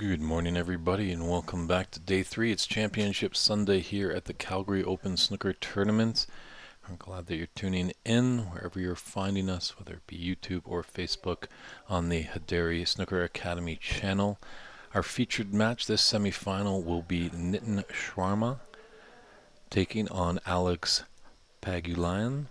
Good morning, everybody, and welcome back to day three. It's Championship Sunday here at the Calgary Open Snooker Tournament. I'm glad that you're tuning in wherever you're finding us, whether it be YouTube or Facebook on the Haderi Snooker Academy channel. Our featured match this semifinal will be Nitin Sharma taking on Alex Pagulayan.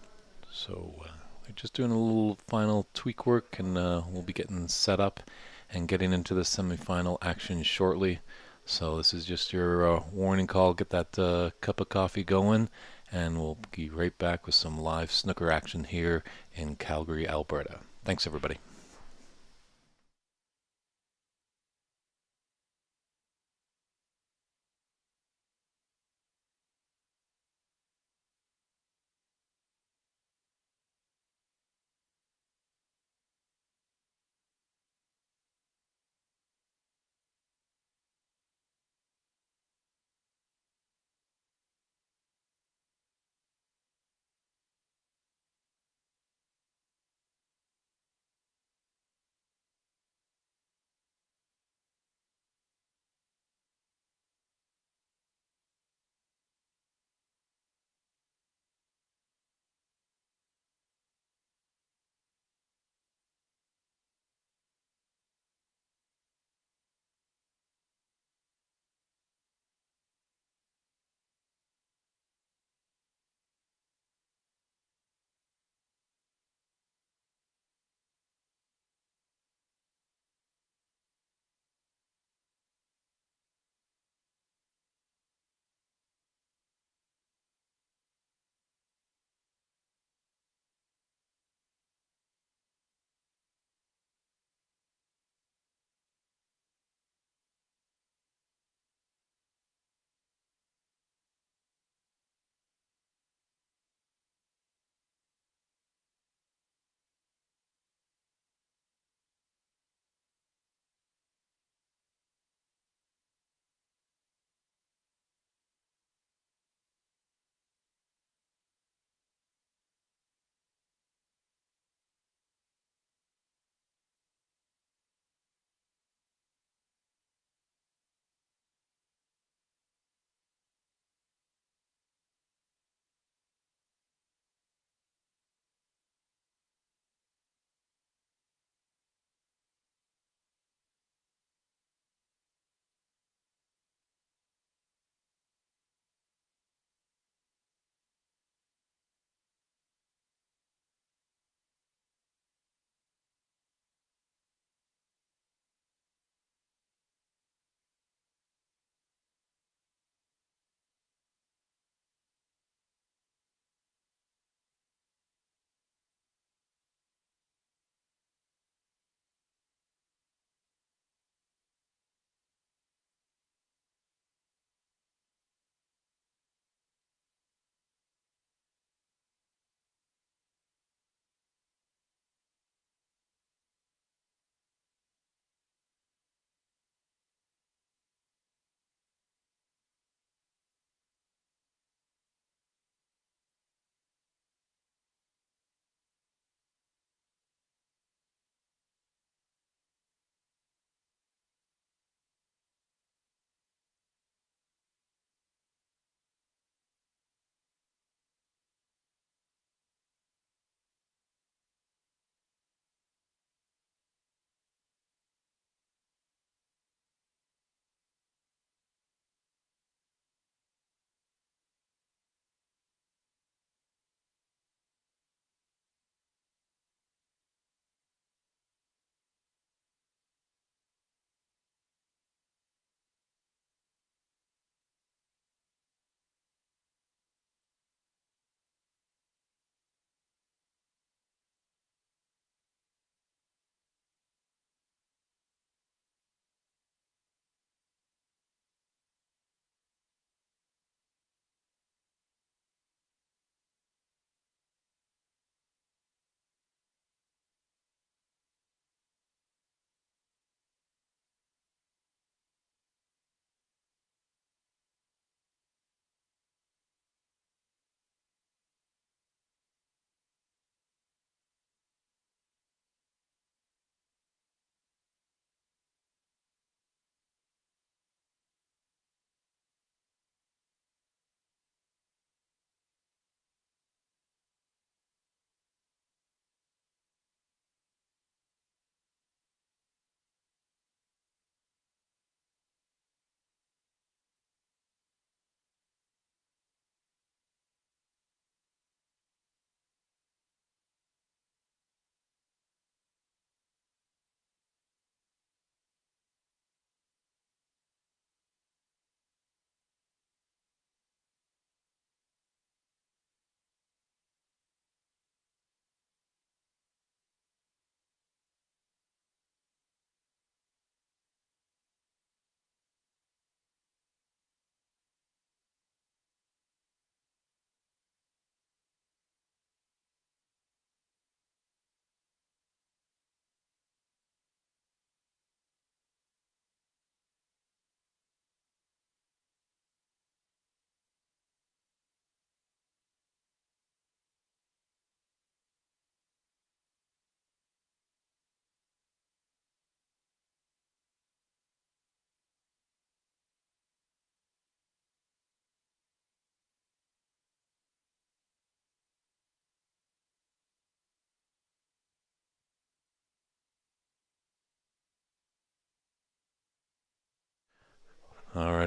So we're just doing a little final tweak work, and we'll be getting set up and getting into the semifinal action shortly. So this is just your warning call. Get that cup of coffee going, and we'll be right back with some live snooker action here in Calgary, Alberta. Thanks, everybody.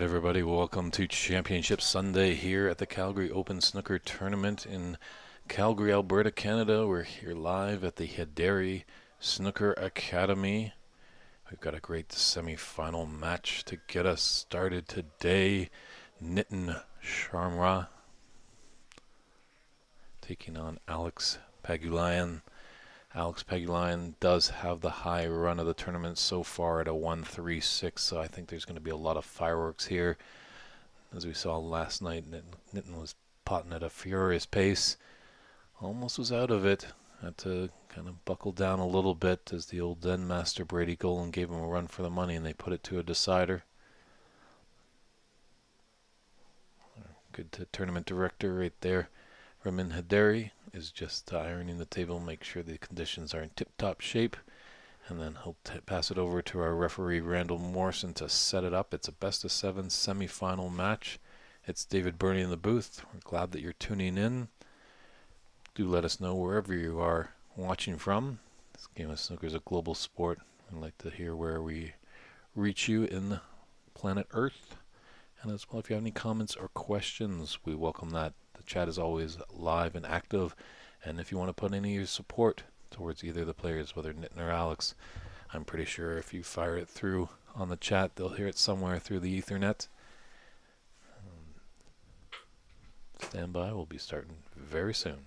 everybody. Welcome to Championship Sunday here at the Calgary Open Snooker Tournament in Calgary, Alberta, Canada. We're here live at the Hederi Snooker Academy. We've got a great semi-final match to get us started today. Nitin Sharma taking on Alex Pagulayan. Alex Pagulayan does have the high run of the tournament so far at a 1-3-6, so I think there's going to be a lot of fireworks here. As we saw last night, Nitin was potting at a furious pace. Almost was out of it. Had to kind of buckle down a little bit as the old then master Brady Golan gave him a run for the money and they put it to a decider. Good tournament director right there. Ramin Hederi is just ironing the table, make sure the conditions are in tip-top shape, and then he'll pass it over to our referee Randall Morrison to set it up. It's a best-of-7 semi-final match. It's David Burney in the booth. We're glad that you're tuning in. Do let us know wherever you are watching from. This game of snooker is a global sport. I'd like to hear where we reach you in planet Earth. And as well, if you have any comments or questions, we welcome that. The chat is always live and active. And if you want to put any of your support towards either the players, whether Nitin or Alex, I'm pretty sure if you fire it through on the chat, they'll hear it somewhere through the Ethernet. Stand by. We'll be starting very soon.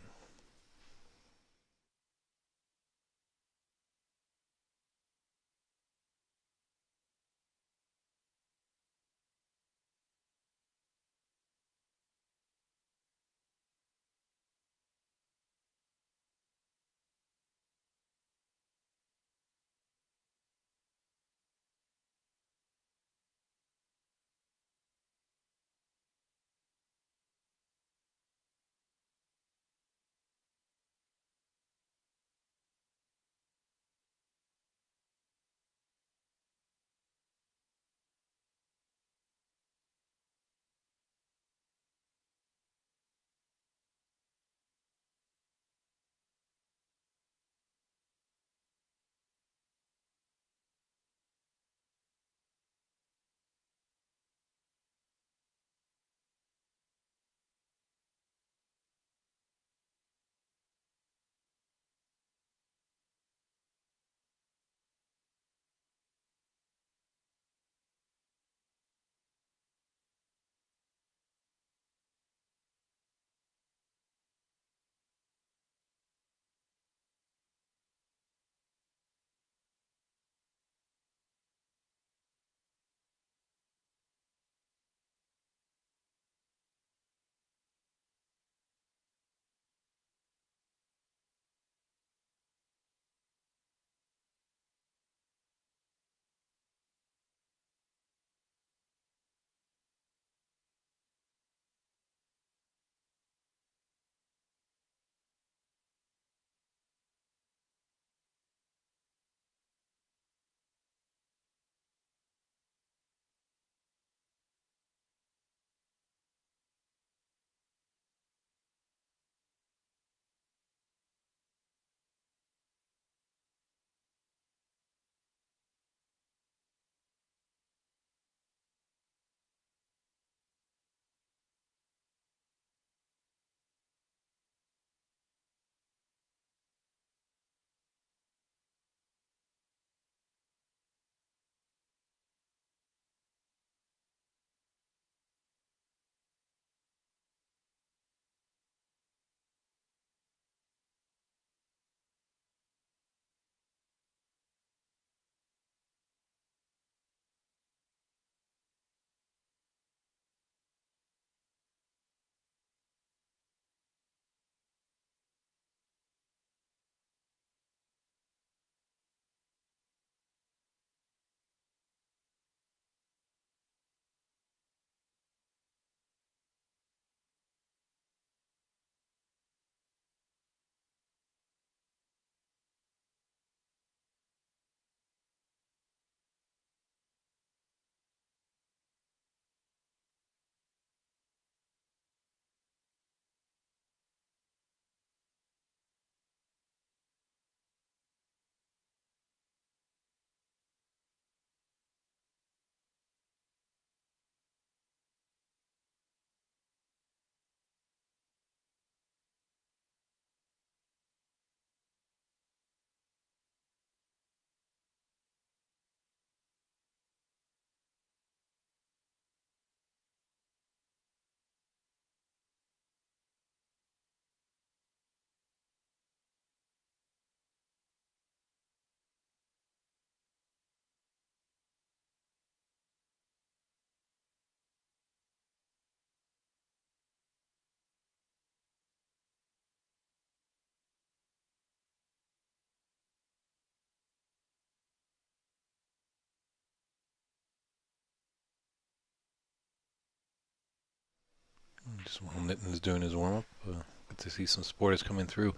Just while Nitin's doing his warm-up, good to see some supporters coming through.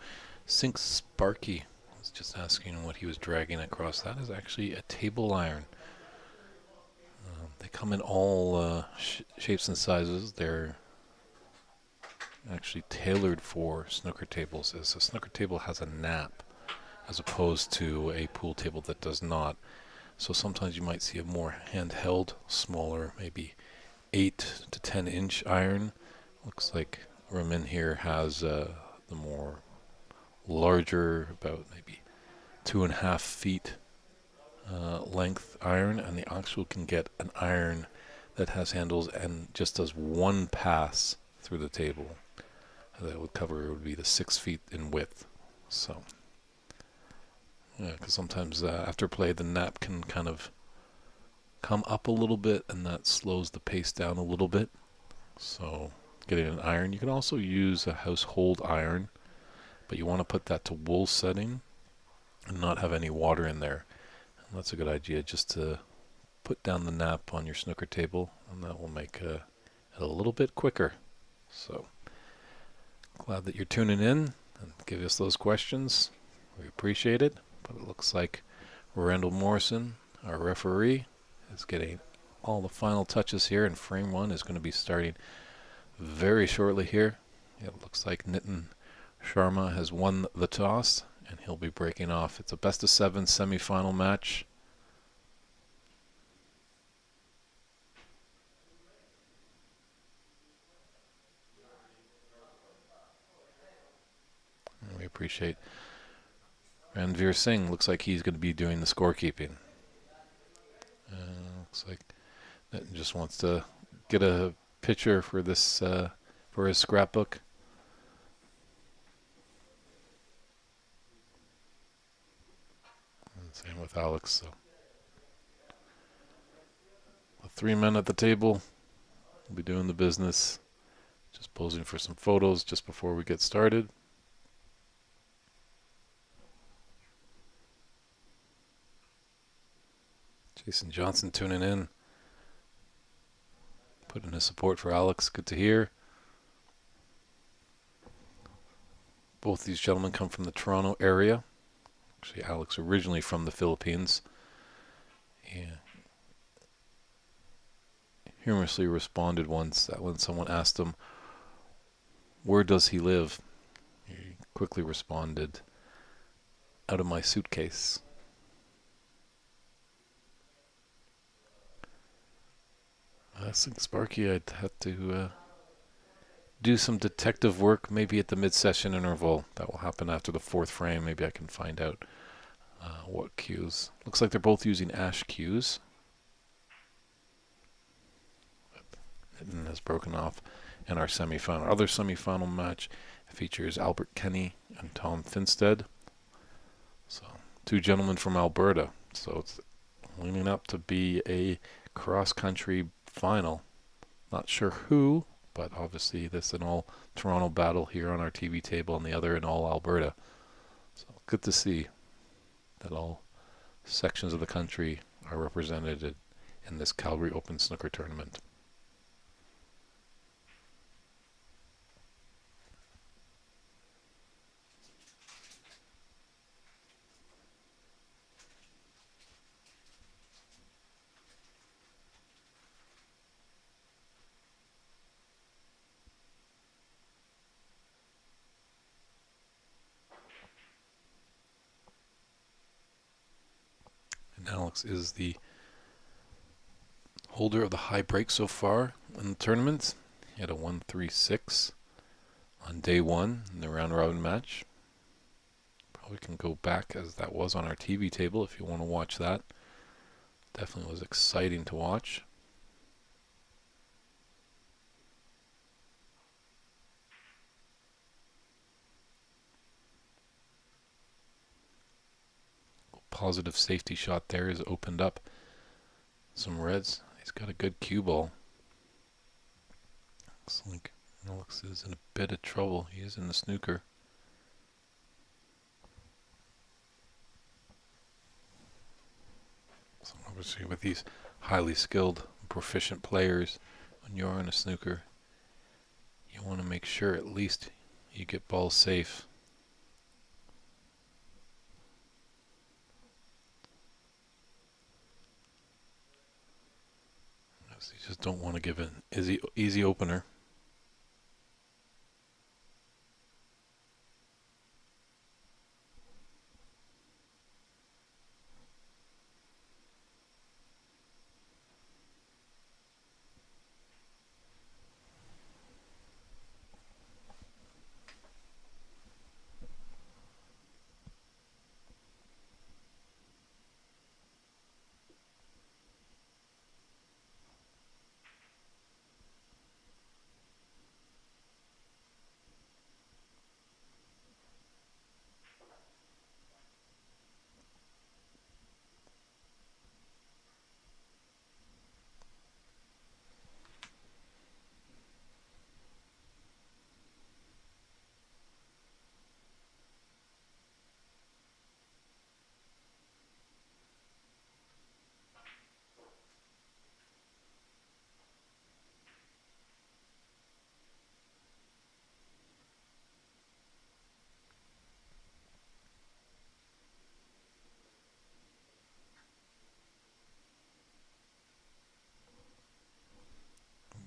Sink Sparky was just asking what he was dragging across. That is actually a table iron. They come in all shapes and sizes. They're actually tailored for snooker tables, as a snooker table has a nap as opposed to a pool table that does not. So sometimes you might see a more handheld, smaller, maybe 8 to 10 inch iron. Looks like Ramin here has the more larger, about maybe 2.5 feet length iron, and the actual can get an iron that has handles and just does one pass through the table. That would cover, would be the 6 feet in width. So yeah, because sometimes after play the nap can kind of come up a little bit, and that slows the pace down a little bit. So getting an iron, you can also use a household iron, but you want to put that to wool setting and not have any water in there. And that's a good idea, just to put down the nap on your snooker table, and that will make it a little bit quicker. So glad that you're tuning in and give us those questions. We appreciate it. But it looks like Randall Morrison, our referee, is getting all the final touches here, and frame 1 is going to be starting very shortly here. It looks like Nitin Sharma has won the toss, and he'll be breaking off. It's a best-of-7 semifinal match. And we appreciate Ranveer Singh. Looks like he's going to be doing the scorekeeping. Looks like Nitin just wants to get a picture for this for his scrapbook. And same with Alex. So the 3 men at the table will be doing the business. Just posing for some photos just before we get started. Jason Johnson tuning in, putting his support for Alex. Good to hear. Both these gentlemen come from the Toronto area. Actually, Alex originally from the Philippines. Yeah. Humorously responded once that when someone asked him, where does he live? He quickly responded, out of my suitcase. I think Sparky, I'd have to do some detective work, maybe at the mid-session interval. That will happen after the 4th frame. Maybe I can find out what cues. Looks like they're both using ash cues. Nitin has broken off in our semifinal. Our other semifinal match features Albert Kenny and Tom Finstead. So 2 gentlemen from Alberta. So it's leaning up to be a cross-country final. Not sure who, but obviously this is an all Toronto battle here on our TV table, and the other in all Alberta. So good to see that all sections of the country are represented in this Calgary Open Snooker Tournament. And Alex is the holder of the high break so far in the tournament. He had a 1-3-6 on day 1 in the round robin match. Probably can go back as that was on our TV table if you want to watch that. Definitely was exciting to watch. Positive safety shot there has opened up some reds. He's got a good cue ball. Looks like Alex is in a bit of trouble. He is in the snooker. So obviously with these highly skilled, proficient players, when you're in a snooker, You want to make sure at least you get balls safe. You just don't want to give an easy opener.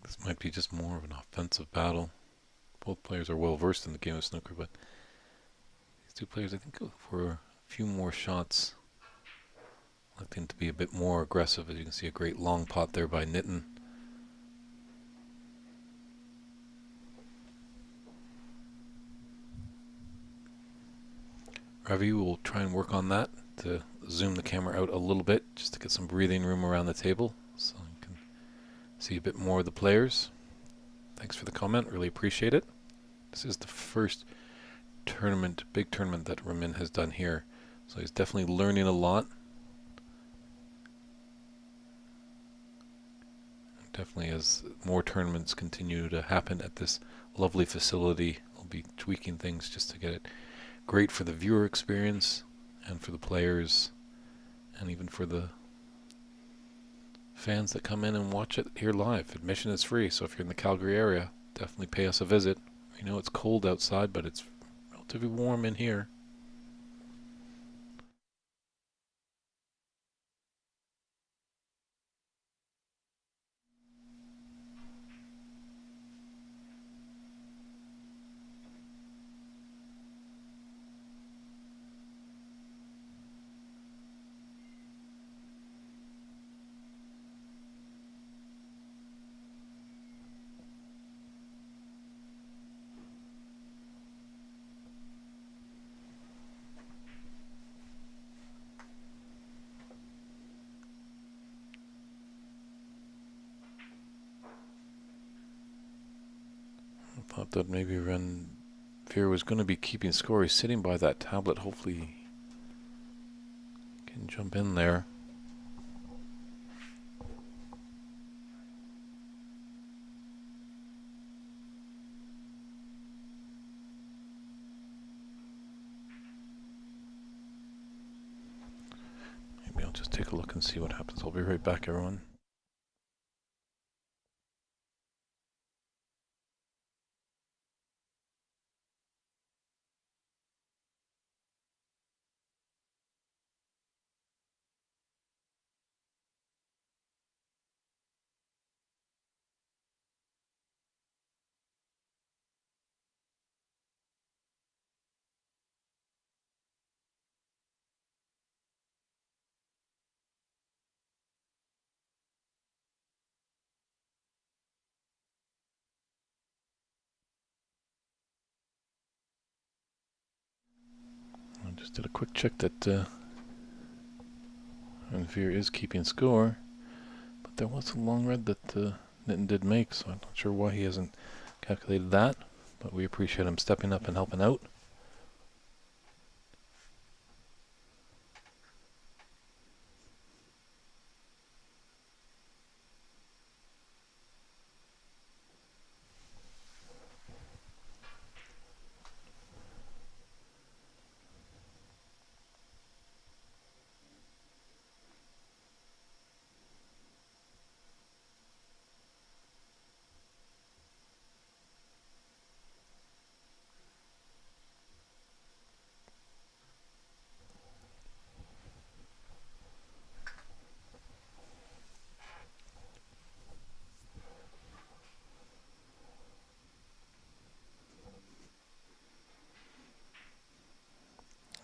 This might be just more of an offensive battle. Both players are well versed in the game of snooker, but these two players, I think, go for a few more shots, electing to be a bit more aggressive. As you can see, a great long pot there by Nitin. Ravi will try and work on that to zoom the camera out a little bit, just to get some breathing room around the table, so you can see a bit more of the players. Thanks for the comment, really appreciate it. This is the first tournament, big tournament that Ramin has done here, so he's definitely learning a lot. Definitely, as more tournaments continue to happen at this lovely facility, we'll be tweaking things just to get it great for the viewer experience and for the players and even for the fans that come in and watch it here live. Admission is free, so if you're in the Calgary area, definitely pay us a visit. We know it's cold outside, but it's relatively warm in here. I thought that maybe Ranveer was going to be keeping score. He's sitting by that tablet. Hopefully he can jump in there. Maybe I'll just take a look and see what happens. I'll be right back, everyone. I just did a quick check that Ranveer is keeping score, but there was a long red that Nitin did make, so I'm not sure why he hasn't calculated that, but we appreciate him stepping up and helping out.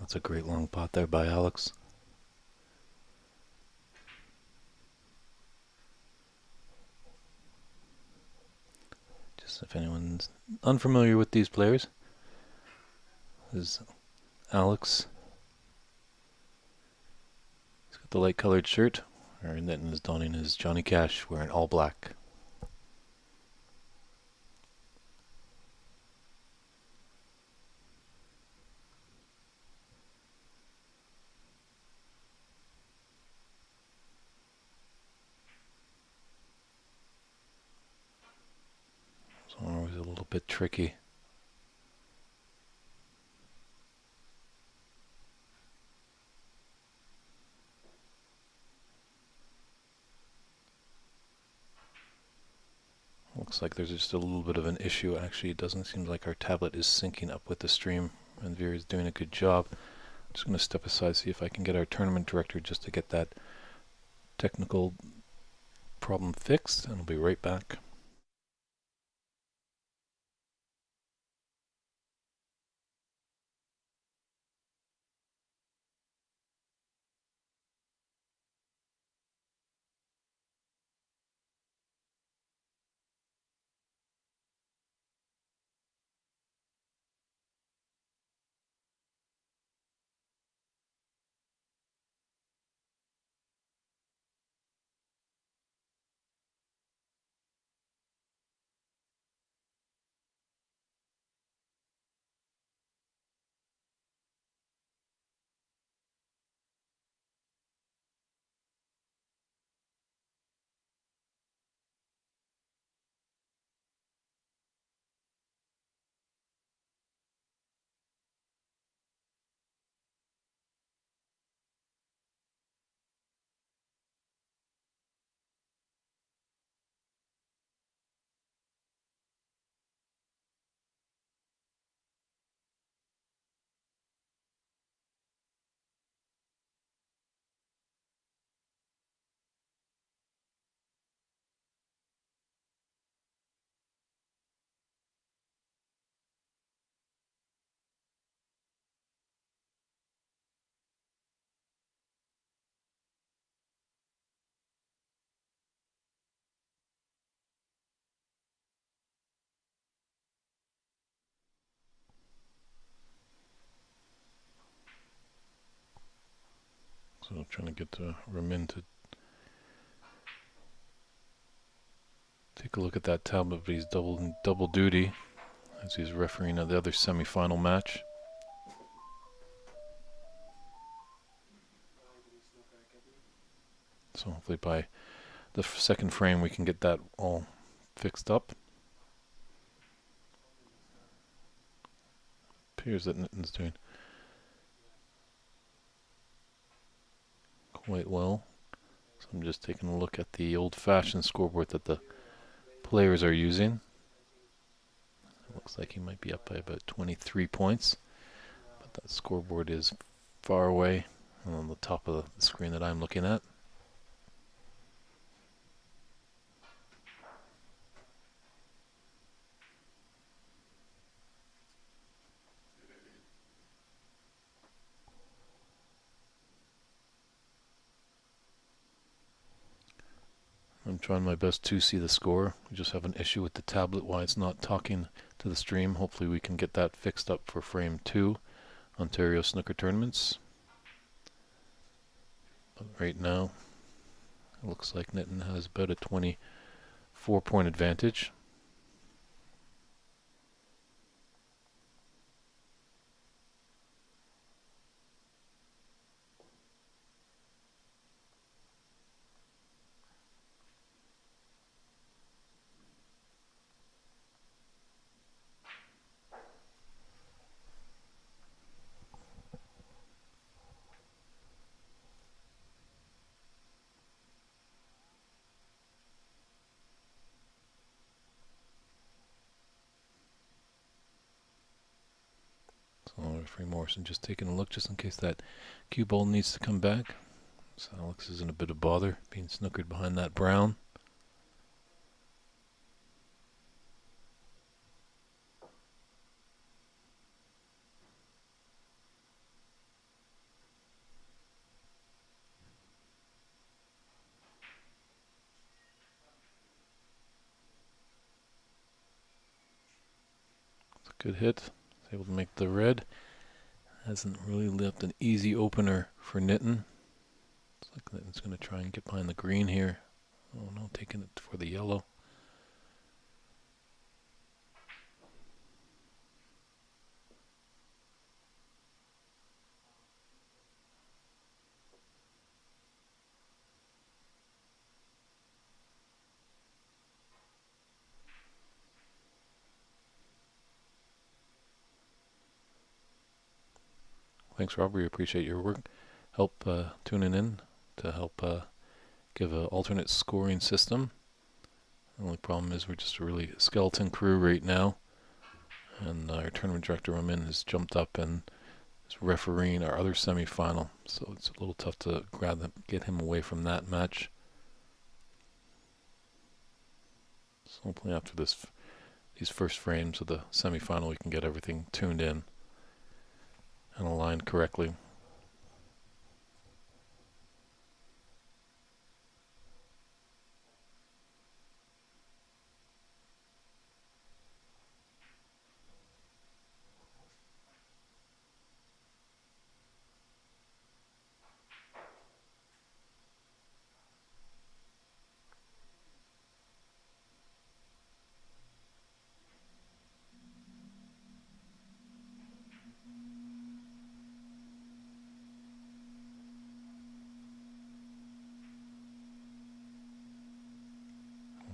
That's a great long pot there by Alex. Just if anyone's unfamiliar with these players, this is Alex. He's got the light colored shirt, and then is donning his Johnny Cash wearing all black. So always a little bit tricky. Looks like there's just a little bit of an issue. Actually, it doesn't seem like our tablet is syncing up with the stream, and Veer is doing a good job. I'm just going to step aside, see if I can get our tournament director just to get that technical problem fixed, and I'll be right back. So trying to get Ramin to take a look at that tablet, but he's double duty as he's refereeing the other semi-final match. So hopefully by the second frame we can get that all fixed up. Appears that Nitin's doing quite well. So I'm just taking a look at the old-fashioned scoreboard that the players are using. It looks like he might be up by about 23 points, but that scoreboard is far away on the top of the screen that I'm looking at. I'm trying my best to see the score. We just have an issue with the tablet why it's not talking to the stream. Hopefully we can get that fixed up for frame 2, Ontario Snooker Tournaments. But right now, it looks like Nitin has about a 24-point advantage. So referee Morrison just taking a look just in case that cue ball needs to come back. So Alex is in a bit of bother being snookered behind that brown. good hit. He's able to make the red. Hasn't really left an easy opener for Nitin. Looks like Nitin's going to try and get behind the green here. Oh no, taking it for the yellow. Thanks, Rob. We appreciate your work. Help tuning in to help give an alternate scoring system. The only problem is we're just a really skeleton crew right now. And our tournament director, Ramin, has jumped up and is refereeing our other semi-final. So it's a little tough to get him away from that match. So hopefully after these first frames of the semi-final, we can get everything tuned in and aligned correctly.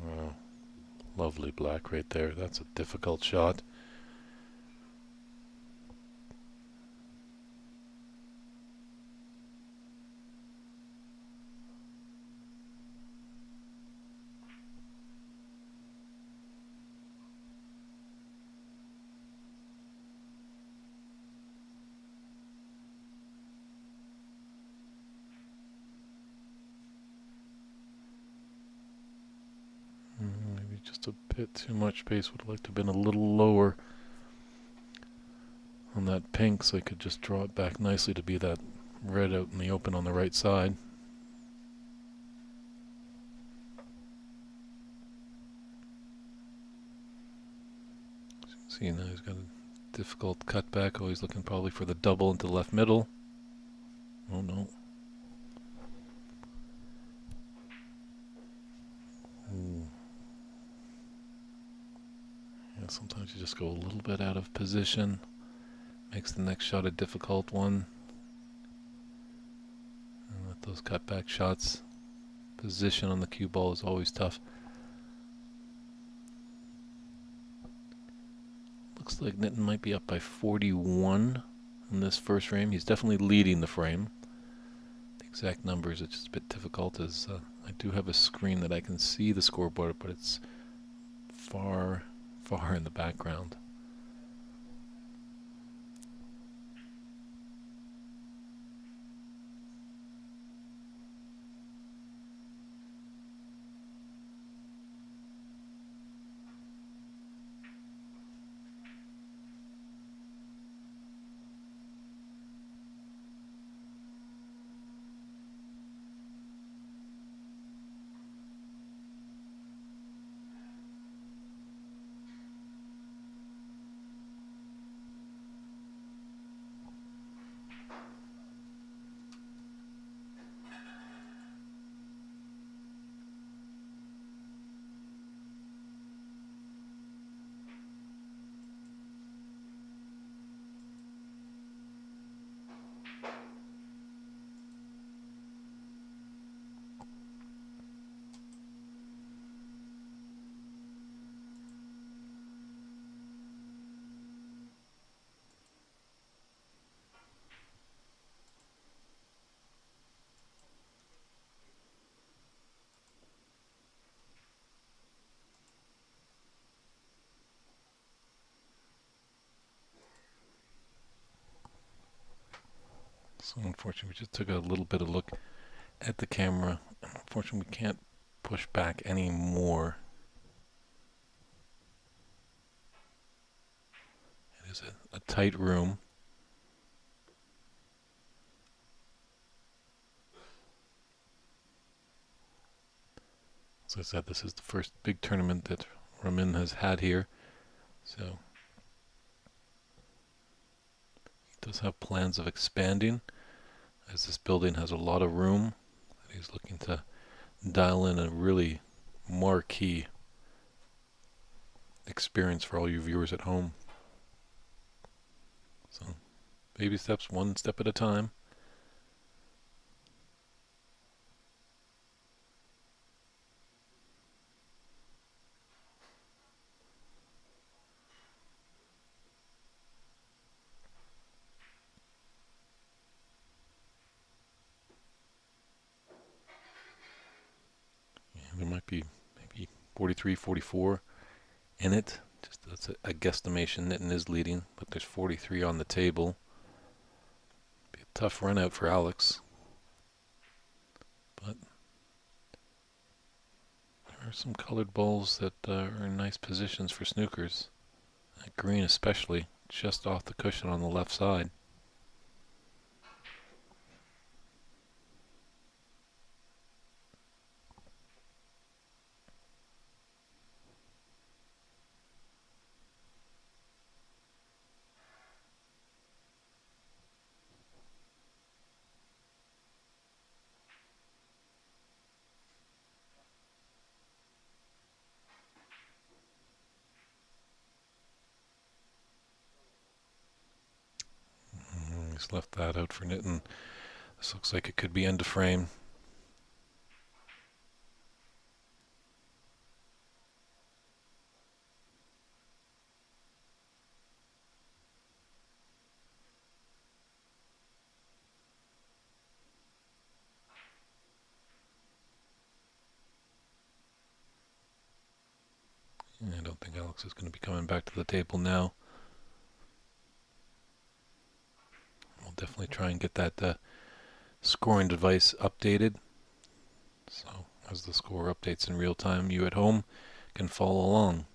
Wow. Lovely black right there. That's a difficult shot. Maybe just a bit too much pace. Would have liked to have been a little lower on that pink so I could just draw it back nicely to be that red out in the open on the right side. See, now he's got a difficult cutback. Oh, he's looking probably for the double into the left middle. Oh no. Ooh. Yeah, sometimes you just go a little bit out of position. Makes the next shot a difficult one. And with those cutback shots, position on the cue ball is always tough. Looks like Nitin might be up by 41 in this first frame. He's definitely leading the frame. The exact numbers are just a bit difficult as I do have a screen that I can see the scoreboard, but it's far in the background. So unfortunately we just took a little bit of look at the camera. Unfortunately we can't push back any more. It is a tight room. As I said, this is the first big tournament that Ramin has had here. So does have plans of expanding, as this building has a lot of room. He's looking to dial in a really marquee experience for all you viewers at home. So, baby steps, one step at a time. And there might be maybe 43, 44 in it. Just that's a guesstimation. Nitin is leading, but there's 43 on the table. Be a tough run out for Alex. But there are some colored balls that are in nice positions for snookers. That green especially, just off the cushion on the left side. He's left that out for Nitin. This looks like it could be end of frame. I don't think Alex is going to be coming back to the table now. We'll definitely try and get that scoring device updated. So as the score updates in real time, you at home can follow along.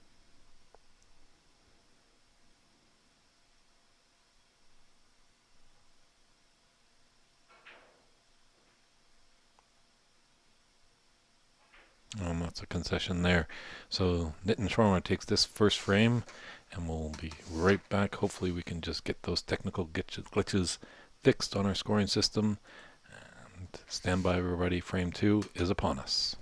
That's a concession there. So Nitin Sharma takes this first frame, and we'll be right back. Hopefully we can just get those technical glitches fixed on our scoring system. And stand by, everybody. Frame 2 is upon us.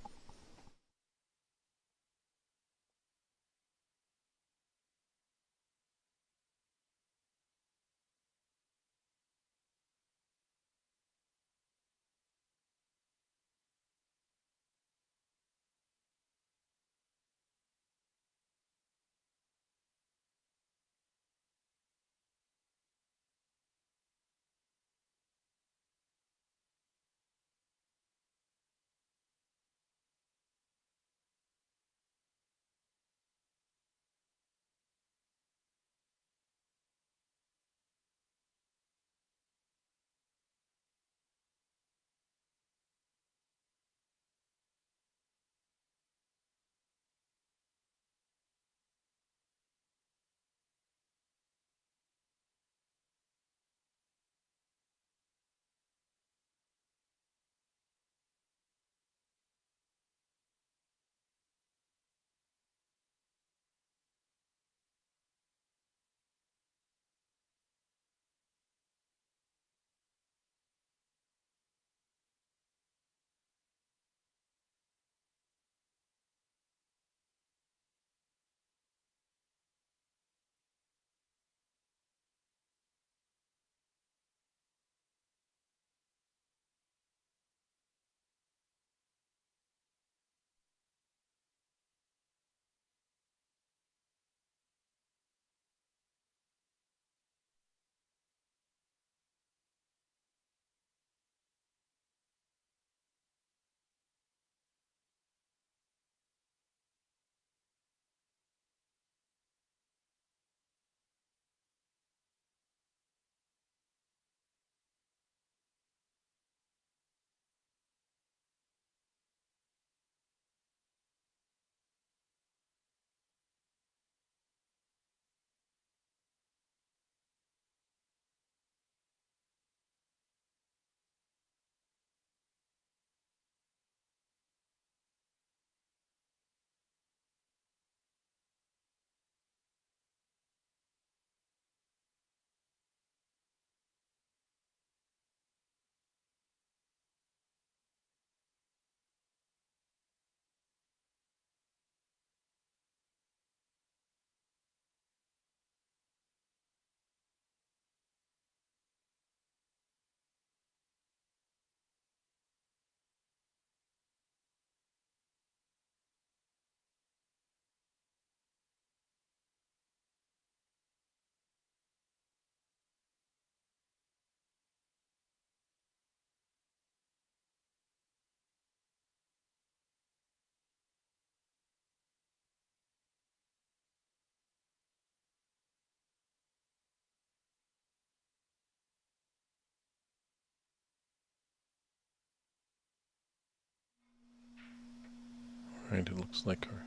Looks like our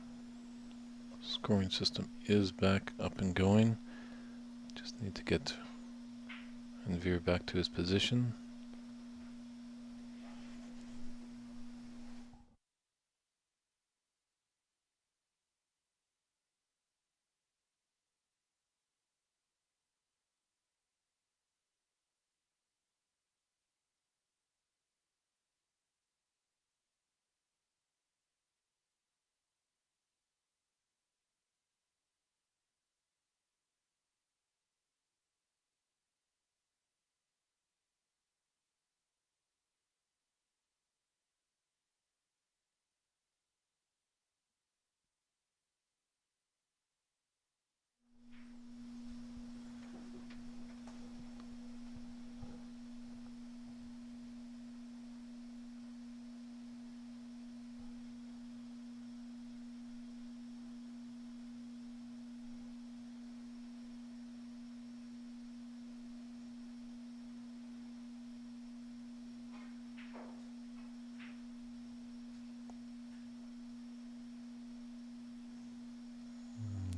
scoring system is back up and going. Just need to get Veer back to his position.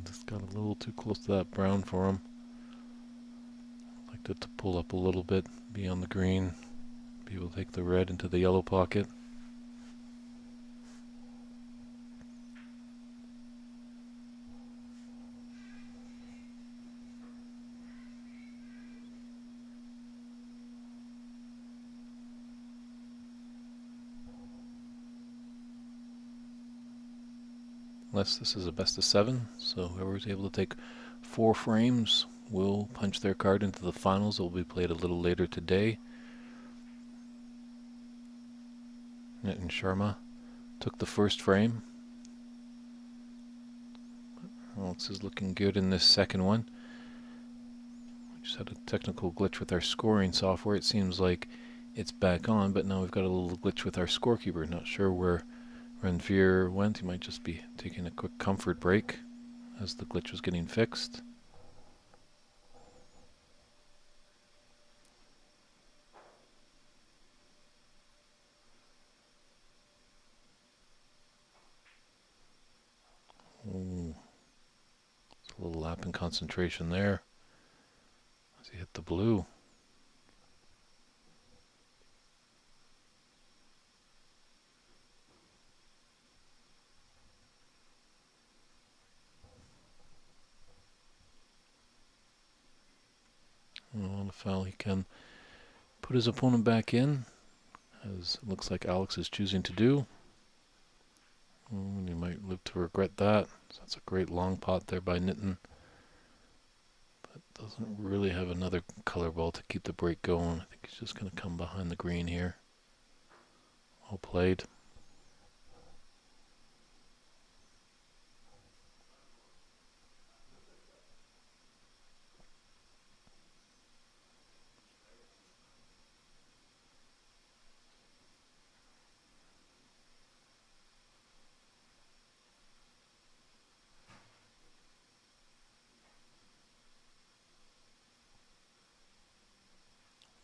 Just got a little too close to that brown for him. Like that to pull up a little bit, be on the green, be able to take the red into the yellow pocket. Unless this is a best of 7, so whoever's able to take 4 frames will punch their card into the finals. It will be played a little later today. Nitin Sharma took the first frame. Alex is looking good in this second one. We just had a technical glitch with our scoring software. It seems like it's back on, but now we've got a little glitch with our scorekeeper. Not sure where Ranveer went. He might just be taking a quick comfort break as the glitch was getting fixed. Ooh. A little lap in concentration there as he hit the blue. On a foul, he can put his opponent back in, as it looks like Alex is choosing to do. And he might live to regret that. So that's a great long pot there by Nitin. But doesn't really have another color ball to keep the break going. I think he's just going to come behind the green here. Well played.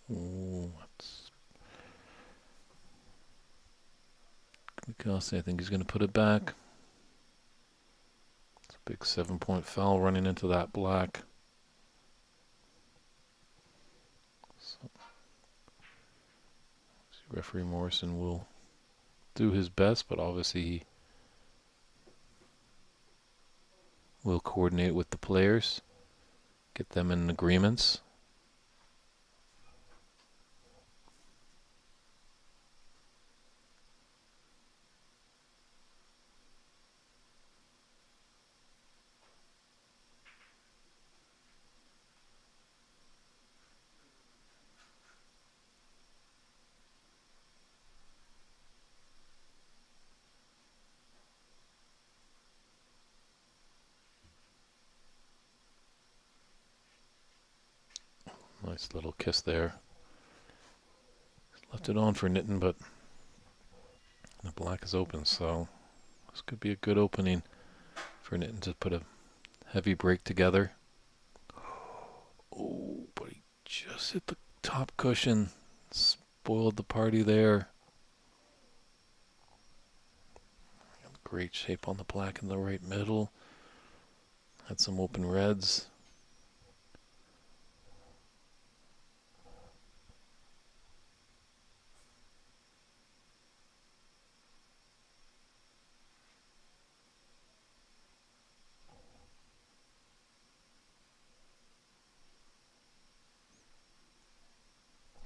Ooh, that's Mikasi. I think he's going to put it back. It's a big 7-point foul running into that black. So, referee Morrison will do his best, but obviously he will coordinate with the players, get them in agreements. Nice little kiss there. Left it on for Nitin, but the black is open, so this could be a good opening for Nitin to put a heavy break together. Oh, but he just hit the top cushion. Spoiled the party there. Great shape on the black in the right middle. Had some open reds.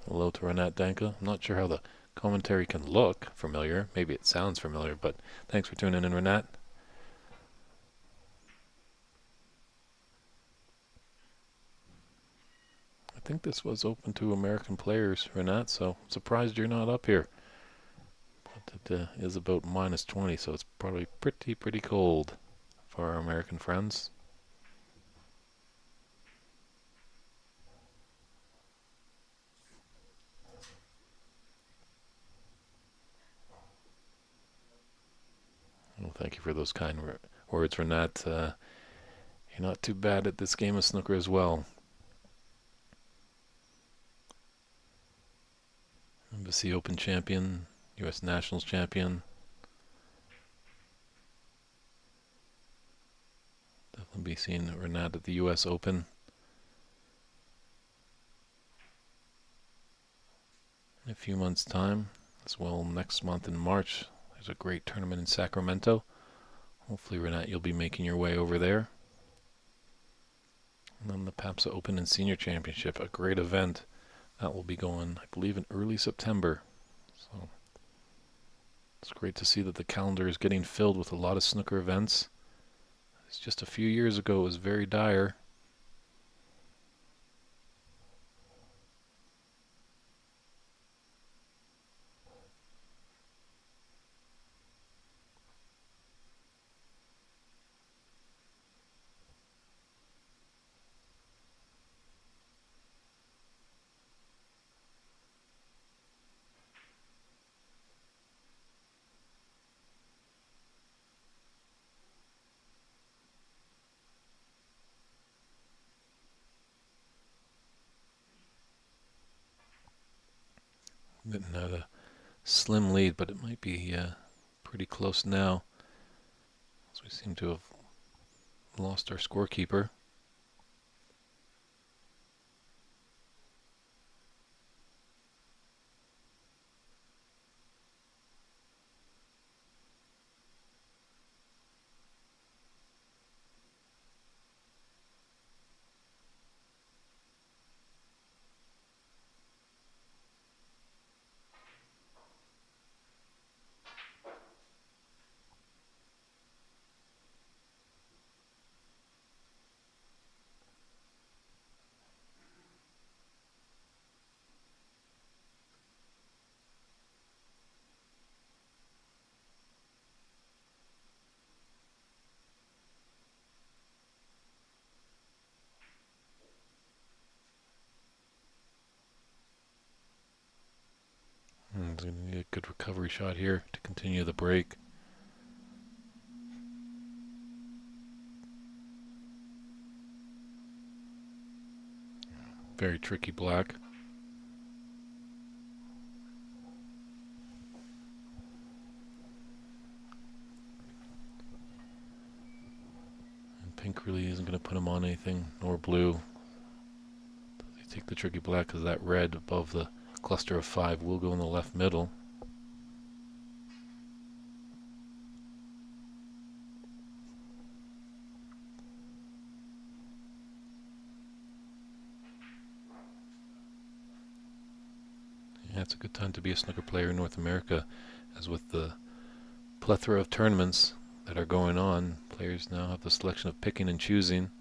Hello to Renat Danka. I'm not sure how the commentary can look familiar. Maybe it sounds familiar, but thanks for tuning in, Renat. I think this was open to American players, Renat, so I'm surprised you're not up here. But it is about minus 20, so it's probably pretty cold for our American friends. Well, thank you for those kind words, Renat. You're not too bad at this game of snooker as well. Embassy Open champion, U.S. Nationals champion. Definitely be seeing Renat at the U.S. Open. In a few months' time, as well next month in March, there's a great tournament in Sacramento. Hopefully, Renat, you'll be making your way over there. And then the PAPSA Open and Senior Championship, a great event. That will be going, I believe, in early September. So it's great to see that the calendar is getting filled with a lot of snooker events. It's just a few years ago, it was very dire. Getting out a slim lead, but it might be pretty close now, as we seem to have lost our scorekeeper. He's going to need a good recovery shot here to continue the break. Very tricky black. And pink really isn't going to put him on anything, nor blue. They take the tricky black because that red above the cluster of 5 will go in the left middle. Yeah, it's a good time to be a snooker player in North America, as with the plethora of tournaments that are going on, players now have the selection of picking and choosing.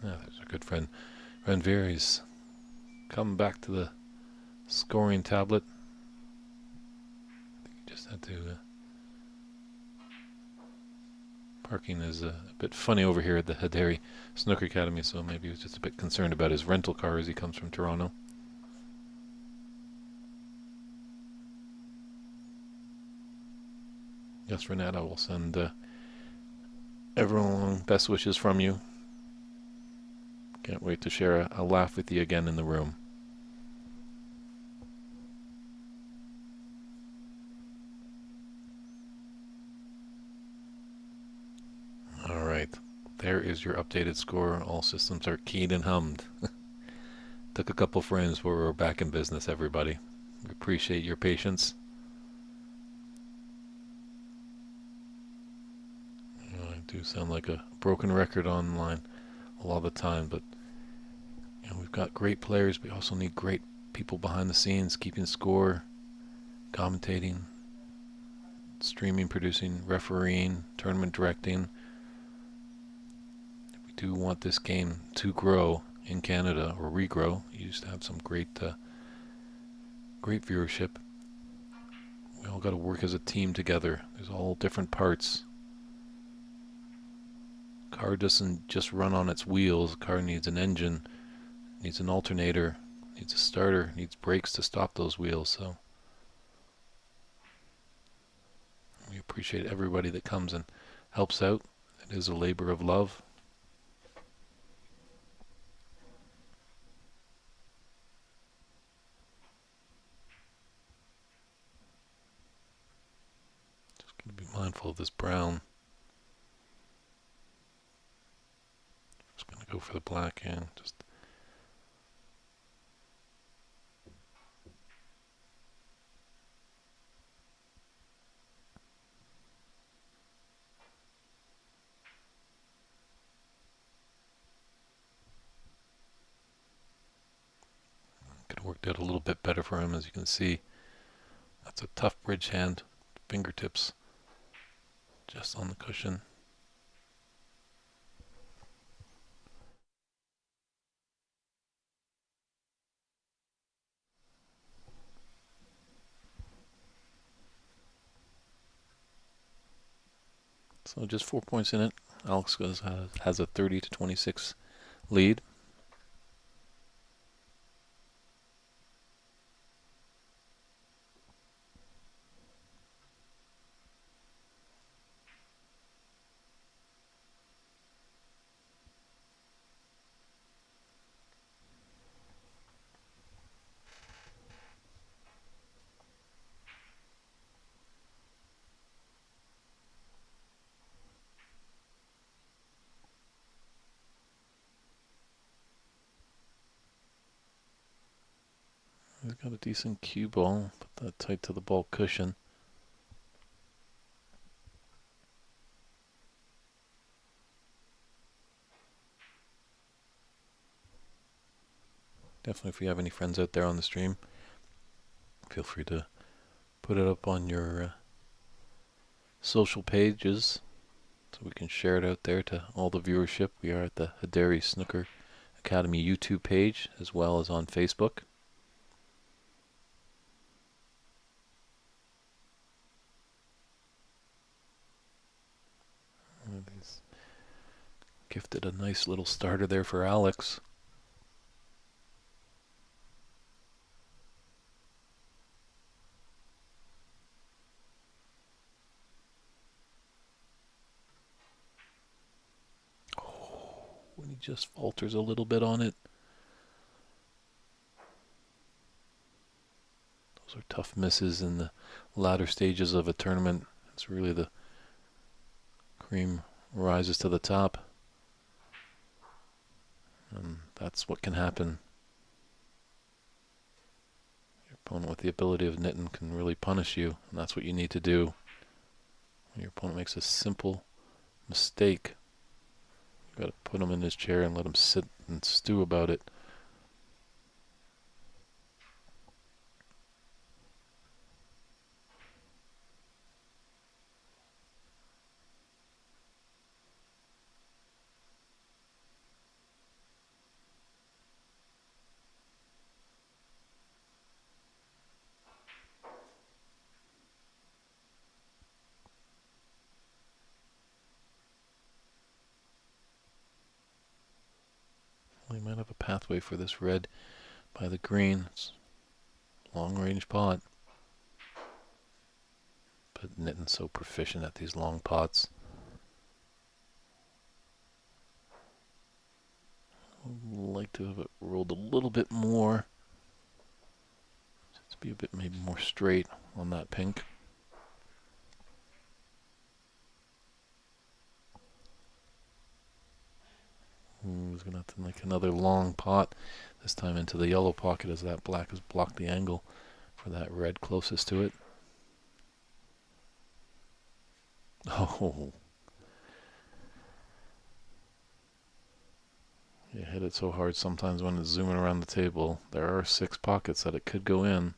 There's our good friend Ranveer. He's come back to the scoring tablet. I think he just had to... Parking is a bit funny over here at the Haderi Snooker Academy, so maybe he was just a bit concerned about his rental car as he comes from Toronto. Yes, Renata, will send everyone along best wishes from you. Can't wait to share a laugh with you again in the room. All right. There is your updated score. All systems are keyed and hummed. Took a couple frames, but we're back in business, everybody. We appreciate your patience. I do sound like a broken record online a lot of the time, but we've got great players. We also need great people behind the scenes, keeping score, commentating, streaming, producing, refereeing, tournament directing. We do want this game to grow in Canada, or regrow. You used to have some great viewership. We all got to work as a team together. There's all different parts. Car doesn't just run on its wheels. A car needs an engine, needs an alternator, needs a starter, needs brakes to stop those wheels. So we appreciate everybody that comes and helps out. It is a labor of love. Just going to be mindful of this brown. Just going to go for the black and just could have worked out a little bit better for him. As you can see, that's a tough bridge hand. Fingertips just on the cushion. So just 4 points in it. Alex has a 30-26 lead. He's got a decent cue ball. Put that tight to the ball cushion. Definitely, if you have any friends out there on the stream, feel free to put it up on your social pages so we can share it out there to all the viewership. We are at the Hadari Snooker Academy YouTube page as well as on Facebook. He's gifted a nice little starter there for Alex. When he just falters a little bit on it. Those are tough misses in the latter stages of a tournament. It's really the cream rises to the top. And that's what can happen. Your opponent with the ability of knitting can really punish you, and that's what you need to do. When your opponent makes a simple mistake, you got to put him in his chair and let him sit and stew about it. We might have a pathway for this red by the green. It's long range pot. But Nitton's so proficient at these long pots. A to have it rolled a little bit more. To be a bit maybe more straight on that pink. He's going to have to make another long pot, this time into the yellow pocket as that black has blocked the angle for that red closest to it. Oh. You hit it so hard sometimes when it's zooming around the table. There are 6 pockets that it could go in.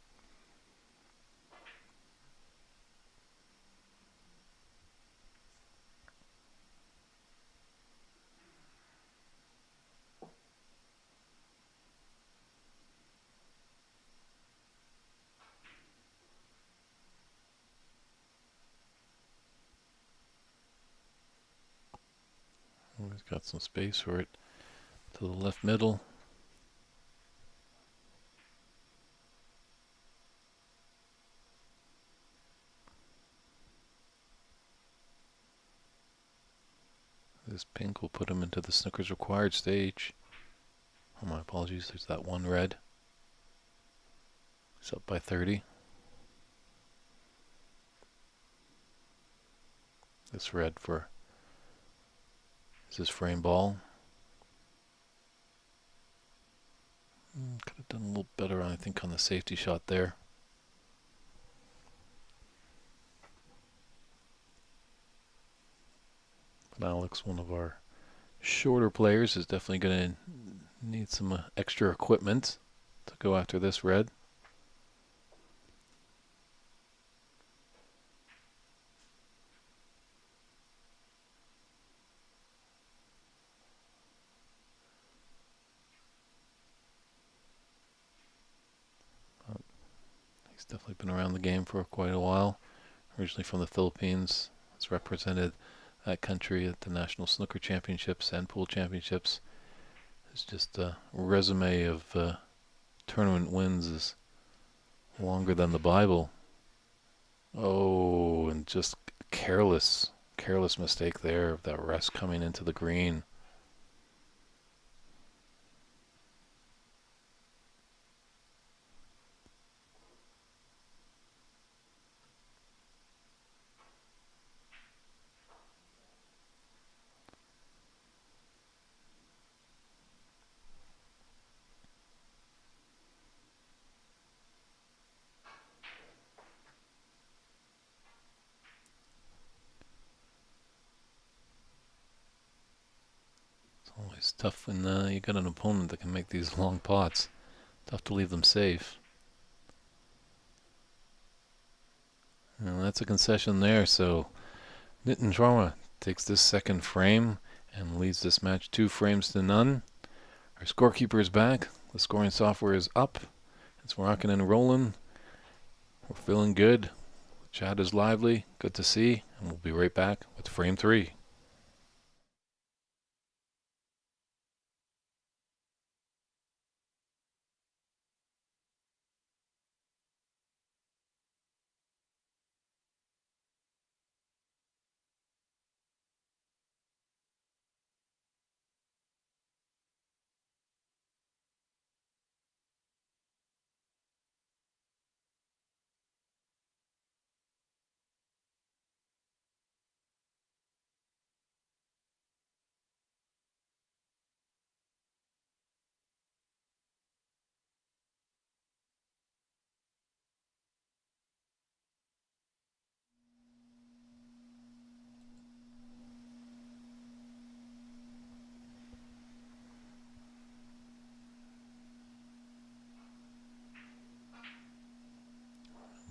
He's got some space for it to the left middle. This pink will put him into the snooker's required stage. Oh, my apologies. There's that one red. He's up by 30. This red for is his frame ball. Could have done a little better, I think, on the safety shot there. But Alex, one of our shorter players, is definitely going to need some extra equipment to go after this red. He's definitely been around the game for quite a while. Originally from the Philippines, has represented that country at the National Snooker Championships and Pool Championships. It's just a resume of tournament wins is longer than the Bible. Oh, and just careless mistake there of that rest coming into the green. Always tough when you got an opponent that can make these long pots. Tough to leave them safe. And that's a concession there, so Nitin Sharma takes this second frame and leads this match 2 frames to none. Our scorekeeper is back. The scoring software is up. It's rocking and rolling. We're feeling good. The chat is lively. Good to see. And we'll be right back with frame 3.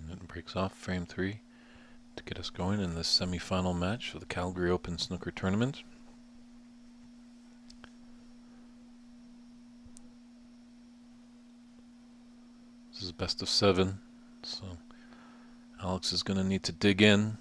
Nitin breaks off frame 3 to get us going in this semi-final match for the Calgary Open Snooker Tournament. This is best of 7, so Alex is going to need to dig in.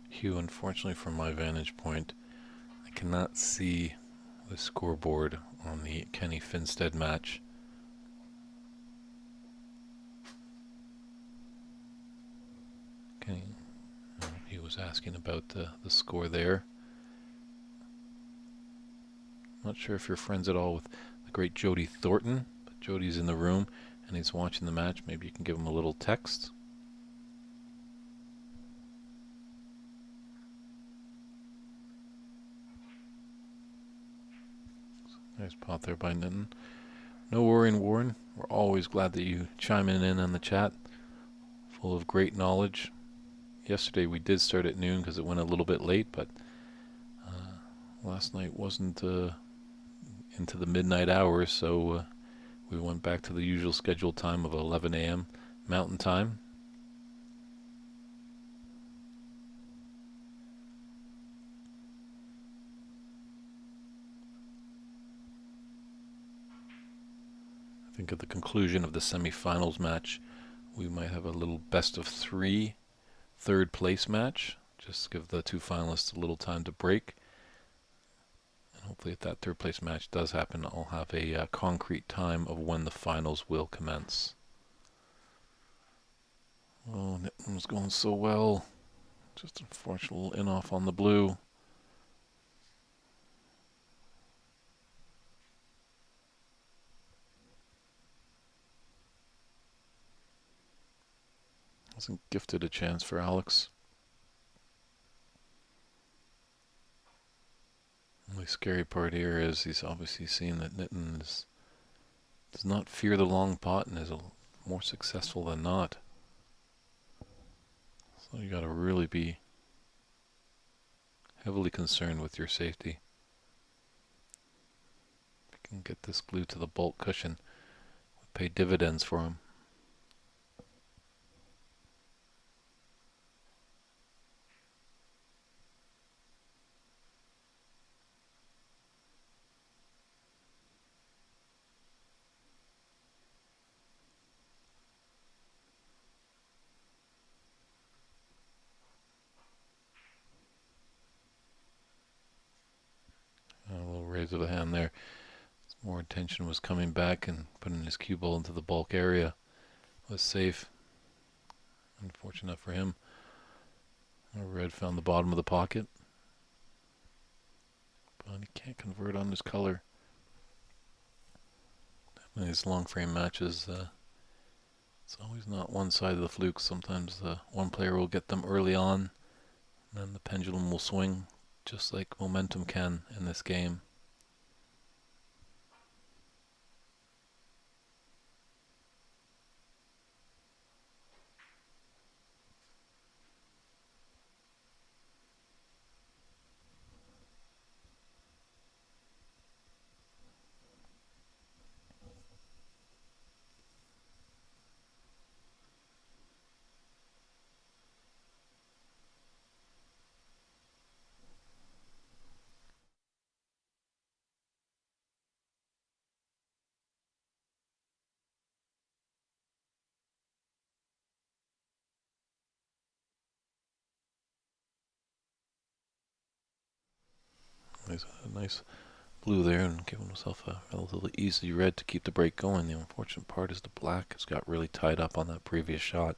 Hugh, unfortunately from my vantage point, I cannot see the scoreboard on the Kenny Finstead match. Kenny, he was asking about the score there. Not sure if you're friends at all with the great Jody Thornton, but Jody's in the room and he's watching the match. Maybe you can give him a little text. Nice pot there by Nitin. No worrying, Warren. We're always glad that you chime in on the chat. Full of great knowledge. Yesterday we did start at noon because it went a little bit late, but last night wasn't into the midnight hours, so we went back to the usual scheduled time of 11 a.m. Mountain Time. I think at the conclusion of the semi-finals match, we might have a little best of 3 third place match. Just give the 2 finalists a little time to break. And hopefully if that third place match does happen, I'll have a concrete time of when the finals will commence. Oh, Nitin was going so well. Just unfortunate little in-off on the blue. Wasn't gifted a chance for Alex. The only scary part here is he's obviously seen that Nitin does not fear the long pot and is more successful than not. So you got to really be heavily concerned with your safety. If you can get this glued to the bulk cushion, would pay dividends for him. A little raise of the hand there. More attention was coming back and putting his cue ball into the bulk area. Was safe. Unfortunate for him. Red found the bottom of the pocket. But he can't convert on his color. In these long frame matches, it's always not one side of the fluke. Sometimes one player will get them early on, and then the pendulum will swing, just like momentum can in this game. He's a nice blue there and giving himself a relatively easy red to keep the break going. The unfortunate part is the black has got really tied up on that previous shot.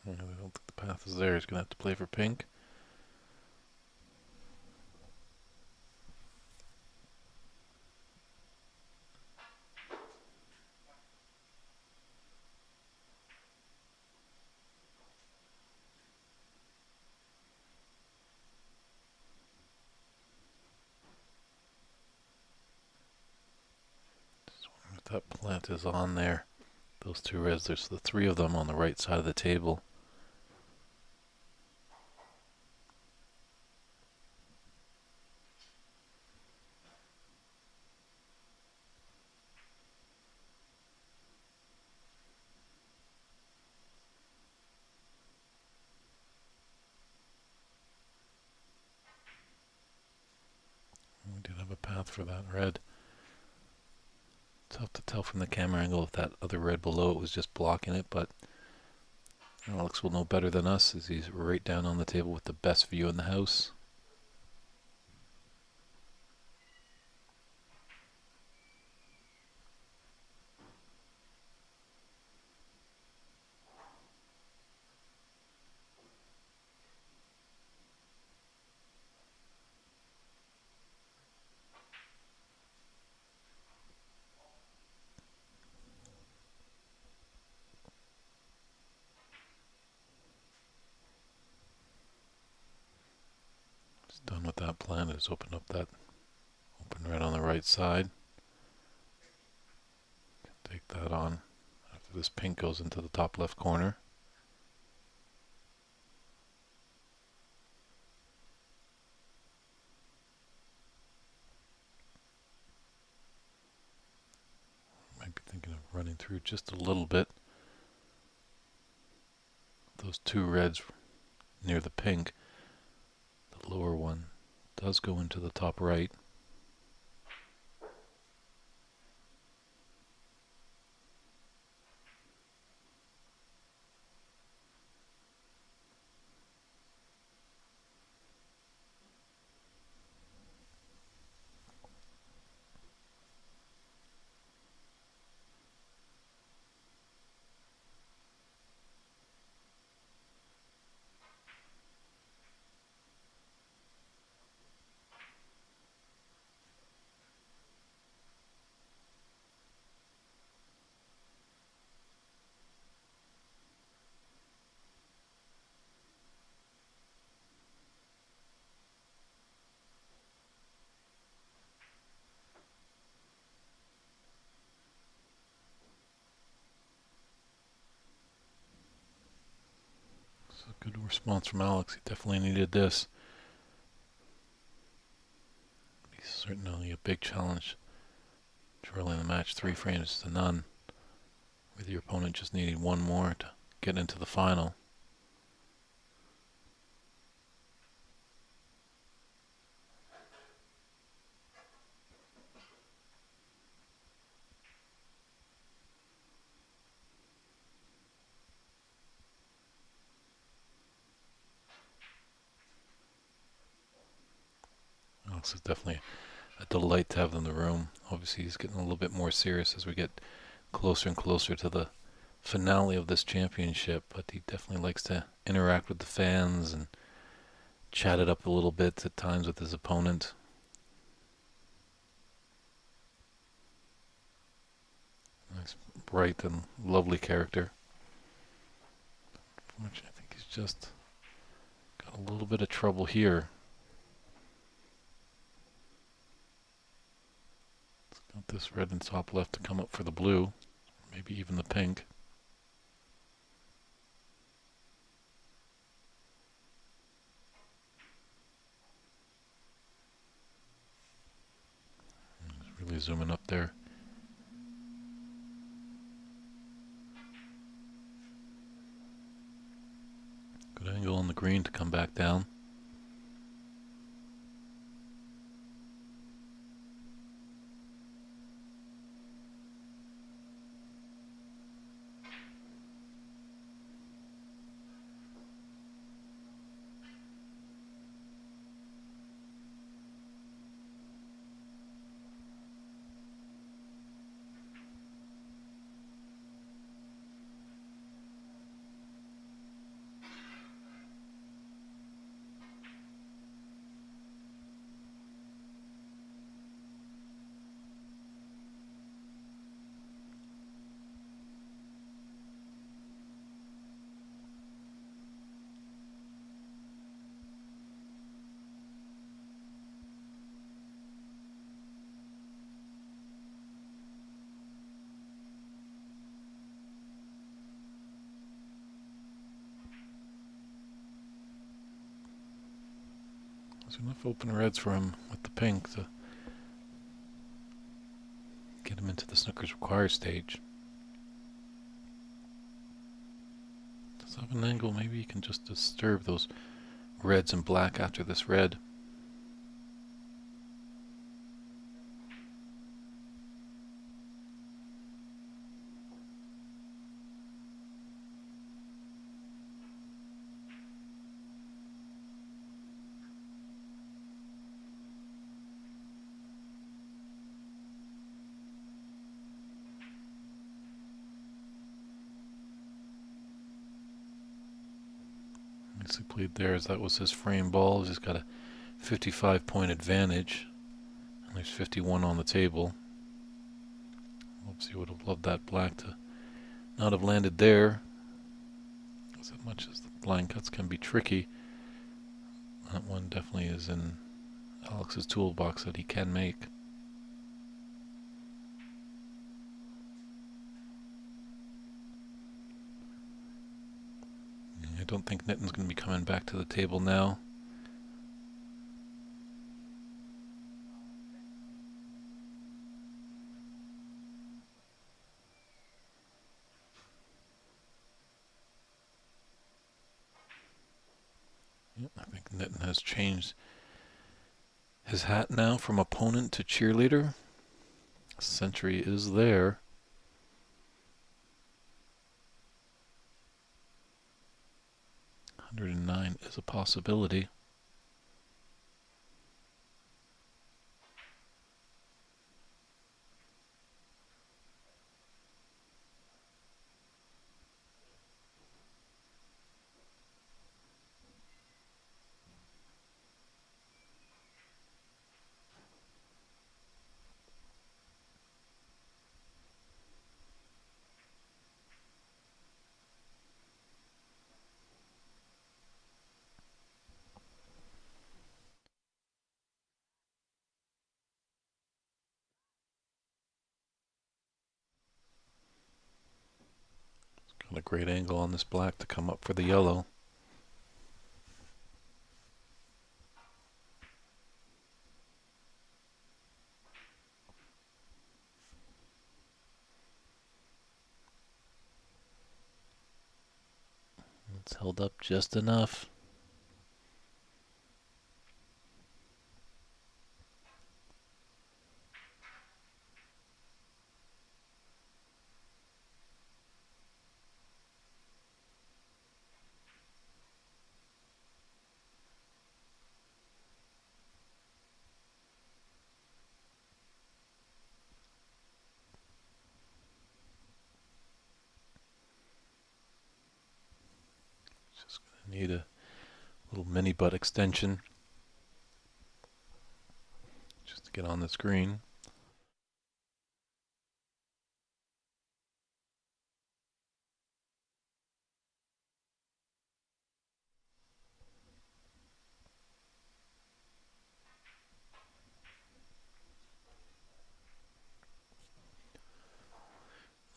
I don't think the path is there. He's going to have to play for pink. If that plant is on there, those 2 reds, there's the 3 of them on the right side of the table. path for that red. Tough to tell from the camera angle if that other red below it was just blocking it, but Alex will know better than us as he's right down on the table with the best view in the house. He's done with that plan. Is open up that open red on the right side. Take that on after this pink goes into the top left corner. Might be thinking of running through just a little bit. Those two reds near the pink, the lower one does go into the top right. Good response from Alex. He definitely needed this. He's certainly a big challenge. Trailing the match 3 frames to none, with your opponent just needing one more to get into the final. Alex is definitely a delight to have in the room. Obviously he's getting a little bit more serious as we get closer and closer to the finale of this championship, but he definitely likes to interact with the fans and chat it up a little bit at times with his opponent. Nice, bright and lovely character. Which I think he's just got a little bit of trouble here. Got this red in top left to come up for the blue, maybe even the pink. He's really zooming up there. Good angle on the green to come back down. There's enough open reds for him with the pink to get him into the snooker's required stage. Does have an angle, maybe you can just disturb those reds and black after this red. Nicely played there, as that was his frame ball. He's got a 55-point advantage. And there's 51 on the table. Oops, he would have loved that black to not have landed there. As much as the blind cuts can be tricky, that one definitely is in Alex's toolbox that he can make. I don't think Nitten's going to be coming back to the table now. I think Nitten has changed his hat now from opponent to cheerleader. Century is there. 109 is a possibility. Got a great angle on this black to come up for the yellow. It's held up just enough. Just going to need a little mini butt extension just to get on the screen.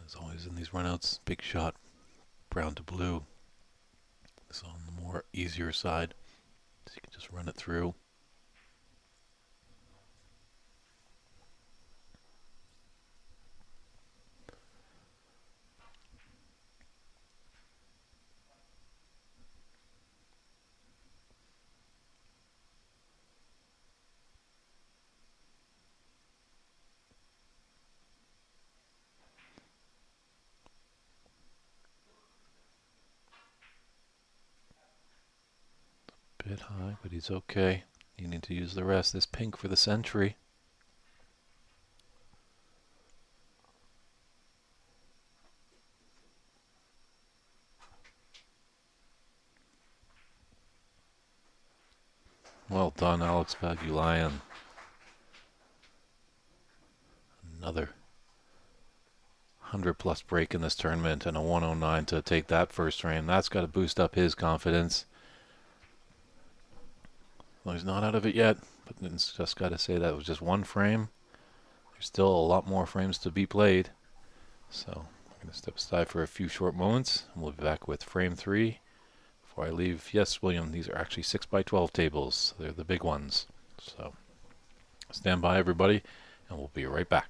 As always in these runouts, big shot, brown to blue. This on the more easier side, so you can just run it through. Bit high, but he's okay. You need to use the rest. This pink for the century. Well done, Alex Bagulayan. Another 100-plus break in this tournament and a 109 to take that first frame. That's got to boost up his confidence. Well, he's not out of it yet, but it's just got to say that was just one frame. There's still a lot more frames to be played. So I'm going to step aside for a few short moments, and we'll be back with frame 3. Before I leave, yes, William, these are actually 6x12 tables. They're the big ones. So stand by, everybody, and we'll be right back.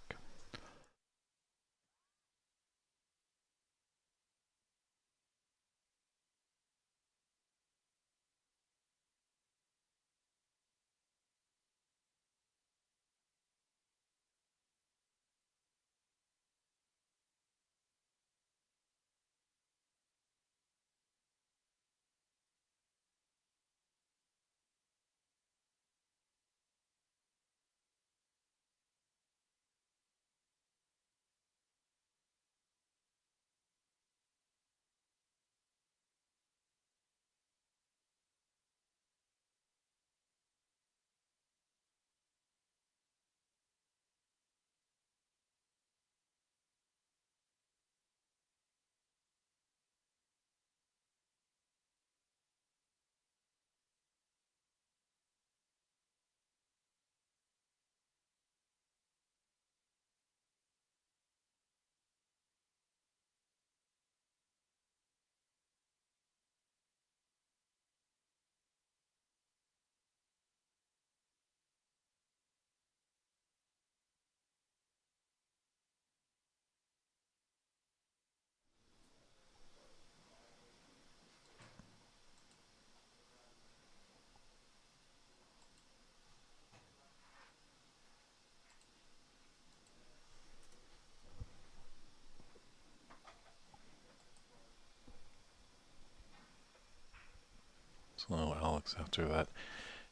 So Alex, after that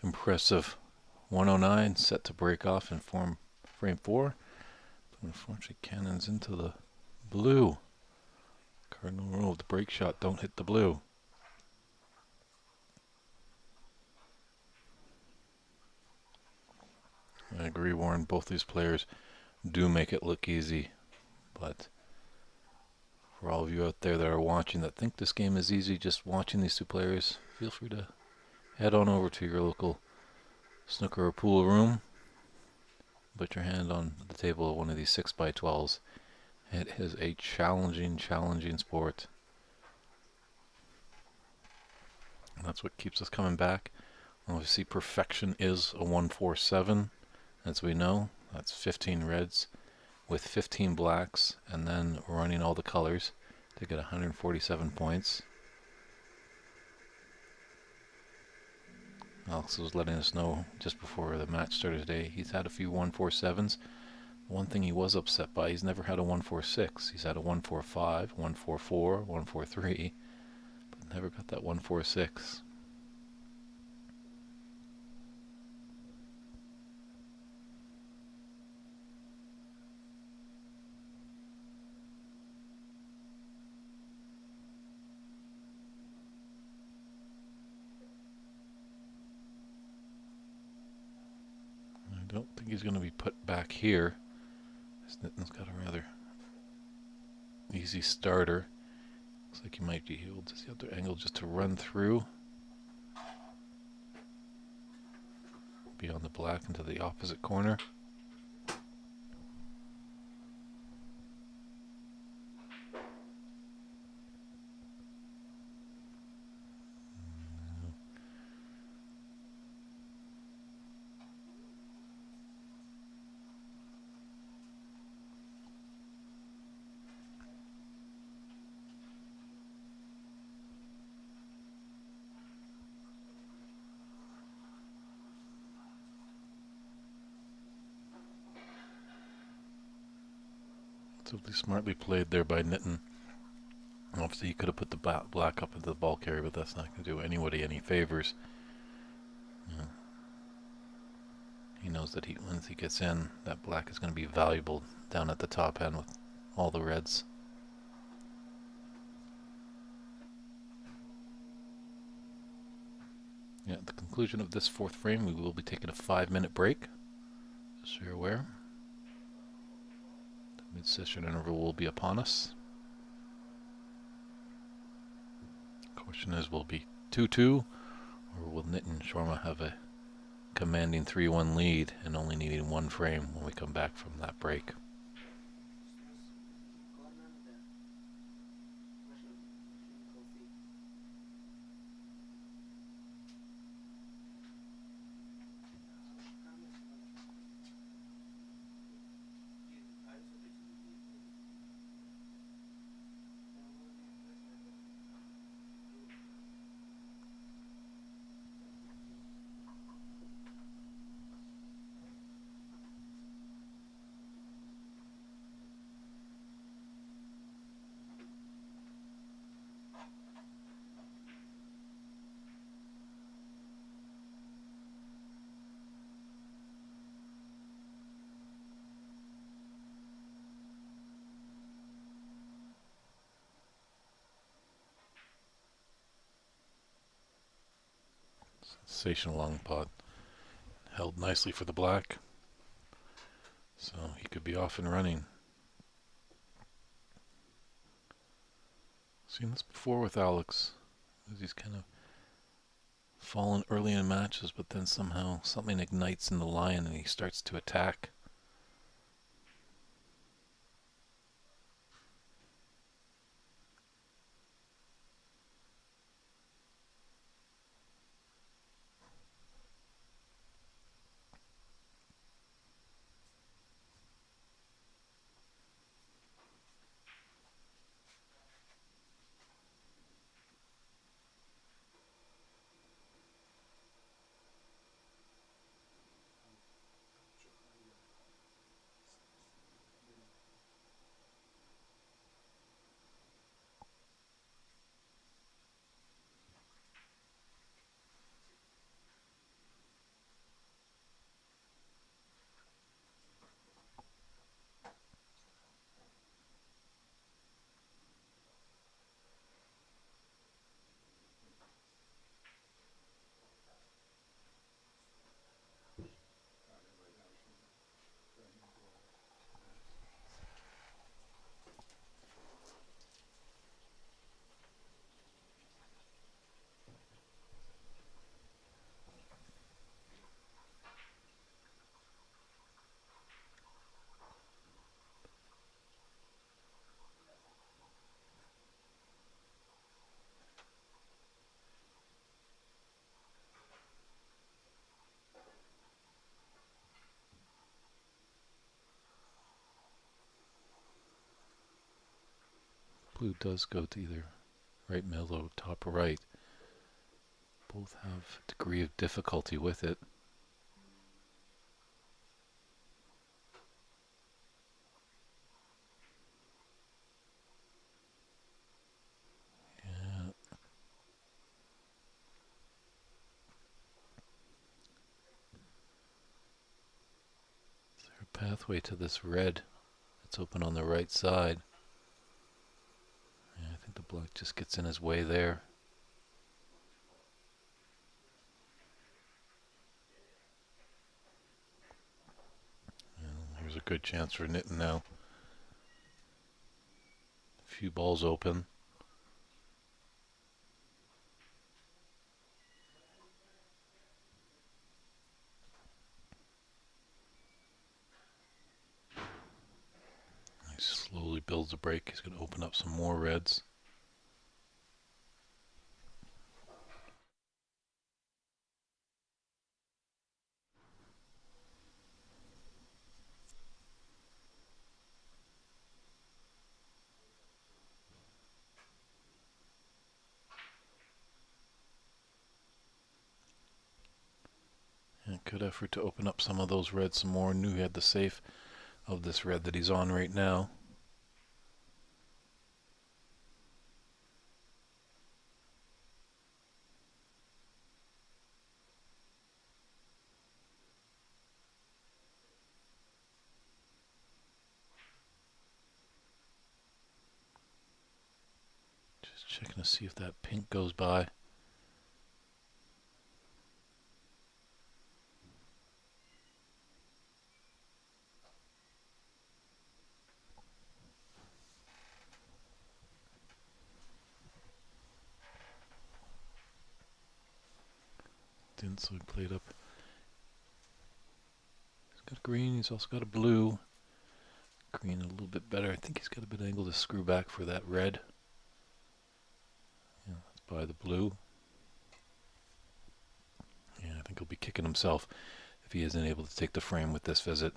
impressive 109, set to break off in frame 4. But unfortunately, cannons into the blue. Cardinal rule of the break shot, don't hit the blue. I agree, Warren. Both these players do make it look easy. But for all of you out there that are watching that think this game is easy, just watching these two players, feel free to head on over to your local snooker or pool room. Put your hand on the table of one of these 6x12s. It is a challenging sport. And that's what keeps us coming back. Obviously, perfection is a 147, as we know. That's 15 reds with 15 blacks, and then running all the colors to get 147 points. Alex was letting us know just before the match started today, he's had a few 147s. One thing he was upset by, he's never had a 146. He's had a 145, 144, 143, but never got that 146. I don't think he's going to be put back here. Snitton's got a rather easy starter. Looks like he might be able to see the other angle just to run through. Beyond the black into the opposite corner. Relatively smartly played there by Nitton. Obviously, he could have put the black up into the ball carrier, but that's not going to do anybody any favors. Yeah. He knows that once he gets in, that black is going to be valuable down at the top end with all the reds. Yeah, at the conclusion of this fourth frame, we will be taking a 5-minute break, just so you're aware. The mid-session interval will be upon us. Question is, will it be 2-2, or will Nitin Sharma have a commanding 3-1 lead and only needing one frame when we come back from that break? Sensational long pot. Held nicely for the black. So he could be off and running. Seen this before with Alex. He's kind of fallen early in matches, but then somehow something ignites in the lion and he starts to attack. blue does go to either right, middle, or top, right. Both have a degree of difficulty with it. Yeah. Is there a pathway to this red that's open on the right side? Yeah, I think the black just gets in his way there. Here's a good chance for Nitten now. A few balls open. He slowly builds a break. He's going to open up some more reds. And good effort to open up some of those reds some more. Knew he had the safe of this red that he's on right now. Just checking to see if that pink goes by. Didn't, so he played up. He's got a green, he's also got a blue. Green a little bit better. I think he's got a bit of angle to screw back for that red. Yeah, that's by the blue. Yeah, I think he'll be kicking himself if he isn't able to take the frame with this visit.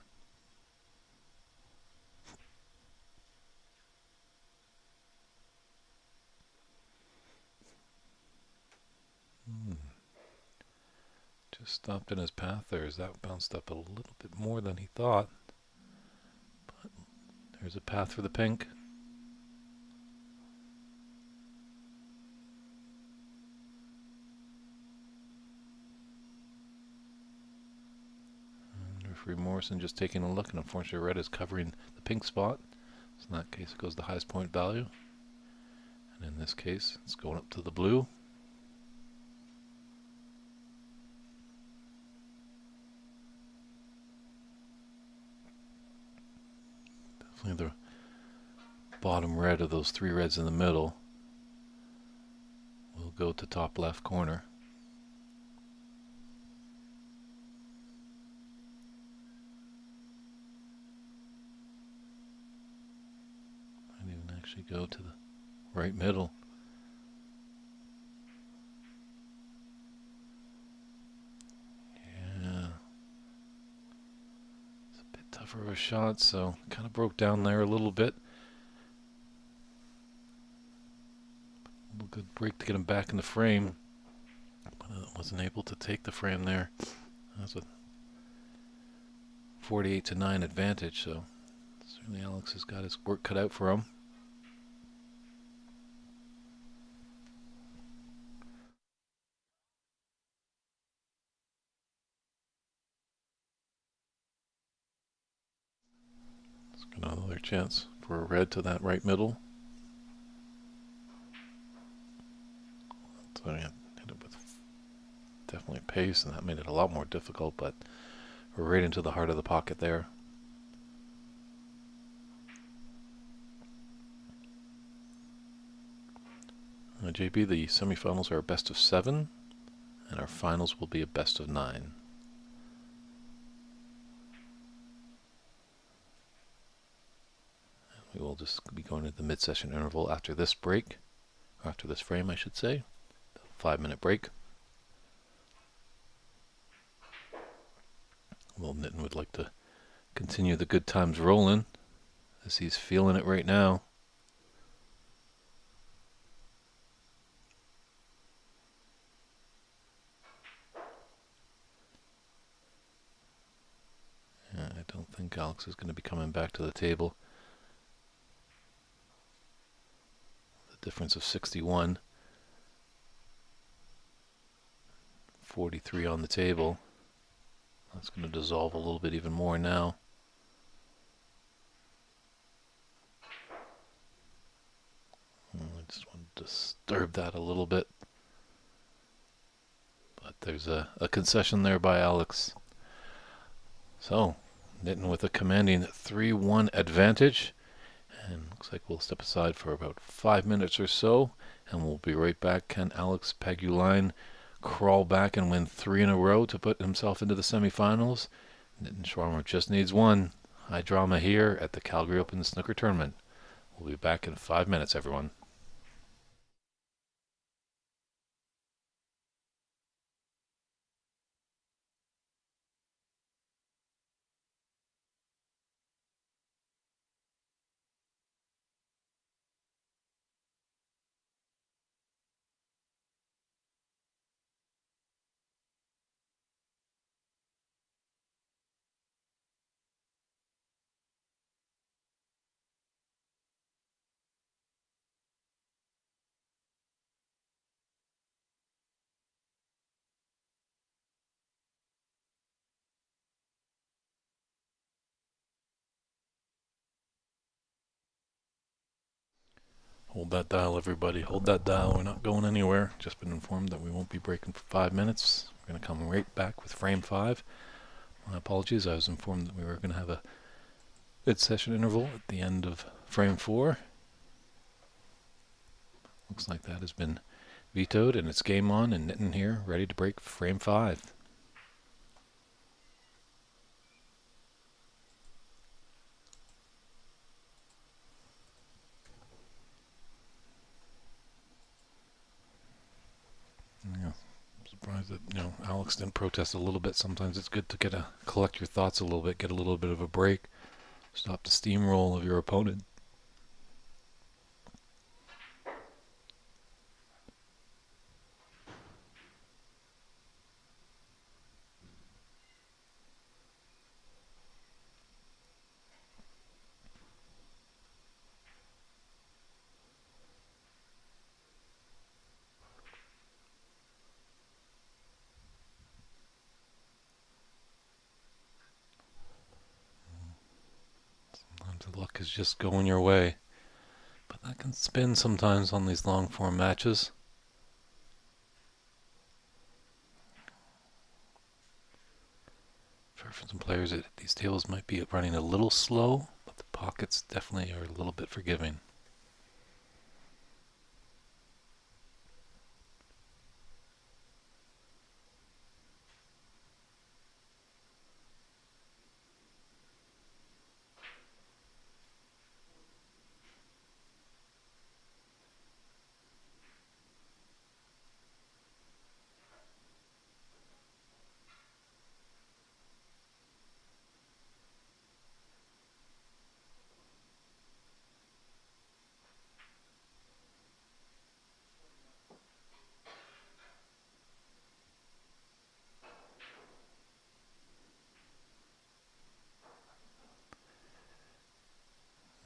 Just stopped in his path there as that bounced up a little bit more than he thought. But there's a path for the pink. And referee Morrison just taking a look, and unfortunately red is covering the pink spot. So in that case it goes the highest point value. And in this case it's going up to the blue. Definitely the bottom red of those three reds in the middle will go to top left corner. Might even actually go to the right middle. Yeah. It's a bit tougher of a shot, so kind of broke down there a little bit. A little good break to get him back in the frame, but wasn't able to take the frame there. That's a 48-9 advantage, so certainly Alex has got his work cut out for him. Let's get another chance for a red to that right middle. So yeah, hit it with definitely pace, and that made it a lot more difficult, but we're right into the heart of the pocket there. JB, the semifinals are a best of 7, and our finals will be a best of 9. We will just be going to the mid-session interval after this break, or after this frame, I should say. The 5-minute break. Well, Nitten would like to continue the good times rolling, as he's feeling it right now. think Alex is going to be coming back to the table. The difference of 61. 43 on the table. That's going to dissolve a little bit even more now. I just want to disturb that a little bit. But there's a concession there by Alex. So, Nitin with a commanding 3-1 advantage. And looks like we'll step aside for about 5 minutes or so. And we'll be right back. Can Alex Pagulayan crawl back and win 3 in a row to put himself into the semifinals? Nitin Sharma just needs one. High drama here at the Calgary Open Snooker Tournament. We'll be back in 5 minutes, everyone. Hold that dial, everybody. Hold that dial. We're not going anywhere. Just been informed that we won't be breaking for 5 minutes. We're going to come right back with frame 5. My apologies. I was informed that we were going to have a mid-session interval at the end of frame 4. Looks like that has been vetoed, and it's game on, and Nitin here, ready to break frame 5. Yeah, I'm surprised that Alex didn't protest a little bit. Sometimes it's good to collect your thoughts a little bit, get a little bit of a break, stop the steamroll of your opponent. Sometimes the luck is just going your way. But that can spin sometimes on these long form matches. For some players, these tables might be running a little slow, but the pockets definitely are a little bit forgiving.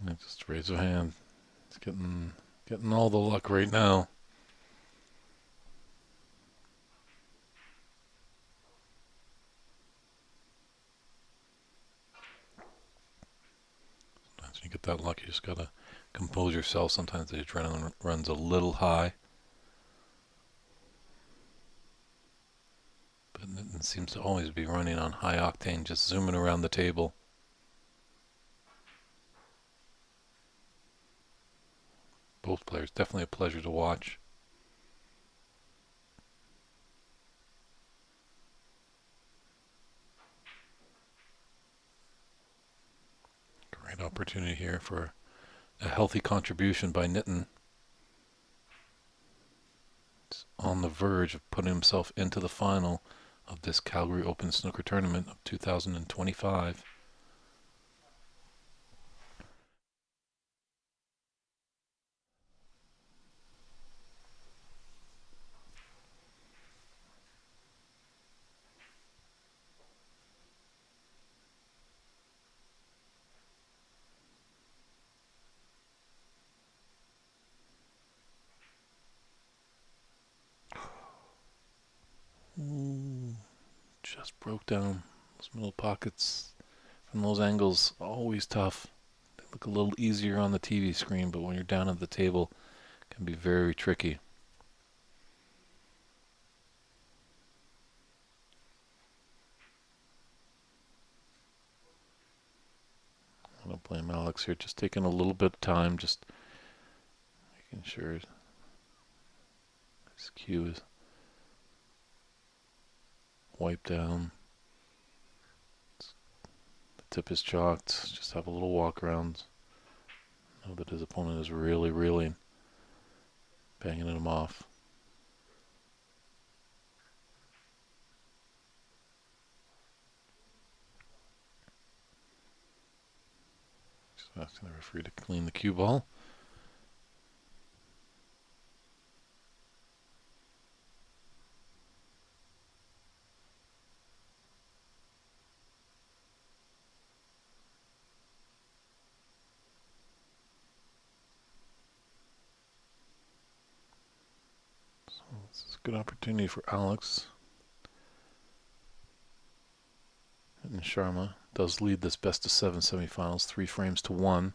Yeah, just raise a hand. It's getting all the luck right now. Sometimes when you get that luck, you just gotta compose yourself. Sometimes the adrenaline runs a little high. But it seems to always be running on high octane, just zooming around the table. Both players, definitely a pleasure to watch. Great opportunity here for a healthy contribution by Nitin. He's on the verge of putting himself into the final of this Calgary Open Snooker Tournament of 2025. Just broke down. Those middle pockets from those angles, always tough. They look a little easier on the TV screen, but when you're down at the table, it can be very tricky. I don't blame Alex here, just taking a little bit of time, just making sure his cue is wiped down. The tip is chalked. Just have a little walk around. Know that his opponent is really, really banging him off. Just asking the referee to clean the cue ball. So this is a good opportunity for Alex. And Sharma does lead this best of 7 semifinals, 3 frames to 1.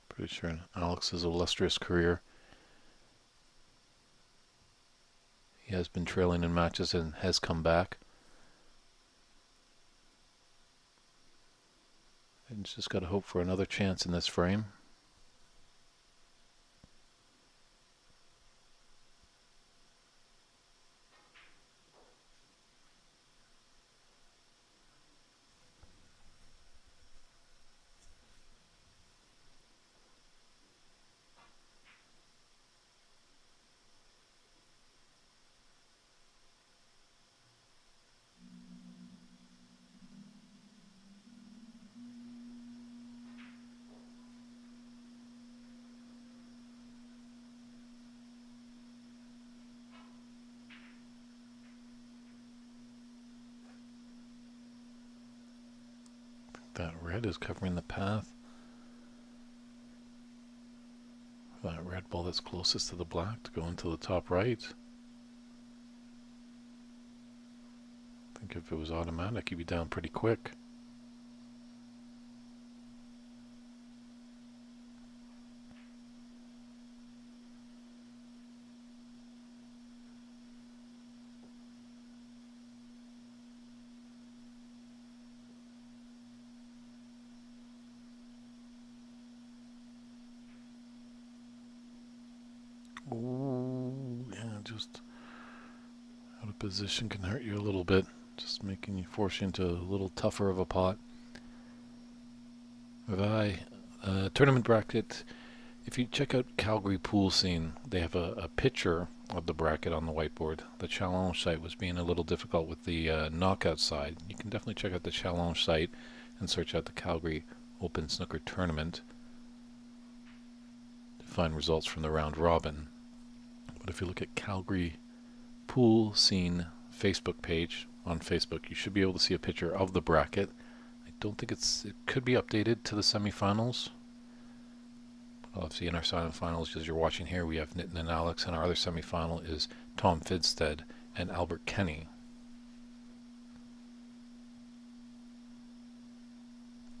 Pretty sure in Alex's illustrious career, he has been trailing in matches and has come back. And just got to hope for another chance in this frame. That red is covering the path. That red ball that's closest to the black to go into the top right. I think if it was automatic, he'd be down pretty quick. Ooh, yeah, just out of position can hurt you a little bit. Just making you, force you into a little tougher of a pot. Tournament bracket. If you check out Calgary Pool Scene, they have a picture of the bracket on the whiteboard. The challenge site was being a little difficult with the knockout side. You can definitely check out the challenge site and search out the Calgary Open Snooker Tournament to find results from the round robin. But if you look at Calgary Pool Scene Facebook page on Facebook, you should be able to see a picture of the bracket. I don't think it could be updated to the semifinals. But obviously in our semifinals, as you're watching here, we have Nitin and Alex, and our other semifinal is Tom Fidstead and Albert Kenny.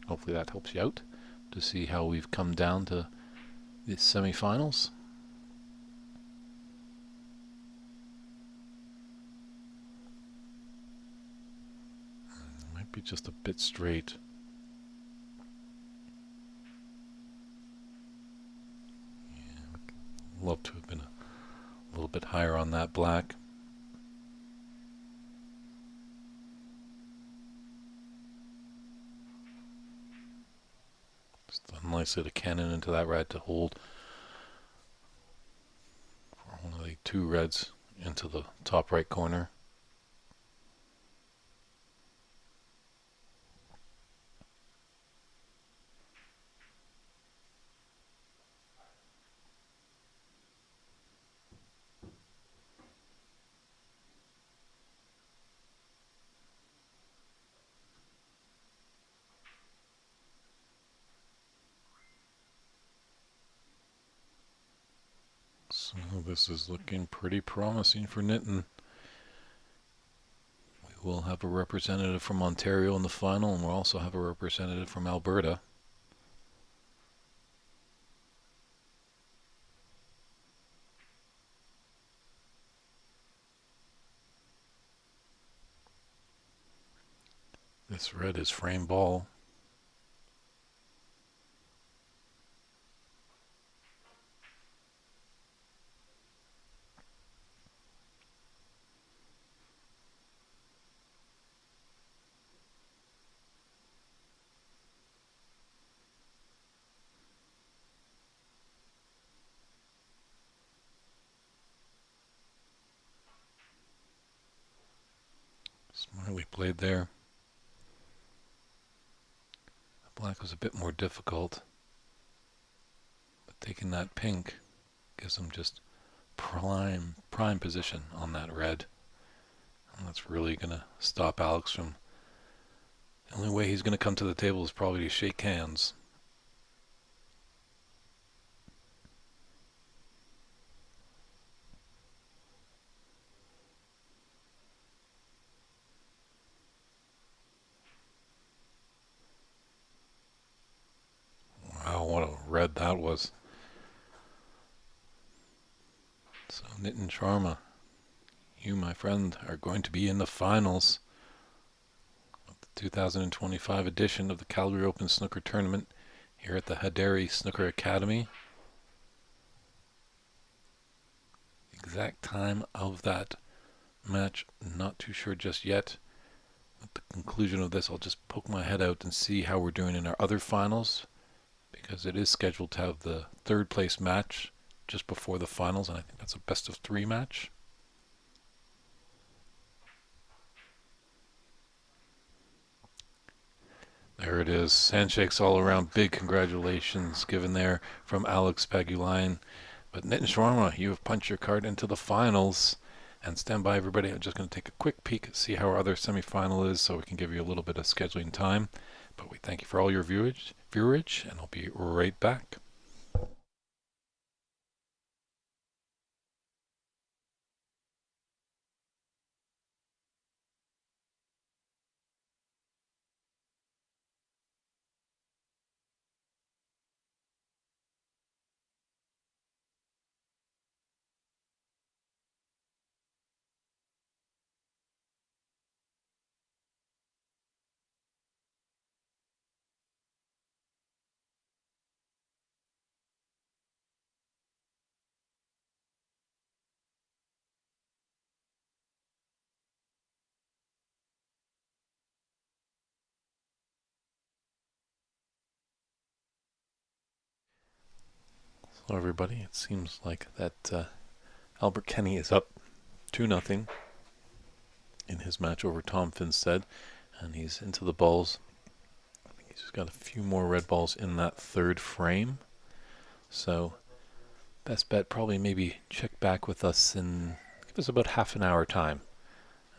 Hopefully that helps you out to see how we've come down to the semifinals. Might be just a bit straight. Yeah, love to have been a little bit higher on that black. Just nicely to cannon into that red to hold for one of the 2 reds into the top right corner. So this is looking pretty promising for Nitin. We'll have a representative from Ontario in the final, and we'll also have a representative from Alberta. This red is frame ball. Smartly played there. The black was a bit more difficult, but taking that pink gives him just prime position on that red. And that's really going to stop Alex from... The only way he's going to come to the table is probably to shake hands. Wow, what a red that was. So Nitin Sharma, you, my friend, are going to be in the finals of the 2025 edition of the Calgary Open Snooker Tournament here at the Haderi Snooker Academy. Exact time of that match, not too sure just yet. At the conclusion of this, I'll just poke my head out and see how we're doing in our other finals, because it is scheduled to have the third place match just before the finals, and I think that's a best of 3 match. There it is. Handshakes all around. Big congratulations given there from Alex Pagulayan. But Nitin Sharma, you have punched your card into the finals. And stand by, everybody. I'm just going to take a quick peek, see how our other semifinal is, so we can give you a little bit of scheduling time. But we thank you for all your viewage, and I'll be right back. Hello, everybody. It seems like that Albert Kenny is up 2-0 in his match over Tom Finstead, and he's into the balls. I think he's just got a few more red balls in that third frame. So best bet, probably maybe check back with us in, give us about half an hour time.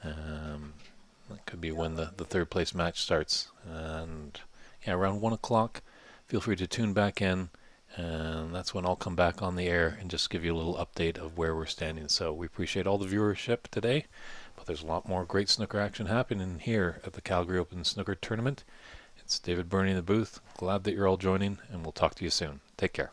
That could be when the third place match starts. And yeah, around 1 o'clock, feel free to tune back in. And that's when I'll come back on the air and just give you a little update of where we're standing. So we appreciate all the viewership today, but there's a lot more great snooker action happening here at the Calgary Open Snooker Tournament. It's David Burney in the booth. Glad that you're all joining, and we'll talk to you soon. Take care.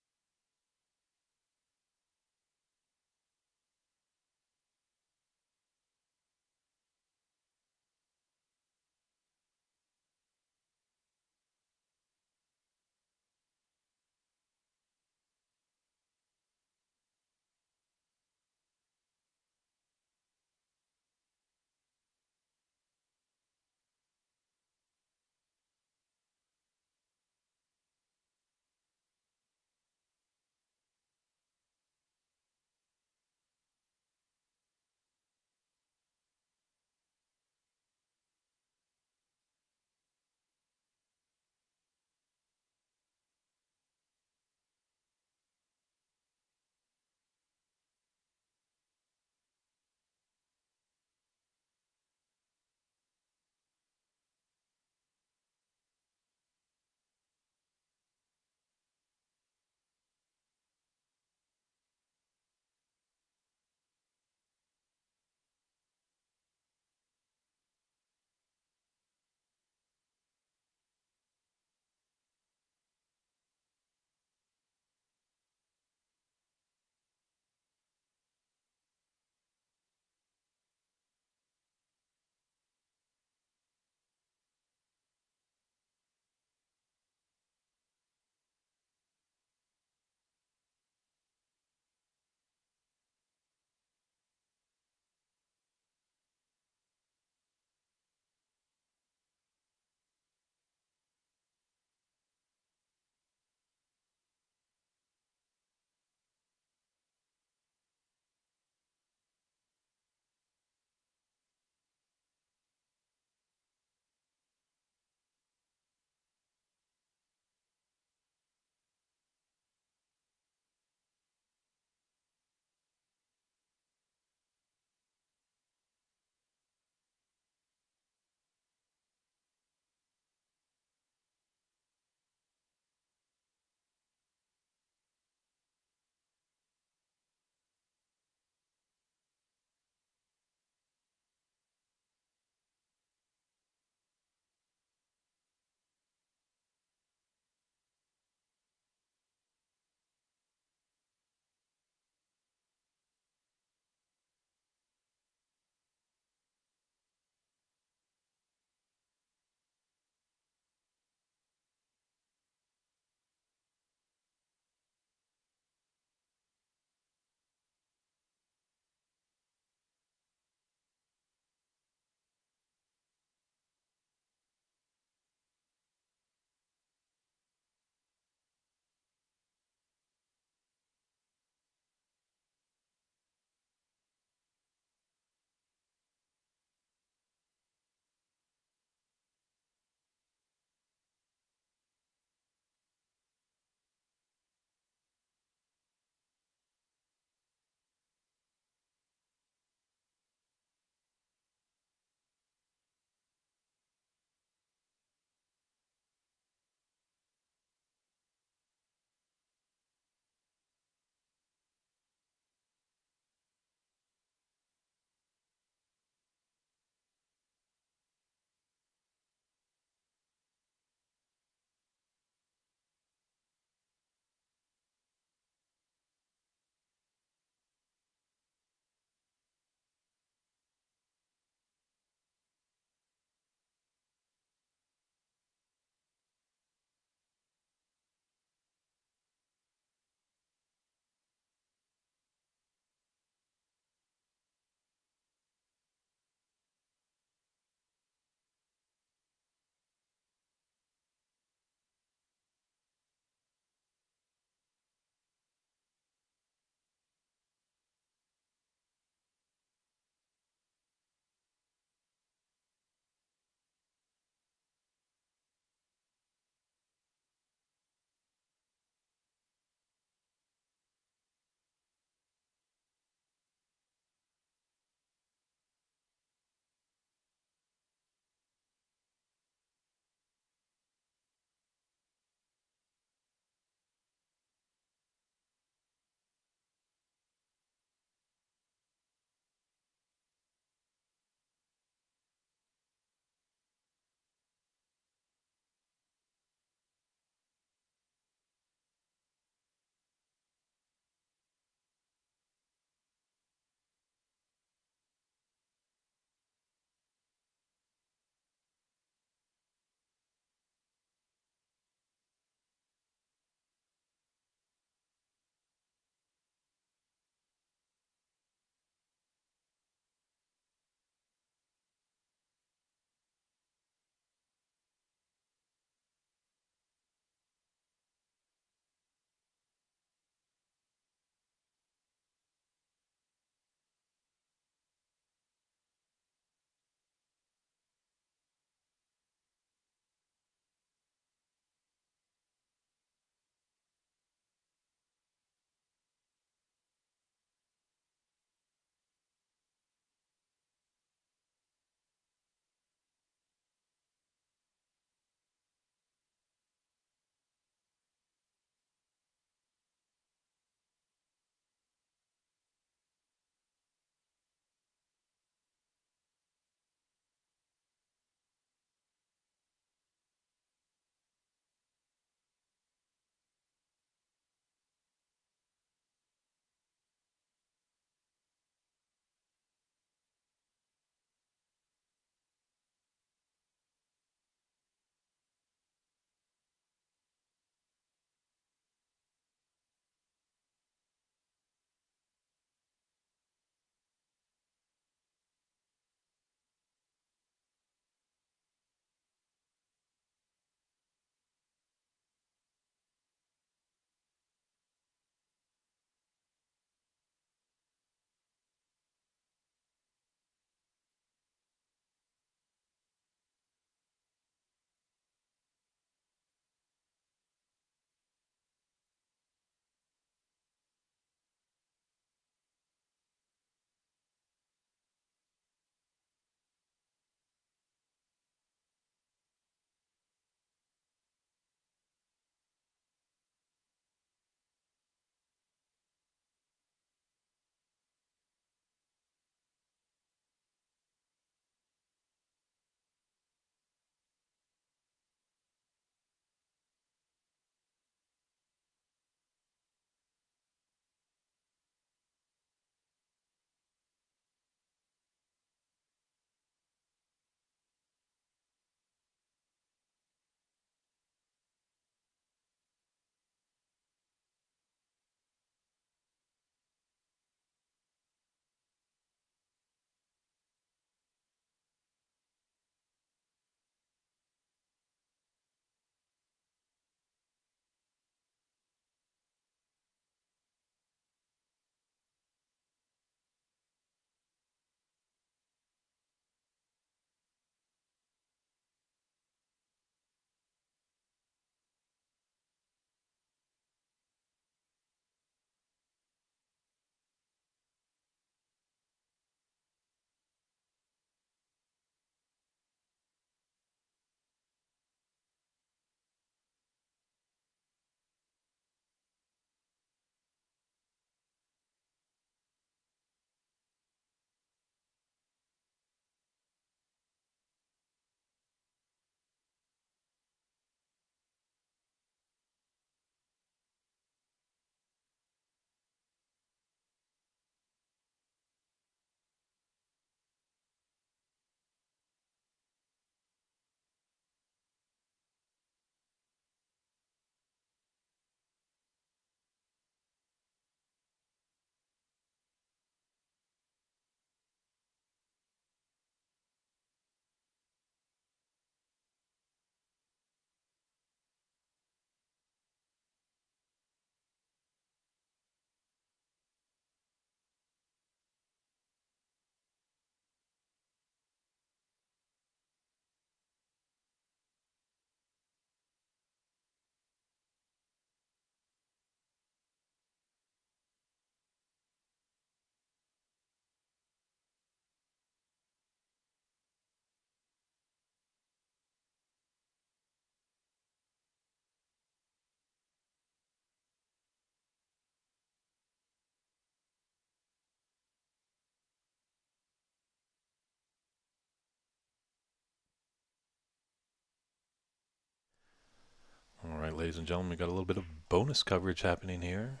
ladies and gentlemen. We got a little bit of bonus coverage happening here.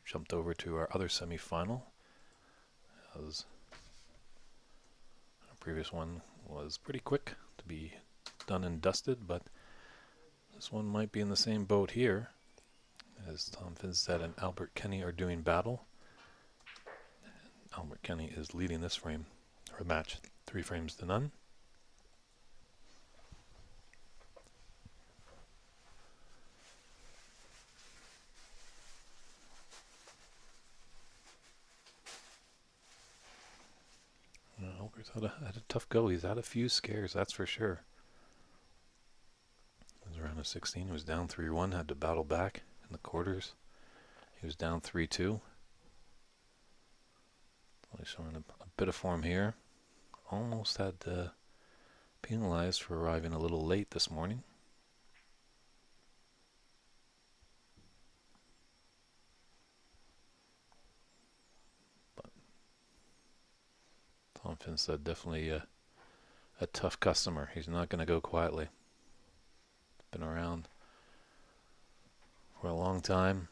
Jumped over to our other semifinal. As our previous one was pretty quick to be done and dusted, but this one might be in the same boat here, as Tom Finstead and Albert Kenny are doing battle. Albert Kenny is leading this frame, or match, 3 frames to none. Albert's had a tough go. He's had a few scares, that's for sure. It was around a 16. He was down 3-1, had to battle back in the quarters. He was down 3-2. He's showing a bit of form here. Almost had penalized for arriving a little late this morning. But Tom Finstead definitely a tough customer. He's not going to go quietly. Been around for a long time.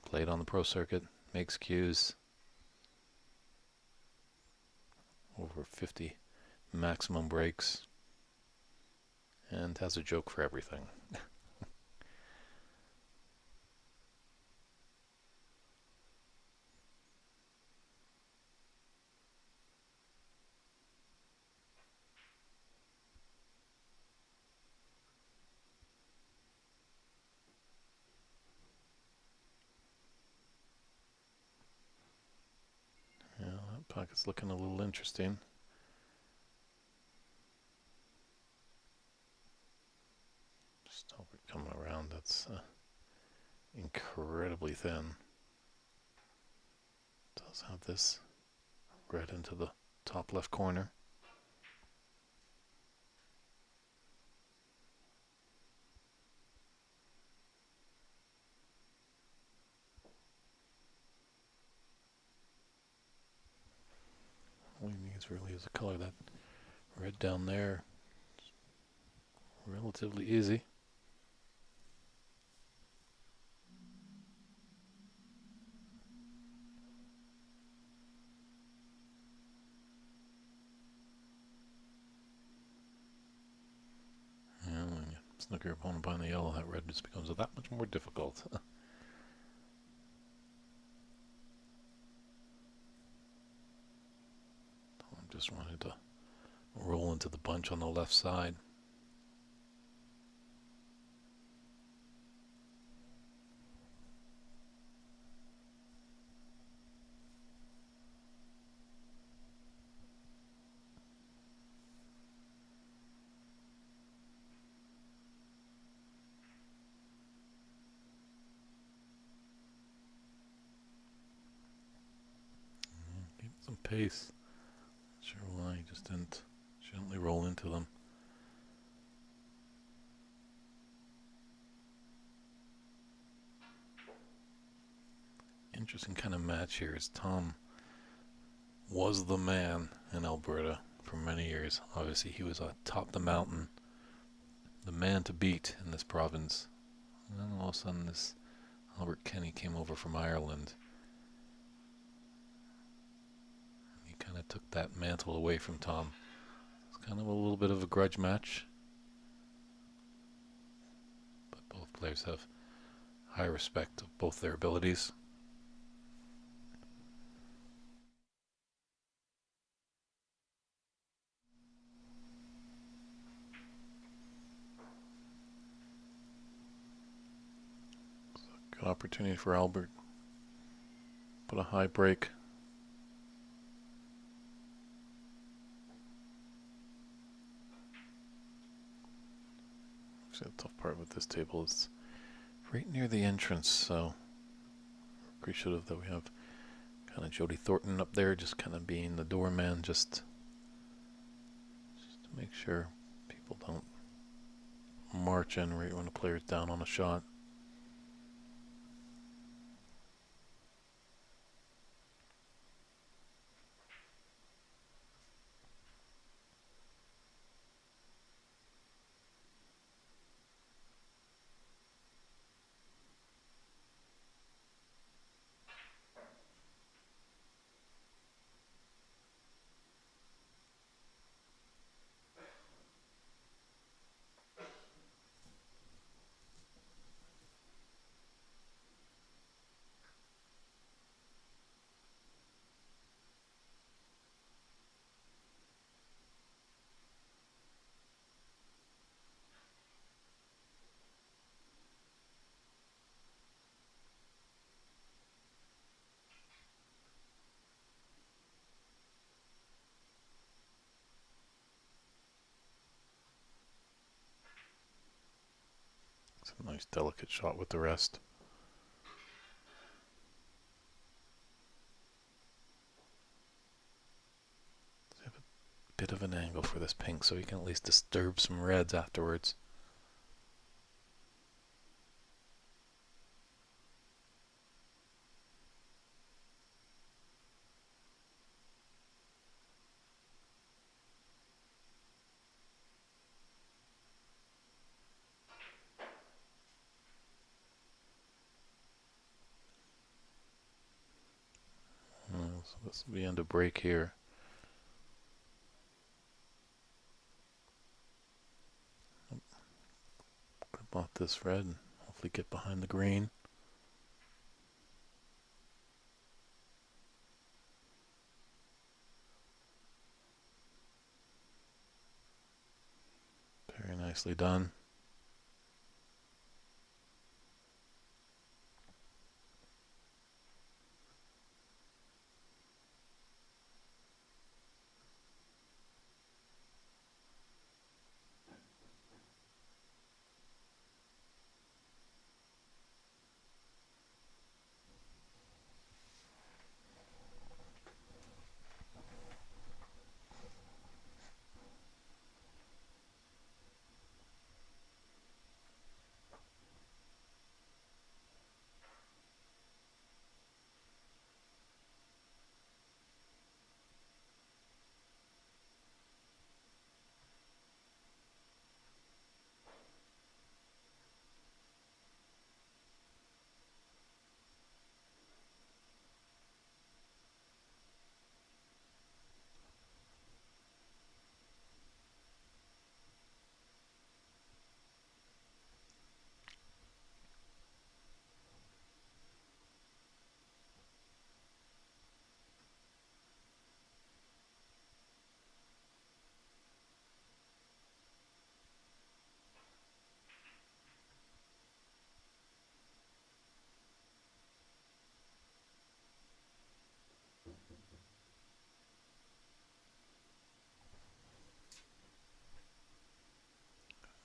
Played on the pro circuit. Makes cues. Over 50 maximum breaks. And has a joke for everything. Yeah, that pocket's looking a little interesting. Just hope it coming around. That's incredibly thin. Does have this right into the top left corner. All he needs really is a color. That red down there, relatively easy. Yeah, when you snooker your opponent behind the yellow, that red just becomes that much more difficult. Tom just wanted to roll into the bunch on the left side. Give it some pace. Not sure why he just didn't gently roll into them. Interesting kind of match here, as Tom was the man in Alberta for many years. Obviously he was atop the mountain, the man to beat in this province. And then all of a sudden this Albert Kenny came over from Ireland. He kind of took that mantle away from Tom. It's kind of a little bit of a grudge match. But both players have high respect of both their abilities. Good opportunity for Albert. Put a high break. Actually, the tough part with this table is right near the entrance, so appreciative that we have kind of Jody Thornton up there, just kind of being the doorman, just to make sure people don't march in right when the player's down on a shot. It's a nice delicate shot with the rest. Have a bit of an angle for this pink so you can at least disturb some reds afterwards. So this will be end of break here. Grip off this red and hopefully get behind the green. Very nicely done.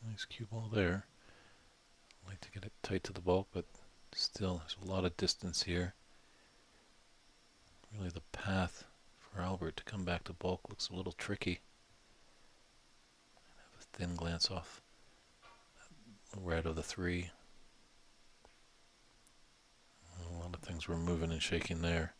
Nice cue ball there. I'd like to get it tight to the bulk, but still there's a lot of distance here. Really the path for Albert to come back to bulk looks a little tricky. Have a thin glance off the red of the three. A lot of things were moving and shaking there.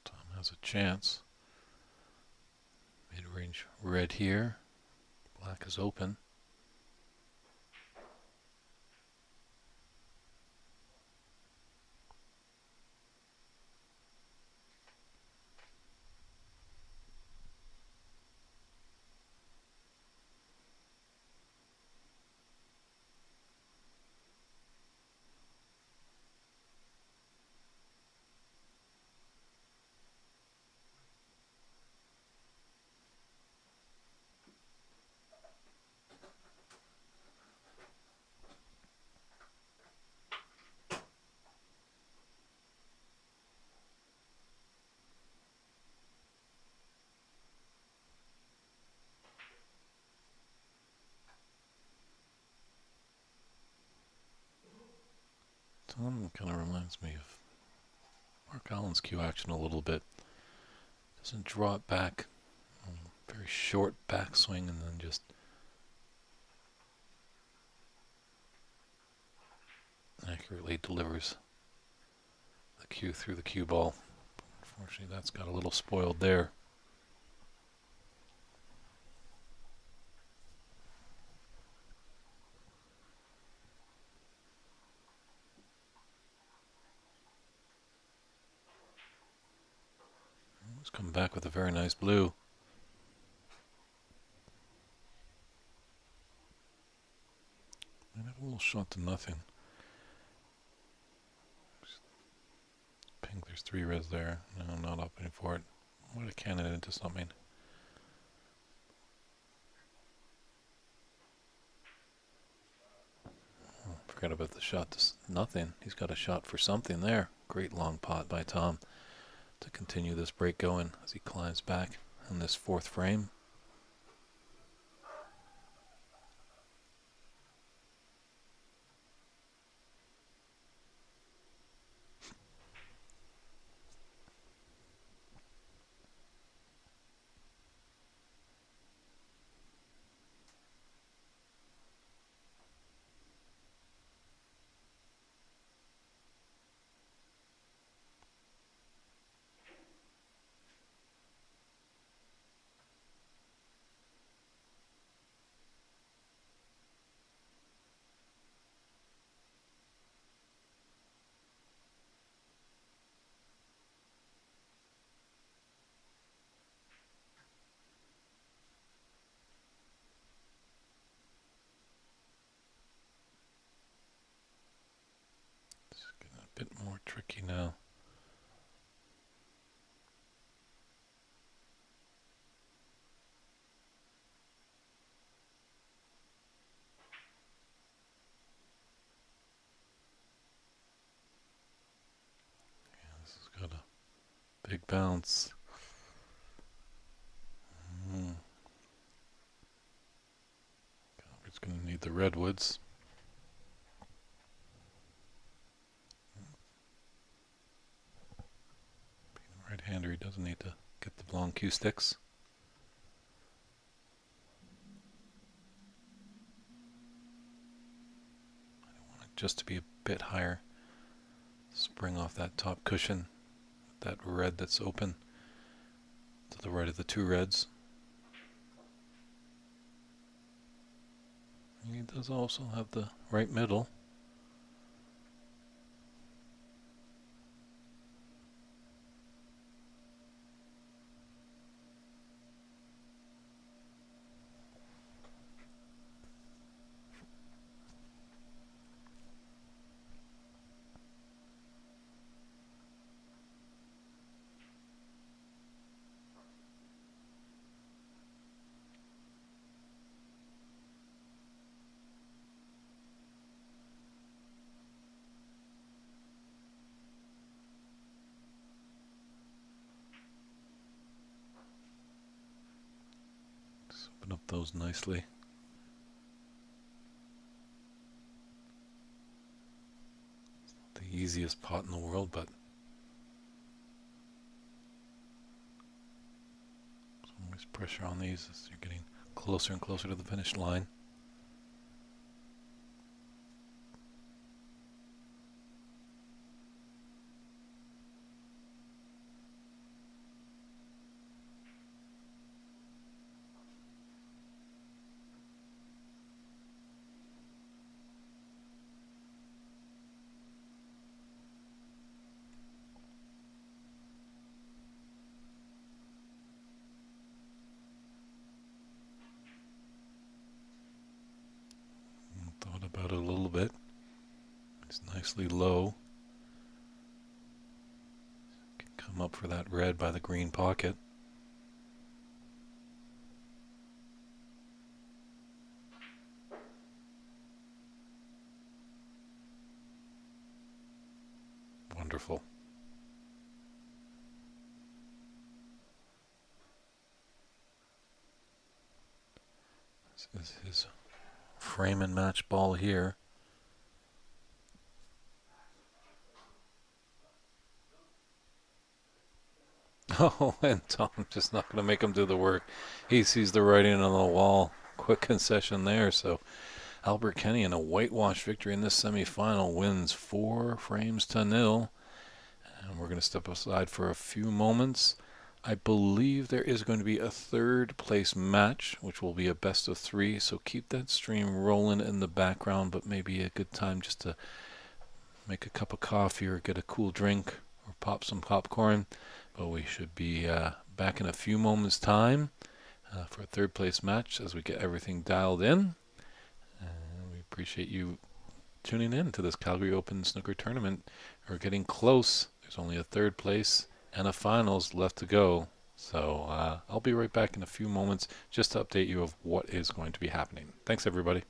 Tom has a chance. Mid-range red here. Black is open. Tom kind of reminds me of Mark Allen's cue action a little bit. Doesn't draw it back. Very short backswing and then just accurately delivers the cue through the cue ball. Unfortunately, that's got a little spoiled there. He's come back with a very nice blue. Might have a little shot to nothing. Pink, there's three reds there. No, not opting for it. What a candidate into something. Oh, forgot about the shot to nothing. He's got a shot for something there. Great long pot by Tom to continue this break going as he climbs back in this fourth frame. It's getting a bit more tricky now. This has got a big bounce. It's going to need the redwoods. Being a right-hander, he doesn't need to get the long cue sticks. I want it just to be a bit higher. Spring off that top cushion, that red that's open to the right of the two reds. He does also have the right middle. Open up those nicely. It's not the easiest pot in the world, but there's always pressure on these as you're getting closer and closer to the finish line. Thought about it a little bit. It's nicely low. Can come up for that red by the green pocket. Wonderful. This is his frame and match ball here. Oh, and Tom just not going to make him do the work. He sees the writing on the wall. Quick concession there. So Albert Kenny in a whitewash victory in this semifinal wins 4-0. And we're going to step aside for a few moments. I believe there is going to be a third place match, which will be a best of 3. So keep that stream rolling in the background, but maybe a good time just to make a cup of coffee or get a cool drink or pop some popcorn. But we should be back in a few moments' time for a third place match as we get everything dialed in. And we appreciate you tuning in to this Calgary Open Snooker Tournament. We're getting close. There's only a third place and a finals left to go. So I'll be right back in a few moments just to update you of what is going to be happening. Thanks, everybody.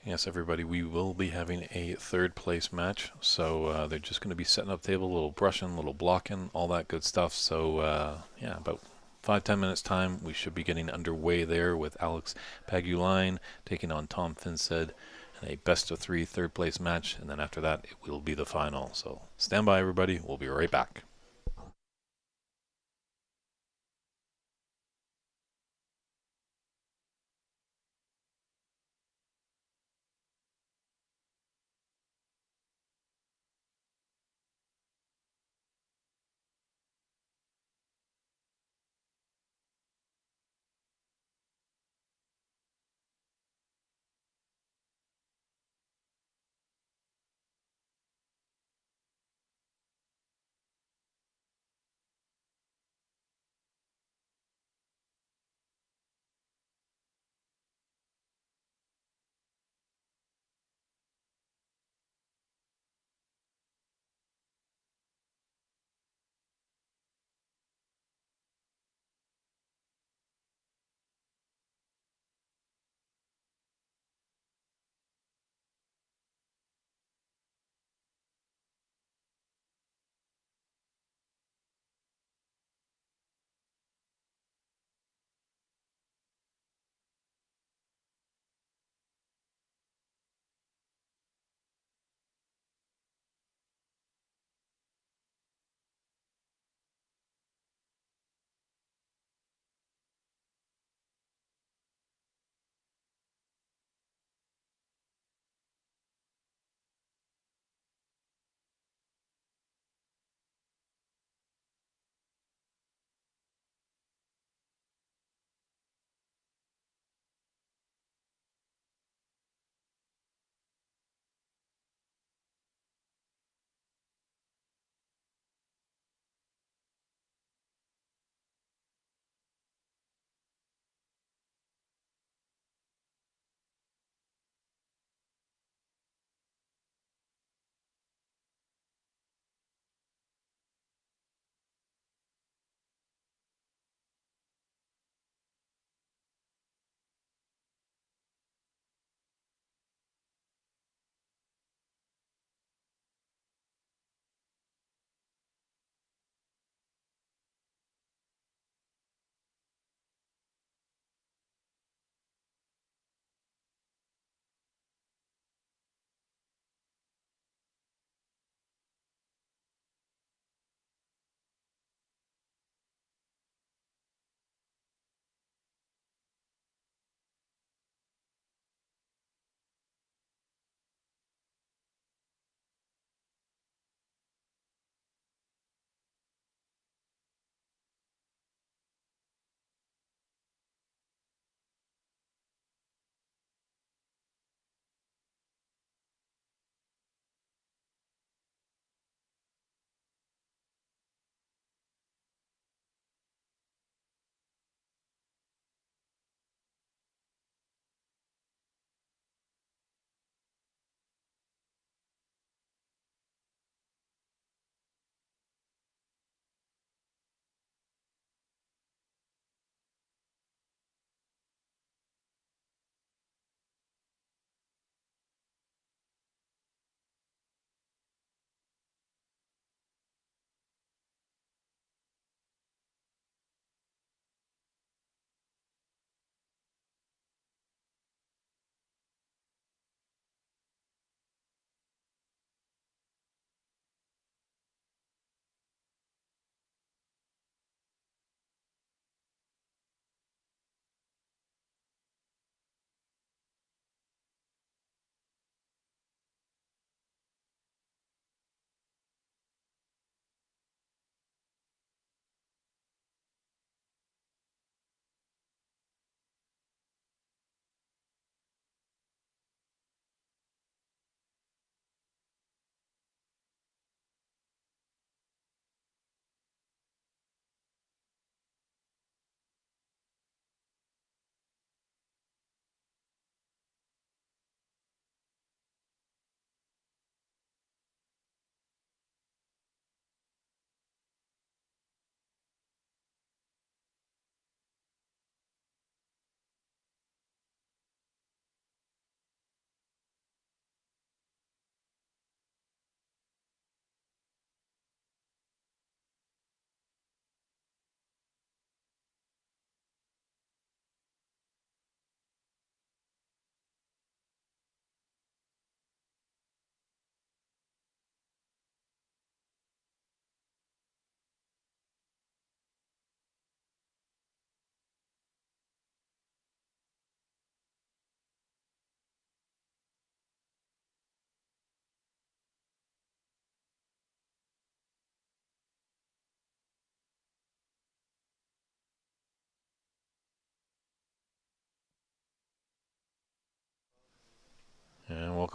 Yes, everybody, we will be having a third place match. So they're just going to be setting up table, a little brushing, a little blocking, all that good stuff. So yeah, about 5-10 minutes time, we should be getting underway there with Alex Paguline taking on Tom Finsted in a best of three third place match. And then after that, it will be the final. So stand by, everybody. We'll be right back.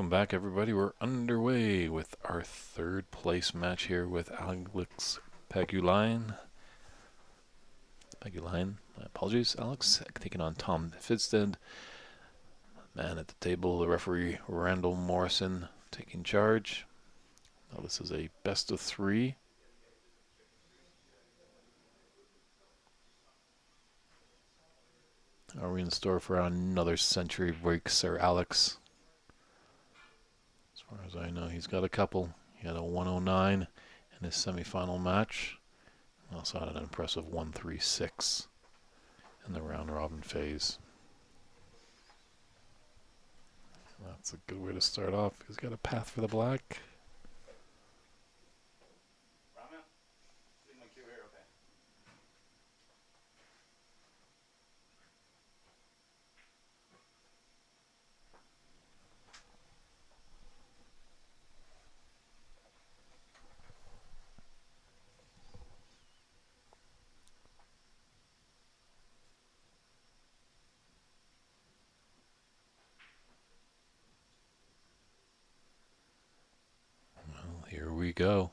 welcome back, everybody. We're underway with our third place match here with Alex Pagulayan. My apologies, Alex. Taking on Tom Fidstead. Man at the table, the referee Randall Morrison taking charge. Now this is a best of three. Are we in store for another century break, Sir Alex? As far as I know, he's got a couple. He had a 109 in his semifinal match. Also had an impressive 136 in the round robin phase. That's a good way to start off. He's got a path for the black. Well, here we go.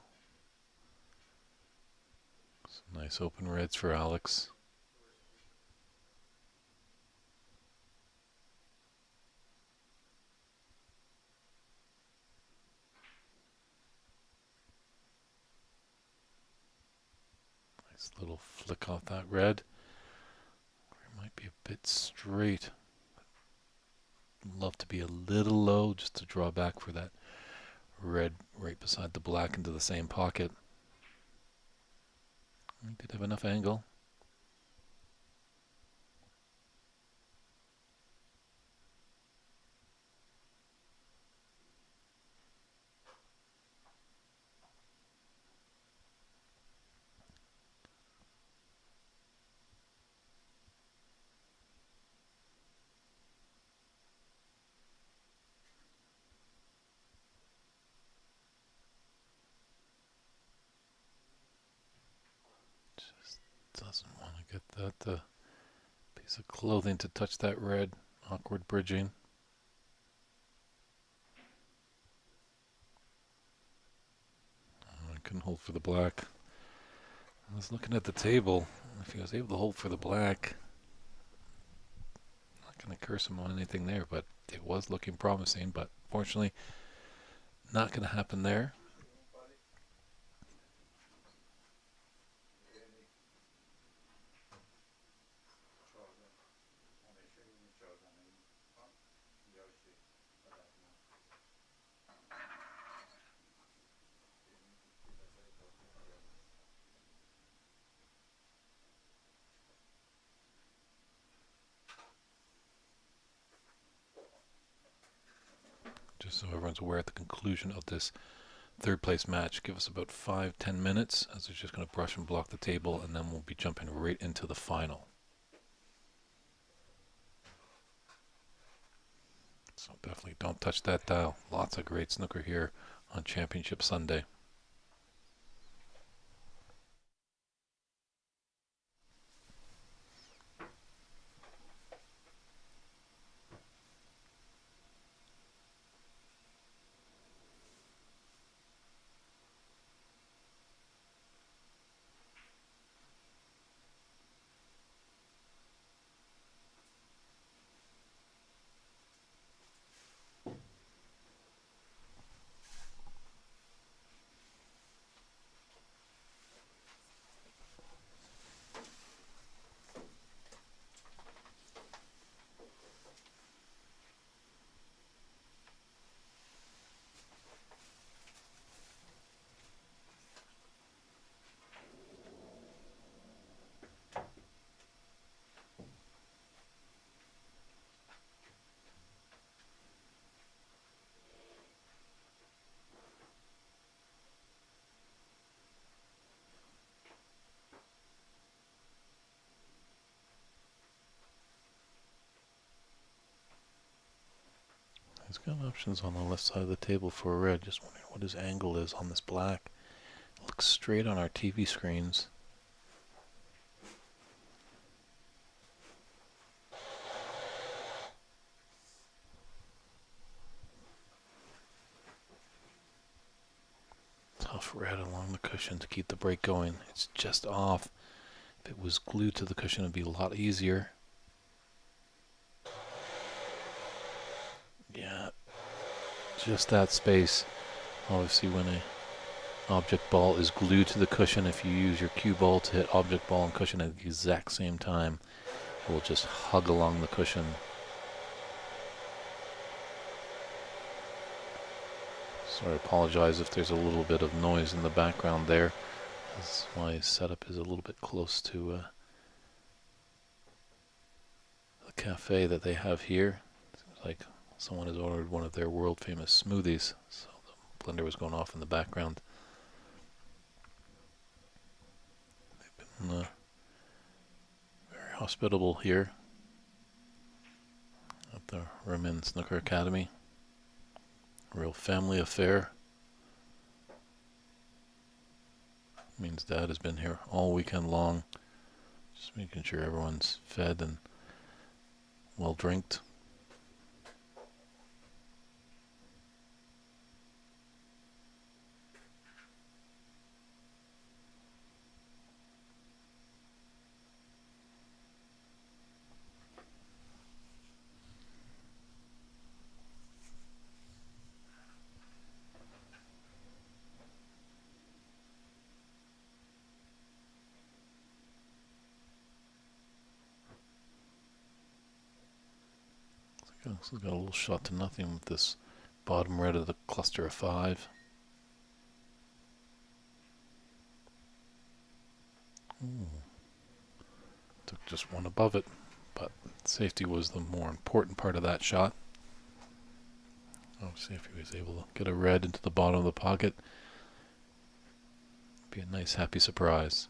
Some nice open reds for Alex. Nice little flick off that red. It might be a bit straight. Love to be a little low just to draw back for that red right beside the black into the same pocket. We did have enough angle. Just doesn't want to get that piece of clothing to touch that red. Awkward bridging. I couldn't hold for the black. I was looking at the table. If he was able to hold for the black, I'm not going to curse him on anything there, but it was looking promising. But fortunately, not going to happen there. Just so everyone's aware, at the conclusion of this third place match, give us about 5-10 minutes, as they're just going to brush and block the table, and then we'll be jumping right into the final. So definitely don't touch that dial. Lots of great snooker here on Championship Sunday. He's got options on the left side of the table for a red. Just wondering what his angle is on this black. It looks straight on our TV screens. Tough red along the cushion to keep the break going. It's just off. If it was glued to the cushion, it'd be a lot easier. Yeah, just that space. Obviously, when a object ball is glued to the cushion, if you use your cue ball to hit object ball and cushion at the exact same time, it will just hug along the cushion. So I apologize if there's a little bit of noise in the background there. That's my setup is a little bit close to the cafe that they have here. Seems like someone has ordered one of their world famous smoothies, so the blender was going off in the background. They've been very hospitable here at the Remen Snooker Academy. A real family affair. Means Dad has been here all weekend long, just making sure everyone's fed and well drinked. So got a little shot to nothing with this bottom red of the cluster of 5. Ooh. Took just one above it, but safety was the more important part of that shot. See if he was able to get a red into the bottom of the pocket. Be a nice happy surprise.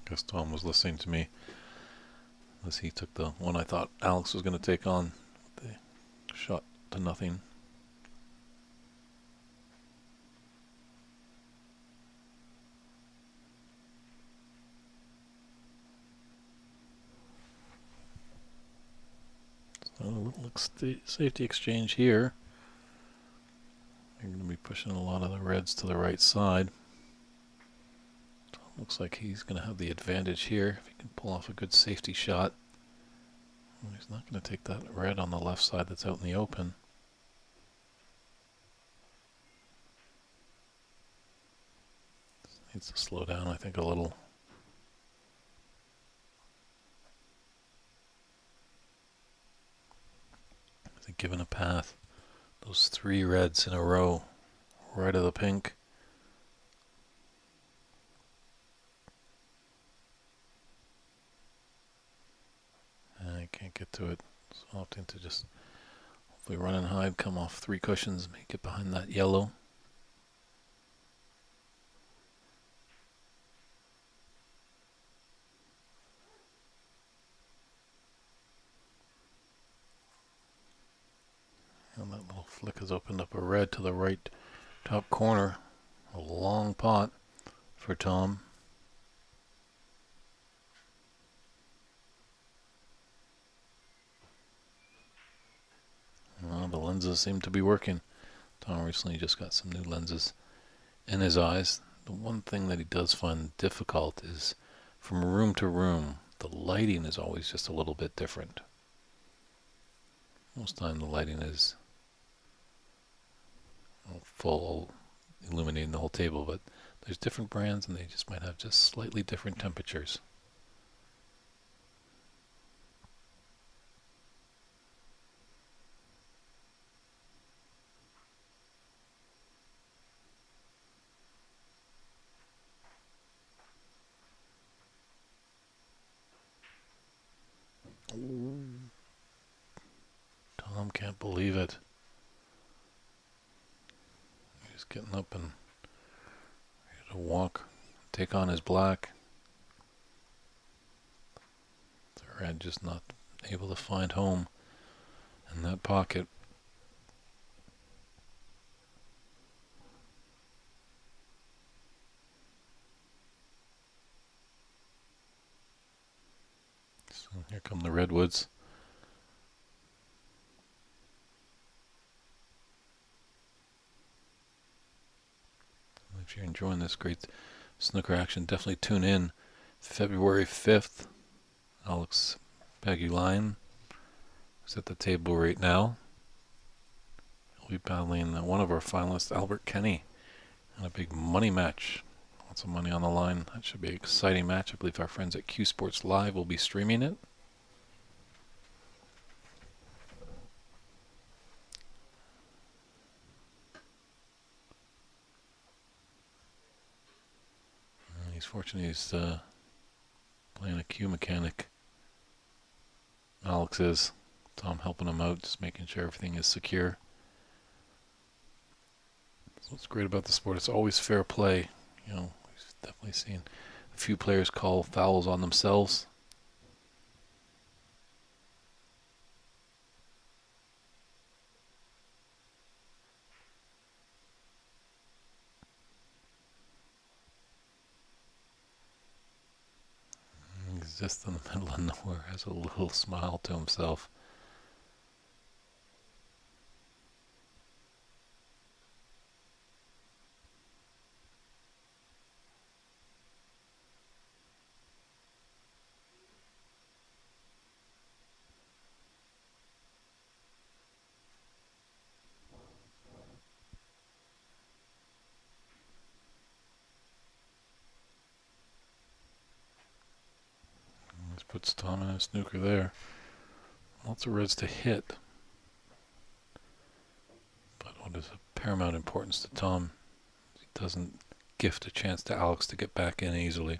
Guess Tom was listening to me as he took the one I thought Alex was going to take on. The shot to nothing. So a little safety exchange here. You're going to be pushing a lot of the reds to the right side. Looks like he's going to have the advantage here if he can pull off a good safety shot. Well, he's not going to take that red on the left side that's out in the open. Needs to slow down, I think, a little. I think given a path, those 3 reds in a row, right of the pink. I can't get to it, so opting to just hopefully run and hide, come off 3 cushions, make it behind that yellow. And that little flick has opened up a red to the right top corner. A long pot for Tom. Well, the lenses seem to be working. Tom recently just got some new lenses in his eyes. The one thing that he does find difficult is from room to room, the lighting is always just a little bit different. Most time the lighting is full, illuminating the whole table, but there's different brands and they just might have just slightly different temperatures. Tom can't believe it. He's getting up and ready to walk, take on his black. The red just not able to find home in that pocket. Here come the redwoods. If you're enjoying this great snooker action, definitely tune in. February 5th, Alex Paguline is at the table right now. He'll be battling one of our finalists, Albert Kenny, in a big money match. Lots of money on the line. That should be an exciting match. I believe our friends at Q Sports Live will be streaming it. He's fortunate he's playing a Q mechanic. Alex is. Tom helping him out, just making sure everything is secure. So what's great about the sport, it's always fair play. You know, we've definitely seen a few players call fouls on themselves. He's just in the middle of nowhere, has a little smile to himself. This puts Tom in a snooker there. Lots of reds to hit. But what is of paramount importance to Tom, he doesn't gift a chance to Alex to get back in easily.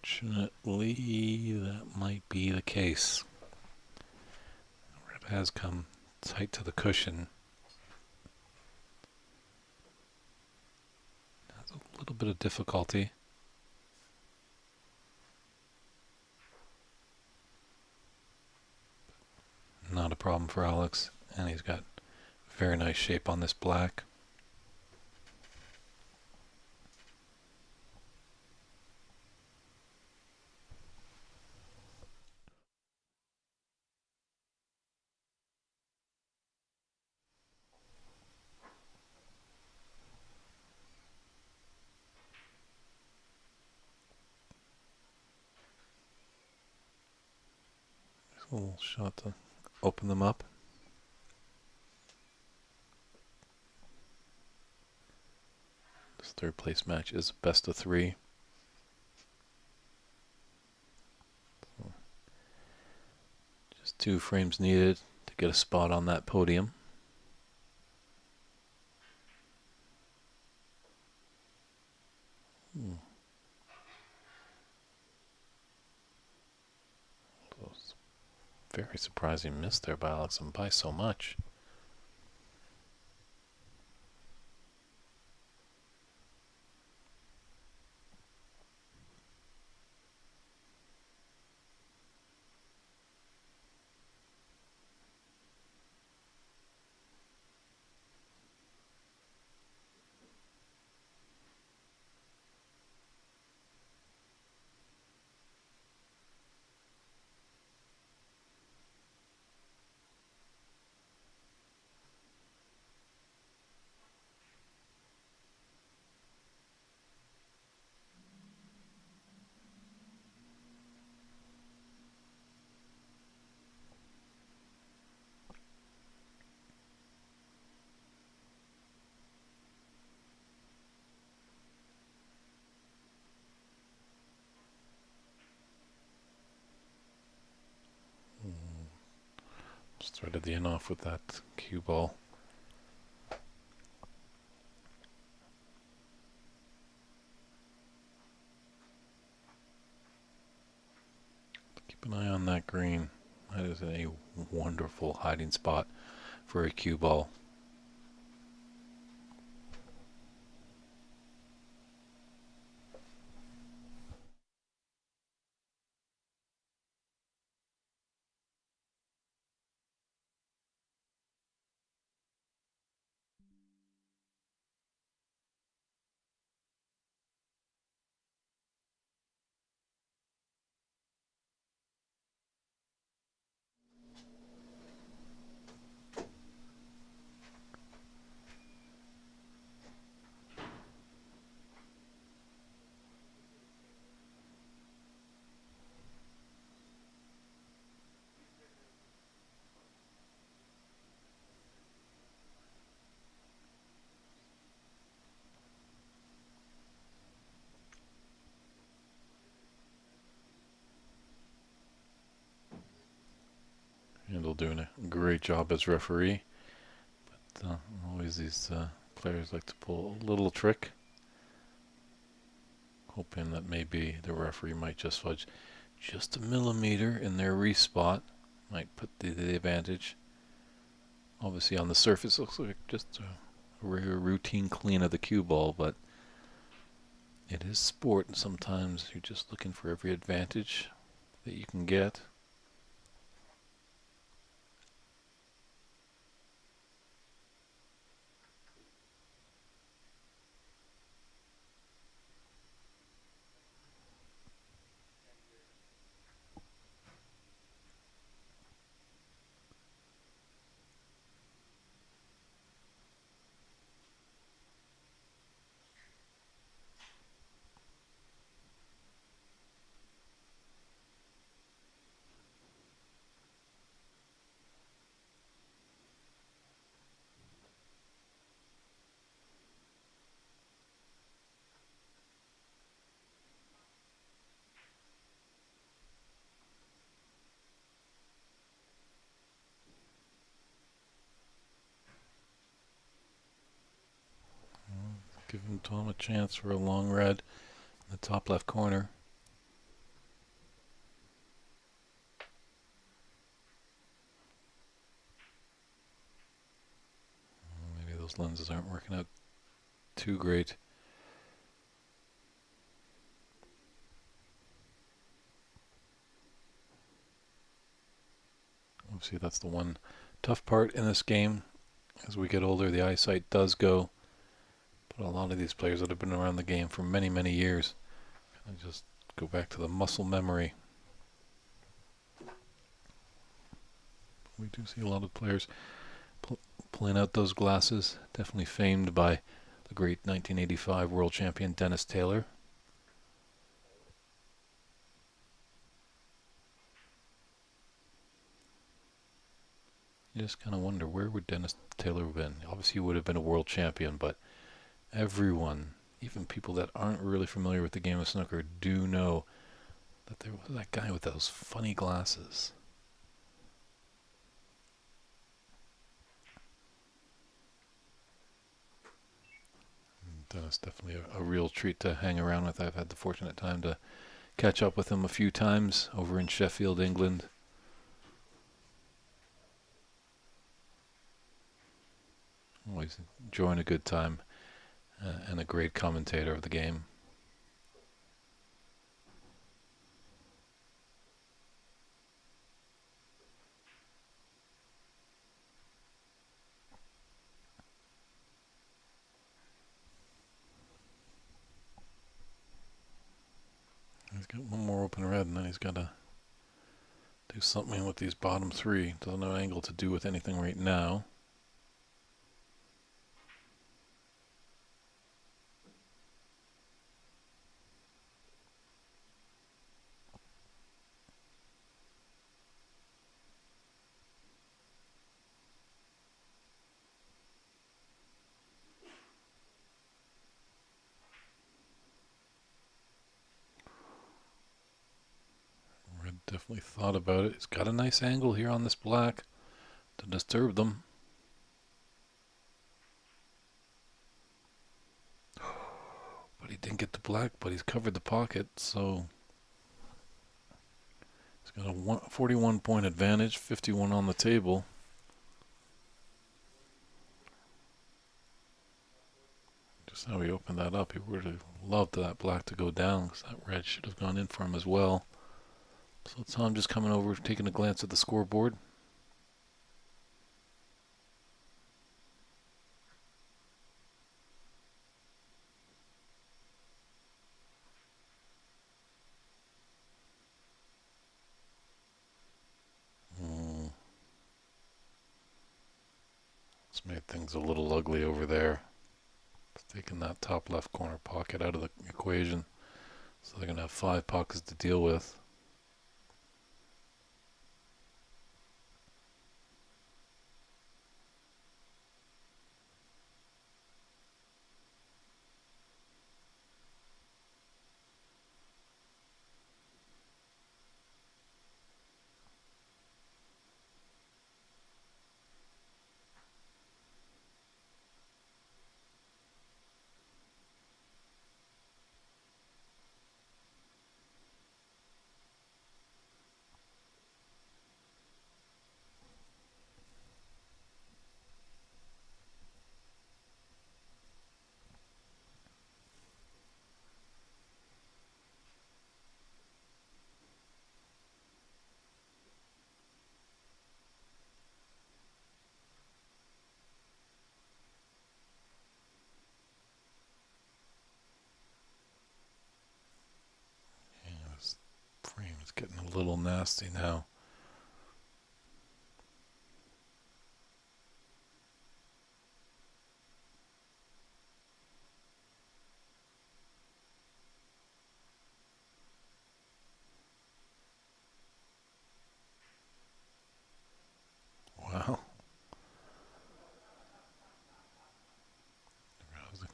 Fortunately, that might be the case. Red has come tight to the cushion. Has a little bit of difficulty. Not a problem for Alex, and he's got very nice shape on this black. A little shot to open them up. This third place match is best of three. So just 2 frames needed to get a spot on that podium. Very surprising miss there by Alex, and by so much. Started the end off with that cue ball. Keep an eye on that green. That is a wonderful hiding spot for a cue ball. Randall doing a great job as referee. But always these players like to pull a little trick, hoping that maybe the referee might just fudge just a millimeter in their respot, might put the advantage. Obviously on the surface looks like just a rare routine clean of the cue ball, but it is sport, and sometimes you're just looking for every advantage that you can get. Giving Tom a chance for a long red in the top left corner. Maybe those lenses aren't working out too great. Obviously that's the one tough part in this game. As we get older, the eyesight does go. But a lot of these players that have been around the game for many, many years kind of just go back to the muscle memory. We do see a lot of players pulling out those glasses. Definitely famed by the great 1985 world champion Dennis Taylor. You just kind of wonder, where would Dennis Taylor have been? Obviously he would have been a world champion, but everyone, even people that aren't really familiar with the game of snooker, do know that there was that guy with those funny glasses. Dennis, definitely a real treat to hang around with. I've had the fortunate time to catch up with him a few times over in Sheffield, England. Always enjoying a good time, and a great commentator of the game. He's got one more open red, and then he's got to do something with these bottom three. Doesn't have an angle to do with anything right now. Red definitely thought about it. He's got a nice angle here on this black to disturb them. But he didn't get the black, but he's covered the pocket, so he's got a 41 point advantage, 51 on the table. Just how he opened that up, he would have loved that black to go down, because that red should have gone in for him as well. So Tom just coming over, taking a glance at the scoreboard. It's made things a little ugly over there. It's taking that top left corner pocket out of the equation. So they're going to have 5 pockets to deal with. It's getting a little nasty now. Wow.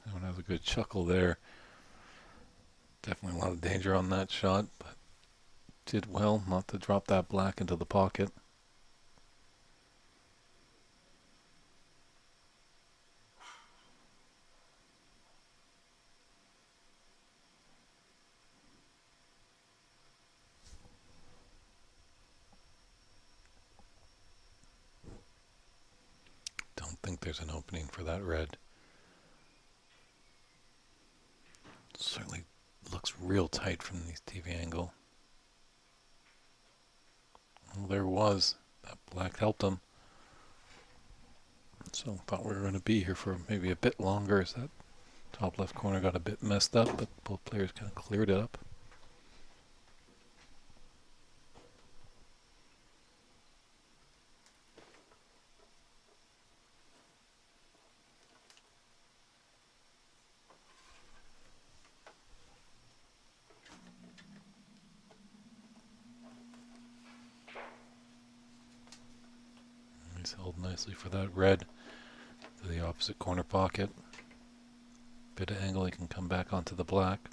Everyone has a good chuckle there. Definitely a lot of danger on that shot, but did well not to drop that black into the pocket. Don't think there's an opening for that red. Certainly looks real tight from the TV angle. Well, there was. That black helped him. So thought we were going to be here for maybe a bit longer as that top left corner got a bit messed up, but both players kind of cleared it up. He's held nicely for that red to the opposite corner pocket. Bit of angle, he can come back onto the black.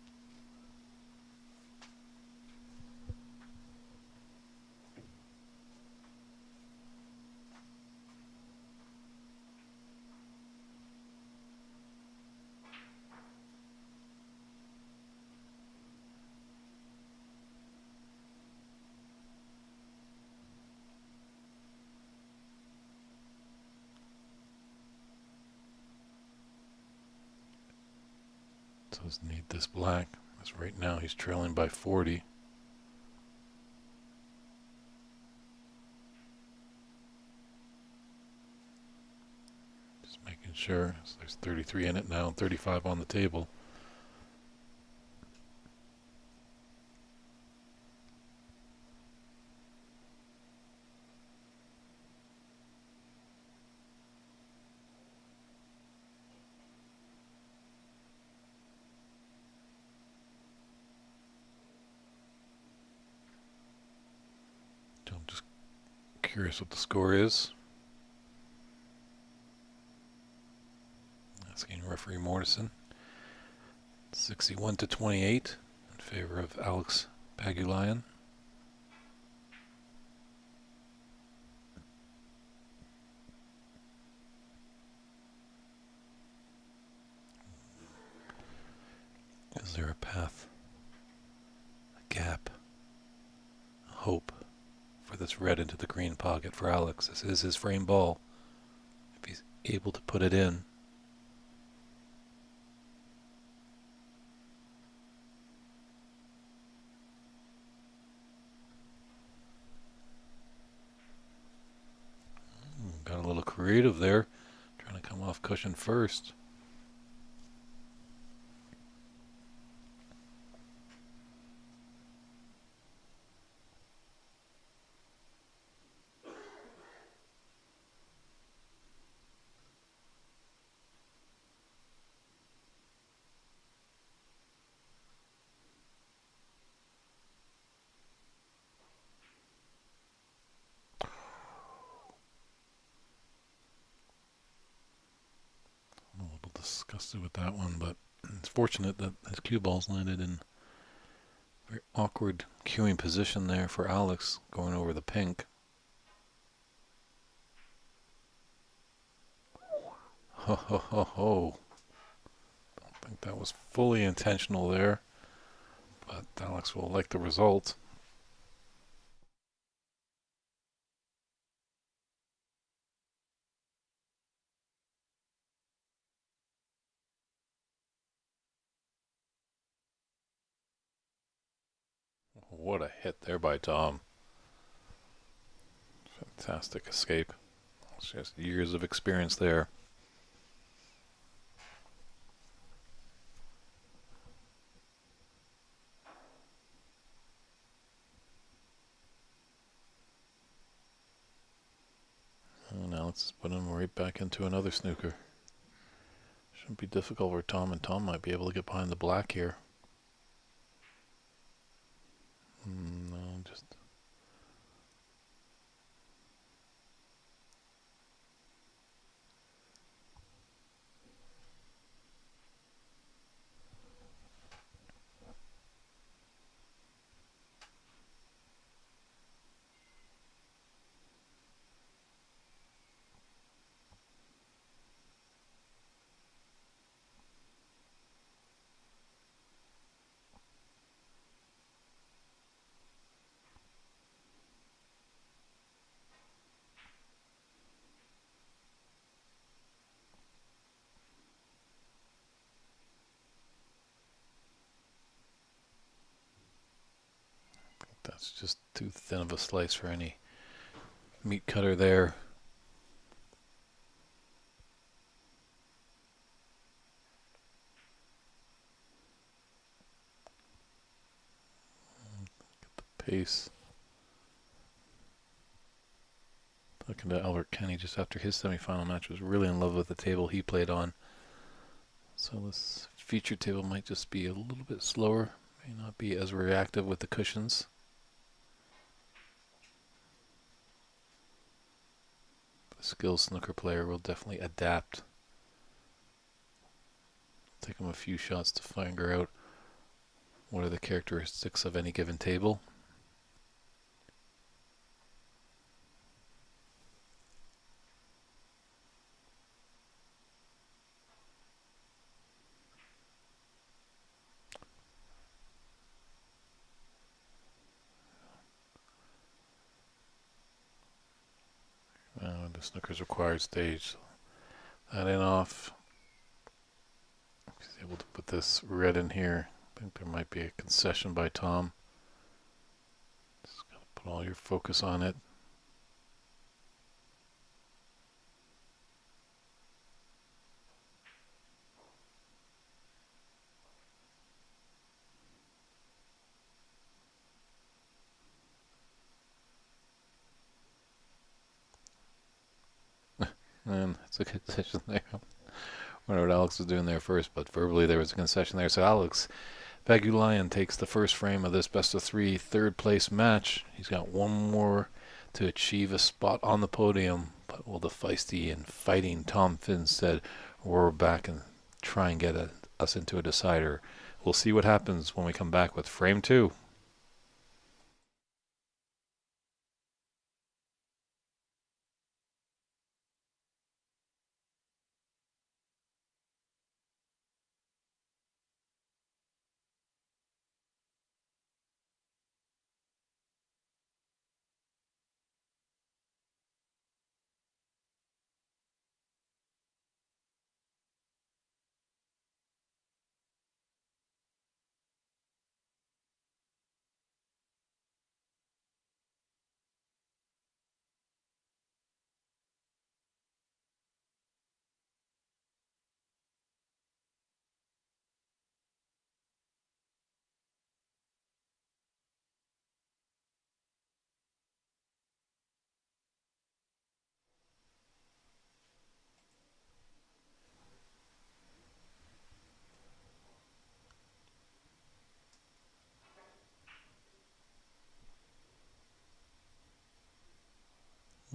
Does need this black, as right now he's trailing by 40. Just making sure. So there's 33 in it now, 35 on the table. So I'm just curious what the score is. Asking referee Morrison. 61-28 in favor of Alex Pagulayan. Is there a path, a gap, a hope for this red into the green pocket for Alex? This is his frame ball. If he's able to put it in. Got a little creative there, trying to come off cushion first. I'm a little disgusted with that one, but it's fortunate that his cue balls landed in a very awkward cueing position there for Alex, going over the pink. Ho ho ho ho. Don't think that was fully intentional there, but Alex will like the result. What a hit there by Tom. Fantastic escape. It's just years of experience there. let's put him right back into another snooker. Shouldn't be difficult for Tom, and Tom might be able to get behind the black here. No, just... That's just too thin of a slice for any meat cutter there. Get the pace. Looking to Albert Kenny just after his semifinal match, was really in love with the table he played on. So this feature table might just be a little bit slower, may not be as reactive with the cushions. The skilled snooker player will definitely adapt. Take him a few shots to figure out what are the characteristics of any given table. The snooker's required stage. That in off. He's able to put this red in here. I think there might be a concession by Tom. Just gotta put all your focus on it. And it's a concession there. I wonder what Alex was doing there first, but verbally there was a concession there. So Alex Bagulayan takes the first frame of this best of three third place match. He's got one more to achieve a spot on the podium, but will the feisty and fighting Tom Finstead roar back and try and get us into a decider? We'll see what happens when we come back with frame two.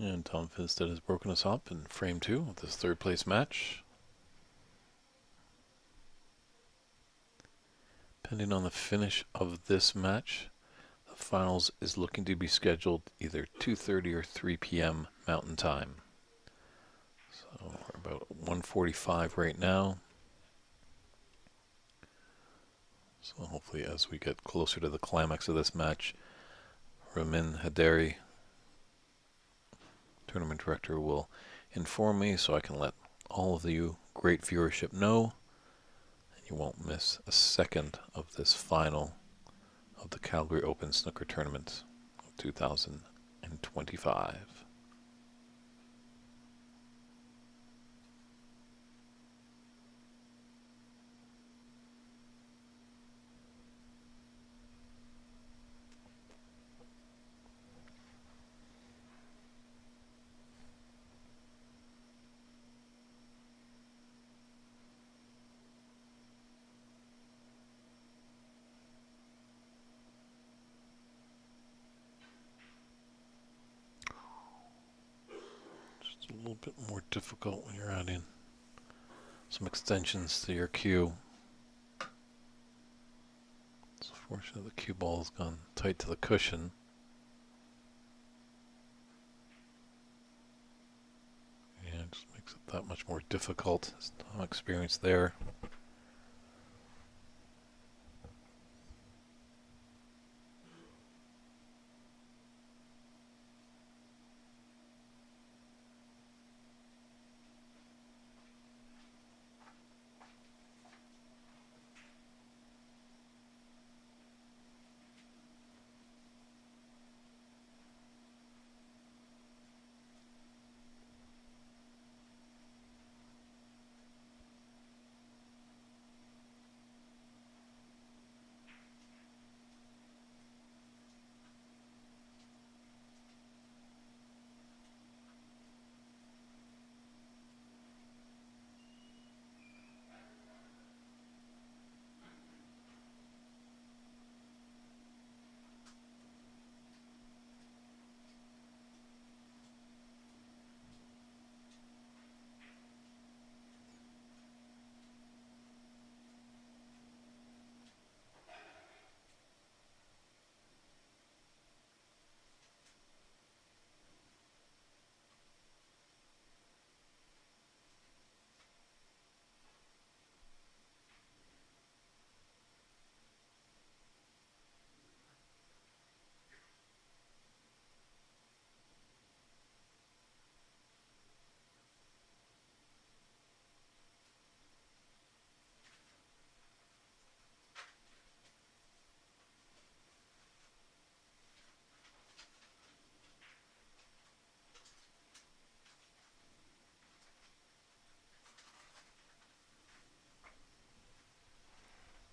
And Tom Finstead has broken us up in frame two of this third place match. Depending on the finish of this match, the finals is looking to be scheduled either 2:30 or 3 p.m. Mountain Time. So we're about 1:45 right now. So hopefully as we get closer to the climax of this match, Ramin Haderi, tournament director, will inform me so I can let all of you great viewership know, and you won't miss a second of this final of the Calgary Open Snooker Tournament of 2025. little bit more difficult when you're adding some extensions to your cue. It's unfortunate the cue ball has gone tight to the cushion. Yeah, it just makes it that much more difficult. There's no experience there.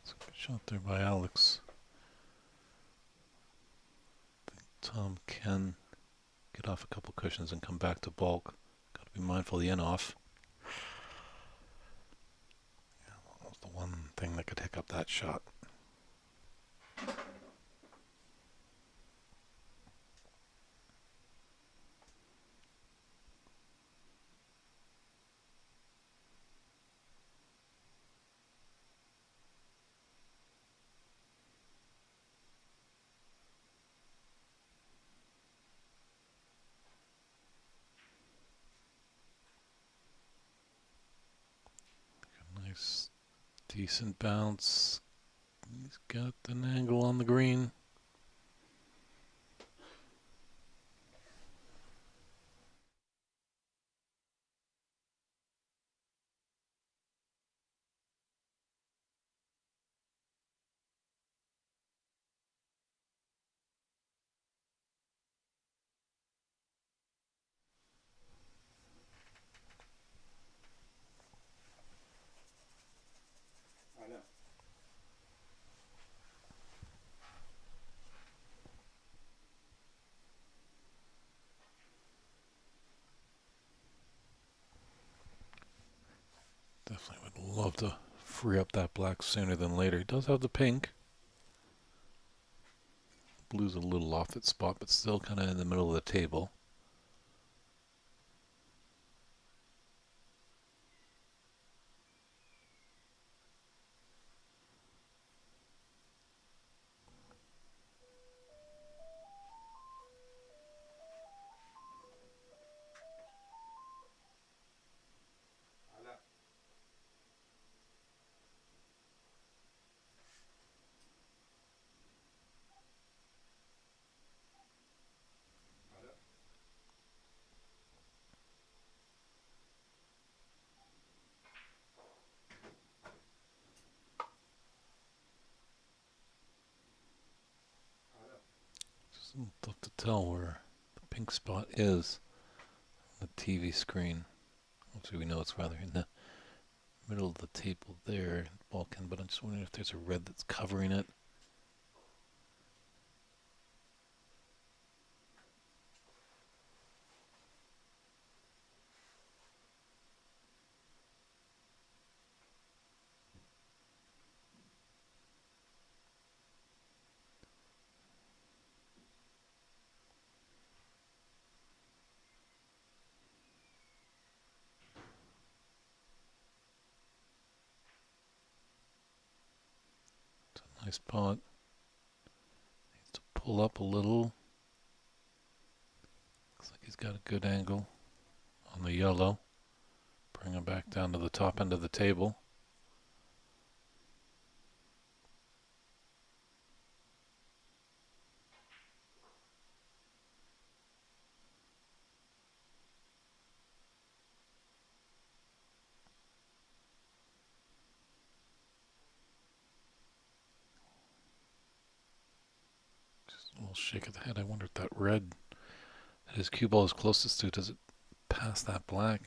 It's a good shot there by Alex. I think Tom can get off a couple cushions and come back to bulk. Got to be mindful of the in-off. Yeah, that was the one thing that could hiccup that shot. Nice, decent bounce. He's got an angle on the green. Definitely would love to free up that black sooner than later. He does have the pink. Blue's a little off its spot, but still kind of in the middle of the table. It's a little tough to tell where the pink spot is on the TV screen. Obviously, we know it's rather in the middle of the table there, Balkan, but I'm just wondering if there's a red that's covering it. Nice pot. Needs to pull up a little. Looks like he's got a good angle on the yellow. Bring him back down to the top end of the table. Just a little shake of the head. I wonder if that red that his cue ball is closest to, does it pass that black?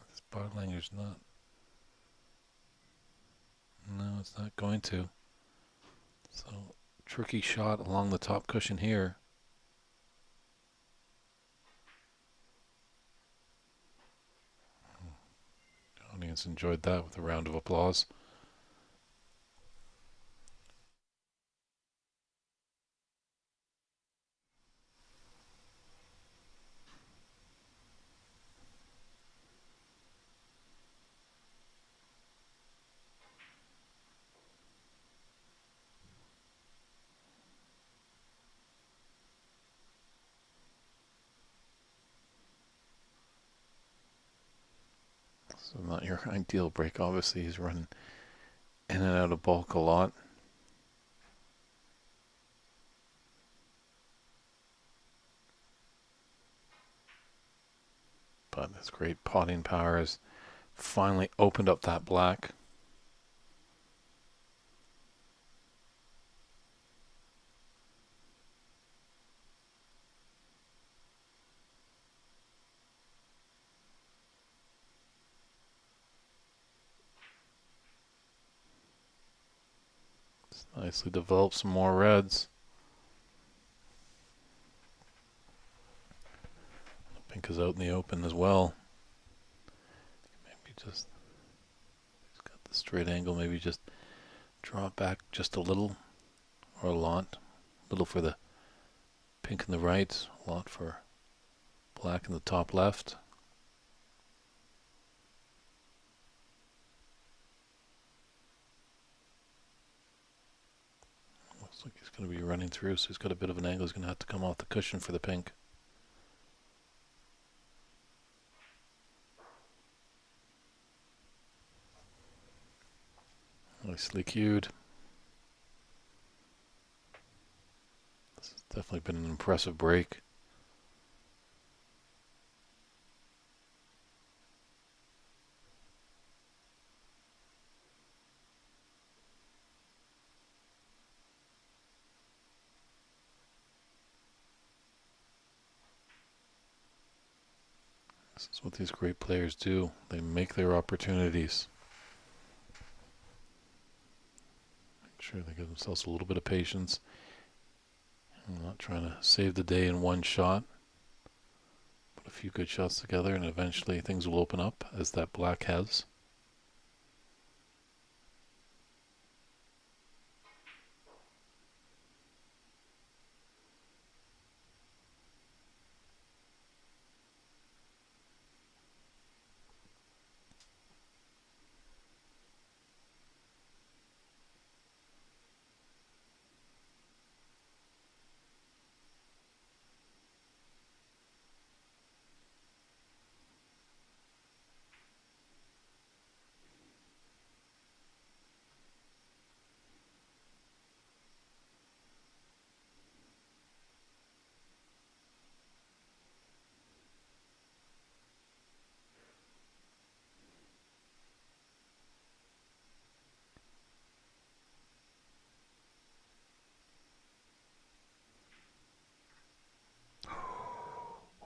This Bartlanger's not. No, it's not going to. So, tricky shot along the top cushion here. The audience enjoyed that with a round of applause. So not your ideal break. Obviously, he's running in and out of bulk a lot. But this great potting power has finally opened up that black. It's nicely developed some more reds. The pink is out in the open as well. Maybe just, he's got the straight angle, maybe just draw it back just a little or a lot. A little for the pink in the right, a lot for black in the top left. Looks like he's going to be running through, so he's got a bit of an angle. He's going to have to come off the cushion for the pink. Nicely cued. This has definitely been an impressive break. This is what these great players do. They make their opportunities. Make sure they give themselves a little bit of patience. I'm not trying to save the day in one shot. Put a few good shots together and eventually things will open up, as that black has.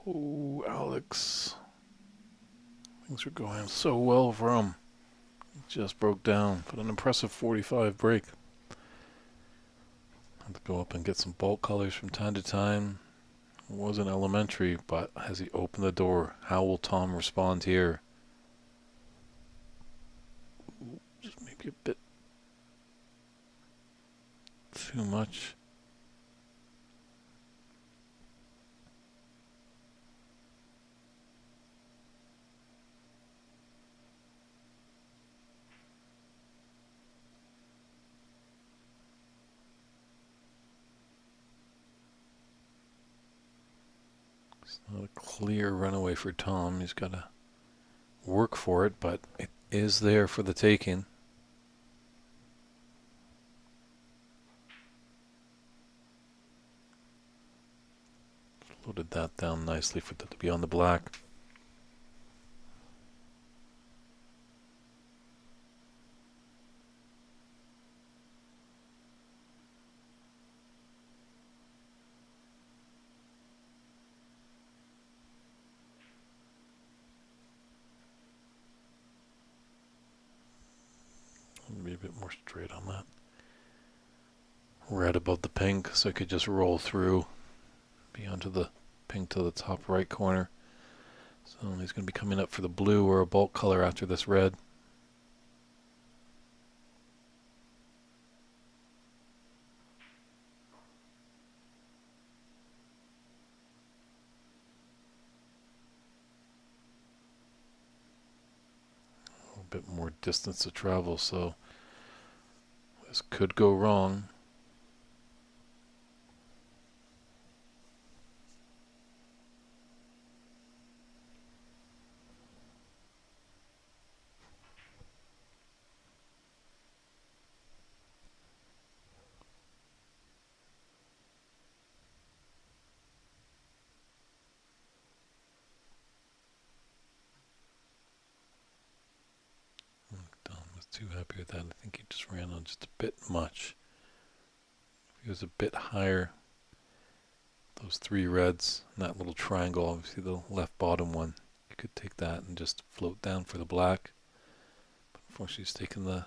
Oh, Alex. Things are going so well for him. Just broke down, but an impressive 45 break. Had to go up and get some bulk colors from time to time. It wasn't elementary, but as he opened the door, how will Tom respond here? Just maybe a bit too much. It's not a clear runaway for Tom. He's got to work for it, but it is there for the taking. Loaded that down nicely for that to be on the black. Be a bit more straight on that. Right above the pink, so I could just roll through, be onto the pink to the top right corner. So he's going to be coming up for the blue or a bulk color after this red. A bit more distance to travel, so this could go wrong. Don was too happy with that. I think he just ran on just a bit much. If he was a bit higher, those three reds and that little triangle, obviously the left bottom one, you could take that and just float down for the black. But unfortunately, he's taking the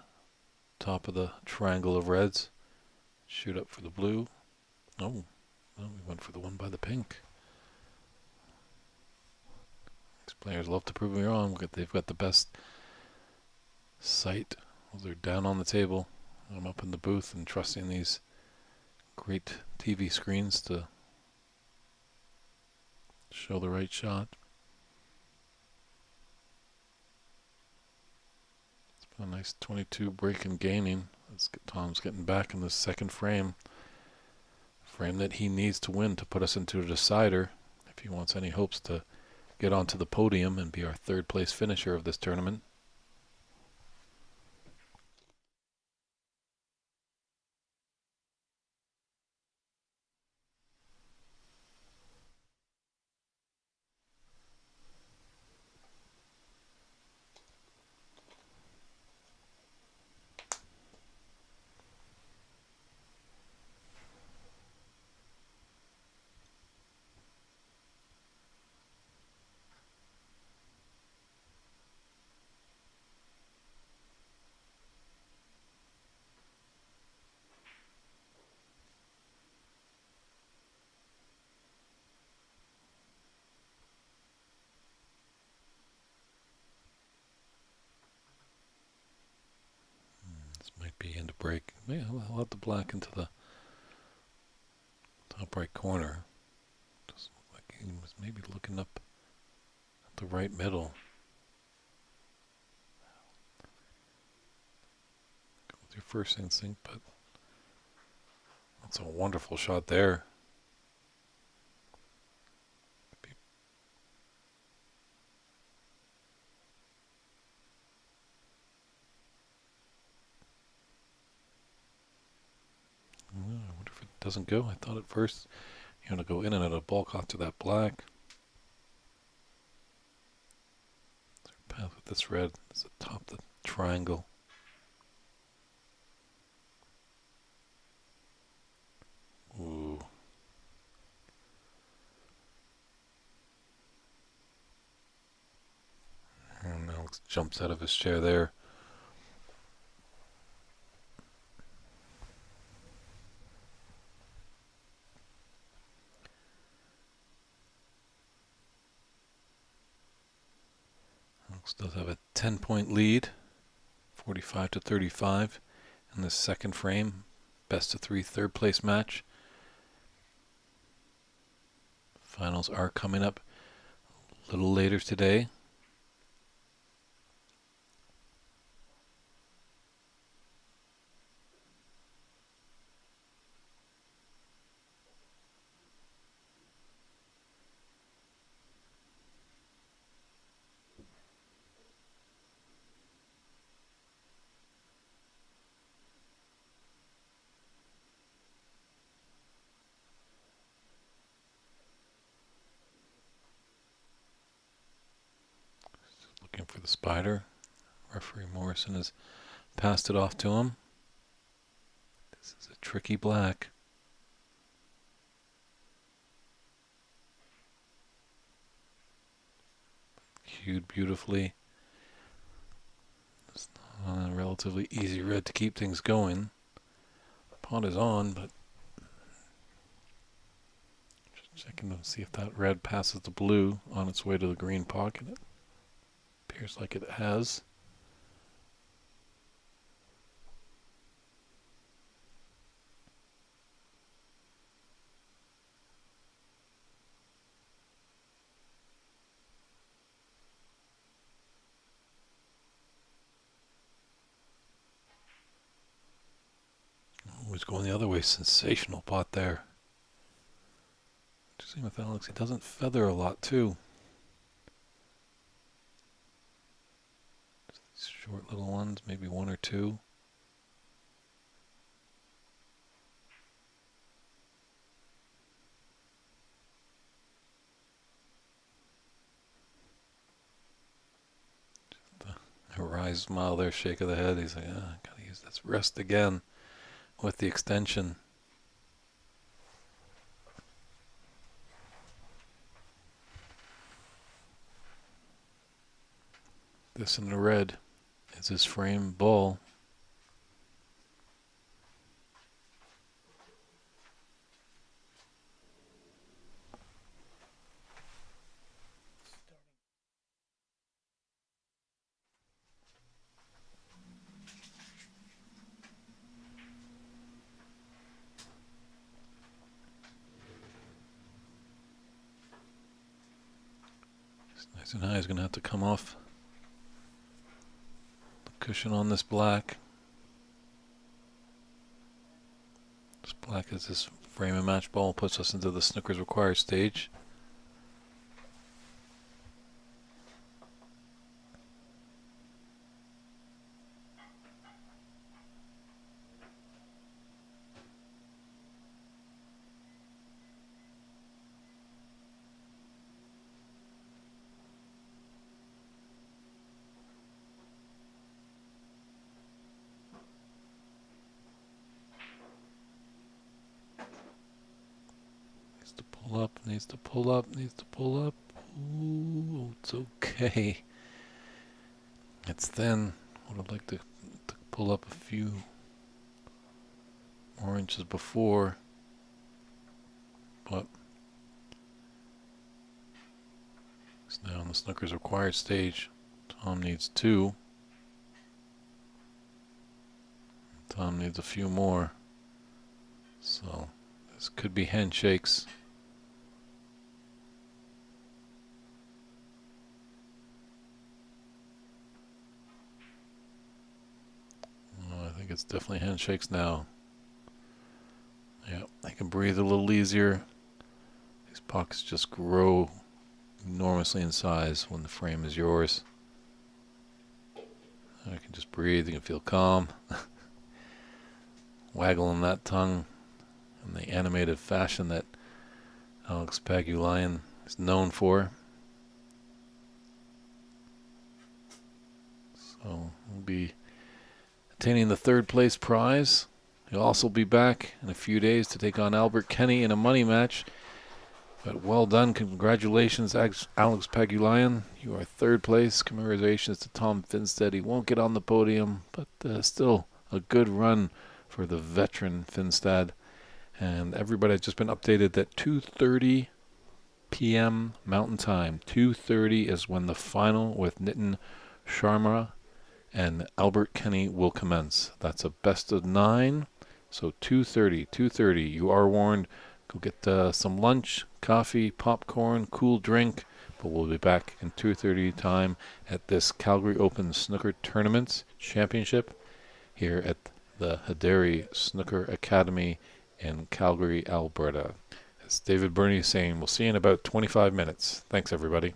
top of the triangle of reds. Shoot up for the blue. Oh, well, we went for the one by the pink. These players love to prove me wrong. They've got the best sight. Well, they're down on the table. I'm up in the booth and trusting these great TV screens to show the right shot. It's been a nice 22 break and gaining. Tom's getting back in the second frame. Frame that he needs to win to put us into a decider if he wants any hopes to get onto the podium and be our third place finisher of this tournament. This might be into break. Yeah, I'll have the black into the top right corner. Just look like he was maybe looking up at the right middle. Go with your first instinct, but that's a wonderful shot there. I wonder if it doesn't go. I thought at first you're going to go in and out of bulk off to that black. Path with this red is atop the triangle. Ooh. And Alex jumps out of his chair there. Alex does have a 10-point lead, 45 to 35 in this second frame. Best of three third place match. Finals are coming up a little later today. the spider. Referee Morrison has passed it off to him. This is a tricky black. Cued beautifully. It's a relatively easy red to keep things going. Pot is on, but just checking to see if that red passes the blue on its way to the green pocket. It appears like it has. Oh, he's going the other way. Sensational pot there. Interesting with Alex, he doesn't feather a lot too. These short little ones, maybe one or two. A wry smile there, shake of the head. He's like, gotta use this rest again with the extension. This in the red is his frame ball. It's nice and high. He's going to have to come off the cushion on this black. This black is this frame and match ball, puts us into the snooker's required stage. Needs to pull up, needs to pull up, needs to pull up. Ooh, it's okay. It's thin. Would have liked to pull up a few more inches before, but it's now on the snooker's required stage. Tom needs two. Tom needs a few more. So this could be handshakes. Oh, I think it's definitely handshakes now. Yeah, I can breathe a little easier. These pockets just grow enormously in size when the frame is yours. I can just breathe, you can feel calm. Waggling that tongue in the animated fashion that Alex Pagulayan is known for. So we'll be attaining the third place prize. He'll also be back in a few days to take on Albert Kenny in a money match. But well done. Congratulations, Alex Pagulayan. You are third place. Commiserations to Tom Finstead. He won't get on the podium, but still a good run for the veteran Finstead. And everybody has just been updated that 2:30 p.m. Mountain Time. 2:30 is when the final with Nitin Sharma and Albert Kenny will commence. That's a best of 9. So 2:30. You are warned. Go get some lunch, coffee, popcorn, cool drink. But we'll be back in 2:30 time at this Calgary Open Snooker Tournament Championship here at the Haderi Snooker Academy in Calgary, Alberta. It's David Burney saying we'll see you in about 25 minutes. Thanks, everybody.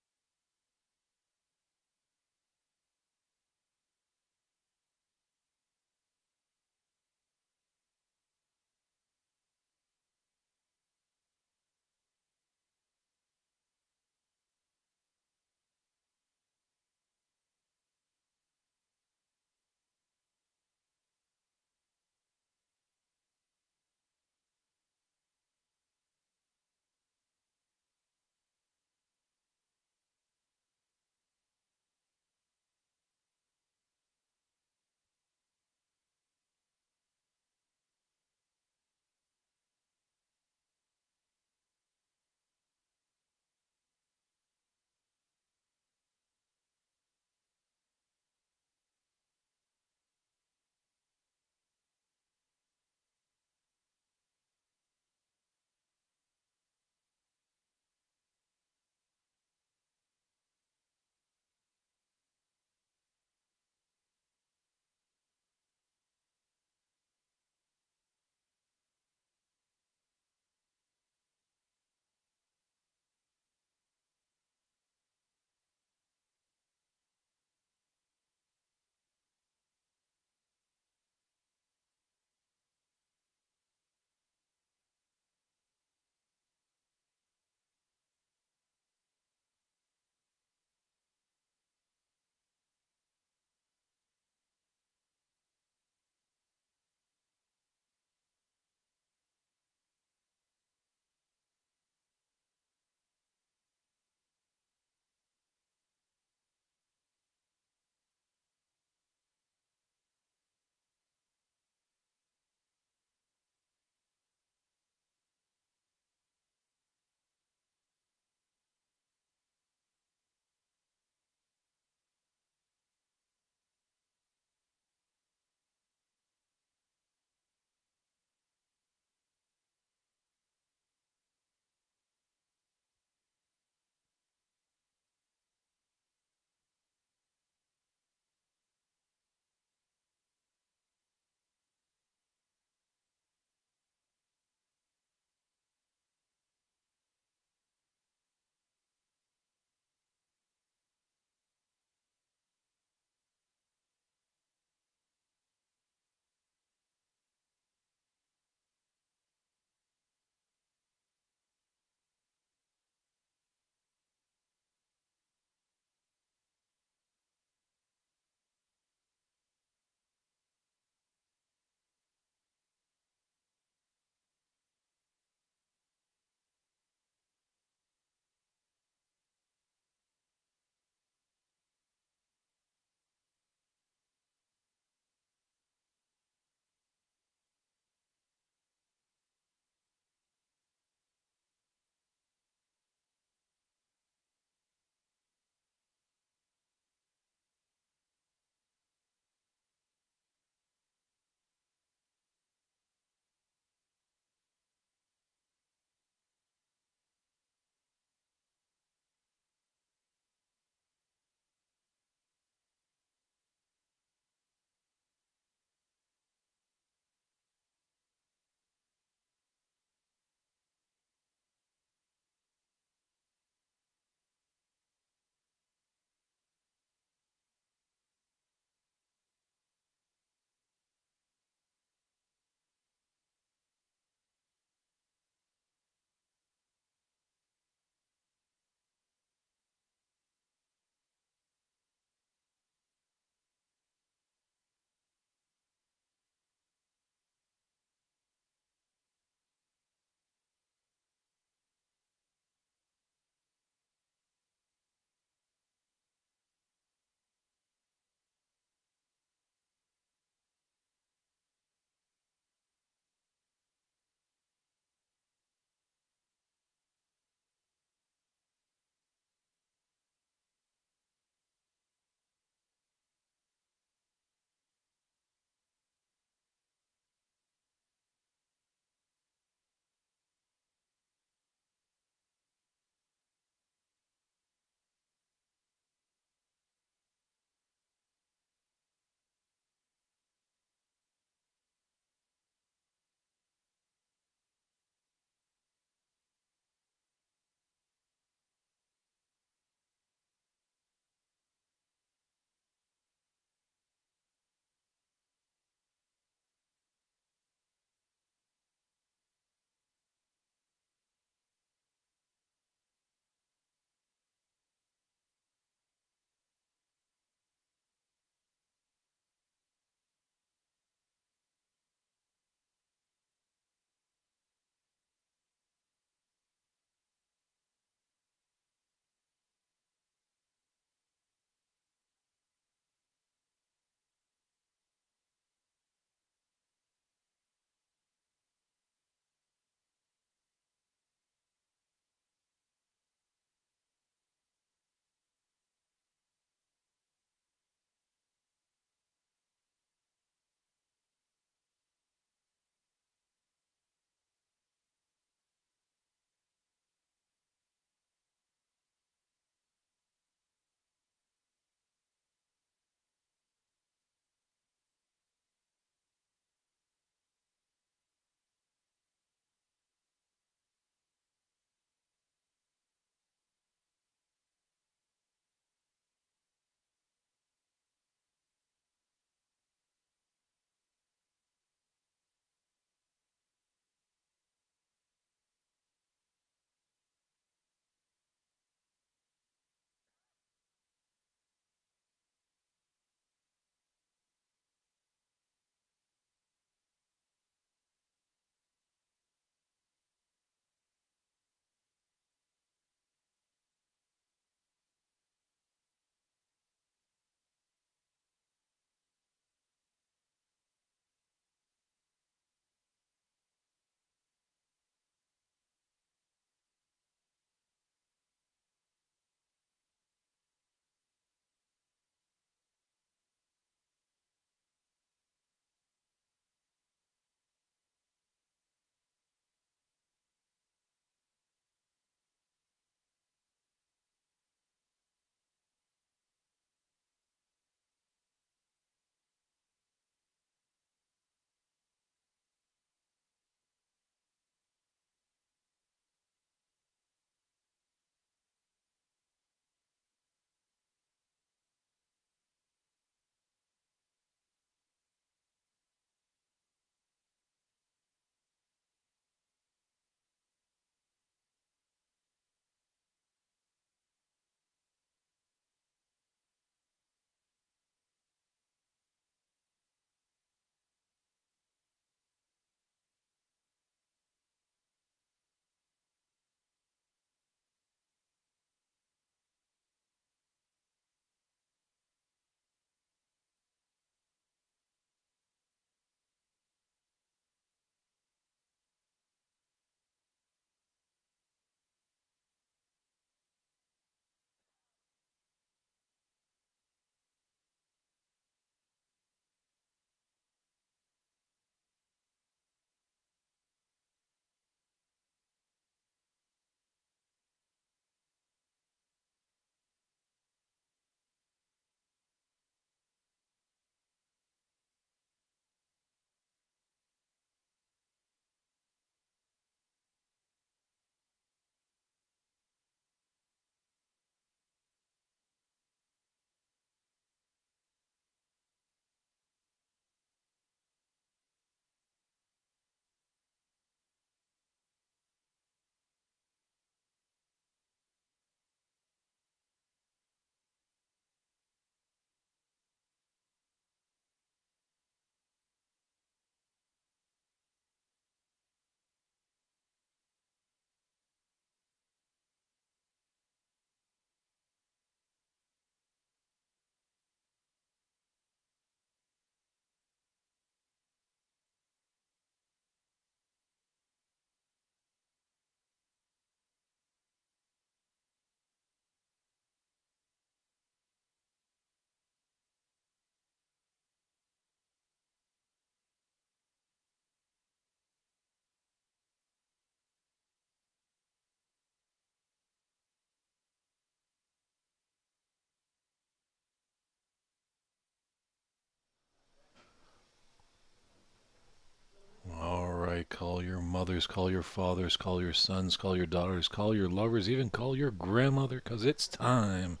mothers, call your fathers, call your sons, call your daughters, call your lovers, even call your grandmother, 'cause it's time,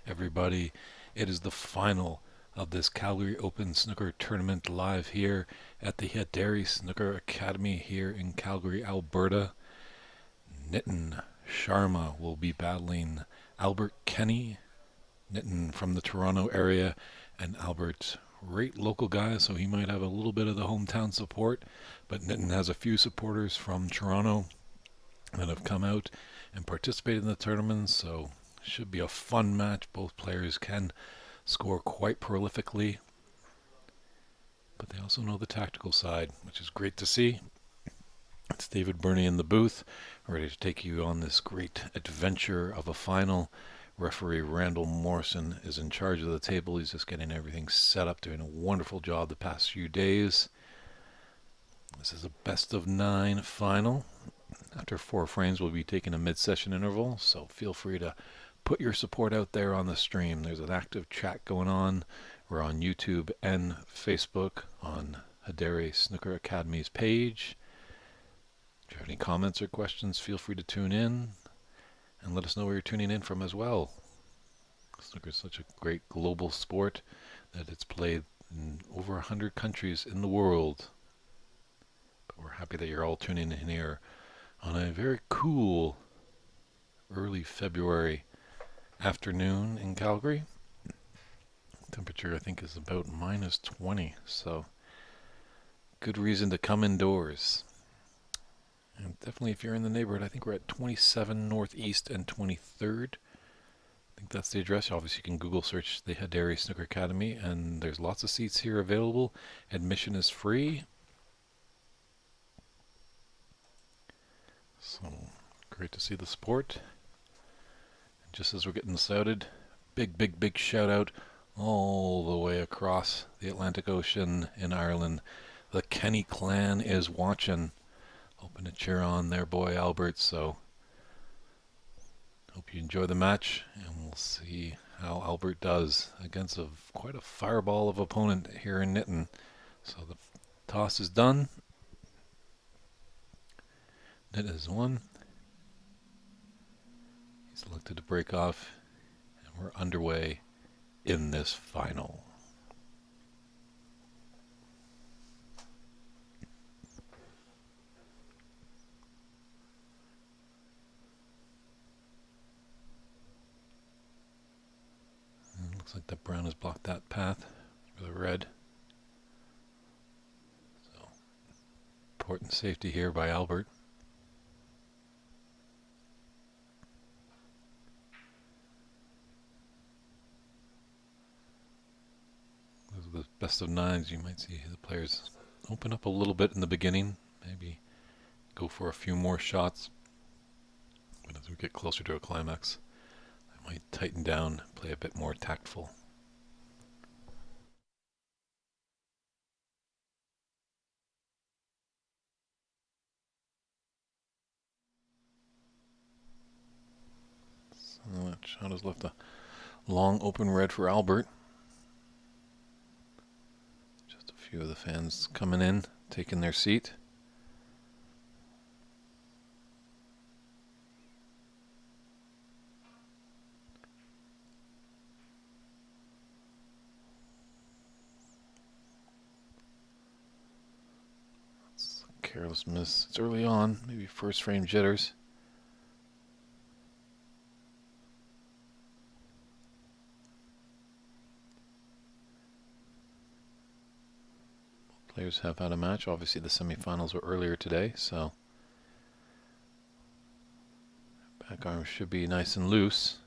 everybody. It is the final of this Calgary Open Snooker Tournament live here at the Hederi Snooker Academy here in Calgary, Alberta. Nitin Sharma will be battling Albert Kenny. Nitin from the Toronto area, and Albert's great local guy, so he might have a little bit of the hometown support, but Nitin has a few supporters from Toronto that have come out and participated in the tournament, so should be a fun match. Both players can score quite prolifically, but they also know the tactical side, which is great to see. It's David Burney in the booth, ready to take you on this great adventure of a final. Referee Randall Morrison is in charge of the table. He's just getting everything set up, doing a wonderful job the past few days. This is a best of 9 final. After 4 frames, we'll be taking a mid-session interval, so feel free to put your support out there on the stream. There's an active chat going on. We're on YouTube and Facebook on Hederi Snooker Academy's page. If you have any comments or questions, feel free to tune in and let us know where you're tuning in from as well. Snooker is such a great global sport that it's played in over 100 countries in the world. But we're happy that you're all tuning in here on a very cool early February afternoon in Calgary. Temperature I think is about -20, so good reason to come indoors. And definitely if you're in the neighborhood, I think we're at 27 Northeast and 23rd. I think that's the address. Obviously you can Google search the Hederi Snooker Academy, and there's lots of seats here available. Admission is free. So great to see the sport. And just as we're getting started, big shout out all the way across the Atlantic Ocean in Ireland. The Kenny clan is watching. Hoping to cheer on their boy Albert, so hope you enjoy the match, and we'll see how Albert does against quite a fireball of opponent here in Nitin. So the toss is done. Nitin has won. He's elected to break off, and we're underway in this final. Looks like the brown has blocked that path for the red. So, important safety here by Albert. Those are the best of 9s. You might see the players open up a little bit in the beginning, maybe go for a few more shots. But as we get closer to a climax, might tighten down, play a bit more tactful. So that shot has left a long open red for Albert. Just a few of the fans coming in, taking their seat. Careless miss. It's early on, maybe first frame jitters. Both players have had a match. Obviously the semifinals were earlier today, so back arm should be nice and loose.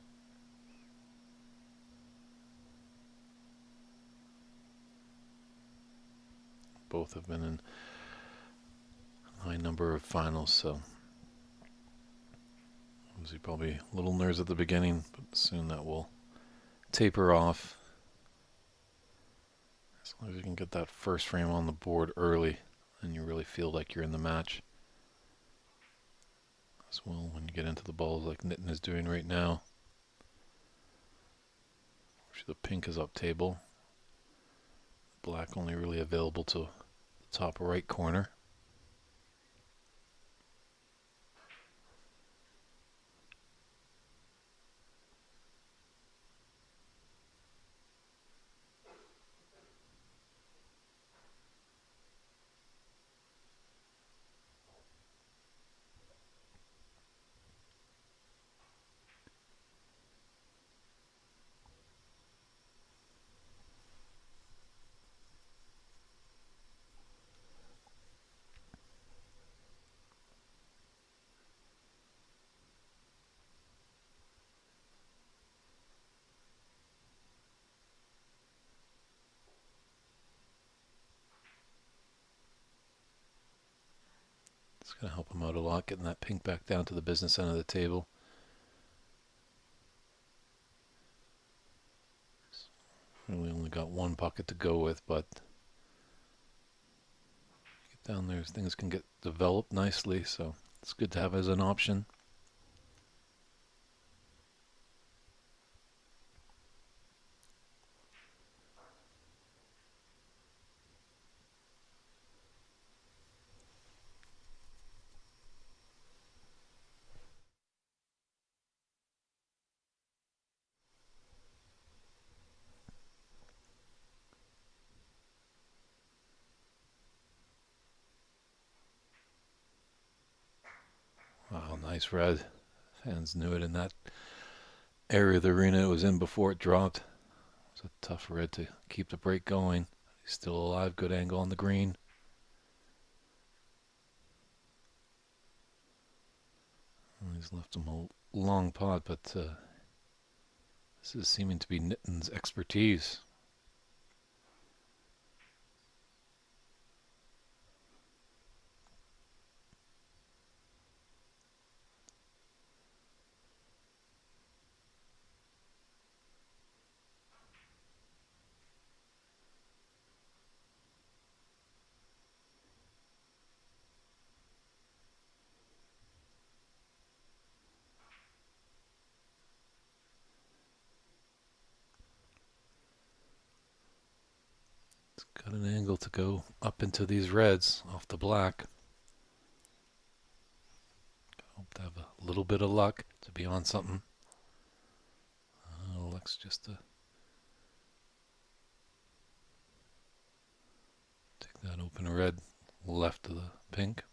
Both have been in high number of finals, so obviously probably a little nerves at the beginning, but soon that will taper off. As long as you can get that first frame on the board early, then you really feel like you're in the match. As well, when you get into the balls like Nitin is doing right now. The pink is up table. Black only really available to the top right corner. It's going to help him out a lot, getting that pink back down to the business end of the table. Really only got one pocket to go with, but get down there, things can get developed nicely, so it's good to have as an option. Wow, nice red. Fans knew it in that area of the arena it was in before it dropped. It's a tough red to keep the break going. He's still alive, good angle on the green. Well, he's left him a long pot, but this is seeming to be Nitten's expertise. It's got an angle to go up into these reds off the black. Hope to have a little bit of luck to be on something. Luck's just to take that open red left of the pink.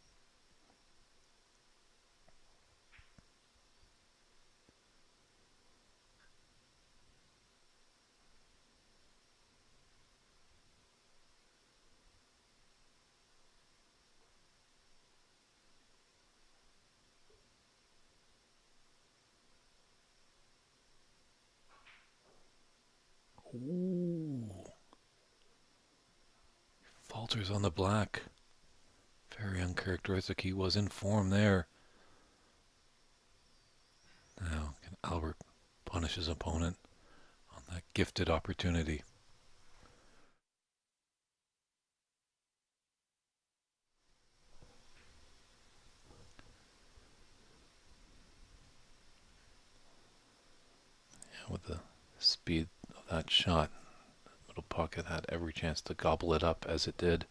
Ooh. Falters on the black. Very uncharacteristic. He was in form there. Now, can Albert punish his opponent on that gifted opportunity? Yeah, with the speed of that shot, the middle pocket had every chance to gobble it up as it did.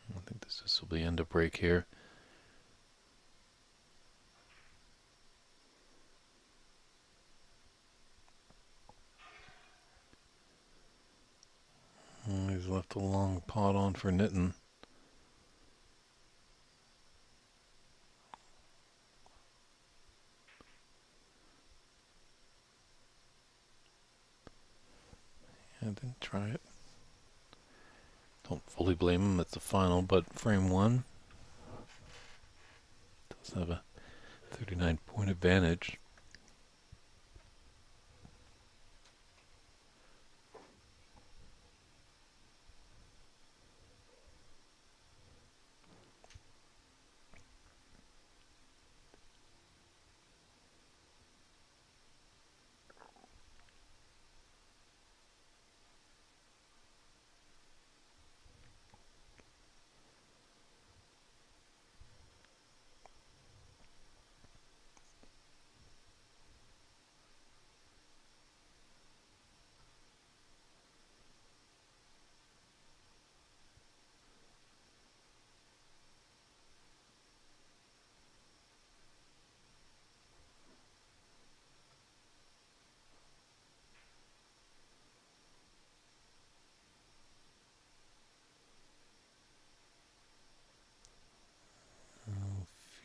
I think this will be end of break here. He's left a long pot on for Nitten. I didn't try it. Don't fully blame him, it's the final, but frame one does have a 39-point advantage.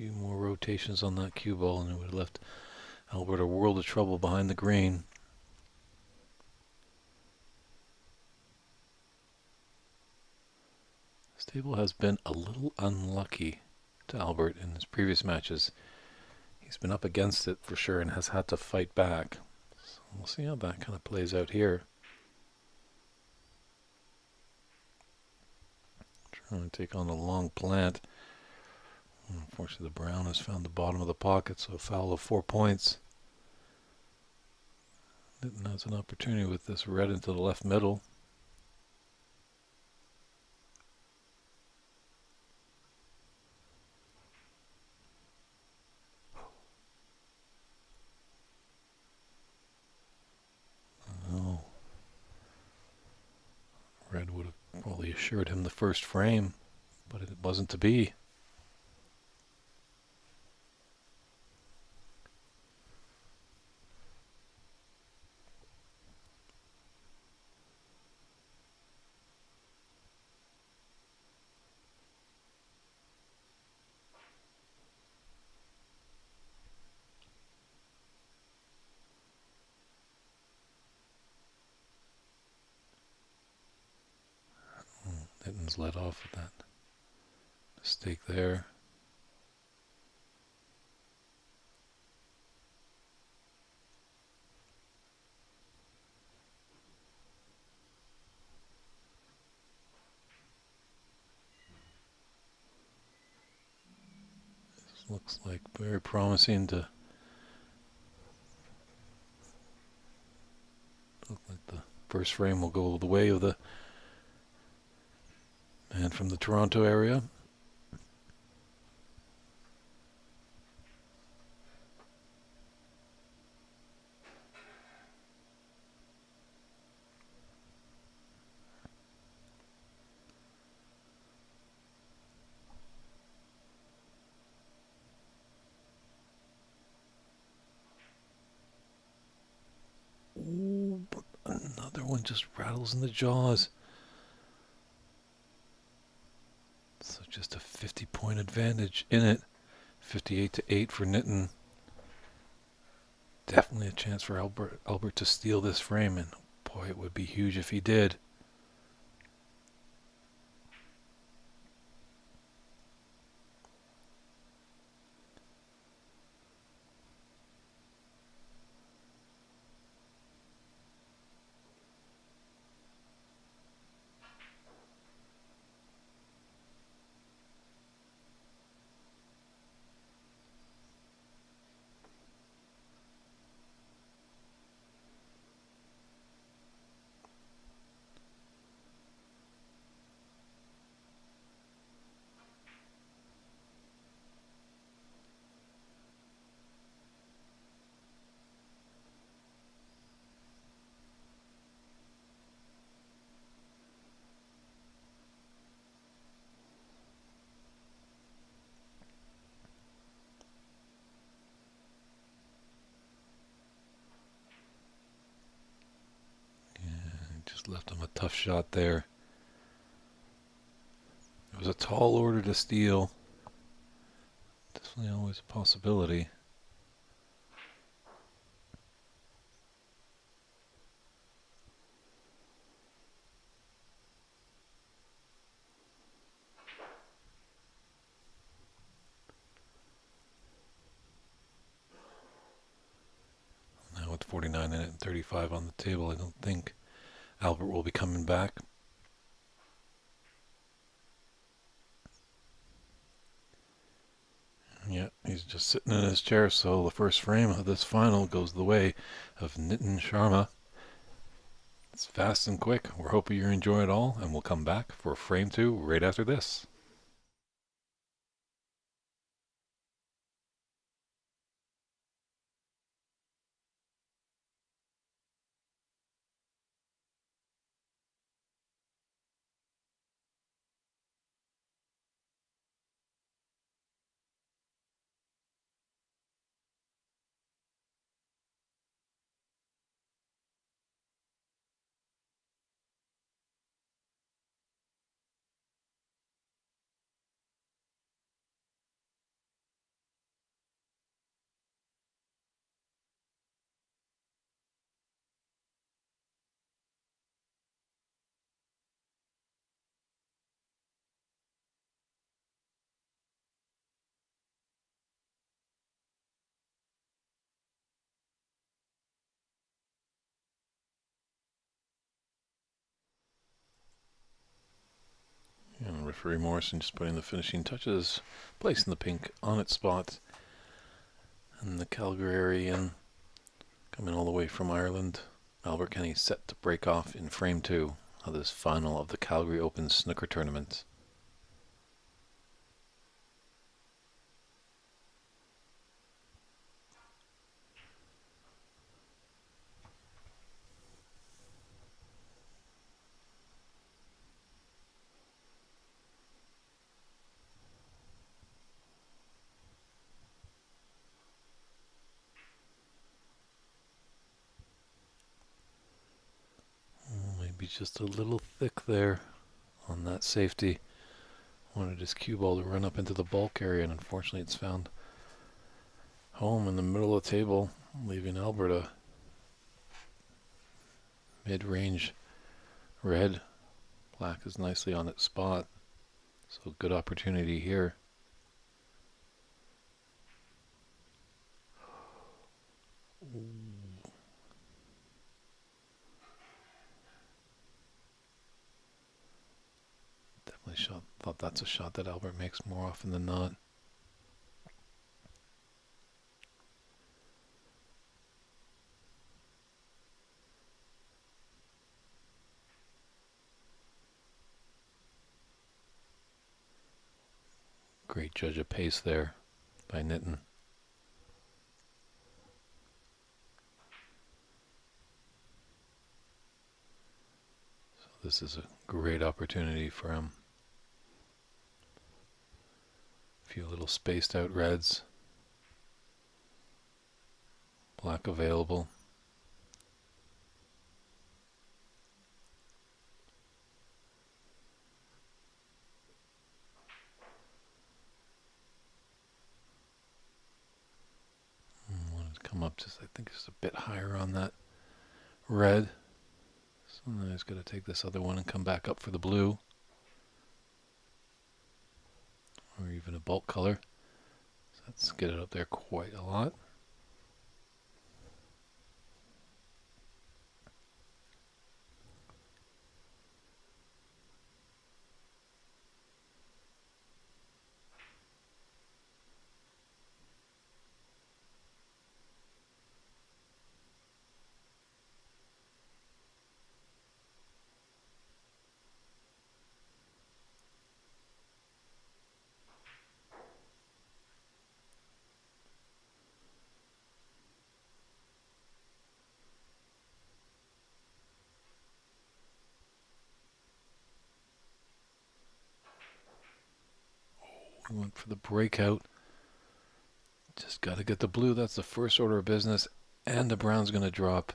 few more rotations on that cue ball and it would have left Albert a world of trouble behind the green. This table has been a little unlucky to Albert in his previous matches. He's been up against it for sure and has had to fight back. So we'll see how that kind of plays out here. Trying to take on a long plant. Unfortunately, the brown has found the bottom of the pocket, so a foul of 4 points. Litton has an opportunity with this red into the left middle. Oh, red would have probably assured him the first frame, but it wasn't to be. Litton's let off with that mistake there. This looks like very promising to look like the first frame will go the way of the man from the Toronto area. Ooh, but another one just rattles in the jaws. So just a 50-point advantage in it. 58-8 for Nitin. Definitely a chance for Albert to steal this frame, and boy, it would be huge if he did. Just left him a tough shot there. It was a tall order to steal. Definitely always a possibility. Now with 49 in it and 35 on the table, I don't think Albert will be coming back. Yeah, he's just sitting in his chair, so the first frame of this final goes the way of Nitin Sharma. It's fast and quick. We're hoping you enjoy it all, and we'll come back for frame 2 right after this. referee Morrison just putting the finishing touches, placing the pink on its spot. And the Calgarian coming all the way from Ireland, Albert Kenny, set to break off in frame 2 of this final of the Calgary Open Snooker Tournament. Maybe just a little thick there on that safety. Wanted his cue ball to run up into the bulk area, and unfortunately it's found home in the middle of the table, leaving Albert a mid-range red. Black is nicely on its spot, so good opportunity here. Definitely thought that's a shot that Albert makes more often than not. Great judge of pace there by Nitin. So this is a great opportunity for him. A few little spaced out reds. Black available. Wanted to come up just, I think, just a bit higher on that red. So now he's got to take this other one and come back up for the blue. Or even a bulk color. So let's get it up there quite a lot. We went for the breakout. Just got to get the blue. That's the first order of business. And the brown's going to drop.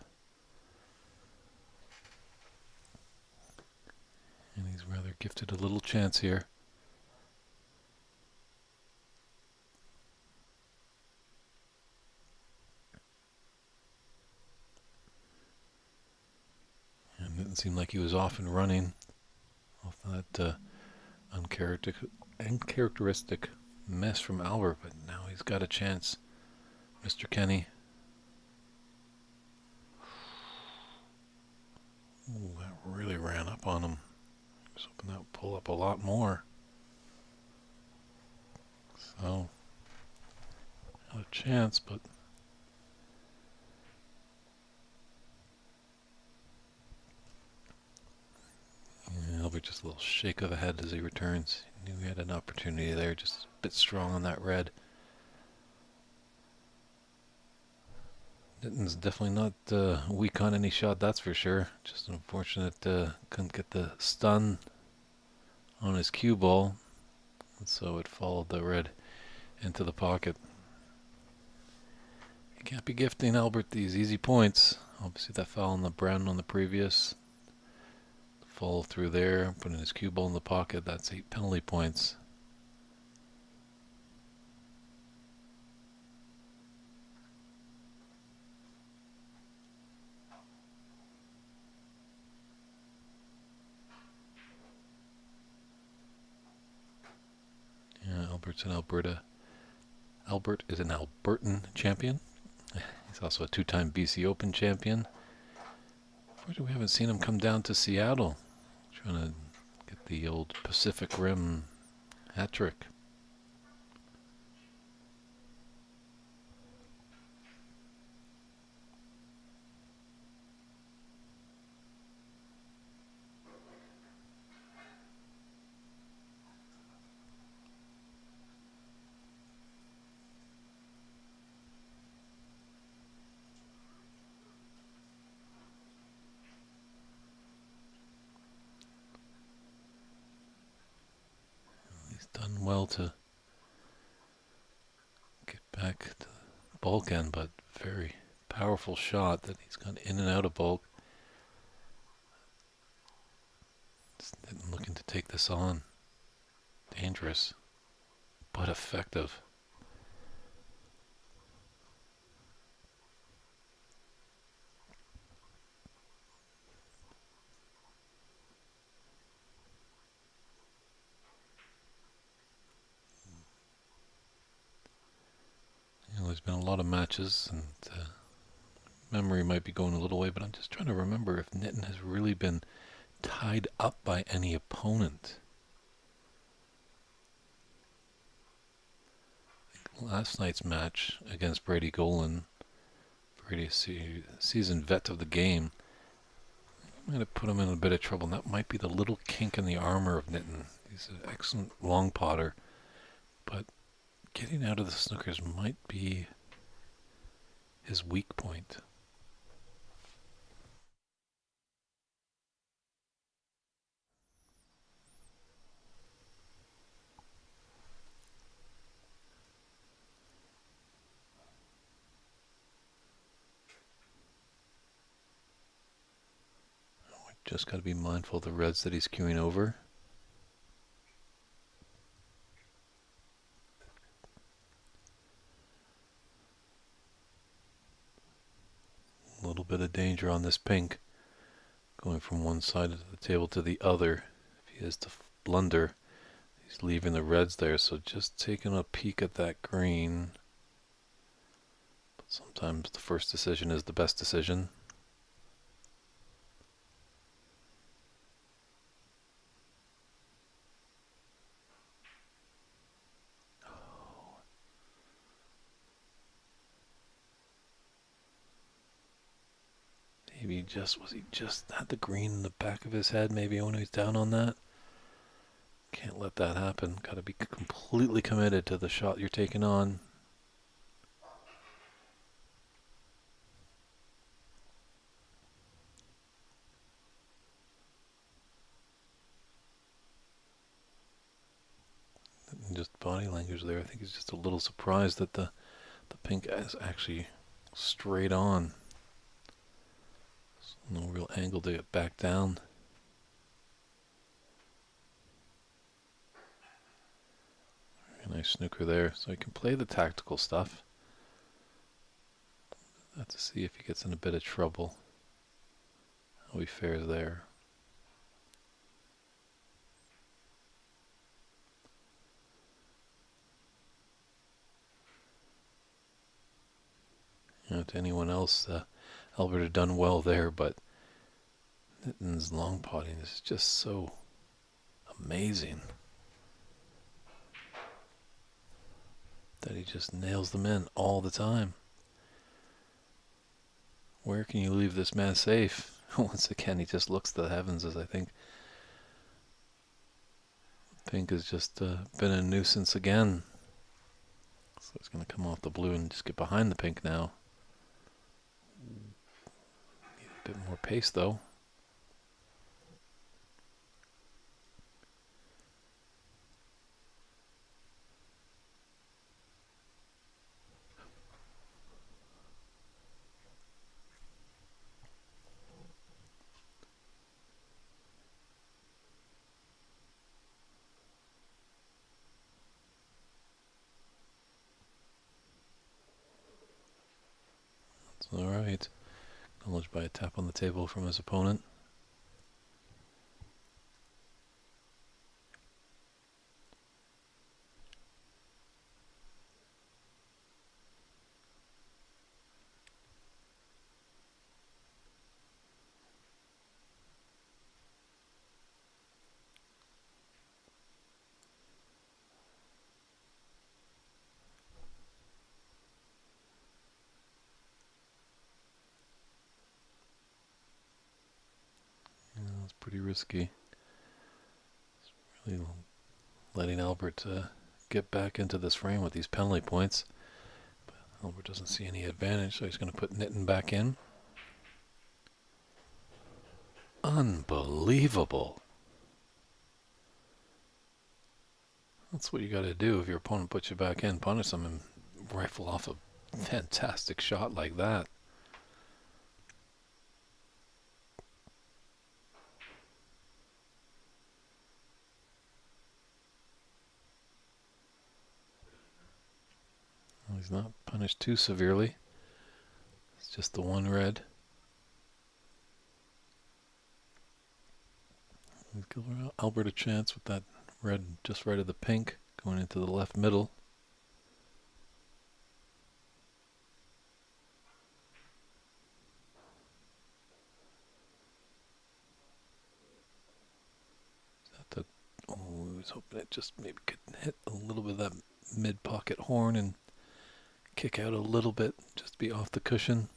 And he's rather gifted a little chance here. And it didn't seem like he was off and running off that uncharacteristic mess from Albert, but now he's got a chance. Mr. Kenny. Ooh, that really ran up on him. I was hoping that would pull up a lot more. So, not a chance, but Albert just a little shake of the head as he returns. He knew he had an opportunity there, just a bit strong on that red. Nitin's definitely not weak on any shot, that's for sure. Just unfortunate couldn't get the stun on his cue ball, and so it followed the red into the pocket. You can't be gifting Albert these easy points. Obviously that foul on the brown on the previous. Follow through there, putting his cue ball in the pocket. That's 8 penalty points. Yeah, Albert is an Albertan champion. He's also a 2-time BC Open champion. Unfortunately, we haven't seen him come down to Seattle. Trying to Get the old Pacific Rim hat trick. He's done well to get back to the bulk end, but very powerful shot that he's gone in and out of bulk. Looking to take this on. Dangerous, but effective. There's been a lot of matches, and memory might be going a little way, but I'm just trying to remember if Nitin has really been tied up by any opponent. Last night's match against Brady Golan, Brady, seasoned vet of the game, I'm going to put him in a bit of trouble, and that might be the little kink in the armor of Nitin. He's an excellent long potter, but getting out of the snookers might be his weak point. Just got to be mindful of the reds that he's queuing over. A little bit of danger on this pink, going from one side of the table to the other. If he has to blunder, he's leaving the reds there, so just taking a peek at that green. But sometimes the first decision is the best decision. Maybe was he just had the green in the back of his head maybe when he was down on that? Can't let that happen. Got to be completely committed to the shot you're taking on. And just body language there. I think he's just a little surprised that the pink is actually straight on. So no real angle to get back down. Very nice snooker there. So he can play the tactical stuff. Have to see if he gets in a bit of trouble. How he fares there. To anyone else, Albert had done well there, but Nitin's long potting is just so amazing that he just nails them in all the time. Where can you leave this man safe? Once again, he just looks to the heavens, as I think pink has just been a nuisance again. So it's going to come off the blue and just get behind the pink now. Need a bit more pace though. That's alright. Acknowledged by a tap on the table from his opponent. pretty risky. It's really letting Albert get back into this frame with these penalty points. But Albert doesn't see any advantage, so he's going to put Nitin back in. Unbelievable. That's what you got to do if your opponent puts you back in. Punish them and rifle off a fantastic shot like that. Well, he's not punished too severely. It's just the one red. Give Albert a chance with that red just right of the pink going into the left middle. Oh, I was hoping it just maybe could hit a little bit of that mid pocket horn and kick out a little bit, just be off the cushion.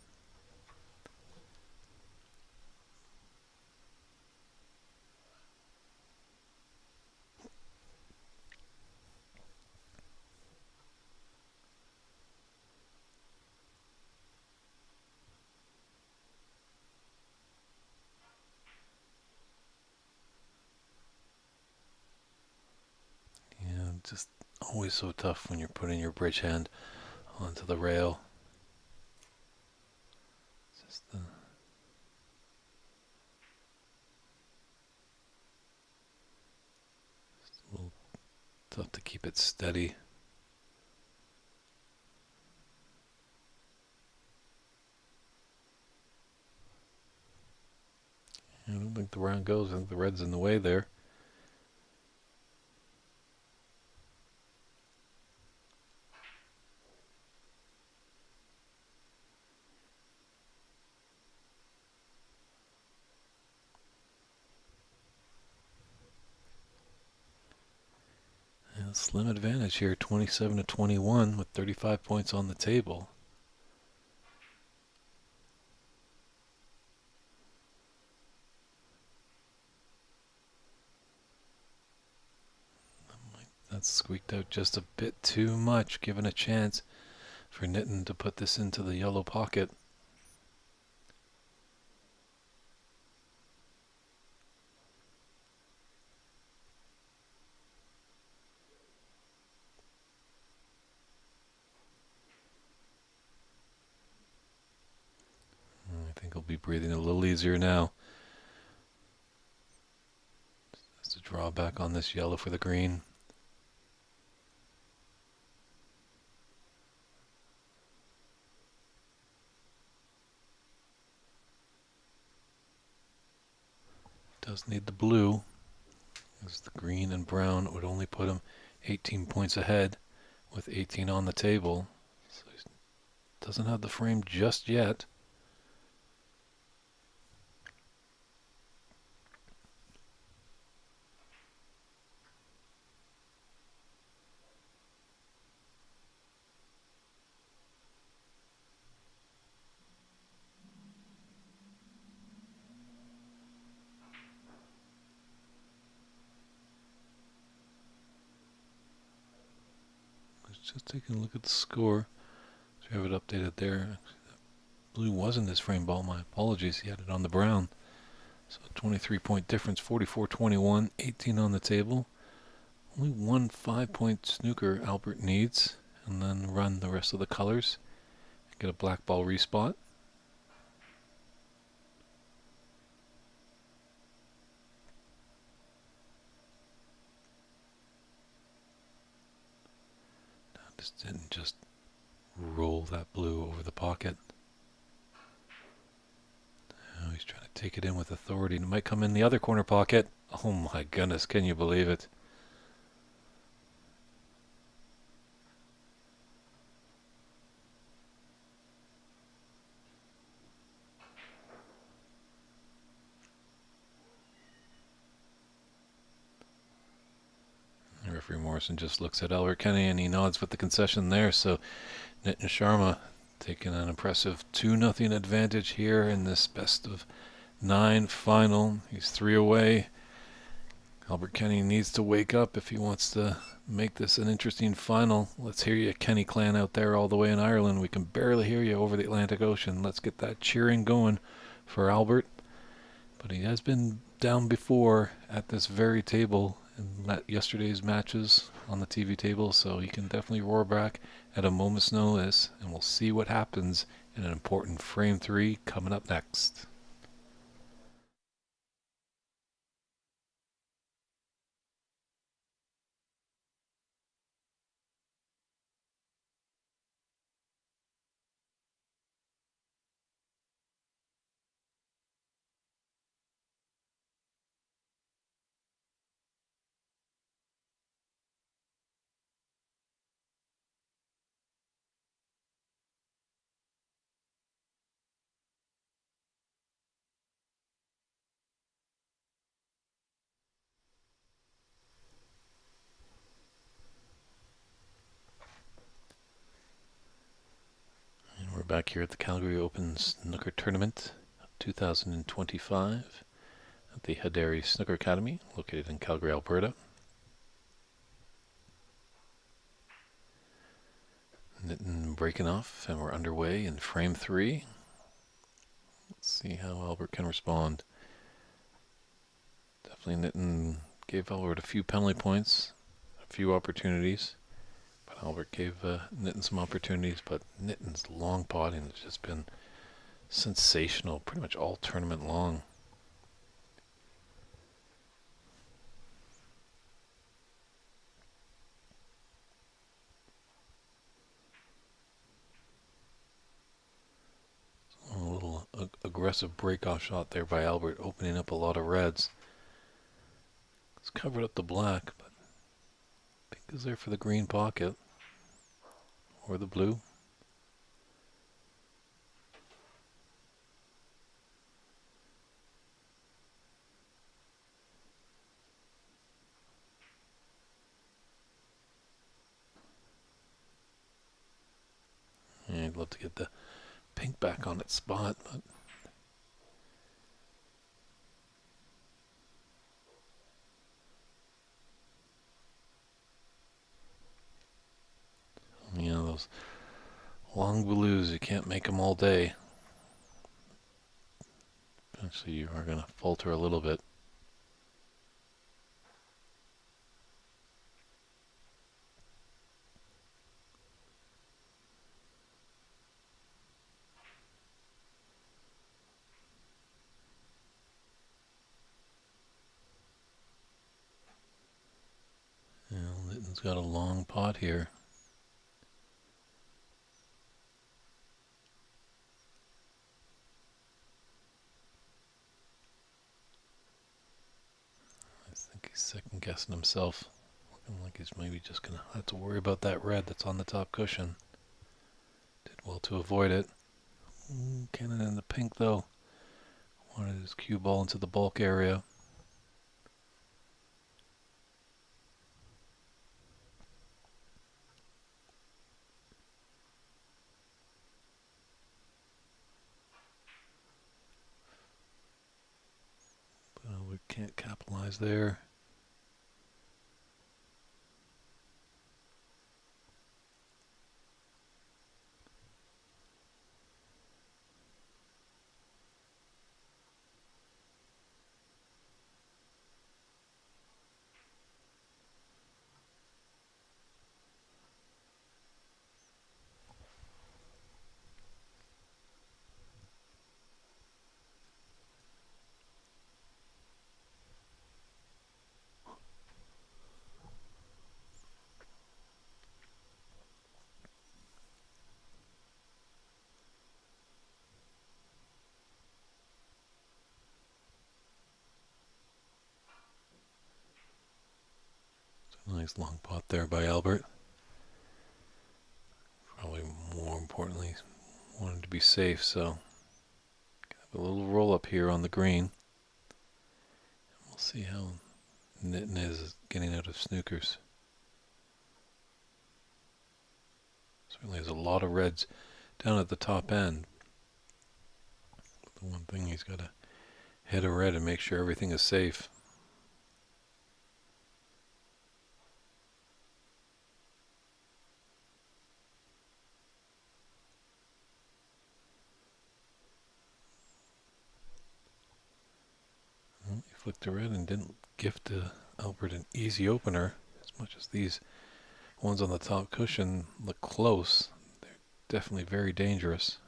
Just always so tough when you're putting your bridge hand onto the rail. Just a little tough to keep it steady. I don't think the round goes. I think the red's in the way there. Slim advantage here, 27-21 with 35 points on the table. That's squeaked out just a bit too much, given a chance for Nitin to put this into the yellow pocket. I think he'll be breathing a little easier now. Just to draw back on this yellow for the green. Does need the blue, as the green and brown would only put him 18 points ahead with 18 on the table. So he doesn't have the frame just yet. Just taking a look at the score. So you have it updated there. Blue wasn't his frame ball. My apologies. He had it on the brown. So 23-point difference, 44-21, 18 on the table. Only one 5-point snooker Albert needs, and then run the rest of the colors. Get a black ball respot. Just didn't just roll that blue over the pocket. Now he's trying to take it in with authority. It might come in the other corner pocket. Oh my goodness, can you believe it? Referee Morrison just looks at Albert Kenny and he nods with the concession there. So Nitin Sharma taking an impressive 2-0 advantage here in this best of 9 final. He's 3 away. Albert Kenny needs to wake up if he wants to make this an interesting final. Let's hear you, Kenny Clan, out there all the way in Ireland. We can barely hear you over the Atlantic Ocean. Let's get that cheering going for Albert. But he has been down before at this very table in yesterday's matches on the TV table, so he can definitely roar back at a moment's notice, and we'll see what happens in an important frame 3 coming up next. And we're back here at the Calgary Open Snooker Tournament 2025 at the Hadari Snooker Academy, located in Calgary, Alberta. Nitten breaking off, and we're underway in frame 3. Let's see how Albert can respond. Definitely Nitten gave Albert a few penalty points, a few opportunities, but Albert gave Nitten some opportunities. But Nitten's long potting has just been sensational pretty much all tournament long. A little aggressive breakoff shot there by Albert, opening up a lot of reds. It's covered up the black, but pink is there for the green pocket or the blue. Yeah, I'd love to get the pink back on its spot, but you know, those long blues, you can't make them all day. Eventually you are going to falter a little bit. Litton's got a long pot here. I think he's second guessing himself. Looking like he's maybe just going to have to worry about that red that's on the top cushion. Did well to avoid it. Cannon in the pink though. Wanted his cue ball into the bulk area. But we can't capitalize there. Nice long pot there by Albert. Probably more importantly, wanted to be safe, so have a little roll up here on the green. We'll see how Nitten is getting out of snookers. Certainly has a lot of reds down at the top end. The one thing he's got to hit a red and make sure everything is safe. Well, he flicked a red and didn't gift Albert an easy opener. As much as these ones on the top cushion look close, they're definitely very dangerous.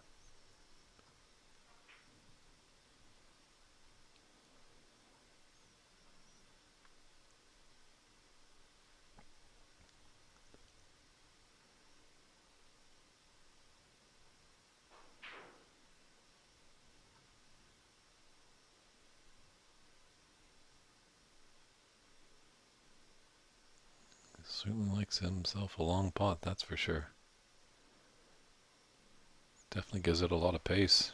He certainly likes himself a long pot, that's for sure. Definitely gives it a lot of pace.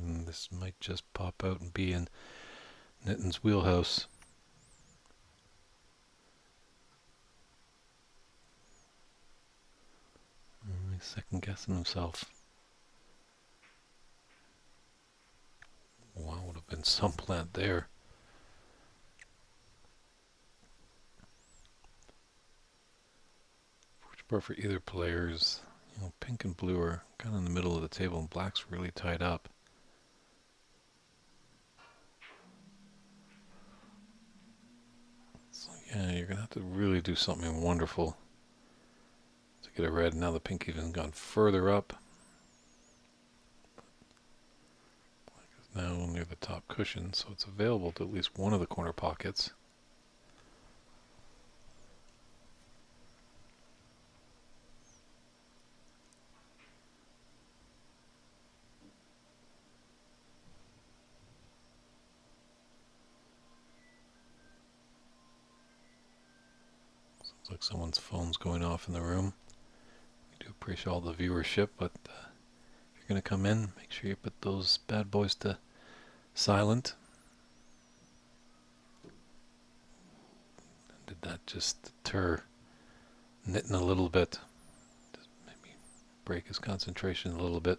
And this might just pop out and be in Nitton's wheelhouse. He's second guessing himself. Wow, would have been some plant there. Which part for either players? Pink and blue are kind of in the middle of the table, and black's really tied up. So yeah, you're gonna have to really do something wonderful to get a red. Now the pink even gone further up. Black is now near the top cushion, so it's available to at least one of the corner pockets. Sounds like someone's phone's going off in the room. We do appreciate all the viewership, but if you're gonna come in, make sure you put those bad boys to silent. And did that just deter Nitton a little bit? Just maybe break his concentration a little bit.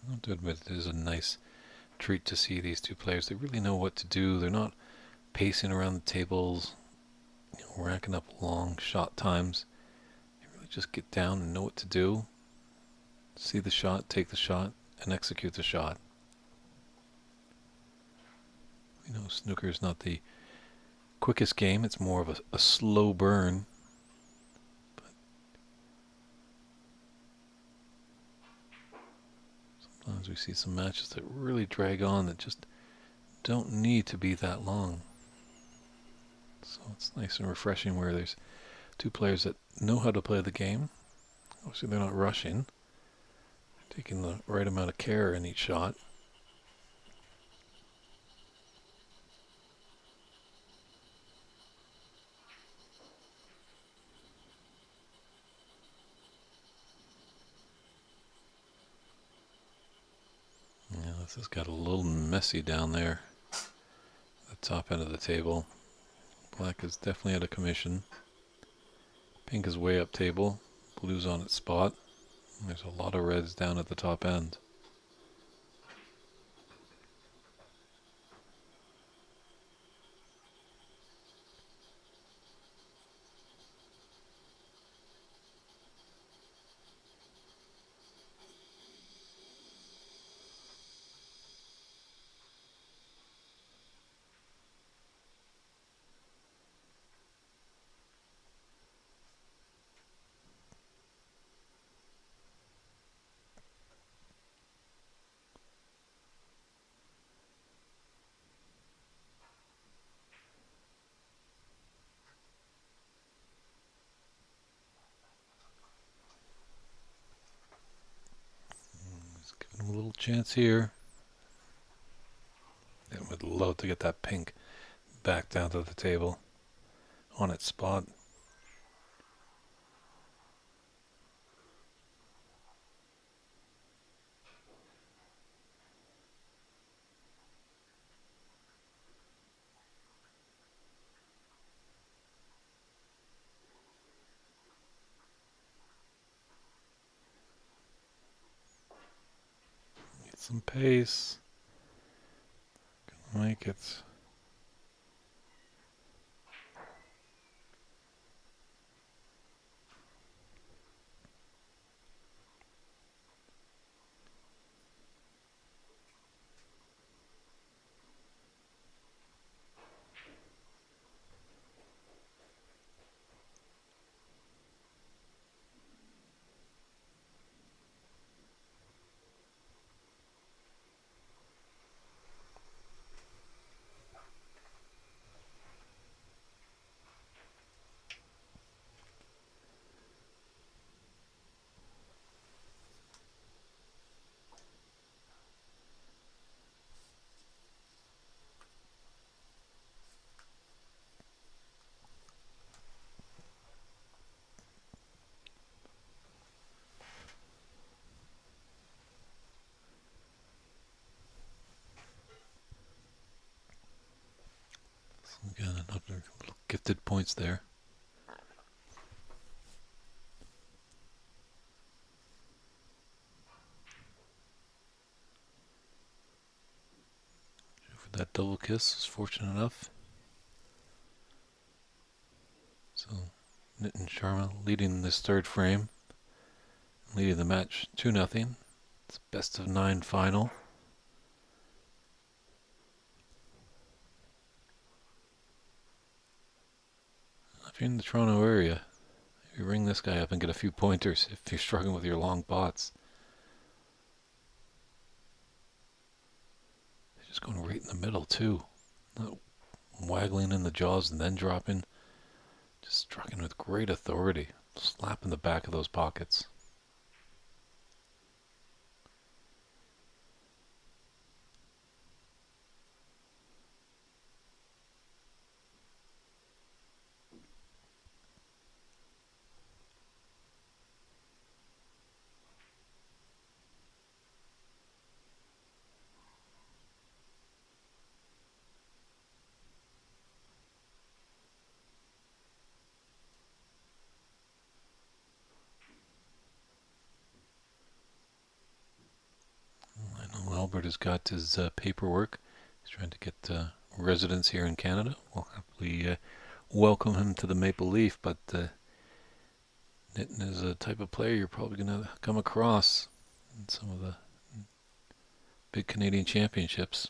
I have to admit, it is a nice treat to see these two players. They really know what to do. They're not pacing around the tables, racking up long shot times. They really just get down and know what to do. See the shot, take the shot, and execute the shot. We know snooker is not the quickest game. It's more of a slow burn. But sometimes we see some matches that really drag on that just don't need to be that long. So it's nice and refreshing where there's two players that know how to play the game. Obviously they're not rushing. They're taking the right amount of care in each shot. Yeah, this has got a little messy down there. The top end of the table. Black is definitely out of commission. Pink is way up table. Blue's on its spot. And there's a lot of reds down at the top end. chance here. And would love to get that pink back down to the table on its spot. Need some pace. Gonna make it. Again, another little gifted points there. For that double kiss is fortunate enough. So Nitin Sharma leading this third frame, leading the match 2-0. It's a best of 9 final. If you're in the Toronto area, you ring this guy up and get a few pointers if you're struggling with your long pots. He's just going right in the middle too, not waggling in the jaws and then dropping. Just striking with great authority, slapping the back of those pockets. Albert has got his paperwork. He's trying to get residence here in Canada. We'll happily welcome him to the Maple Leaf, but Nitin is a type of player you're probably going to come across in some of the big Canadian championships.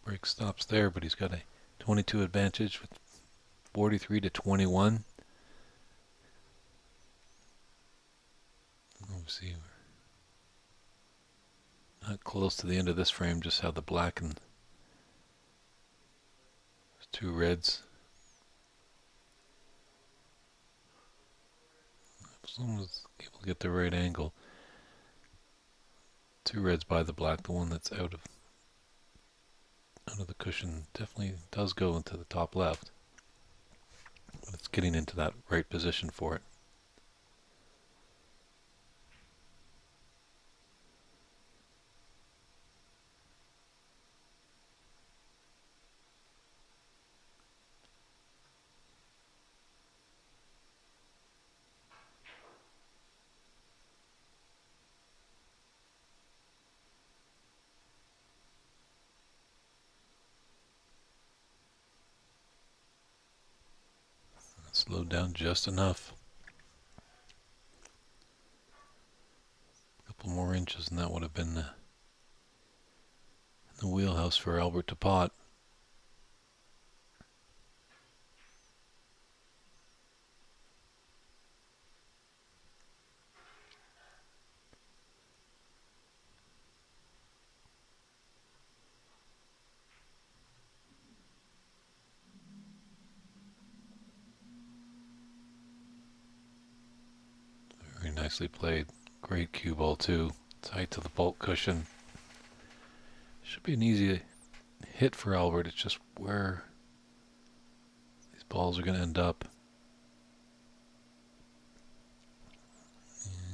Break stops there, but he's got a 22 advantage with 43-21. Obviously, we're not close to the end of this frame, just how the black and two reds. If someone's able to get the right angle, two reds by the black, the one that's out of the cushion definitely does go into the top left, but it's getting into that right position for it. Slowed down just enough. A couple more inches and that would have been in the wheelhouse for Albert to pot. nicely played. Great cue ball too. Tight to the bulk cushion. Should be an easy hit for Albert. It's just where these balls are going to end up.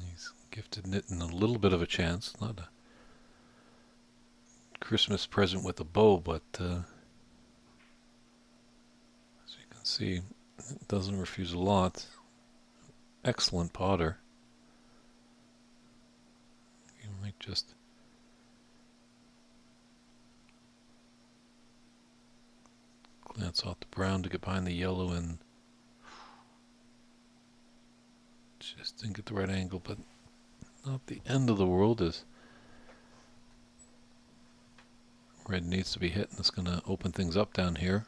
He's gifted Nitin a little bit of a chance. Not a Christmas present with a bow, but as you can see, it doesn't refuse a lot. Excellent potter. You might just glance off the brown to get behind the yellow and just didn't get the right angle, but not the end of the world as red needs to be hit, and it's going to open things up down here.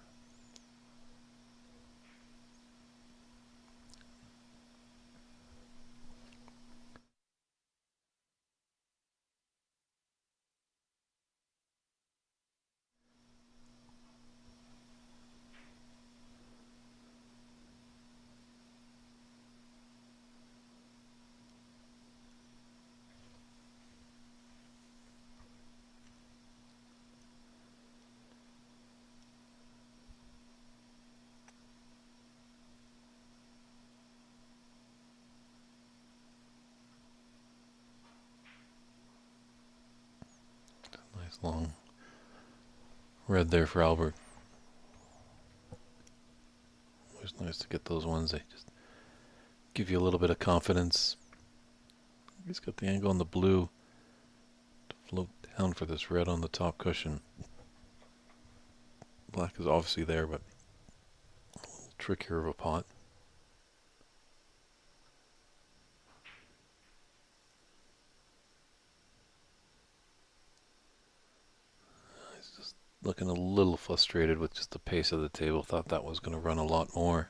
Nice long red there for Albert. Always nice to get those ones. They just give you a little bit of confidence. He's got the angle on the blue to float down for this red on the top cushion. Black is obviously there, but a little trickier of a pot. He's just looking a little frustrated with just the pace of the table. Thought that was going to run a lot more.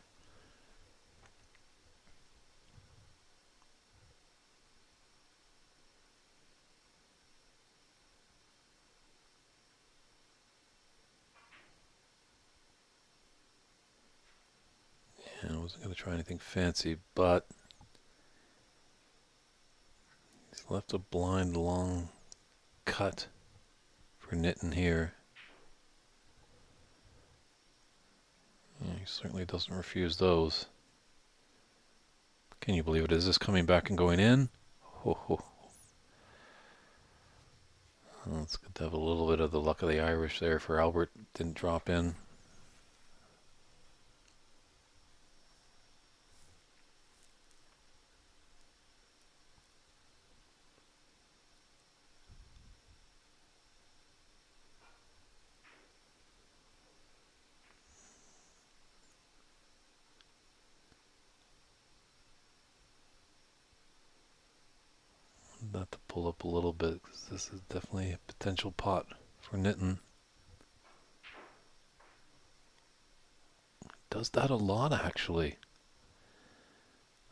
I wasn't going to try anything fancy, but he's left a blind long cut for Nitin here. Yeah, he certainly doesn't refuse those. Can you believe it? Is this coming back and going in? Ho, ho. Oh, it's good to have a little bit of the luck of the Irish there for Albert. Didn't drop in. That to pull up a little bit, because this is definitely a potential pot for Nitin. Does that a lot, actually.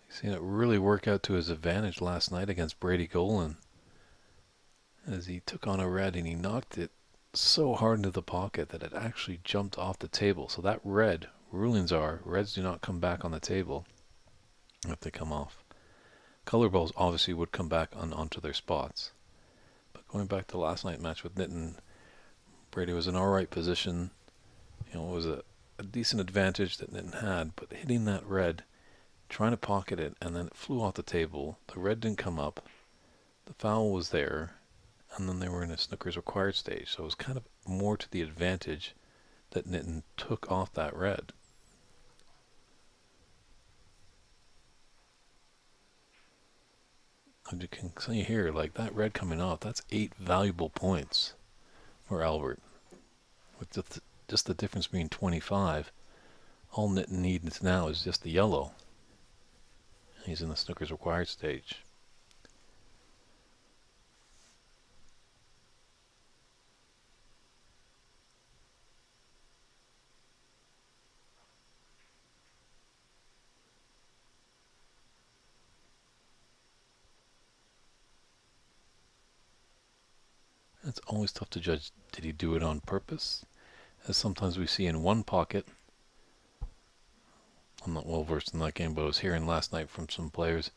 You've seen it really work out to his advantage last night against Brady Golan, as he took on a red and he knocked it so hard into the pocket that it actually jumped off the table. So that red, rulings are, reds do not come back on the table if they come off. Color balls obviously would come back onto their spots. But going back to last night's match with Nitin, Brady was in alright position. It was a decent advantage that Nitin had, but hitting that red, trying to pocket it, and then it flew off the table. The red didn't come up. The foul was there, and then they were in a snooker's required stage. So it was kind of more to the advantage that Nitin took off that red. And you can see here, like that red coming off, that's 8 valuable points for Albert. With just the difference being 25, all Nitin needs now is just the yellow. He's in the snooker's required stage. It's always tough to judge, did he do it on purpose? As sometimes we see in one pocket. I'm not well versed in that game, but I was hearing last night from some players,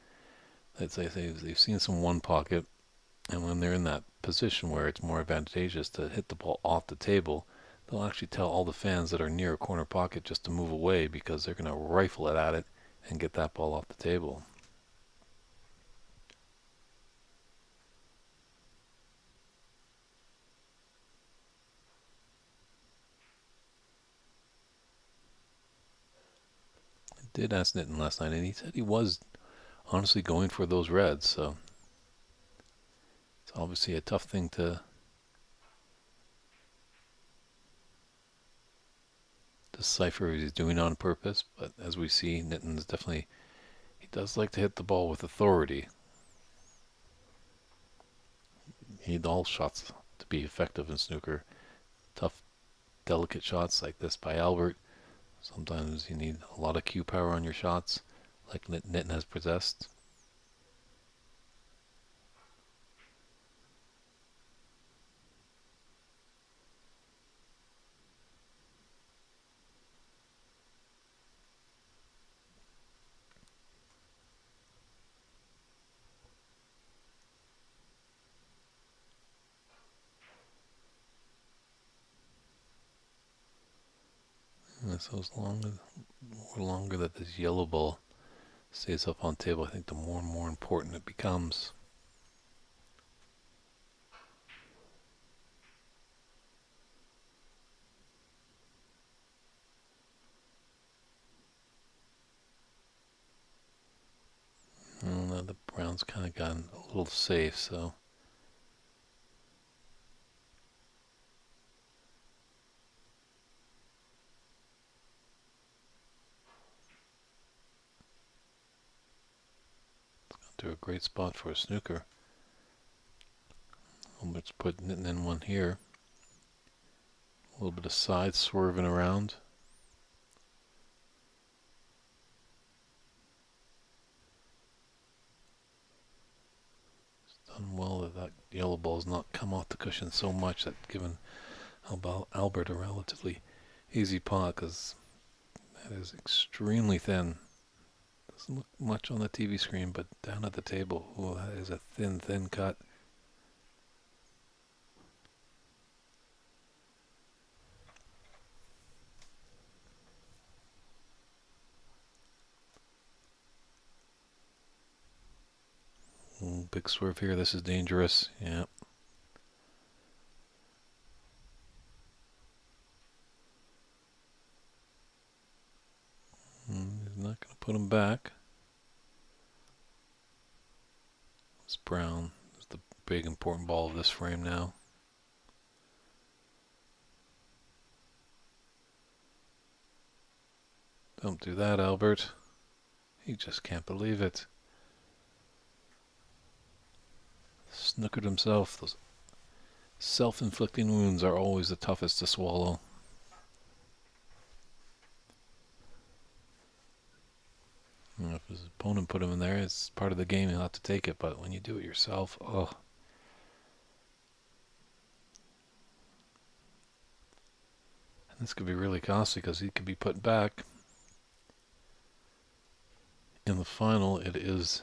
they've seen some one pocket, and when they're in that position where it's more advantageous to hit the ball off the table, they'll actually tell all the fans that are near a corner pocket just to move away because they're going to rifle it at it and get that ball off the table. I did ask Nitin last night, and he said he was honestly going for those reds, so it's obviously a tough thing to decipher if he's doing on purpose, but as we see, Nitin's definitely, he does like to hit the ball with authority. You need all shots to be effective in snooker. Tough, delicate shots like this by Albert. Sometimes you need a lot of cue power on your shots, like Nitin has possessed. And so as long as longer that this yellow ball stays up on table, I think the more and more important it becomes. Now the brown's kind of gotten a little safe, so to a great spot for a snooker. Let's put Nitin in one here. A little bit of side swerving around. It's done well that yellow ball's not come off the cushion so much that given Albert a relatively easy pot, because that is extremely thin. Doesn't look much on the TV screen, but down at the table, oh, that is a thin, thin cut. Big swerve here. This is dangerous. Yeah. He's not going to put him back. It's brown. It's the big important ball of this frame now. Don't do that, Albert. He just can't believe it. Snookered himself. Those self-inflicting wounds are always the toughest to swallow. If his opponent put him in there, it's part of the game, he'll have to take it, but when you do it yourself, oh. And this could be really costly because he could be put back. In the final, it is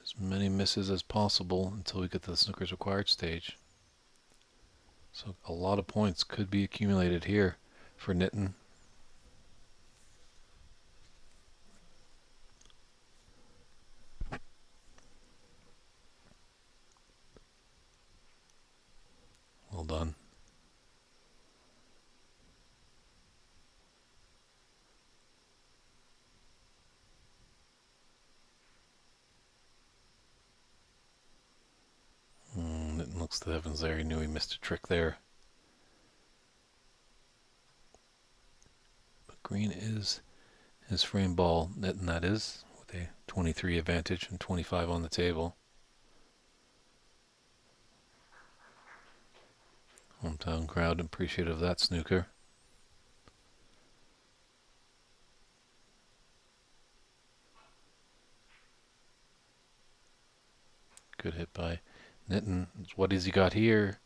as many misses as possible until we get to the snooker's required stage. So a lot of points could be accumulated here for Nitin. Well done. Nitin looks to the heavens there. He knew he missed a trick there. But green is his frame ball, Nitin that is, with a 23 advantage and 25 on the table. Hometown crowd appreciative of that snooker. Good hit by Nitin. What has he got here?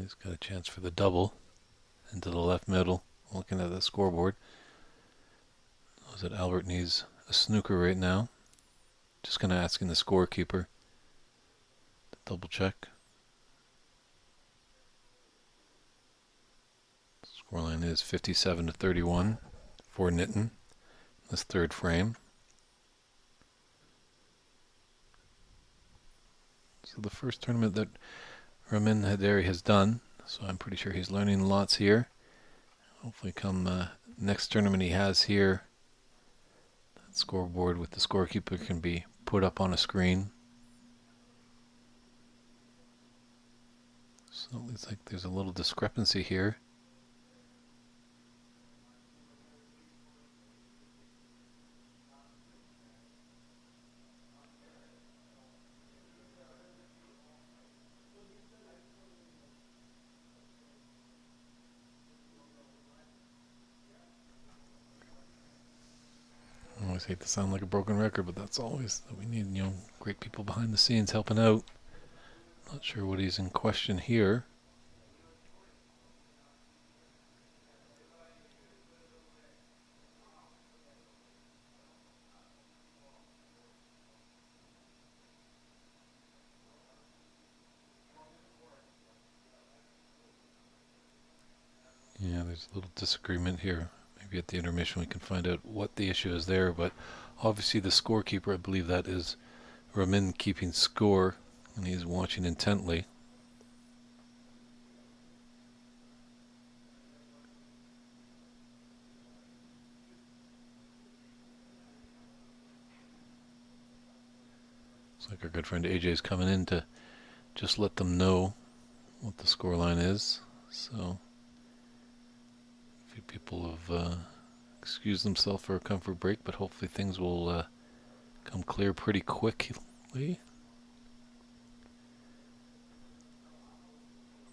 He's got a chance for the double into the left middle, looking at the scoreboard. Knows that Albert needs a snooker right now. Just kind of asking the scorekeeper to double check. Scoreline is 57-31 for Nitin. This third frame. So the first tournament that Ramin Haderi has done, so I'm pretty sure he's learning lots here. Hopefully come next tournament he has here, that scoreboard with the scorekeeper can be put up on a screen. So it looks like there's a little discrepancy here. I always hate to sound like a broken record, but that's always that we need, great people behind the scenes helping out. Not sure what he's in question here. Yeah, there's a little disagreement here. Maybe at the intermission we can find out what the issue is there, but obviously the scorekeeper, I believe that is Ramin keeping score, and he's watching intently. Looks like our good friend AJ is coming in to just let them know what the scoreline is. So a few people have excused themselves for a comfort break, but hopefully things will come clear pretty quickly.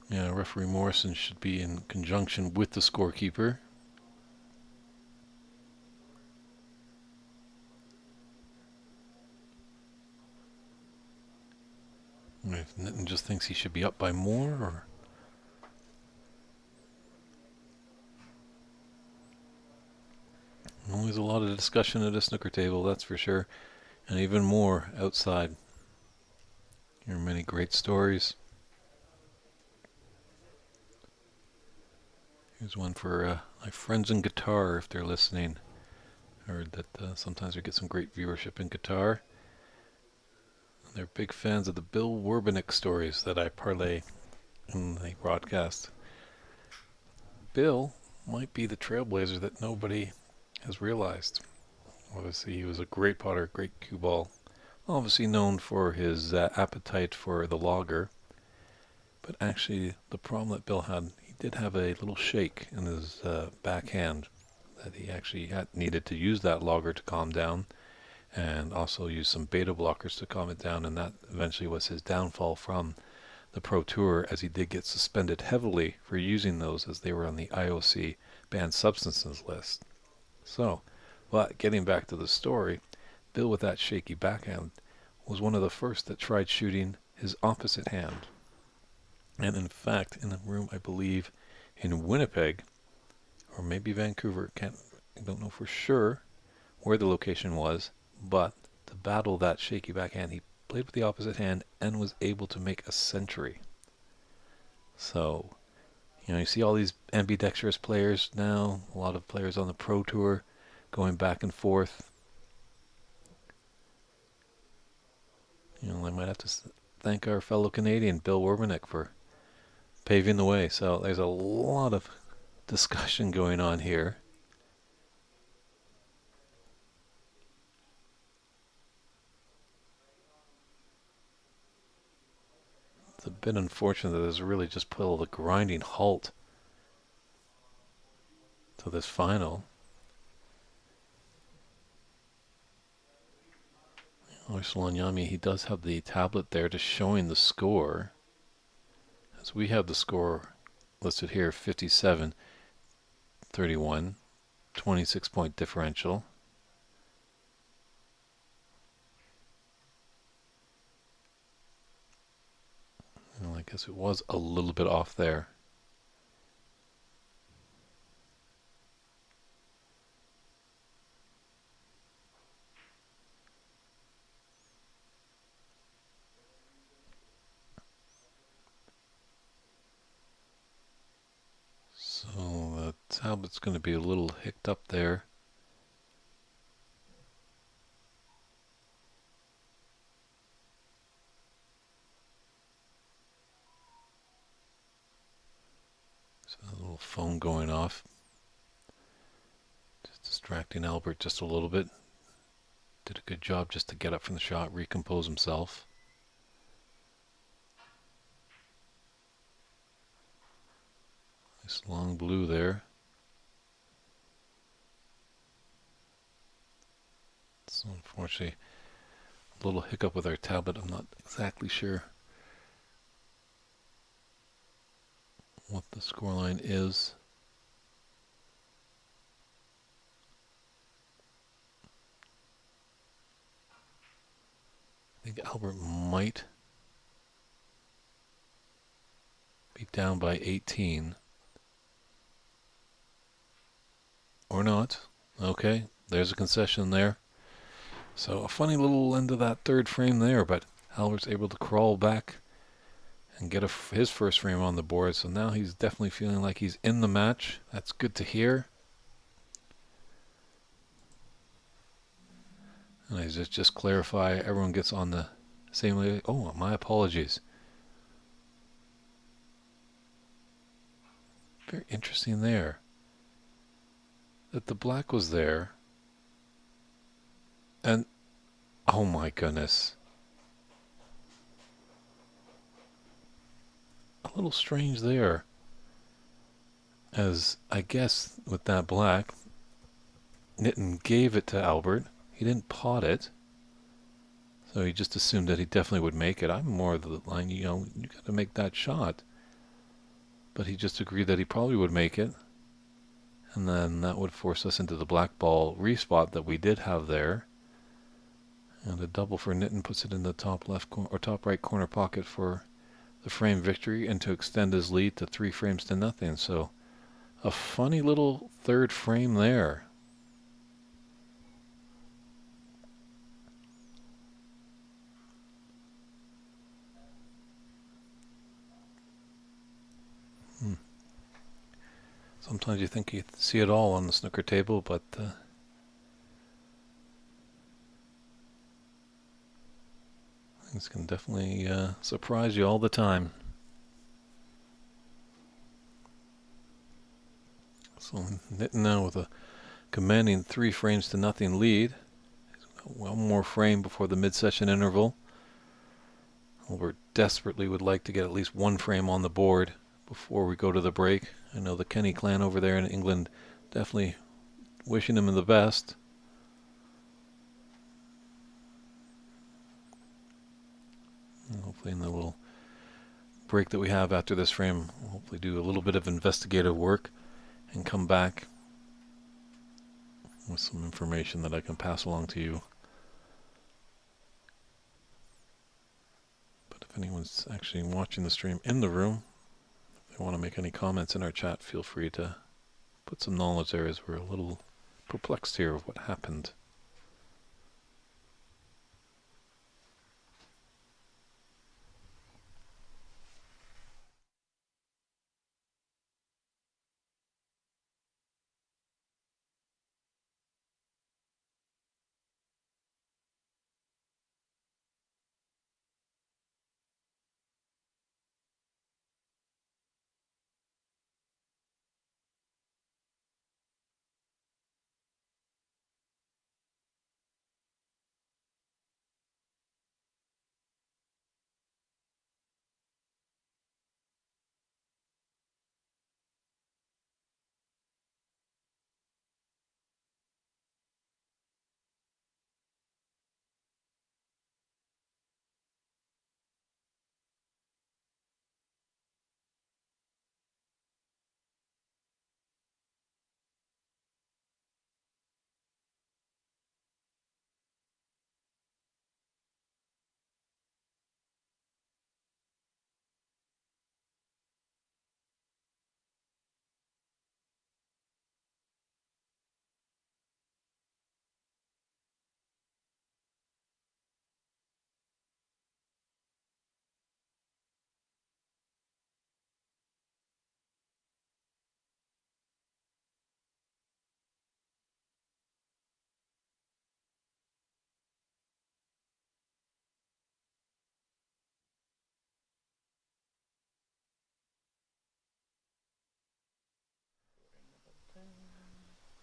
Yeah, referee Morrison should be in conjunction with the scorekeeper. If Nitin just thinks he should be up by more, or always a lot of discussion at a snooker table, that's for sure, and even more outside. There are many great stories. Here's one for my friends in Qatar, if they're listening. I heard that sometimes we get some great viewership in Qatar. They're big fans of the Bill Werbeniuk stories that I parlay in the broadcast. Bill might be the trailblazer that nobody has realized. Obviously, he was a great potter, great cue ball. Obviously known for his appetite for the lager. But actually, the problem that Bill had, he did have a little shake in his backhand that he actually needed to use that lager to calm down, and also use some beta blockers to calm it down, and that eventually was his downfall from the Pro Tour, as he did get suspended heavily for using those, as they were on the IOC banned substances list. So, but getting back to the story, Bill with that shaky backhand was one of the first that tried shooting his opposite hand. And in fact, in a room, I believe, in Winnipeg, or maybe Vancouver, I don't know for sure where the location was, but to battle that shaky backhand, he played with the opposite hand and was able to make a century. So, you see all these ambidextrous players now, a lot of players on the Pro Tour going back and forth. I might have to thank our fellow Canadian, Bill Werbeniuk, for paving the way. So there's a lot of discussion going on here. It's a bit unfortunate that there's really just put a grinding halt to this final. Oysolanyami, he does have the tablet there to showing the score. As we have the score listed here, 57-31, 26-point differential. guess it was a little bit off there. So the tablet's going to be a little hicked up there. So a little phone going off. Just distracting Albert just a little bit. Did a good job just to get up from the shot, recompose himself. Nice long blue there. So unfortunately, a little hiccup with our tablet. I'm not exactly sure what the scoreline is. I think Albert might be down by 18. Or not. Okay, there's a concession there. So a funny little end of that third frame there, but Albert's able to crawl back and get his first frame on the board. So now he's definitely feeling like he's in the match. That's good to hear. And I just clarify, everyone gets on the same way. Oh, my apologies. Very interesting there. That the black was there. And, oh my goodness. A little strange there. As I guess with that black, Nitin gave it to Albert. He didn't pot it. So he just assumed that he definitely would make it. I'm more of the line, you got to make that shot. But he just agreed that he probably would make it. And then that would force us into the black ball respot that we did have there. And a double for Nitin puts it in the top left or top right corner pocket for the frame victory and to extend his lead to 3 frames to nothing. So a funny little third frame there. Sometimes you think you see it all on the snooker table, but things can definitely surprise you all the time. So Nitin now with a commanding 3 frames to nothing lead. He's got one more frame before the mid-session interval. Albert desperately would like to get at least 1 frame on the board before we go to the break. I know the Kenny clan over there in England definitely wishing him the best. And hopefully in the little break that we have after this frame, we'll hopefully do a little bit of investigative work and come back with some information that I can pass along to you. But if anyone's actually watching the stream in the room, if they want to make any comments in our chat, feel free to put some knowledge there, as we're a little perplexed here of what happened.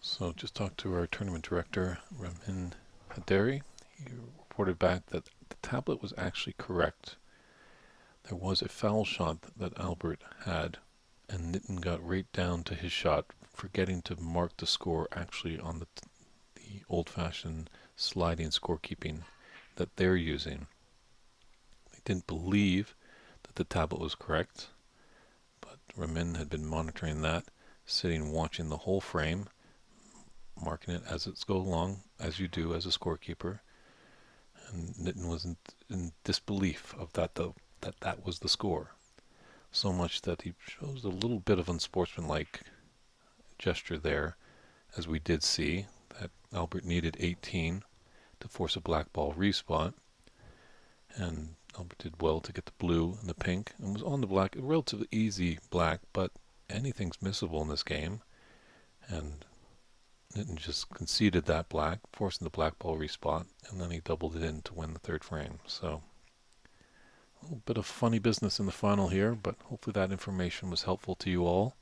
So just talked to our tournament director, Ramin Haderi. He reported back that the tablet was actually correct. There was a foul shot that Albert had, and Nitin got right down to his shot, forgetting to mark the score actually on the old-fashioned sliding scorekeeping that they're using. They didn't believe that the tablet was correct, but Ramin had been monitoring that, sitting watching the whole frame, marking it as it's go along, as you do as a scorekeeper. And Nitin was in disbelief of that, that was the score. So much that he shows a little bit of unsportsmanlike gesture there, as we did see that Albert needed 18 to force a black ball respot, and Albert did well to get the blue and the pink, and was on the black, a relatively easy black, but anything's missable in this game, and Nitin just conceded that black, forcing the black ball respot, and then he doubled it in to win the third frame. So a little bit of funny business in the final here, but hopefully that information was helpful to you all.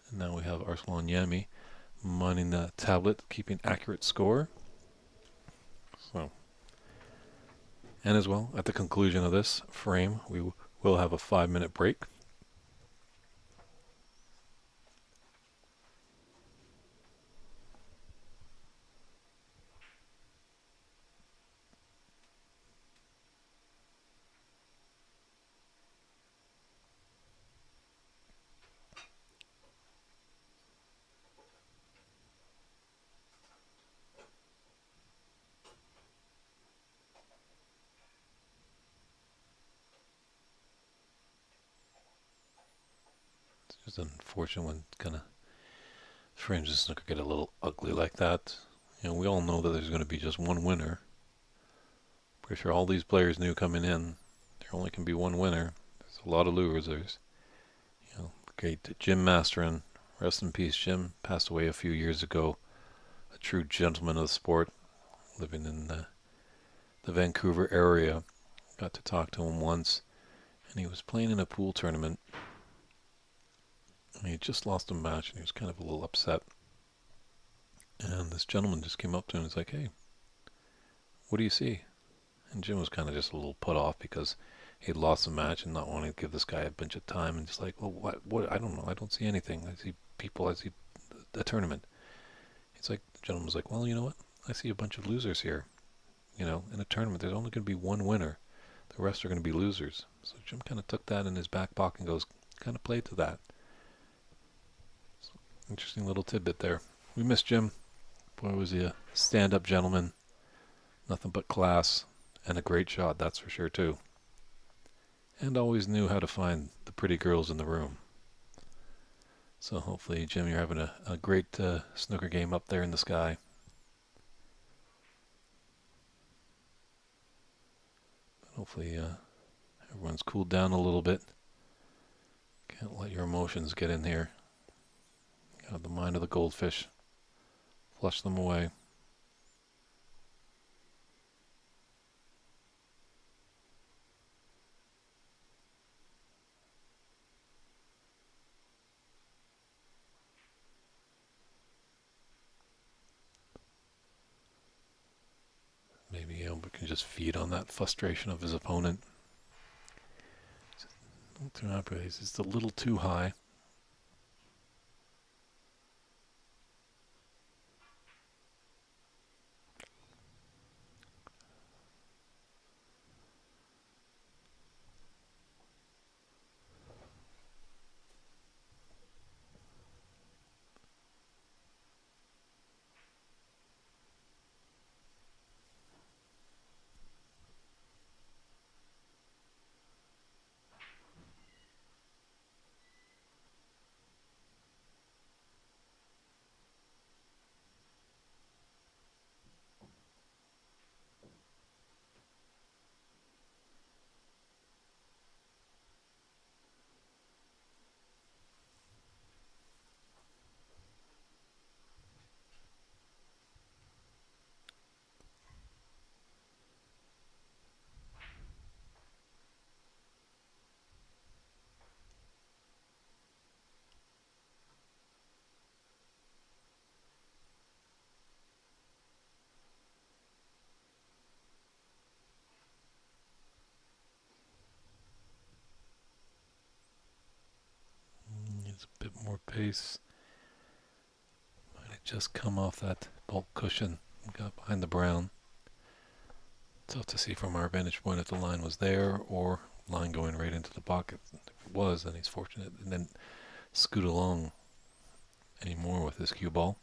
And now we have Arslan Yami mining the tablet, keeping accurate score. So, and as well, at the conclusion of this frame, we will have a 5-minute break. It's just unfortunate when kind of frames of snooker get a little ugly like that. You know, we all know that there's going to be just one winner. Pretty sure all these players knew coming in there only can be one winner. There's a lot of losers. You know, great Jim Masterin, rest in peace. Jim passed away a few years ago. A true gentleman of the sport, living in the Vancouver area. Got to talk to him once, and he was playing in a pool tournament. And he had just lost a match, and he was kind of a little upset. And this gentleman just came up to him and was like, "Hey, what do you see?" And Jim was kind of just a little put off because he'd lost the match and not wanting to give this guy a bunch of time, and just like, "Well, what? I don't know. I don't see anything. I see people. I see the tournament." It's like, the gentleman was like, "Well, you know what? I see a bunch of losers here. You know, in a tournament, there's only going to be one winner. The rest are going to be losers." So Jim kind of took that in his back pocket and goes, kind of played to that. So, interesting little tidbit there. We miss Jim. Boy, was he a stand-up gentleman. Nothing but class. And a great shot, that's for sure, too. And always knew how to find the pretty girls in the room. So hopefully, Jim, you're having a great snooker game up there in the sky. But hopefully, everyone's cooled down a little bit. Can't let your emotions get in here. You have the mind of the goldfish. Flush them away. Maybe Albert can just feed on that frustration of his opponent. It's just a little too high. face. Might have just come off that bulk cushion and got behind the brown. Tough to see from our vantage point if the line was there or line going right into the pocket. If it was, then he's fortunate and then scoot along anymore with his cue ball.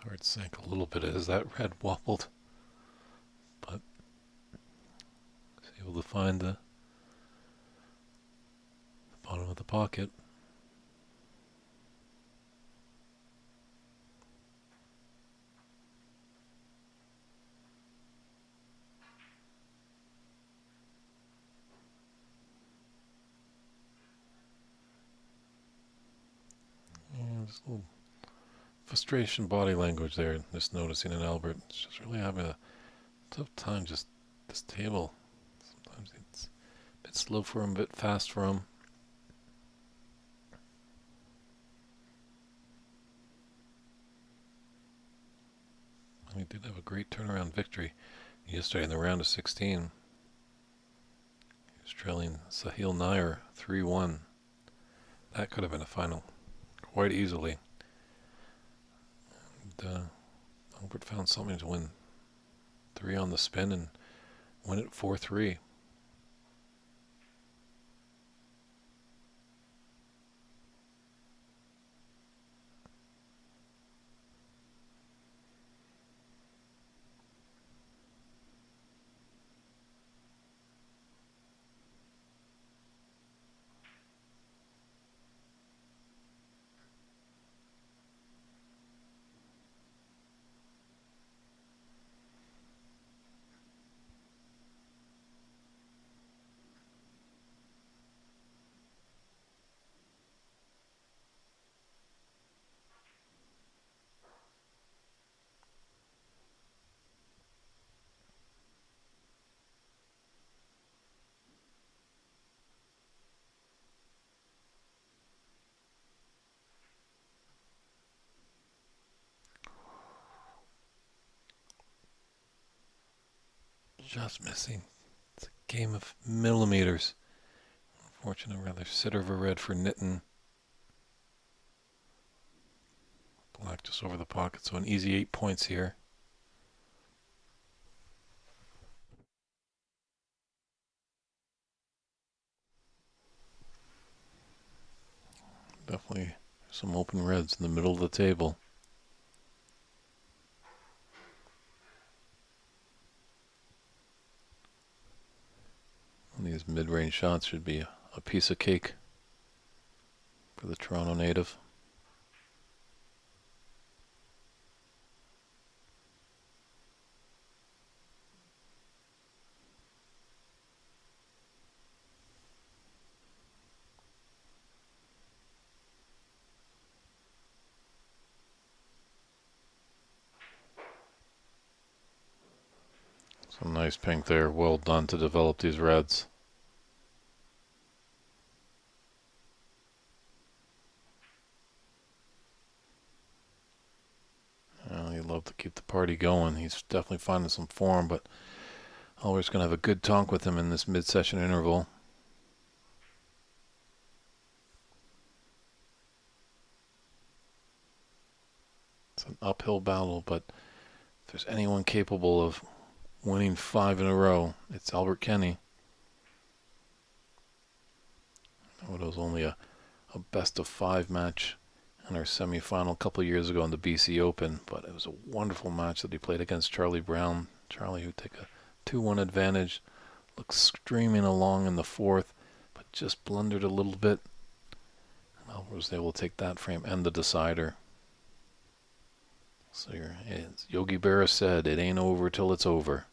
Sorry, it sank a little bit as that red wobbled, but was able to find the bottom of the pocket. There's a little frustration body language there, just noticing it. Albert is just really having a tough time just this table. Sometimes it's a bit slow for him, a bit fast for him. He did have a great turnaround victory yesterday in the round of 16. He was trailing Sahil Nair 3-1. That could have been a final quite easily. And Albert found something to win 3 on the spin and win it 4-3. Just missing. It's a game of millimeters. Unfortunate, rather sitter of a red for Nitin. Black just over the pocket, so an easy 8 points here. Definitely some open reds in the middle of the table. And these mid-range shots should be a piece of cake for the Toronto native. Some nice pink there. Well done to develop these reds. He'd love to keep the party going. He's definitely finding some form, but always going to have a good talk with him in this mid-session interval. It's an uphill battle, but if there's anyone capable of winning 5 in a row. It's Albert Kenny. It was only a best of 5 match in our semifinal a couple of years ago in the BC Open, but it was a wonderful match that he played against Charlie Brown. Charlie, who took a 2-1 advantage, looked streaming along in the fourth, but just blundered a little bit. And Albert was able to take that frame and the decider. So as Yogi Berra said, it ain't over till it's over.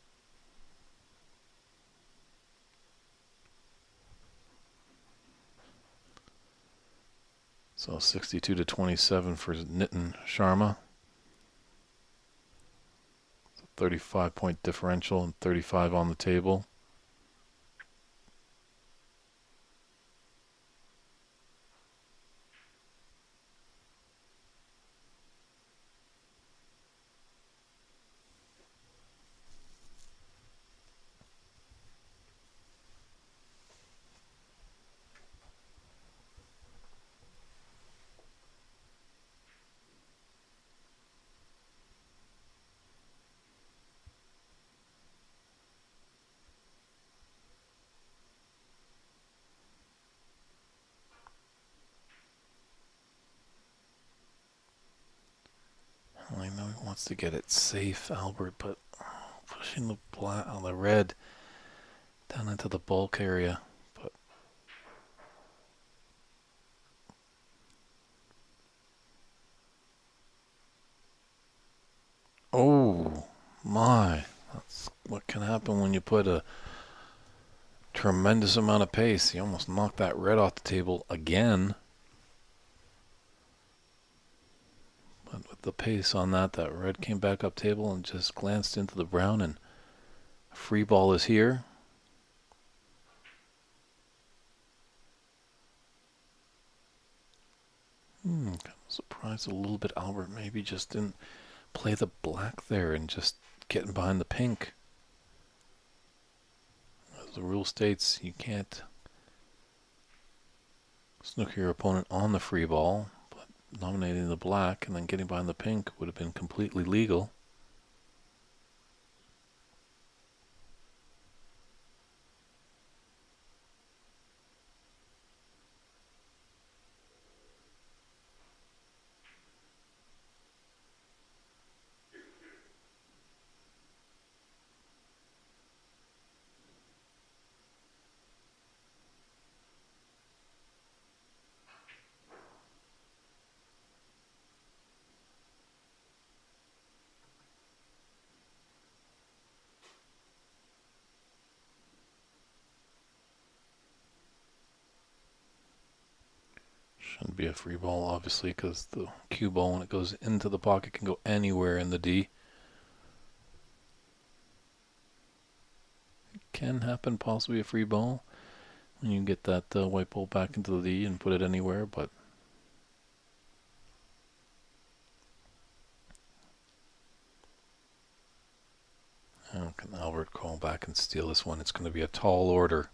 So 62-27 for Nitin Sharma. 35-point differential and 35 on the table. I know he wants to get it safe, Albert, but pushing the red down into the bulk area. But oh my, that's what can happen when you put a tremendous amount of pace. He almost knocked that red off the table again. But with the pace on that red came back up table and just glanced into the brown, and free ball is here. Kind of surprised a little bit Albert maybe just didn't play the black there and just getting behind the pink. As the rule states, you can't snooker your opponent on the free ball, but nominating the black and then getting behind the pink would have been completely legal. Shouldn't be a free ball, obviously, because the cue ball, when it goes into the pocket, can go anywhere in the D. It can happen, possibly a free ball, when you get that white ball back into the D and put it anywhere, but how can Albert call back and steal this one? It's going to be a tall order.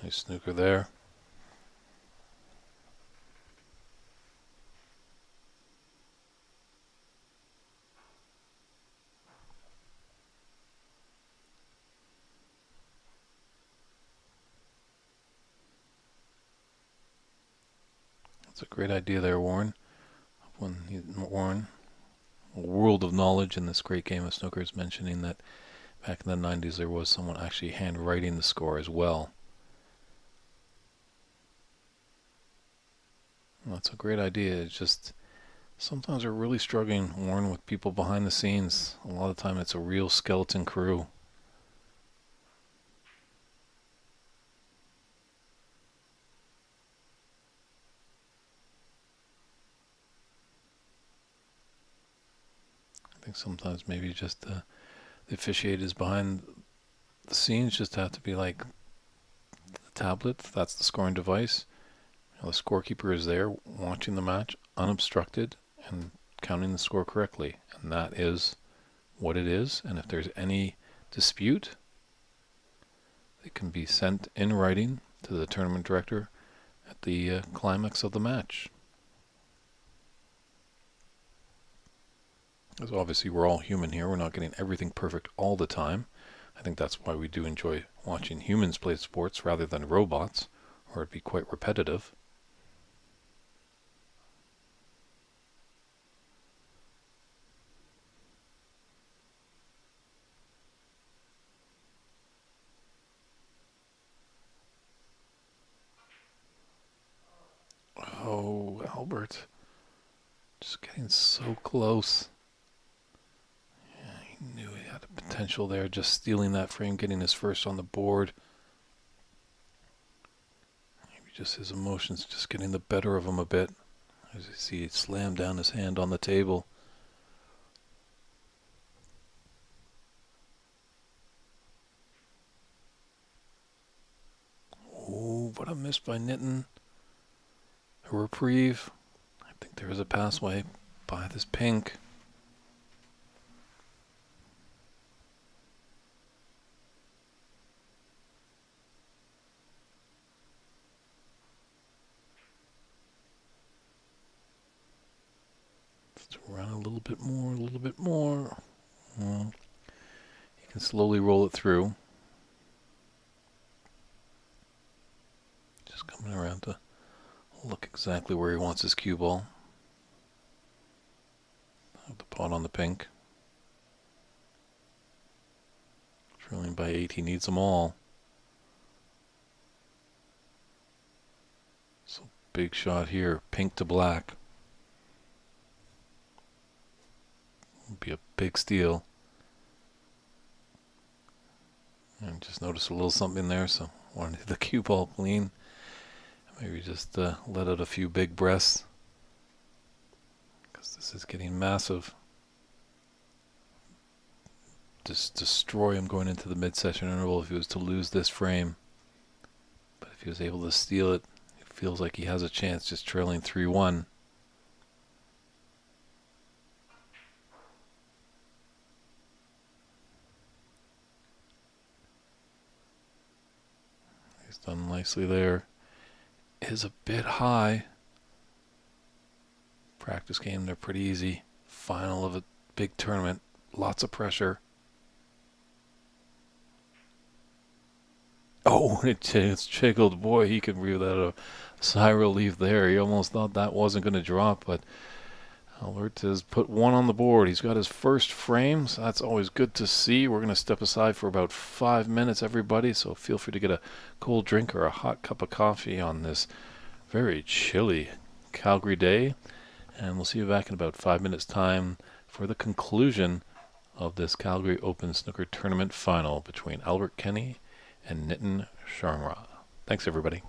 Nice snooker there. That's a great idea there, Warren. Warren, a world of knowledge in this great game of snooker, is mentioning that back in the 90s there was someone actually handwriting the score as well. That's a great idea. It's just sometimes we're really struggling, Warren, with people behind the scenes. A lot of the time it's a real skeleton crew. think sometimes maybe just the officiators behind the scenes just have to be like the tablet. That's the scoring device. The scorekeeper is there watching the match unobstructed and counting the score correctly. And that is what it is. And if there's any dispute, it can be sent in writing to the tournament director at the climax of the match. Because obviously we're all human here. We're not getting everything perfect all the time. I think that's why we do enjoy watching humans play sports rather than robots, or it'd be quite repetitive. Oh, Albert. Just getting so close. Yeah, he knew he had a potential there, just stealing that frame, getting his first on the board. Maybe just his emotions just getting the better of him a bit. As you see, he slammed down his hand on the table. Oh, what a miss by Nitin. A reprieve. I think there is a passway by this pink. Just run a little bit more, a little bit more. Well, you can slowly roll it through. Just coming around to look exactly where he wants his cue ball. The pot on the pink. Trailing by 8, he needs them all. So big shot here, pink to black. Would be a big steal. And just notice a little something there, so wanted the cue ball clean. Maybe just let out a few big breaths, because this is getting massive. Just destroy him going into the mid-session interval if he was to lose this frame. But if he was able to steal it, it feels like he has a chance, just trailing 3-1. He's done nicely there. Is a bit high. Practice game, they're pretty easy. Final of a big tournament, lots of pressure. Oh, it's jiggled. Boy, he could breathe out a sigh of relief there. He almost thought that wasn't going to drop, but Albert has put one on the board. He's got his first frame, so that's always good to see. We're going to step aside for about 5 minutes, everybody, so feel free to get a cold drink or a hot cup of coffee on this very chilly Calgary day. And we'll see you back in about 5 minutes' time for the conclusion of this Calgary Open Snooker Tournament final between Albert Kenny and Nitin Sharma. Thanks, everybody.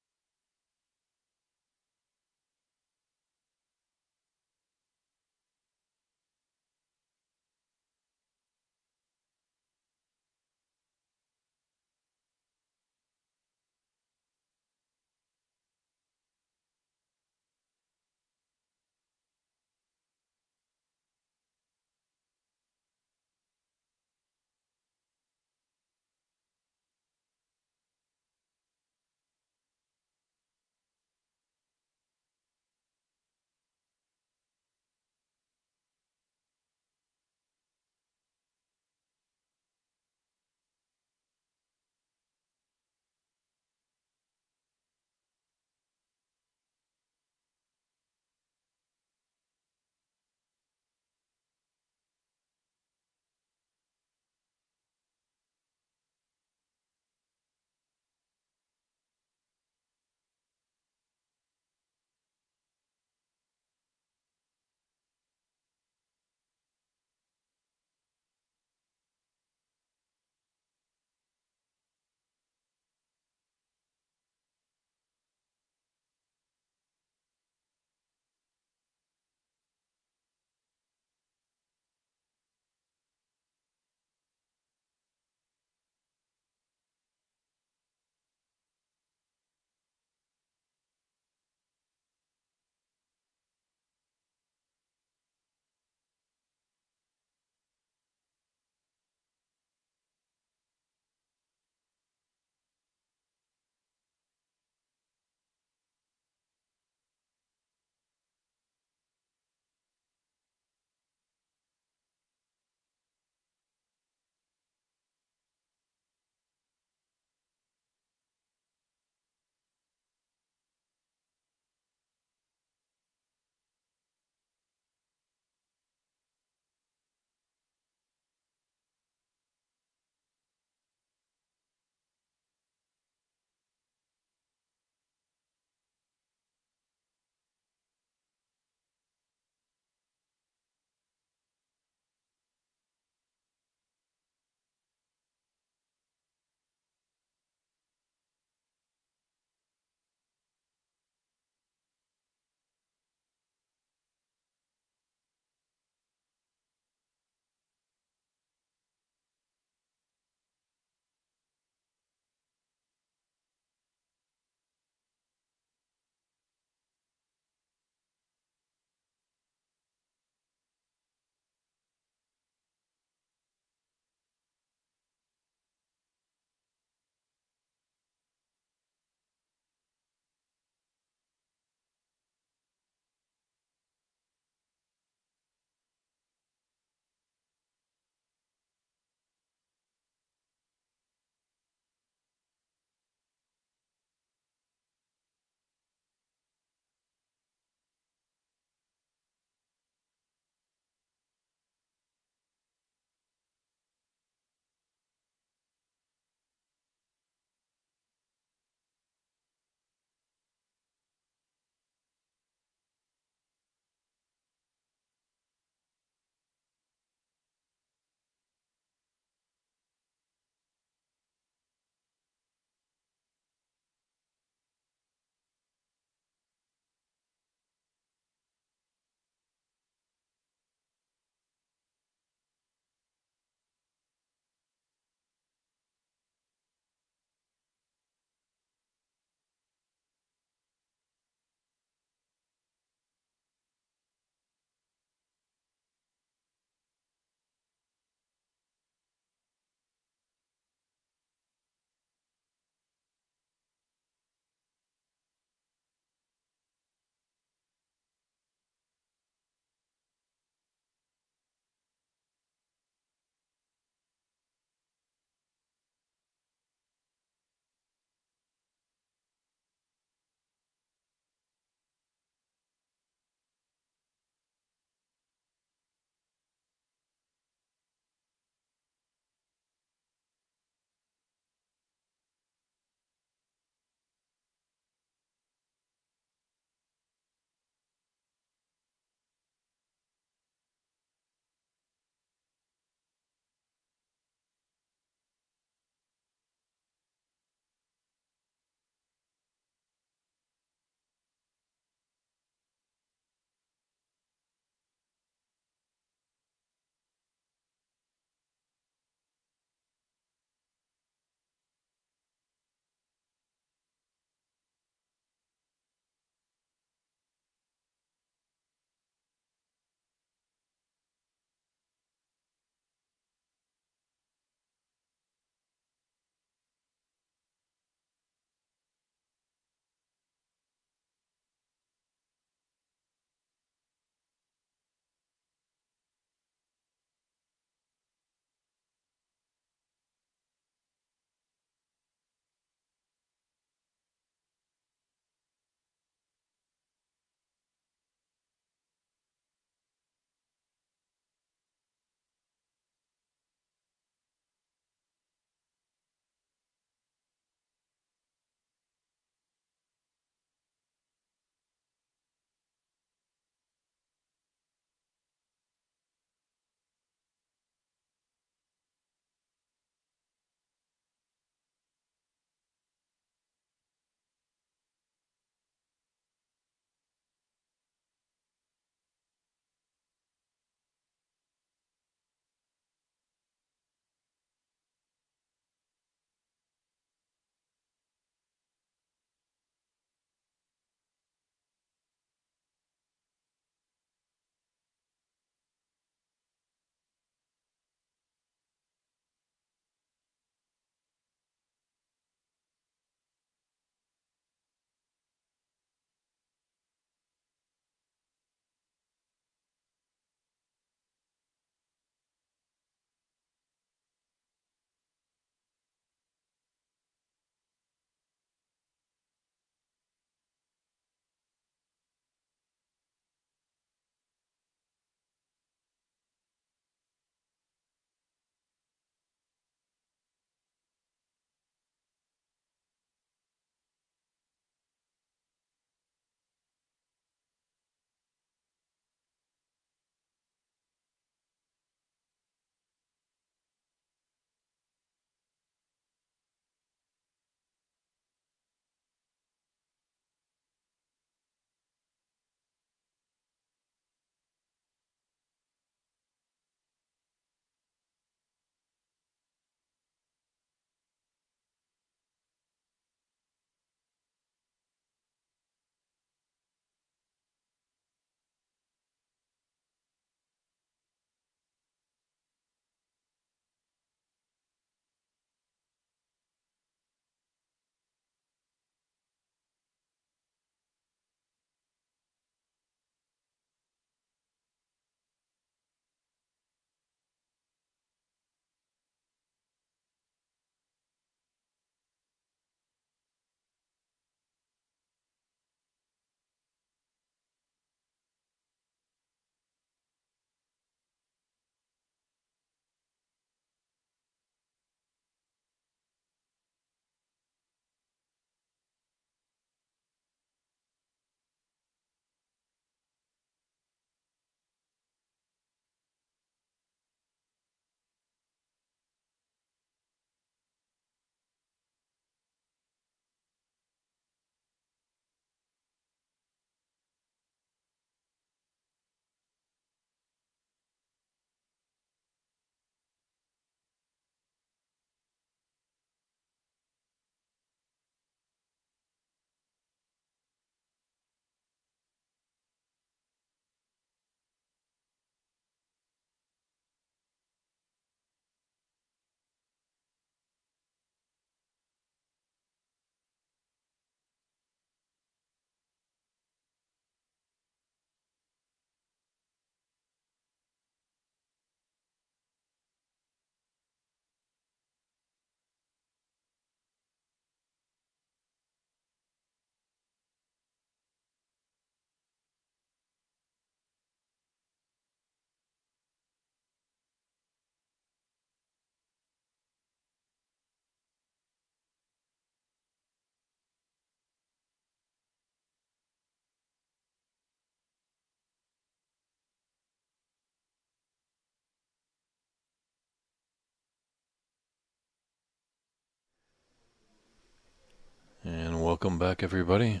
Welcome back, everybody.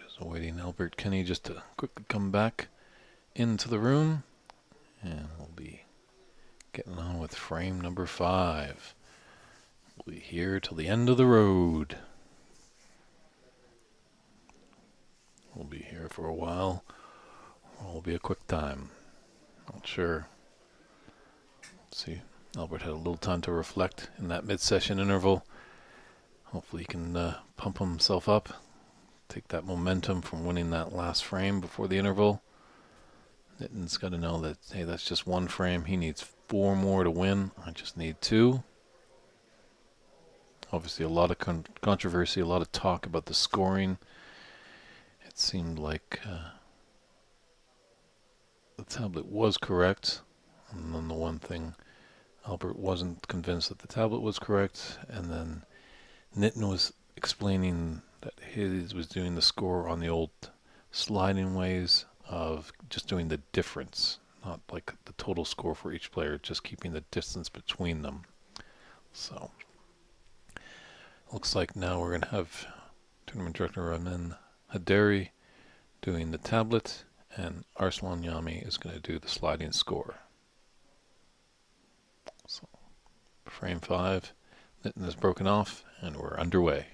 Just awaiting Albert Kenny just to quickly come back into the room, and we'll be getting on with frame number 5. We'll be here till the end of the road. We'll be here for a while. It'll be a quick time. Not sure. Let's see. Albert had a little time to reflect in that mid-session interval. Hopefully he can pump himself up, take that momentum from winning that last frame before the interval. Nitten's got to know that, hey, that's just one frame. He needs 4 more to win. I just need 2. Obviously, a lot of controversy, a lot of talk about the scoring. It seemed like the tablet was correct. And then the one thing, Albert wasn't convinced that the tablet was correct. And then Nitten was explaining that his was doing the score on the old sliding ways of just doing the difference, not like the total score for each player, just keeping the distance between them. So looks like now we're going to have Tournament Director Ramin Haderi doing the tablet, and Arslan Yami is going to do the sliding score. So frame 5, Nitten is broken off, and we're underway.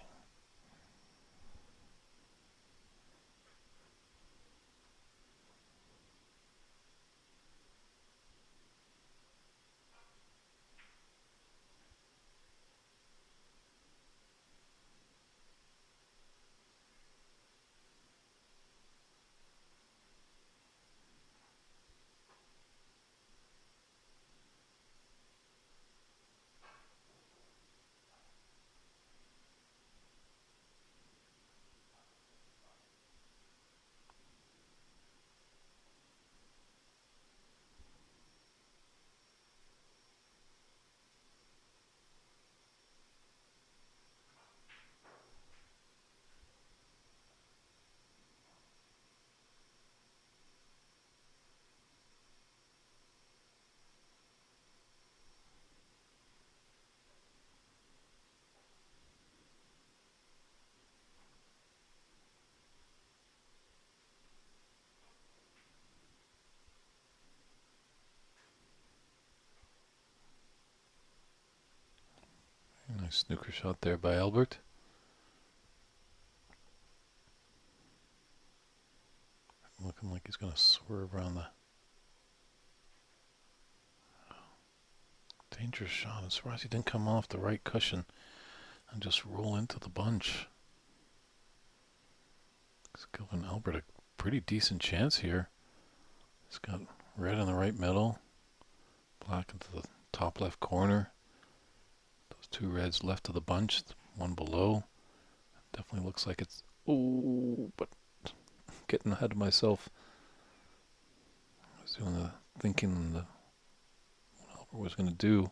Nice snooker shot there by Albert. Looking like he's going to swerve around the dangerous shot. I'm surprised he didn't come off the right cushion and just roll into the bunch. It's giving Albert a pretty decent chance here. He's got red in the right middle, black into the top left corner. Those 2 reds left of the bunch, one below. Definitely looks like it's, oh, but getting ahead of myself. I was doing the thinking what Albert was going to do.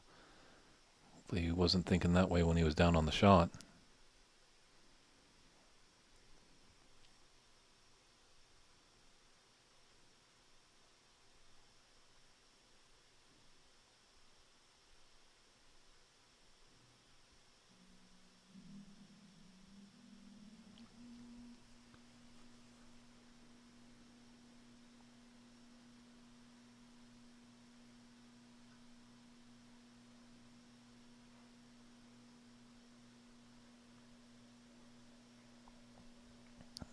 Hopefully he wasn't thinking that way when he was down on the shot.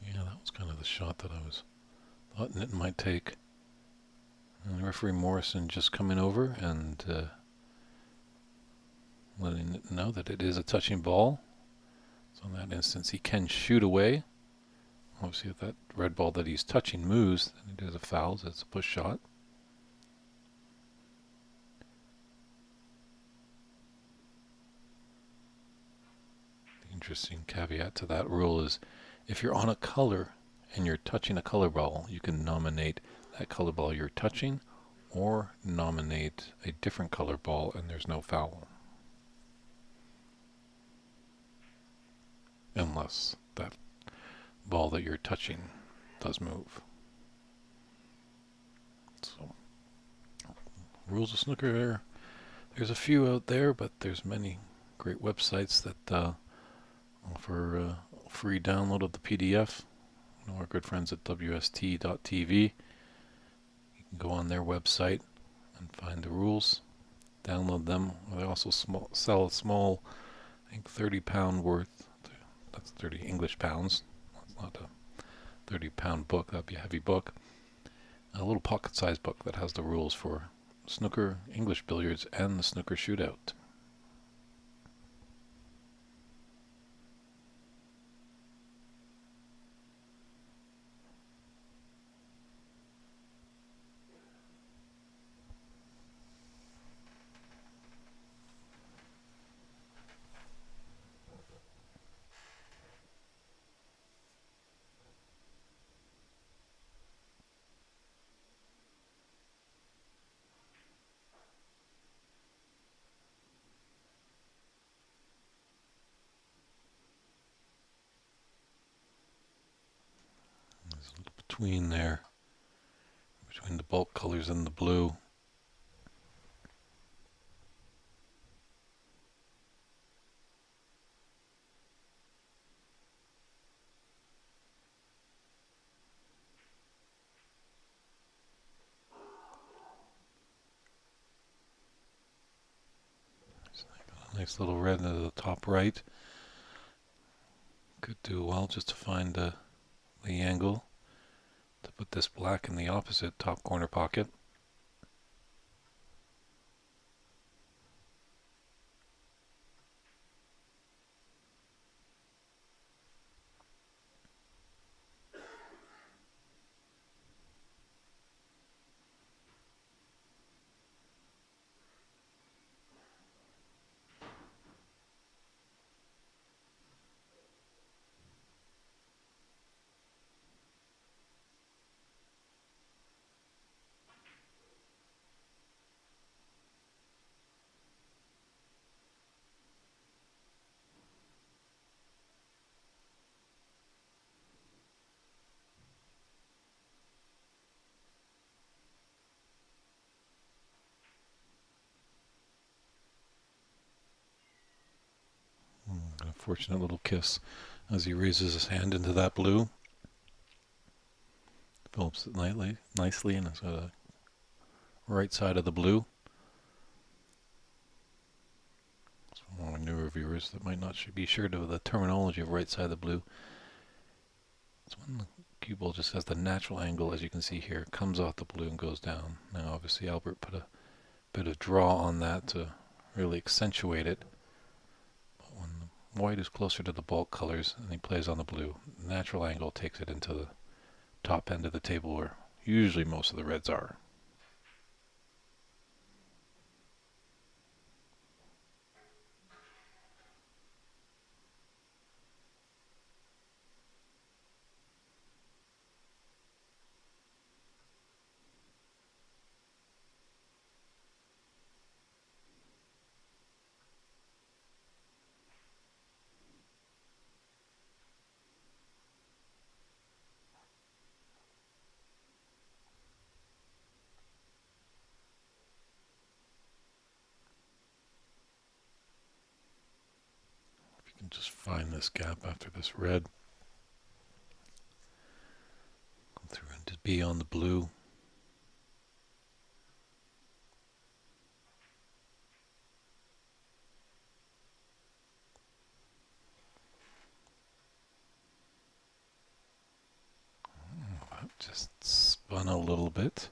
Yeah, that was kind of the shot that I thought Nitten might take. And referee Morrison just coming over and letting Nitten know that it is a touching ball. So in that instance, he can shoot away. Obviously, if that red ball that he's touching moves, then it is a foul, so it's a push shot. The interesting caveat to that rule is if you're on a color and you're touching a color ball, you can nominate that color ball you're touching or nominate a different color ball and there's no foul. Unless that ball that you're touching does move. So, rules of snooker, there's a few out there, but there's many great websites that offer free download of the PDF. Our good friends at wst.tv. You can go on their website and find the rules, download them. They also sell a small, I think, 30-pound worth. That's 30 English pounds. That's not a 30-pound book. That'd be a heavy book. A little pocket-sized book that has the rules for snooker, English billiards, and the snooker shootout. There's a little between there, between the bulk colors and the blue. Nice little red at the top right. Could do well just to find the angle to put this black in the opposite top corner pocket. A fortunate little kiss as he raises his hand into that blue. Develops it nicely, and it's got a right side of the blue. So for newer viewers that might not be sure of the terminology of right side of the blue, it's when the cue ball just has the natural angle, as you can see here, comes off the blue and goes down. Now obviously Albert put a bit of draw on that to really accentuate it. But when the white is closer to the bulk colors and he plays on the blue, natural angle takes it into the top end of the table where usually most of the reds are. Just find this gap after this red. Come through and just be on the blue. That just spun a little bit.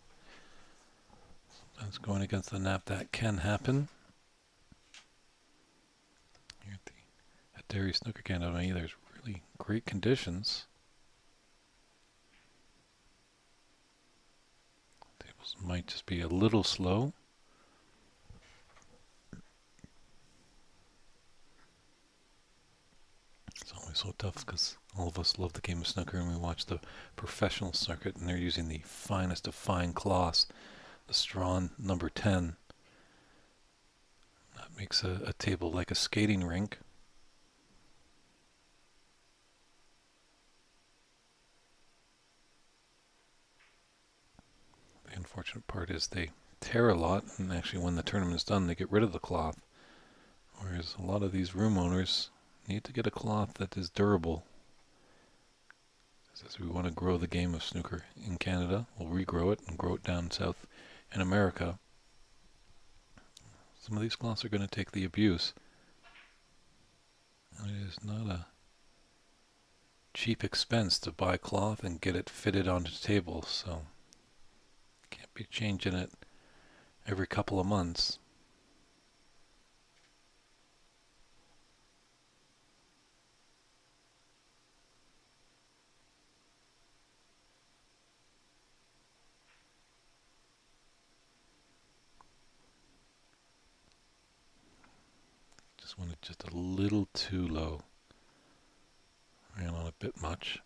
Sometimes going against the nap that can happen. Here at Derry Snooker Academy, there's really great conditions. Tables might just be a little slow. It's always so tough because all of us love the game of snooker and we watch the professional circuit, and they're using the finest of fine cloths, the Strawn number 10. That makes a table like a skating rink. The unfortunate part is they tear a lot, and actually when the tournament's done they get rid of the cloth, whereas a lot of these room owners need to get a cloth that is durable. Says we want to grow the game of snooker in Canada. We'll regrow it and grow it down south in America. Some of these cloths are going to take the abuse. And it is not a cheap expense to buy cloth and get it fitted onto tables, so can't be changing it every couple of months. Just went it just a little too low. Ran on a bit much.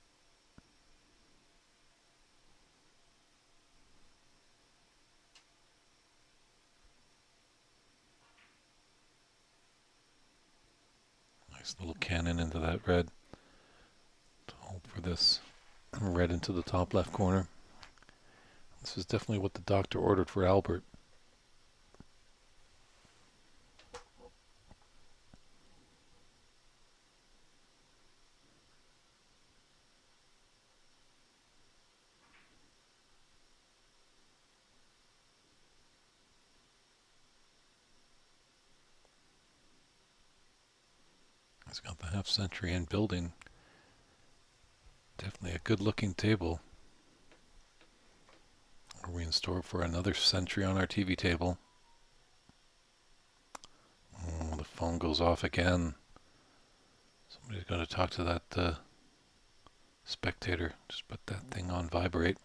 Nice little cannon into that red. Hold for this red into the top left corner. This is definitely what the doctor ordered for Albert. He's got the half century in building. Definitely a good looking table. Are we in store for another century on our TV table? Oh, the phone goes off again. Somebody's got to talk to that spectator. Just put that thing on vibrate.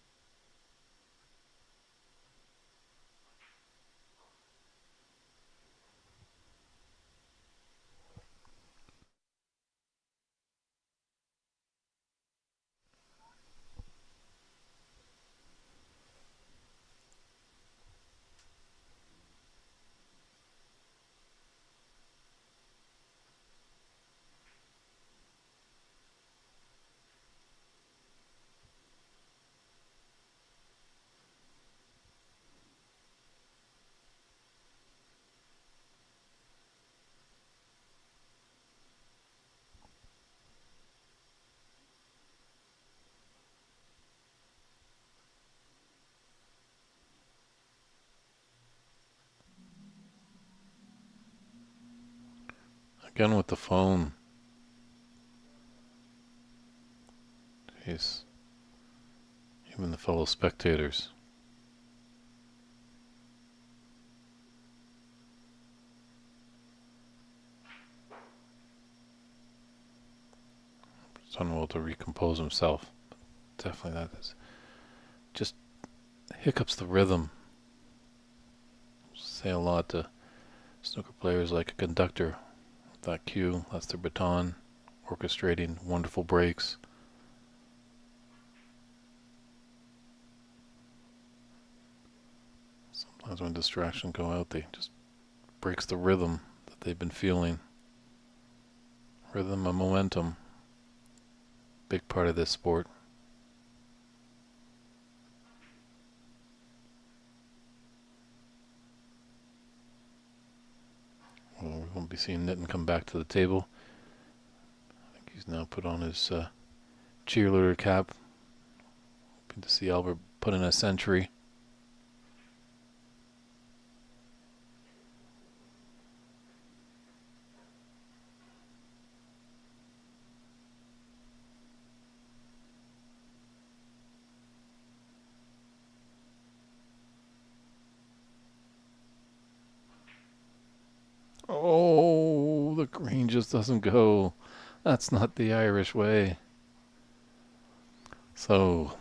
Again with the phone. Jeez. Even the fellow spectators. He's unable to recompose himself. Definitely that is. Just hiccups the rhythm. Say a lot to snooker players like a conductor. That cue, that's their baton. Orchestrating wonderful breaks. Sometimes when distractions go out, they just breaks the rhythm that they've been feeling. Rhythm and momentum. Big part of this sport. Well, we won't be seeing Nitin come back to the table. I think he's now put on his cheerleader cap. Hoping to see Albert put in a century. Oh, the green just doesn't go. That's not the Irish way. So,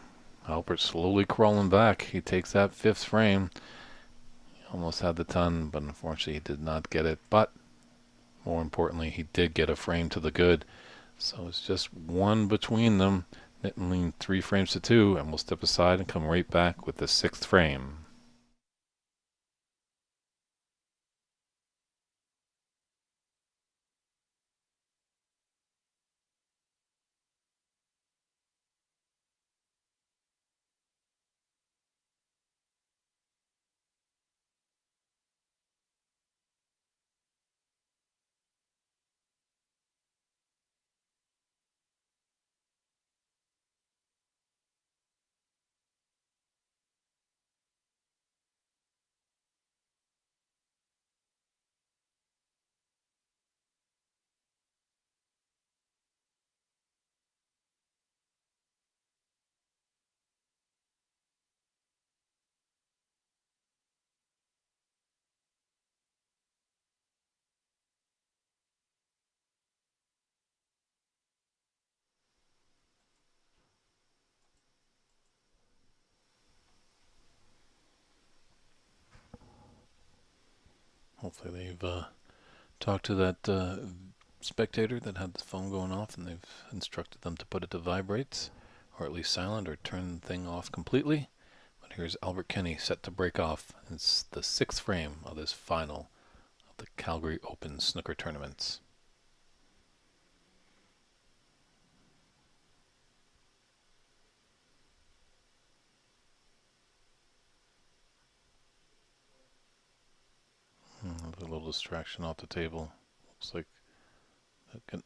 Albert slowly crawling back. He takes that fifth frame. He almost had the ton, but unfortunately he did not get it. But, more importantly, he did get a frame to the good. So it's just one between them. Nitin leaned 3 frames to 2, and we'll step aside and come right back with the 6th frame. Hopefully they've talked to that spectator that had the phone going off, and they've instructed them to put it to vibrate, or at least silent, or turn the thing off completely. But here's Albert Kenny set to break off. It's the 6th frame of this final of the Calgary Open Snooker Tournaments. A little distraction off the table. Looks like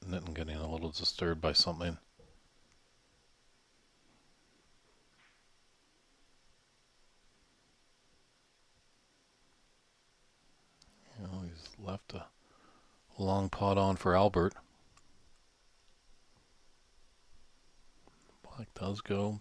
Nitten getting a little disturbed by something. He's left a long pot on for Albert. Black does go.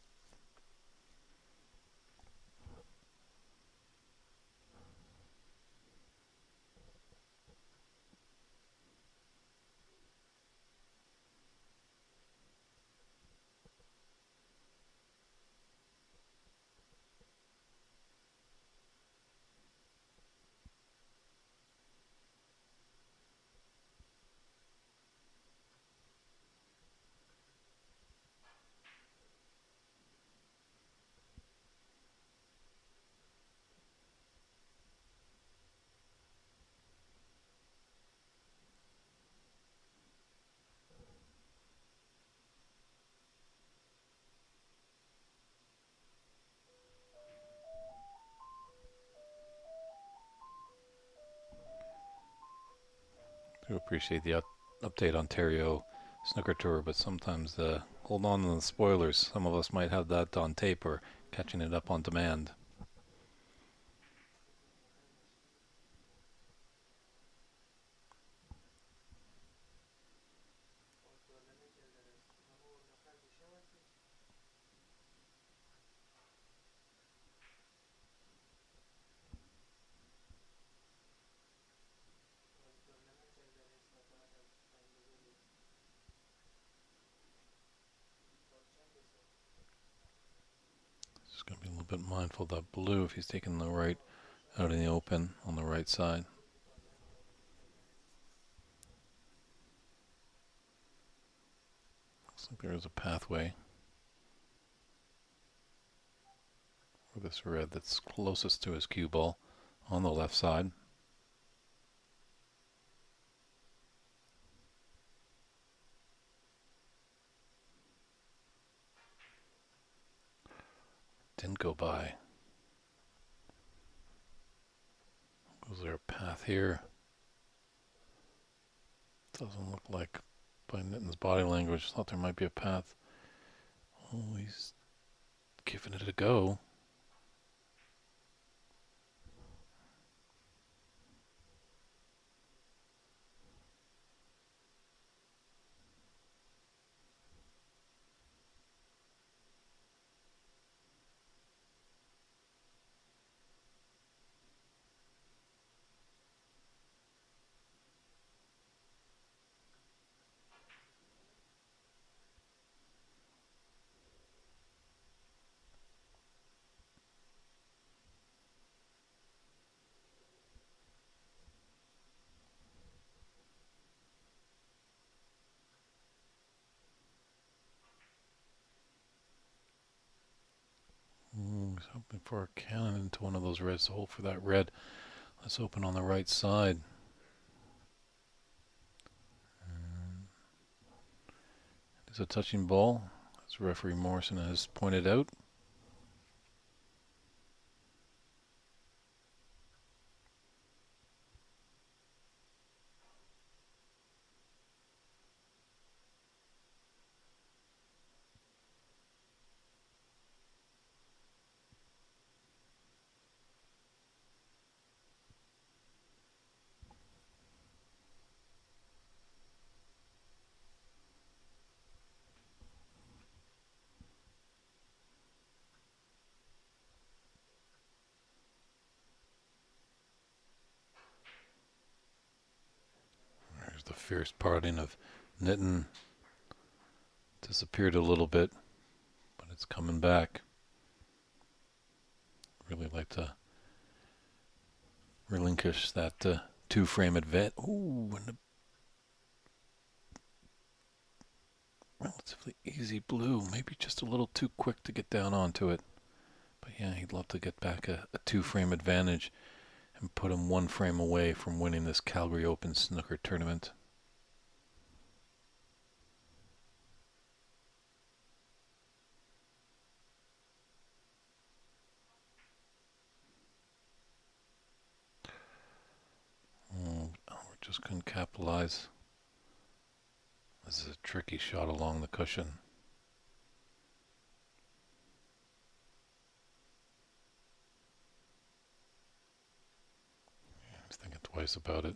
Do appreciate the update Ontario Snooker Tour, but sometimes hold on to the spoilers. Some of us might have that on tape or catching it up on demand. Just going to be a little bit mindful of that blue if he's taking the right out in the open on the right side. Looks like there is a pathway for this red that's closest to his cue ball on the left side. Didn't go by. Was there a path here? Doesn't look like, by Nitten's body language, thought there might be a path. Oh, he's giving it a go. He's hoping for a cannon into one of those reds to hold for that red. Let's open on the right side. It's a touching ball, as referee Morrison has pointed out. There's the fierce parting of Nitten. Disappeared a little bit, but it's coming back. Really like to relinquish that 2-frame advantage. Ooh, and a relatively easy blue. Maybe just a little too quick to get down onto it. But yeah, he'd love to get back a 2-frame advantage and put him 1 frame away from winning this Calgary Open snooker tournament. Oh, we just couldn't capitalize. This is a tricky shot along the cushion. I was thinking twice about it.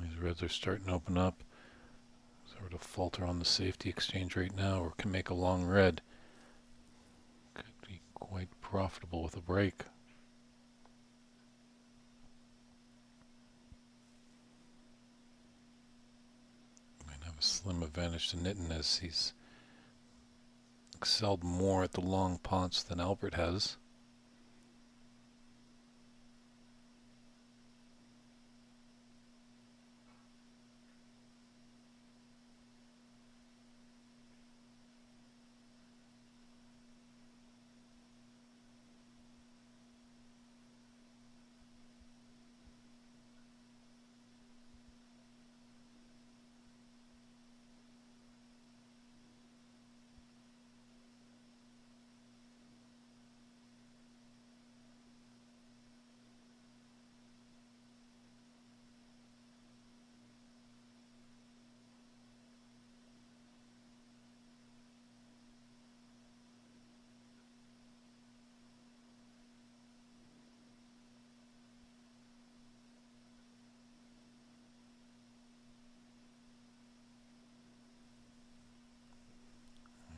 These reds are starting to open up. Sort of falter on the safety exchange right now, or can make a long red. Could be quite profitable with a break. Might have a slim advantage to Nitin as he's excelled more at the long pots than Albert has.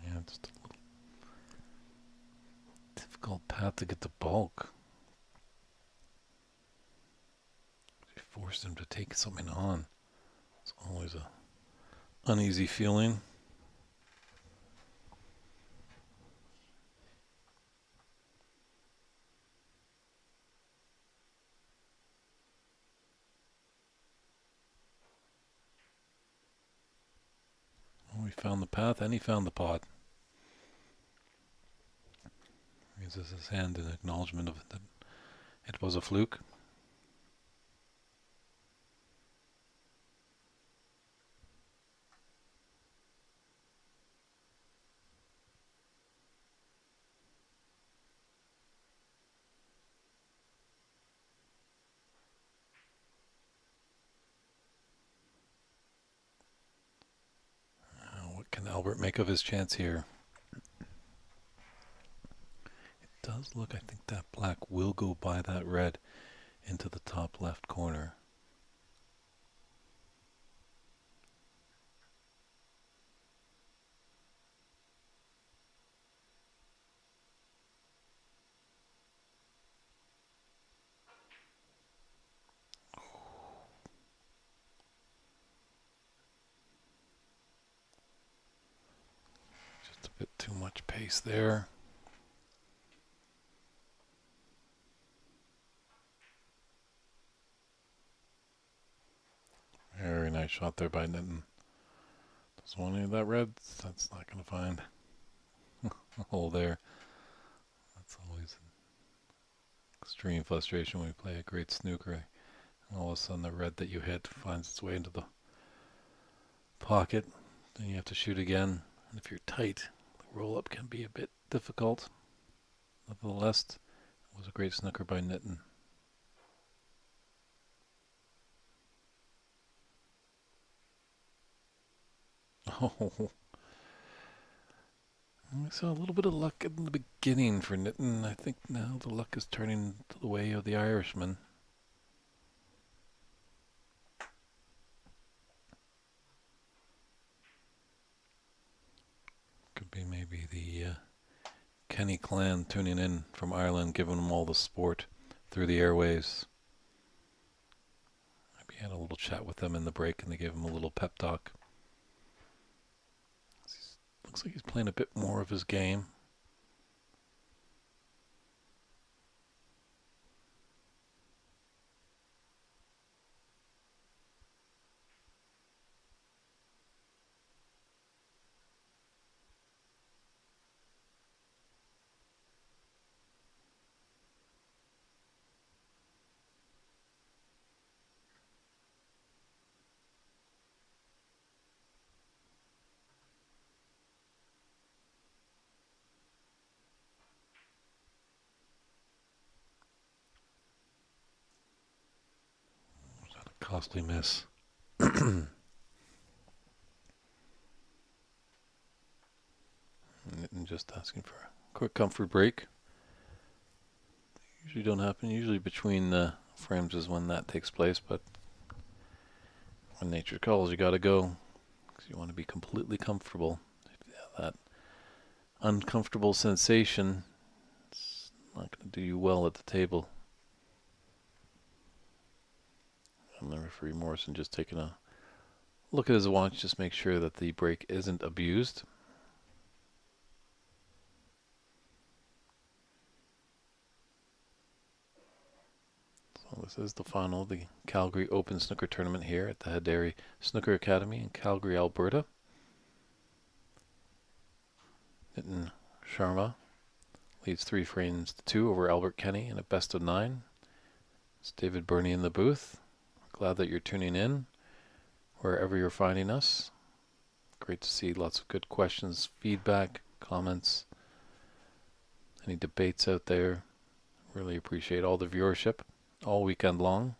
Yeah, just a little difficult path to get the bulk. She forced him to take something on. It's always a uneasy feeling. Well, we found the path and he found the pot. Raises his hand in acknowledgement of that it was a fluke. What can Albert make of his chance here? It does look, I think that black will go by that red into the top left corner. Just a bit too much pace there. Very nice shot there by Nitin. Doesn't want any of that red. That's not going to find a hole there. That's always Extreme frustration when you play a great snooker, and all of a sudden the red that you hit finds its way into the pocket. Then you have to shoot again. And if you're tight, the roll up can be a bit difficult. Nevertheless, it was a great snooker by Nitin. Oh, I saw a little bit of luck in the beginning for Nitin. I think now the luck is turning to the way of the Irishman. Could be maybe the Kenny clan tuning in from Ireland, giving them all the sport through the airwaves. Maybe had a little chat with them in the break and they gave him a little pep talk. Looks like he's playing a bit more of his game. Was that a costly miss? And just asking for a quick comfort break. Usually don't happen. Usually between the frames is when that takes place, but when nature calls, you gotta go because you want to be completely comfortable. If you have that uncomfortable sensation, it's not going to do you well at the table. And the referee Morrison just taking a look at his watch, just make sure that the break isn't abused. So this is the final of the Calgary Open Snooker Tournament here at the Haderi Snooker Academy in Calgary, Alberta. Nitin Sharma leads 3 frames to 2 over Albert Kenny in a best of 9. It's David Burney in the booth. Glad that you're tuning in wherever you're finding us. Great to see lots of good questions, feedback, comments, any debates out there. Really appreciate all the viewership all weekend long.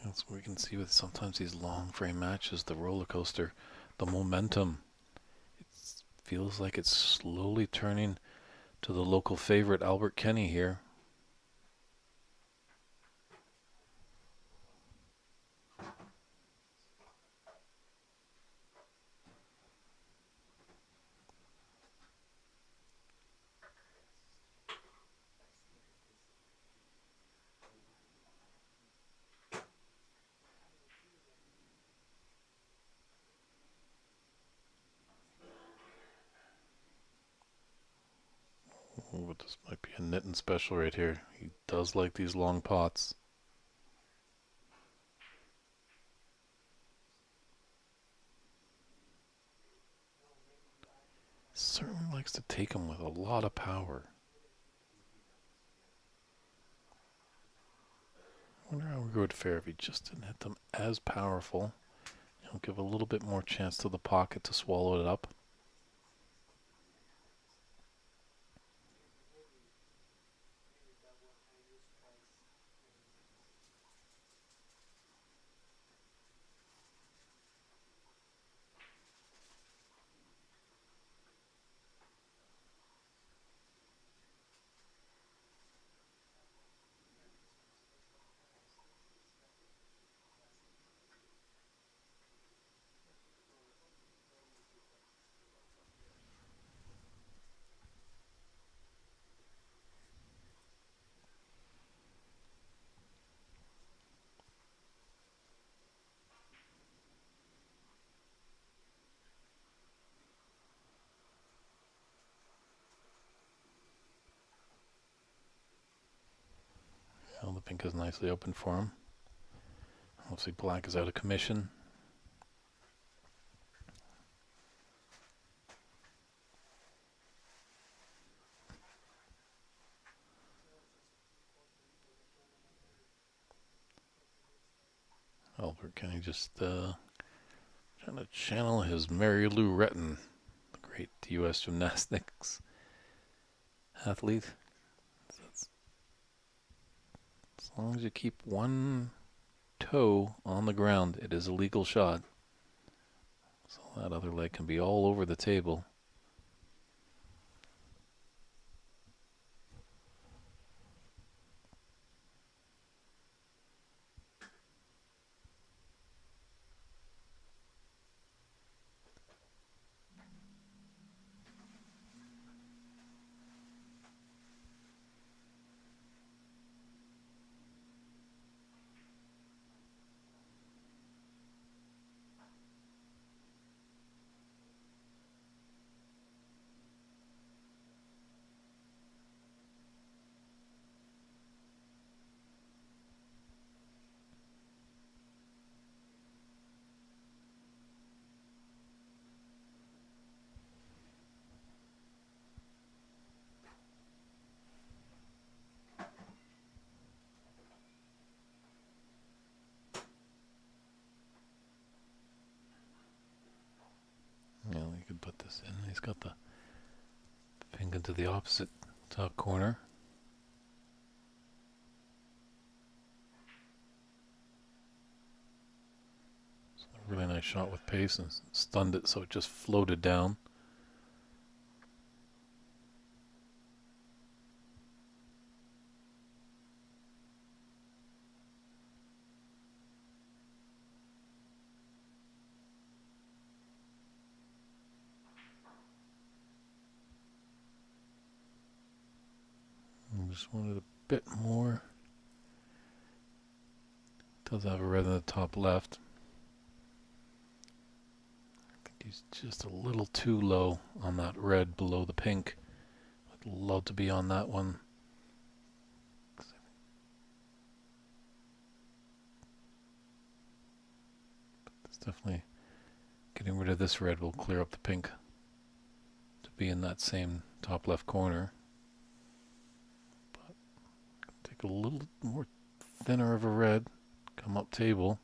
That's what we can see with sometimes these long frame matches, the roller coaster, the momentum. It feels like it's slowly turning to the local favorite, Albert Kenny here. Oh, this might be a Nitin special right here. He does like these long pots. Certainly likes to take them with a lot of power. I wonder how we would fare if he just didn't hit them as powerful. He'll give a little bit more chance to the pocket to swallow it up. the pink is nicely open for him. Obviously black is out of commission. Albert Kenny just trying to channel his Mary Lou Retton, the great U.S. gymnastics athlete. So as long as you keep one toe on the ground, it is a legal shot. So that other leg can be all over the table. You know, you could put this in. He's got the pink into the opposite top corner. So a really nice shot with pace and stunned it so it just floated down. Just wanted a bit more. Does have a red in the top left. I think he's just a little too low on that red below the pink. I'd love to be on that one. It's definitely getting rid of this red will clear up the pink to be in that same top left corner. But take a little more thinner of a red, come up table.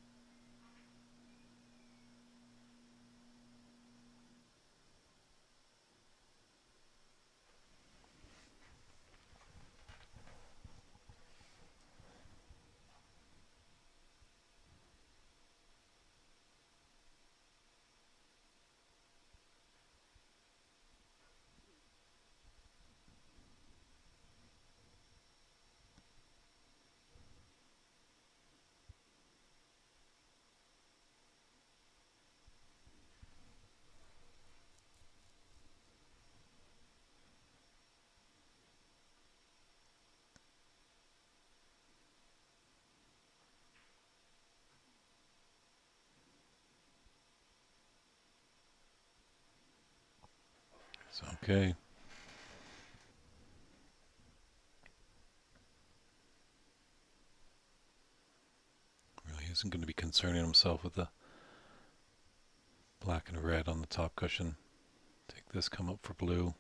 It's okay. Really isn't going to be concerning himself with the black and red on the top cushion. Take this, come up for blue.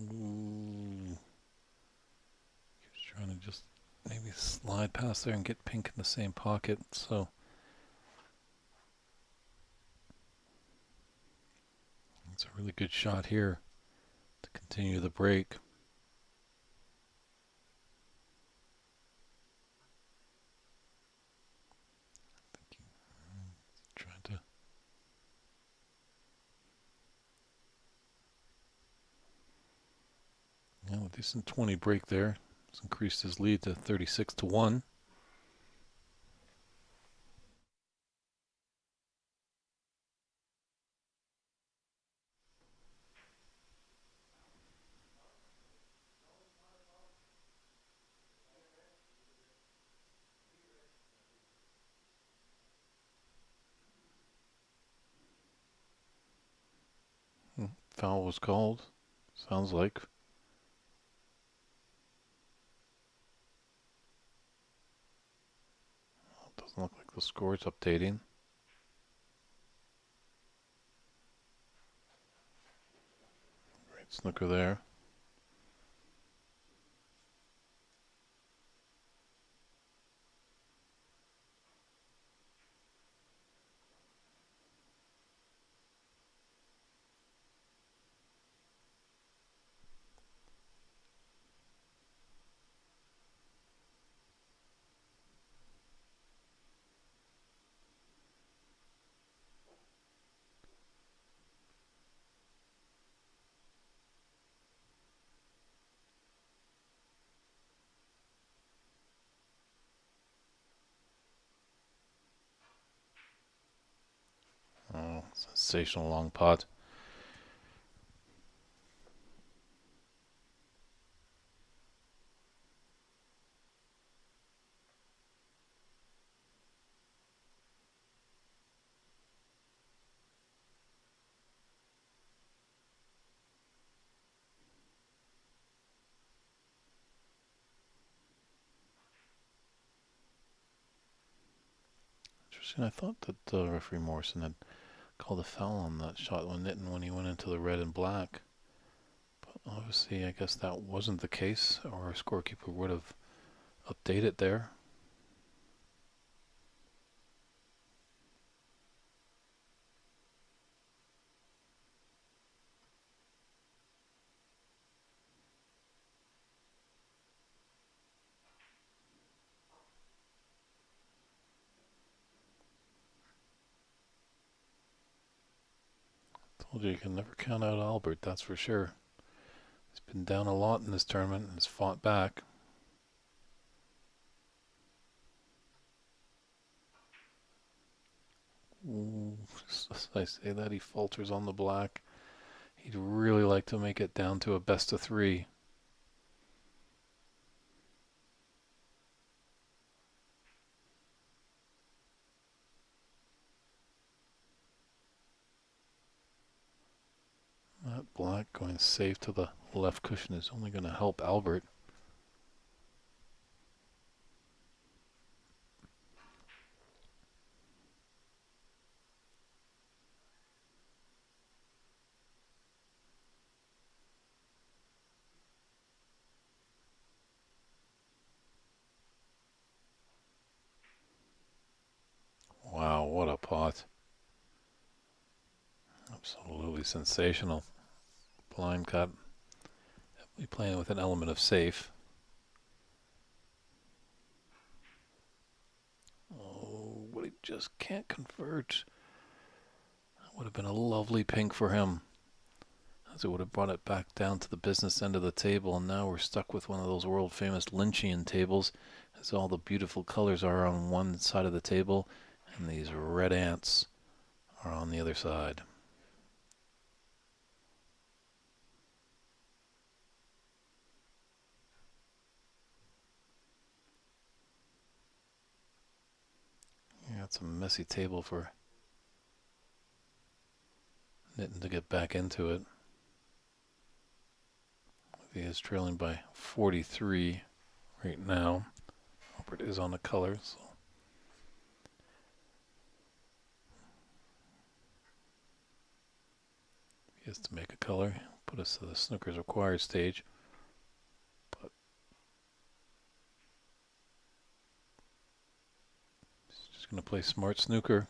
Ooh. He's trying to just maybe slide past there and get pink in the same pocket. So it's a really good shot here to continue the break. Trying to a decent 20 break there. It's increased his lead to 36-1. Foul was called. Sounds like. Doesn't look like the score's updating. Great snooker there. Oh, sensational long pot. Interesting. I thought that referee Morrison had called a foul on that shot when he went into the red and black. But obviously, I guess that wasn't the case, or our scorekeeper would have updated there. Told you can never count out Albert, that's for sure. He's been down a lot in this tournament and has fought back. Ooh, as I say that, he falters on the black. He'd really like to make it down to a best of three. That black going safe to the left cushion is only going to help Albert. Wow, what a pot. Absolutely sensational. Blind cut. Definitely playing with an element of safe. Oh, but he just can't convert. That would have been a lovely pink for him, as it would have brought it back down to the business end of the table, and now we're stuck with one of those world famous Lynchian tables, as all the beautiful colors are on one side of the table, and these red ants are on the other side. Yeah, it's a messy table for Nitin to get back into it. He is trailing by 43 right now. Albert is on the color, so he has to make a color, put us to the snooker's required stage. But he's just going to play smart snooker.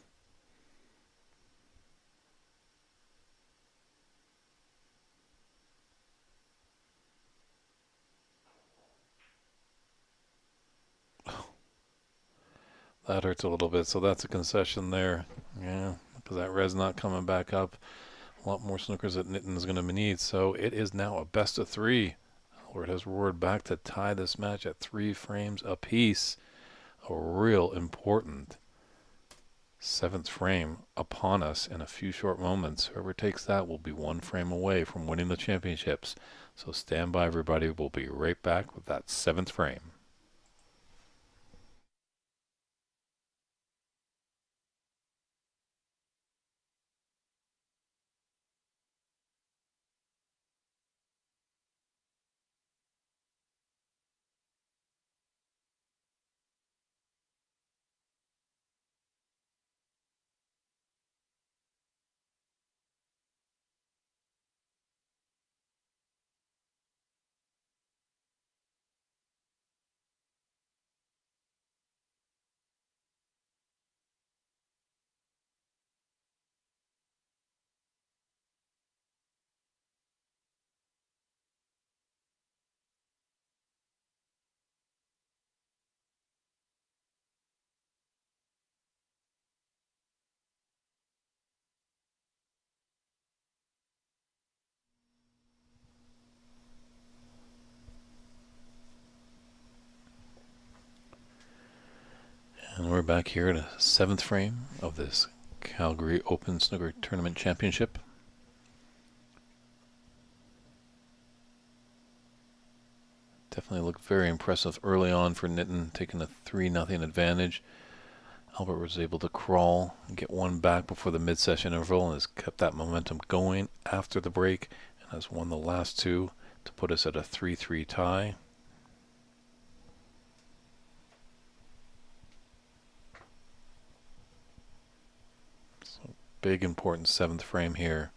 That hurts a little bit, so that's a concession there. Yeah, because that red's not coming back up. A lot more snookers that Nitin's going to need, so it is now a best of three. Albert has roared back to tie this match at 3 frames apiece. A real important 7th frame upon us in a few short moments. Whoever takes that will be 1 frame away from winning the championships. So stand by, everybody. We'll be right back with that 7th frame. And we're back here at a 7th frame of this Calgary Open Snooker Tournament Championship. Definitely looked very impressive early on for Nitin, taking a 3-0 advantage. Albert was able to crawl and get one back before the mid-session interval and has kept that momentum going after the break and has won the last two to put us at a 3-3 tie. So big important 7th frame here.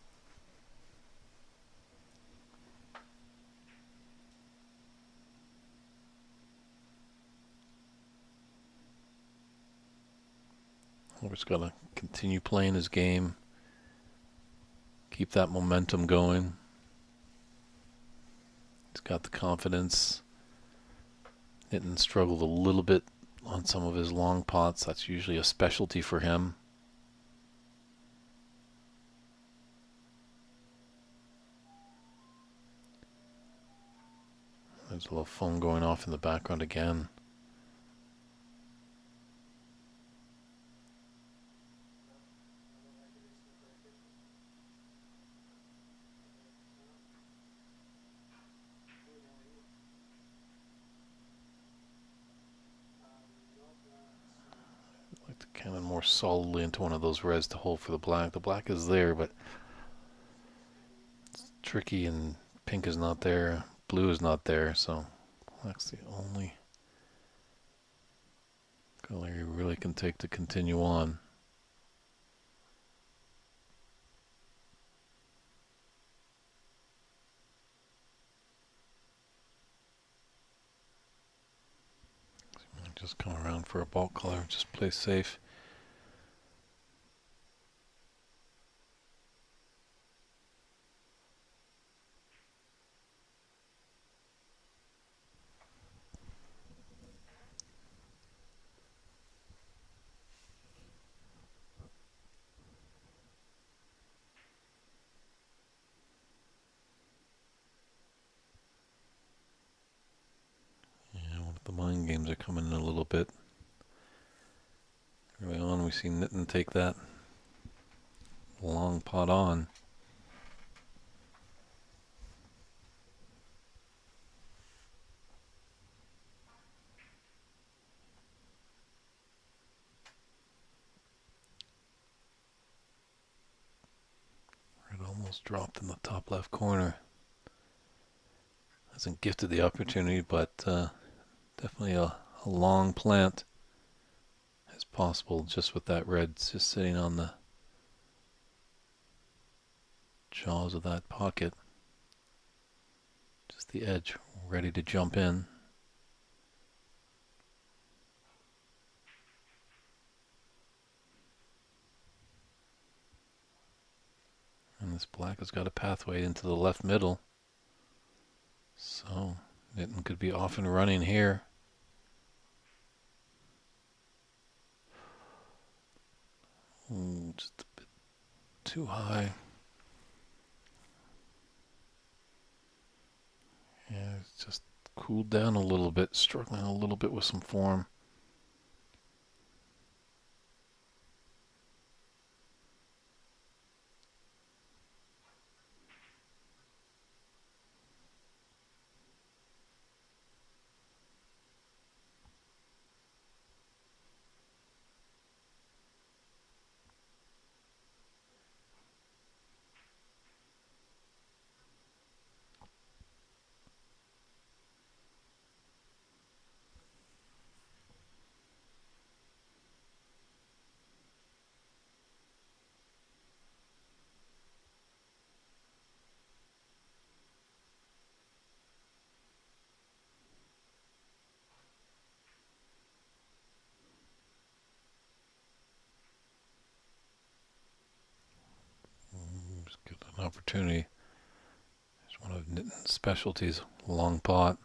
Albert's got to continue playing his game, keep that momentum going. He's got the confidence. Nitin struggled a little bit on some of his long pots. That's usually a specialty for him. There's a little phone going off in the background again. I'd like to cannon more solidly into one of those reds to hold for the black. The black is there, but it's tricky, and pink is not there. Blue is not there, so black's the only color you really can take to continue on. Just come around for a bulk color, just play safe. The mind games are coming in a little bit. Early on, we see Nitin take that long pot on. It almost dropped in the top left corner. Hasn't gifted the opportunity, but definitely a long plant is possible just with that red just sitting on the jaws of that pocket. Just the edge ready to jump in. And this black has got a pathway into the left middle. So Nitin could be off and running here. Ooh, just a bit too high. Yeah, it's just cooled down a little bit, struggling a little bit with some form. Just get an opportunity. It's one of Nitin's specialties, long pot.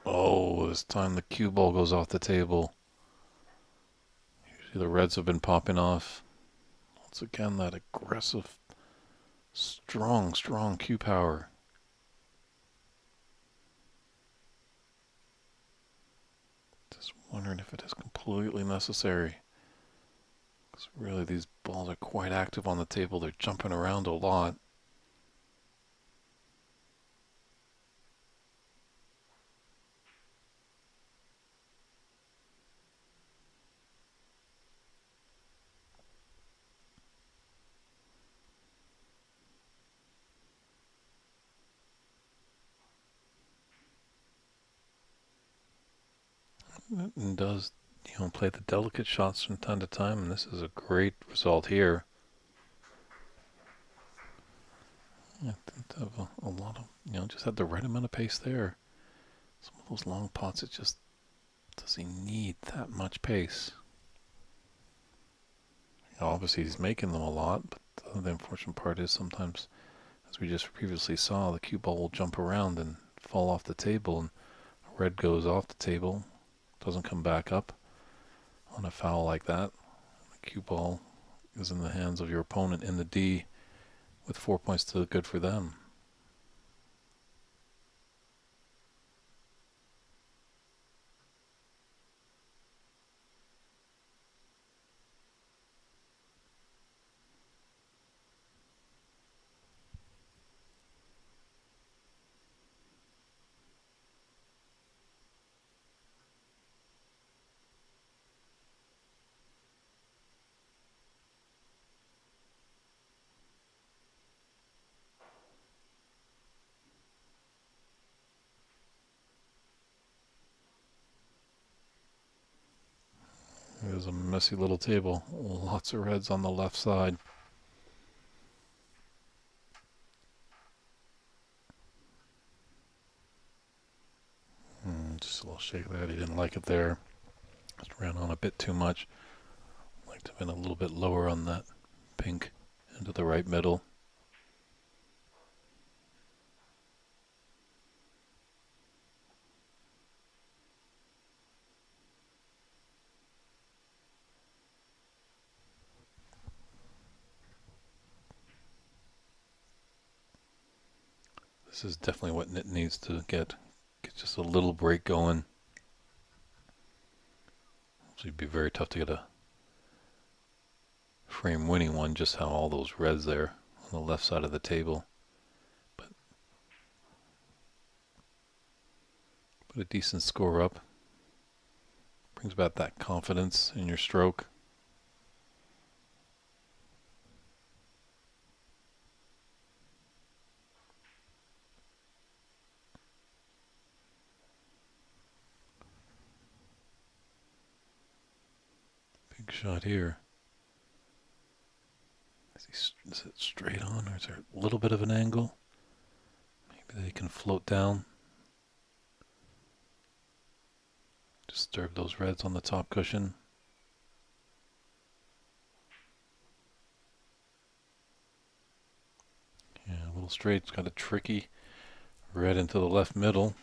Oh, this time the cue ball goes off the table. Usually the reds have been popping off. Once again, that aggressive, strong cue power. Just Wondering if it is completely necessary. Because really these balls are quite active on the table. They're jumping around a lot. And does, play the delicate shots from time to time, and this is a great result here. I think to have a lot of, just had the right amount of pace there. Some of those long pots, it just, does he need that much pace? Obviously he's making them a lot, but the unfortunate part is sometimes, as we just previously saw, the cue ball will jump around and fall off the table, and red goes off the table, doesn't come back up on a foul like that. The cue ball is in the hands of your opponent in the D with 4 points to the good for them. It was a messy little table. Lots of reds on the left side. Just a little shake of that. He didn't like it there. Just ran on a bit too much. Like to have been a little bit lower on that pink into the right middle. This is definitely what Nit needs to get just a little break going. So it'd be very tough to get a frame winning one, just how all those reds there on the left side of the table. But a decent score up. Brings about that confidence in your stroke. Big shot here. Is it straight on, or is there a little bit of an angle? Maybe they can float down. Disturb those reds on the top cushion. Yeah, a little straight. It's got a tricky red into the left middle.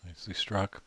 Nicely struck.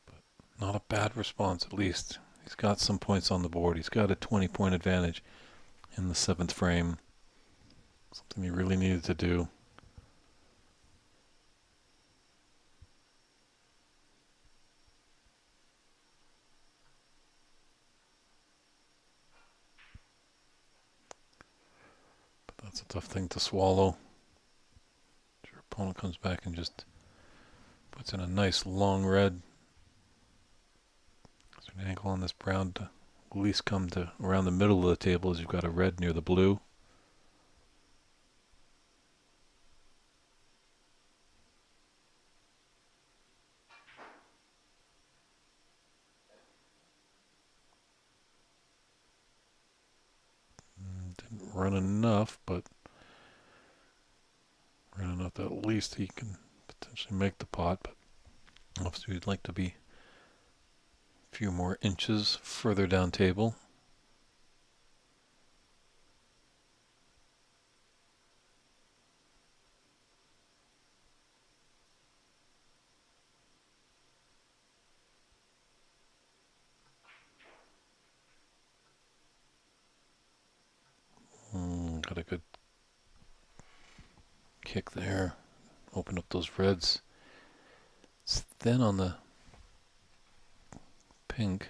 But not a bad response, at least. He's got some points on the board. He's got a 20-point advantage in the 7th frame. Something he really needed to do. But that's a tough thing to swallow. Your opponent comes back and just puts in a nice long red. There's an angle on this brown to at least come to around the middle of the table as you've got a red near the blue. Didn't run enough, but ran enough that at least he can potentially make the pot, but obviously we'd like to be a few more inches further down table. Got a good kick there. Open up those reds. It's thin on the pink.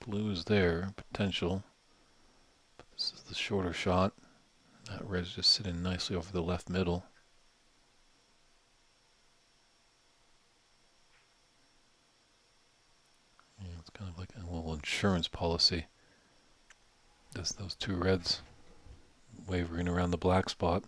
Blue is there, potential. But this is the shorter shot. That red's just sitting nicely over the left middle. Yeah, it's kind of like a little insurance policy. Just those two reds wavering around the black spot.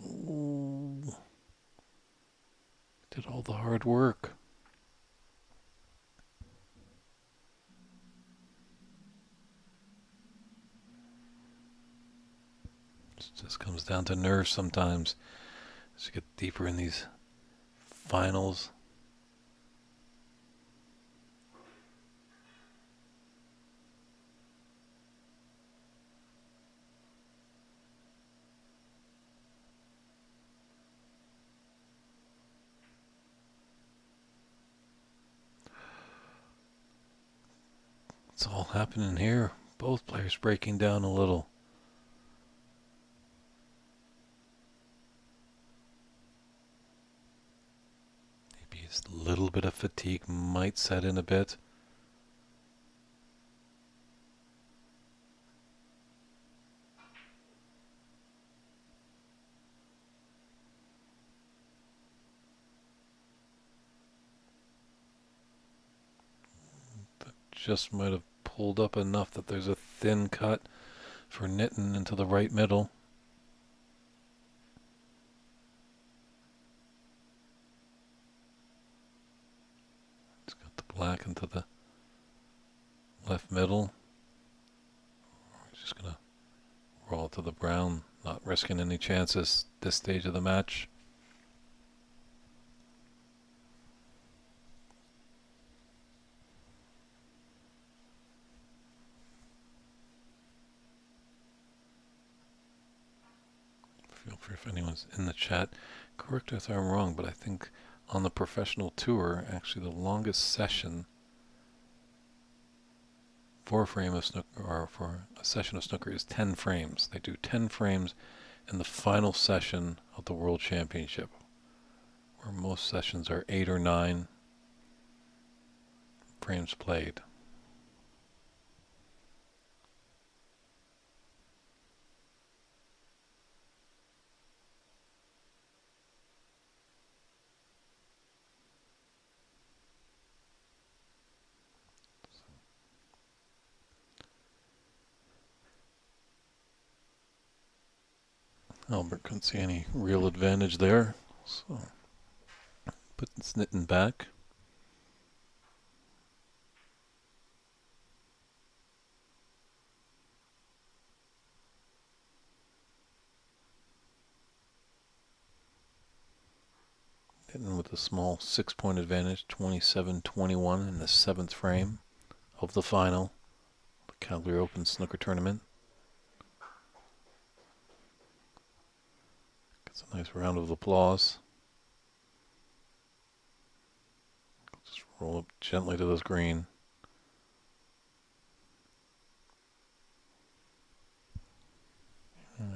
Ooh. Did all the hard work. It just comes down to nerves sometimes as you get deeper in these finals. It's all happening here. Both players breaking down a little. Maybe a little bit of fatigue might set in a bit. That just might have pulled up enough that there's a thin cut for Nitin into the right middle. It's got the black into the left middle. We're just going to roll it to the brown, not risking any chances this stage of the match. Feel free if anyone's in the chat. Correct if I'm wrong, but I think on the professional tour, actually the longest session for a frame of snooker, or for a session of snooker, is 10 frames. They do 10 frames in the final session of the World Championship, where most sessions are 8 or 9 frames played. Albert couldn't see any real advantage there, so put Nitin back. Nitin with a small 6-point advantage, 27-21 in the 7th frame of the final, the Calgary Open Snooker Tournament. Gets a nice round of applause. Just roll up gently to this green.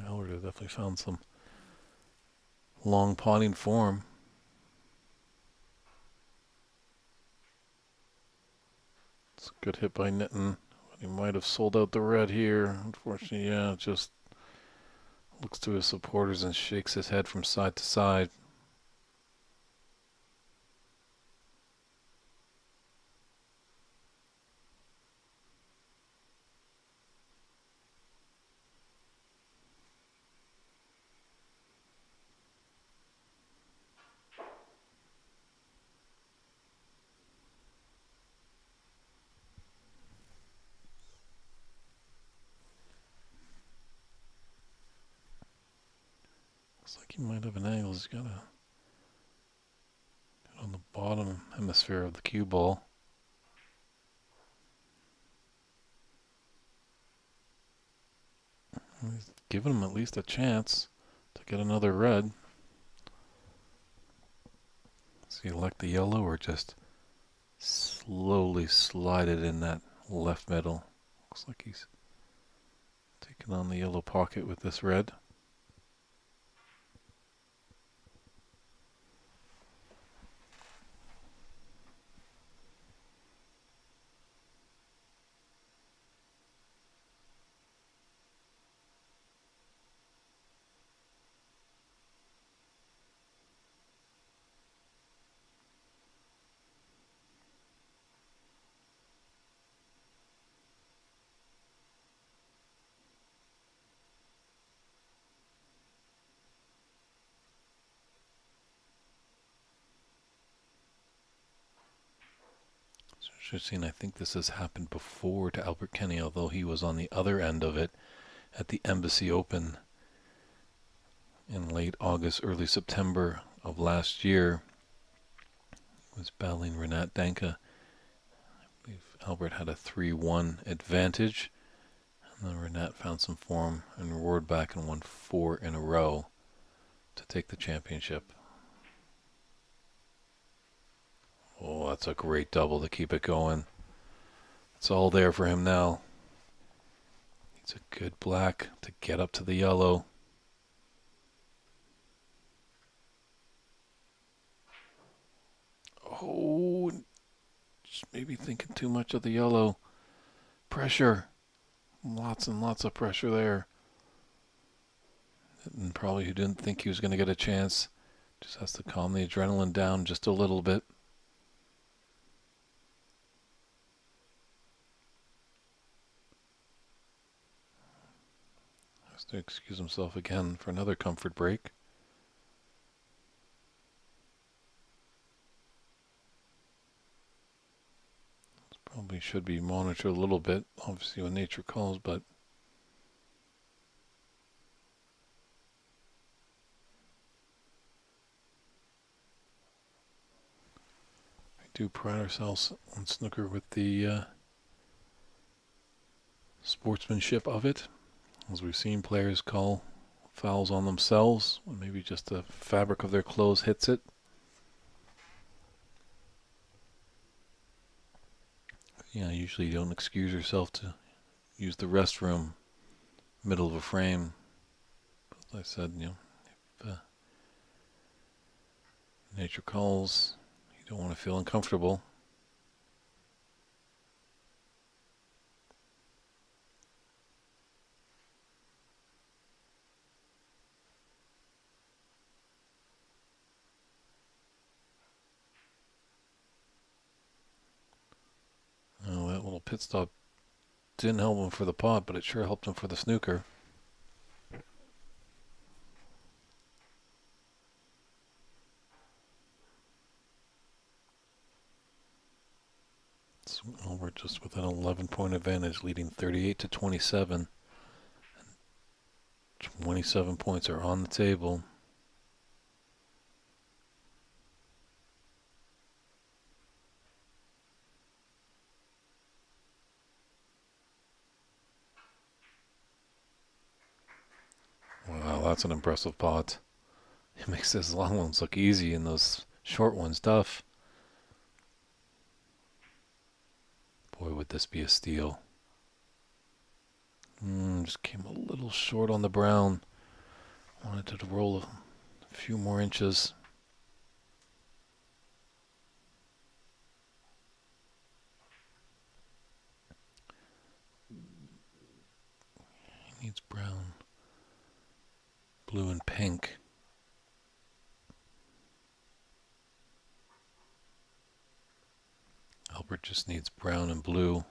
Albert has definitely found some long potting form. It's a good hit by Nitin. He might have sold out the red here. Unfortunately, yeah, just looks to his supporters and shakes his head from side to side. Looks like he might have an angle. He's got to get on the bottom hemisphere of the cue ball. He's giving him at least a chance to get another red. Does he elect the yellow or just slowly slide it in that left middle? Looks like he's taking on the yellow pocket with this red. Interesting. I think this has happened before to Albert Kenny, although he was on the other end of it at the Embassy Open in late August, early September of last year. He was battling Renat Danka. I believe Albert had a 3-1 advantage, and then Renat found some form and roared back and won 4 in a row to take the championship. Oh, that's a great double to keep it going. It's all there for him now. Needs a good black to get up to the yellow. Oh, just maybe thinking too much of the yellow. Pressure. Lots and lots of pressure there. And probably who didn't think he was going to get a chance. Just has to calm the adrenaline down just a little bit. Has to excuse himself again for another comfort break. This probably should be monitored a little bit, obviously when nature calls, but we do pride ourselves on snooker with the sportsmanship of it. As we've seen players call fouls on themselves when maybe just the fabric of their clothes hits it. Yeah, usually you don't excuse yourself to use the restroom middle of a frame. But as I said, if nature calls, you don't want to feel uncomfortable. Oh, that little pit stop didn't help him for the pot, but it sure helped him for the snooker. So we're just with an 11-point advantage, leading 38-27. 27 points are on the table. Wow, that's an impressive pot. It makes those long ones look easy and those short ones tough. Boy, would this be a steal. Just came a little short on the brown. Wanted it to roll a few more inches. He needs brown, blue, and pink. Albert just needs brown and blue.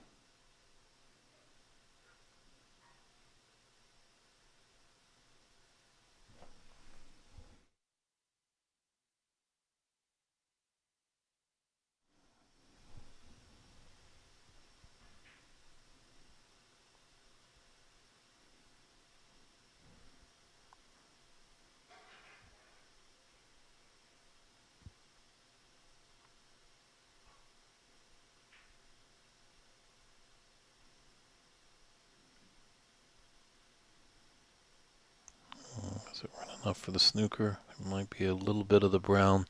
Is it running enough for the snooker? There might be a little bit of the brown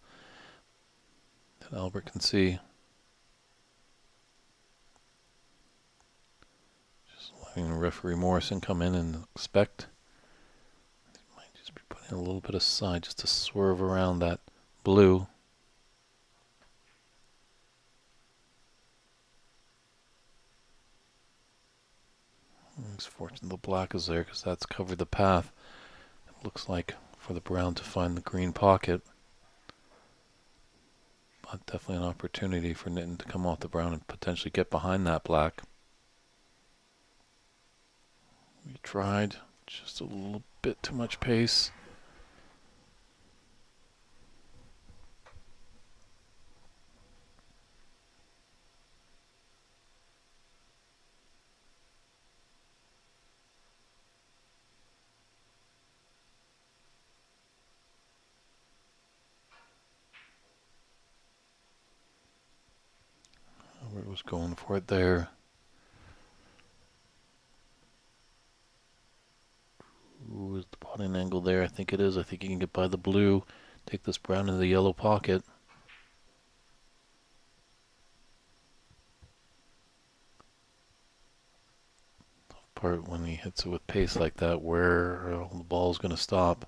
that Albert can see. Just letting referee Morrison come in and inspect. He might just be putting a little bit aside just to swerve around that blue. It's fortunate the black is there because that's covered the path. It looks like for the brown to find the green pocket. But definitely an opportunity for Nitin to come off the brown and potentially get behind that black. We tried just a little bit too much pace. Albert was going for it there. Ooh, is the potting angle there? I think it is. I think he can get by the blue, take this brown into the yellow pocket. Tough part when he hits it with pace like that, where the ball is going to stop.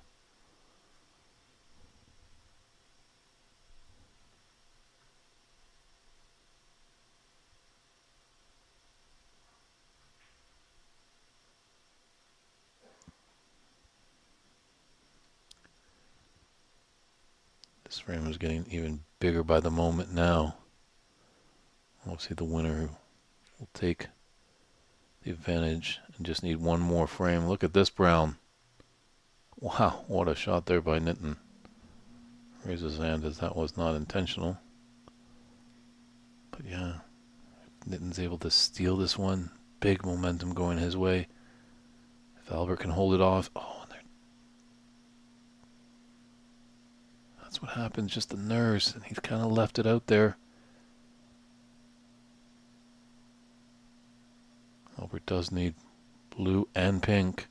This frame is getting even bigger by the moment now. We'll see the winner will take the advantage and just need one more frame. Look at this brown. Wow, what a shot there by Nitin. Raises his hand as that was not intentional. But yeah, Nitin's able to steal this one. Big momentum going his way. If Albert can hold it off. Oh, and that's what happens, just the nerves. And he's kind of left it out there. Albert does need blue and pink.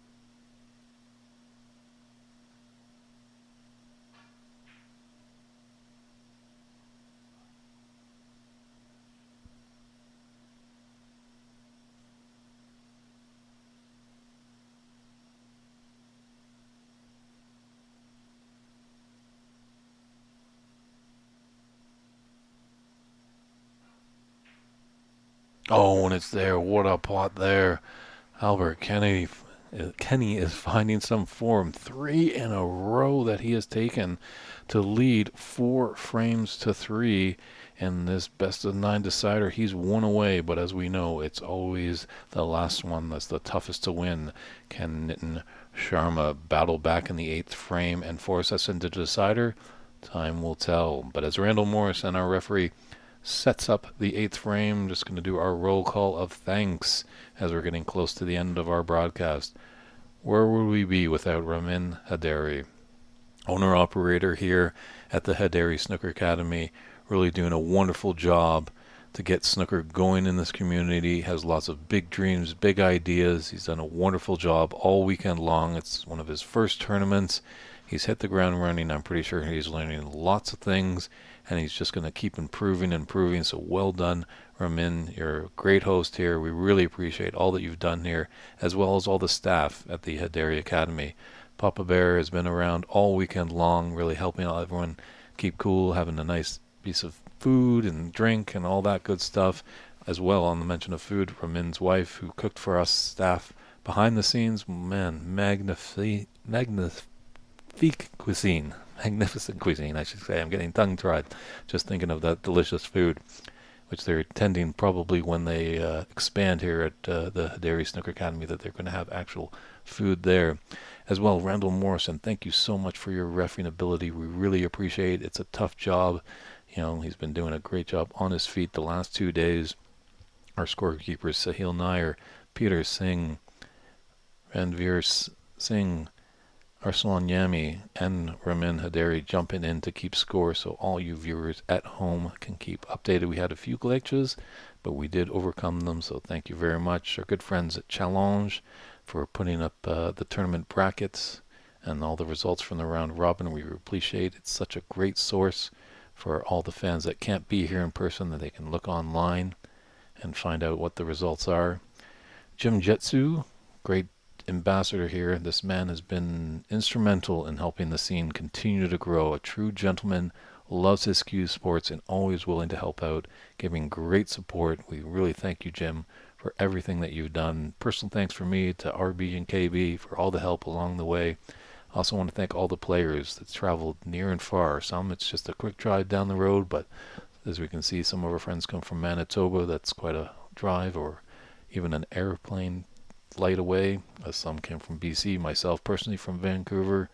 Oh, and it's there. What a pot there. Albert Kenny is finding some form. 3 in a row that he has taken to lead 4 frames to 3 in this best of 9 decider. He's 1 away, but as we know, it's always the last one that's the toughest to win. Can Nitin Sharma battle back in the 8th frame and force us into the decider? Time will tell. But as Randall Morrison, our referee, sets up the 8th frame, just going to do our roll call of thanks as we're getting close to the end of our broadcast. Where would we be without Ramin Haderi, owner-operator here at the Haderi Snooker Academy, really doing a wonderful job to get snooker going in this community, has lots of big dreams, big ideas. He's done a wonderful job all weekend long. It's one of his first tournaments. He's hit the ground running. I'm pretty sure he's learning lots of things, and he's just going to keep improving. So well done, Ramin. You're a great host here. We really appreciate all that you've done here, as well as all the staff at the Haderi Academy. Papa Bear has been around all weekend long, really helping out everyone keep cool, having a nice piece of food and drink and all that good stuff. As well, on the mention of food, Ramin's wife, who cooked for us staff behind the scenes. Man, magnificent cuisine. Magnificent cuisine, I should say. I'm getting tongue-tied just thinking of that delicious food, which they're intending probably when they expand here at the Haderi Snooker Academy, that they're going to have actual food there. As well, Randall Morrison, thank you so much for your refereeing ability. We really appreciate it. It's a tough job. You know, he's been doing a great job on his feet the last 2 days. Our scorekeepers, Sahil Nair, Peter Singh, Ranveer Singh, Arsalan Yami, and Ramin Haderi jumping in to keep score, so all you viewers at home can keep updated. We had a few glitches, but we did overcome them, so thank you very much. Our good friends at Challenge for putting up the tournament brackets and all the results from the round robin. We appreciate it's such a great source for all the fans that can't be here in person, that they can look online and find out what the results are. Jim Jetsu, great ambassador here. This man has been instrumental in helping the scene continue to grow. A true gentleman, loves his cue sports, and always willing to help out, giving great support. We really thank you, Jim, for everything that you've done. Personal thanks for me to RB and KB for all the help along the way. I also want to thank all the players that traveled near and far. Some it's just a quick drive down the road, but as we can see, some of our friends come from Manitoba. That's quite a drive, or even an airplane flight away. Some came from BC. Myself personally from Vancouver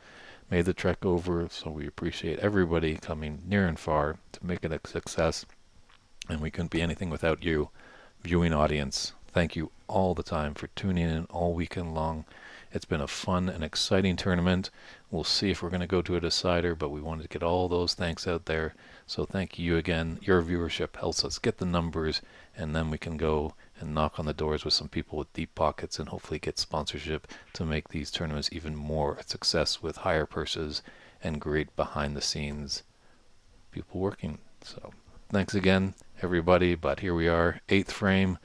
made the trek over. So we appreciate everybody coming near and far to make it a success. And we couldn't be anything without you, viewing audience. Thank you all the time for tuning in all weekend long. It's been a fun and exciting tournament. We'll see if we're going to go to a decider, but we wanted to get all those thanks out there. So thank you again. Your viewership helps us get the numbers, and then we can go and knock on the doors with some people with deep pockets and hopefully get sponsorship to make these tournaments even more a success with higher purses and great behind the scenes people working. So thanks again, everybody. But here we are, 8th frame.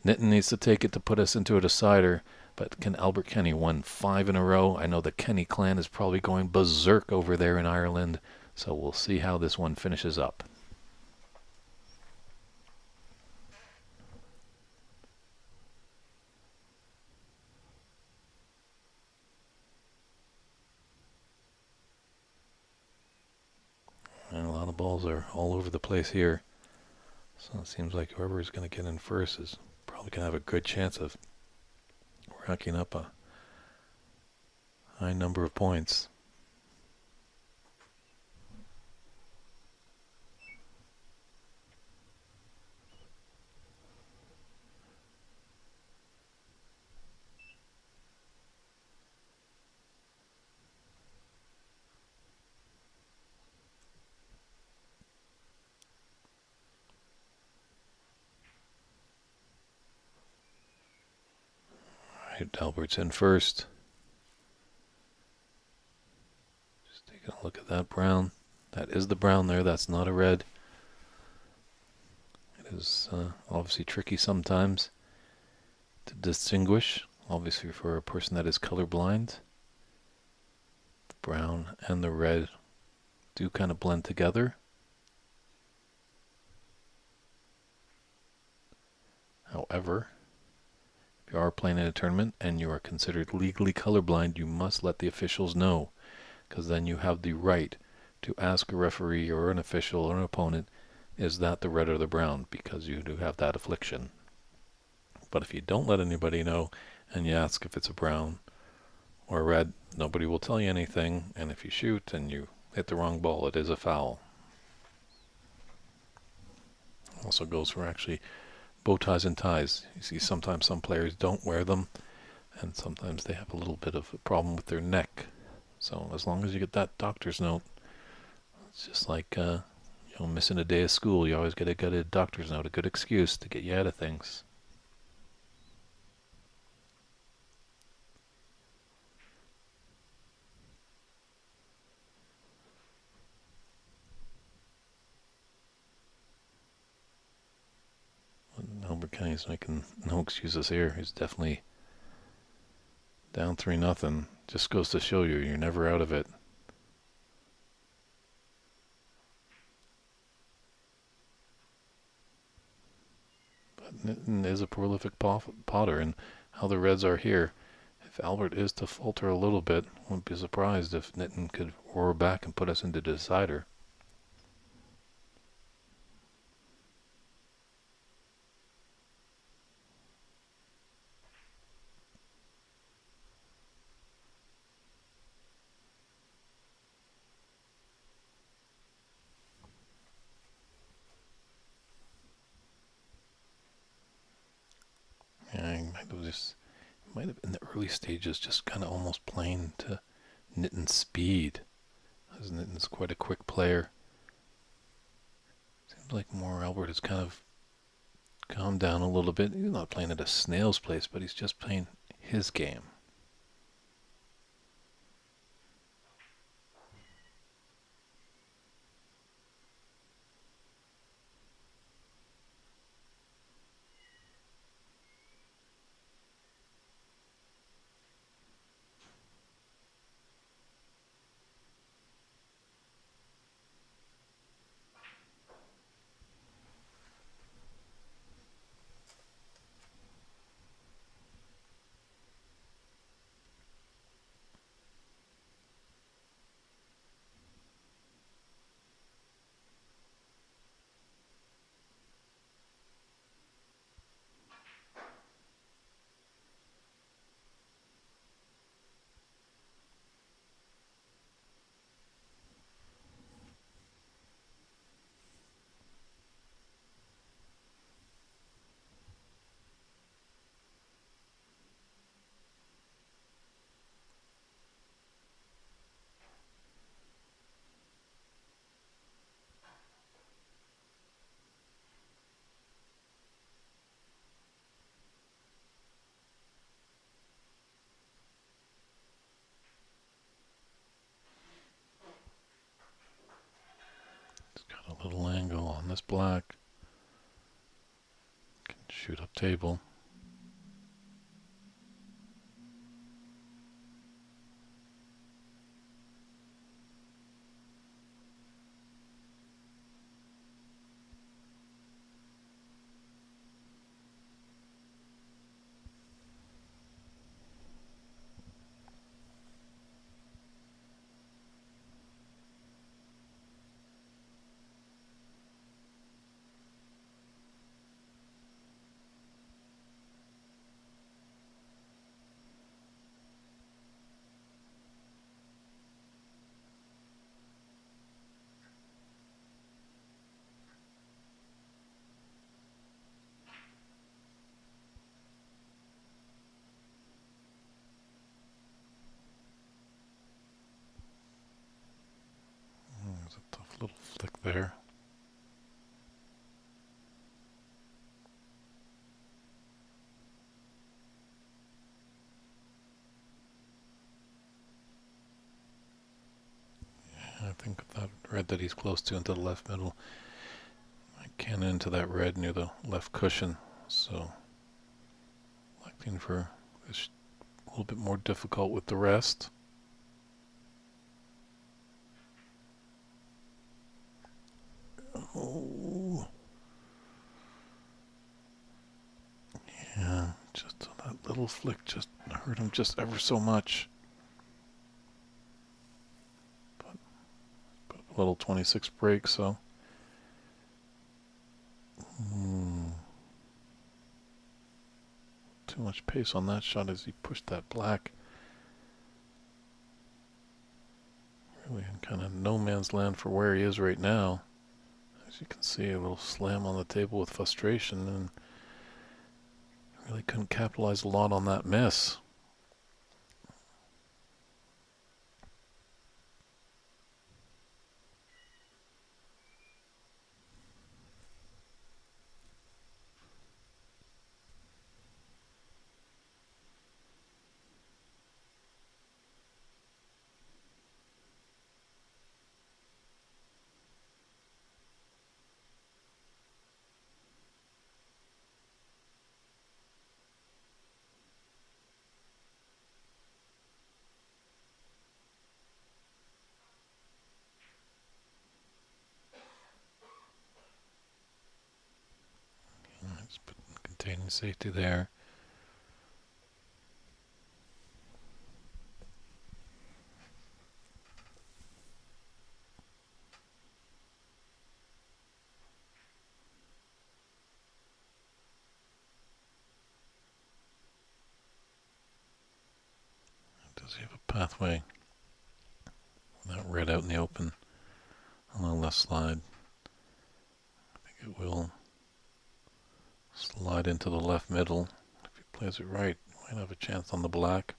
Nitin needs to take it to put us into a decider. But can Albert Kenny win 5 in a row? I know the Kenny clan is probably going berserk over there in Ireland. So we'll see how this one finishes up. And a lot of balls are all over the place here. So it seems like whoever is going to get in first is probably going to have a good chance of racking up a high number of points. Albert's in first. Just taking a look at that brown. That is the brown there. That's not a red. It is obviously tricky sometimes to distinguish, obviously for a person that is colorblind. The brown and the red do kind of blend together. However, if you are playing in a tournament and you are considered legally colorblind, you must let the officials know, because then you have the right to ask a referee or an official or an opponent, is that the red or the brown, because you do have that affliction. But if you don't let anybody know and you ask if it's a brown or a red, nobody will tell you anything, and if you shoot and you hit the wrong ball, it is a foul. Also goes for actually bow ties and ties. You see sometimes some players don't wear them, and sometimes they have a little bit of a problem with their neck. So as long as you get that doctor's note, it's just like missing a day of school. You always get a doctor's note, a good excuse to get you out of things. Albert Kenny's making no excuses here. He's definitely down 3-0. Just goes to show you, you're never out of it. But Nitin is a prolific potter, and how the Reds are here. If Albert is to falter a little bit, wouldn't be surprised if Nitin could roar back and put us into the decider. Yeah, might have in the early stages just kind of almost playing to Nitin's speed, as Nitin's quite a quick player. Seems like more Albert has kind of calmed down a little bit. He's not playing at a snail's pace, but he's just playing his game. this black. Can shoot up table. There's a tough little flick there. I think that red that he's close to into the left middle. I can into that red near the left cushion. So, electing for this a little bit more difficult with the rest. Oh. Yeah, just that little flick just hurt him just ever so much. But a little 26 break, so. Too much pace on that shot as he pushed that black. Really in kind of no man's land for where he is right now. As you can see, a little slam on the table with frustration, and really couldn't capitalize a lot on that miss. Just put containing safety there. Does he have a pathway with that red out in the open on the left slide? I think it will slide into the left middle. If he plays it right, he might have a chance on the black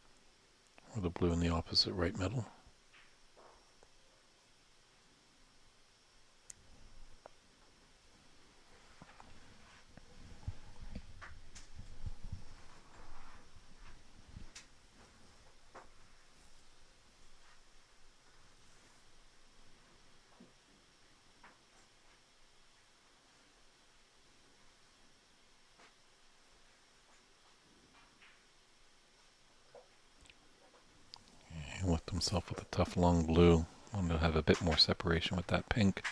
or the blue in the opposite right middle. He left himself with a tough long blue. Wanted to have a bit more separation with that pink.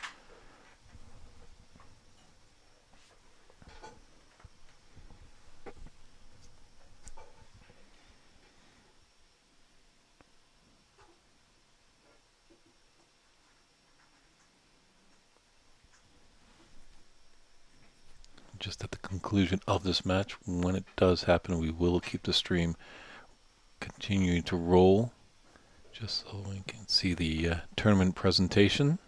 Just at the conclusion of this match, when it does happen, we will keep the stream continuing to roll, just so we can see the tournament presentation.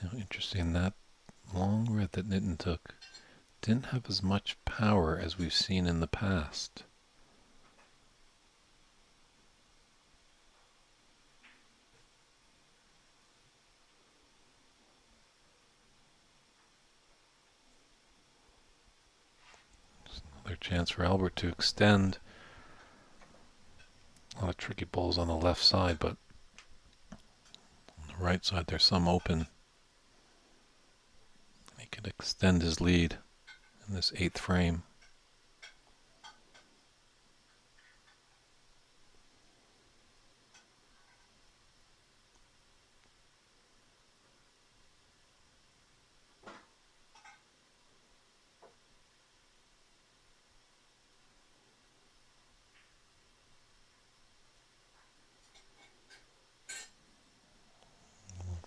Now, interesting, that long red that Nitin took didn't have as much power as we've seen in the past. Another chance for Albert to extend. A lot of tricky balls on the left side, but on the right side there's some open. He could extend his lead in this 8th frame.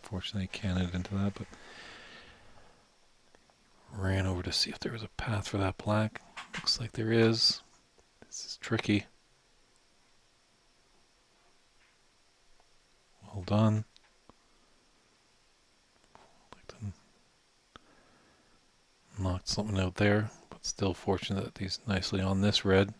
Unfortunately, can't hit into that, but ran over to see if there was a path for that black. Looks like there is. This is tricky. Well done. Knocked something out there, but still fortunate that he's nicely on this red.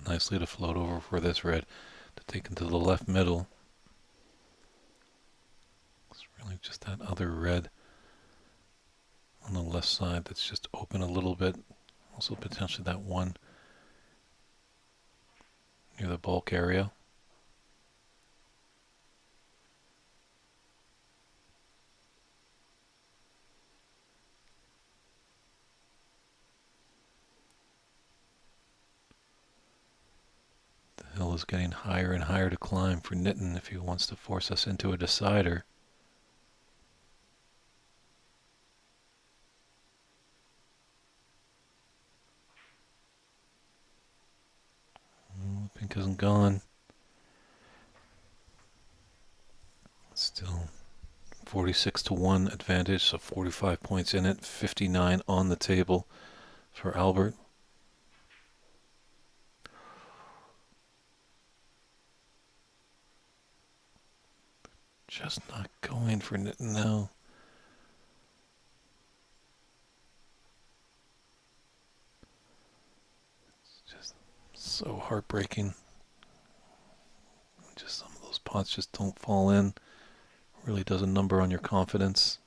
Nicely to float over for this red to take into the left middle. It's really just that other red on the left side that's just open a little bit. Also potentially that one near the bulk area. The hill is getting higher and higher to climb for Nitin if he wants to force us into a decider. Pink isn't gone. Still 46-1 advantage, so 45 points in it, 59 on the table for Albert. Just not going for Nitin now. It's just so heartbreaking. Just some of those pots just don't fall in. Really does a number on your confidence.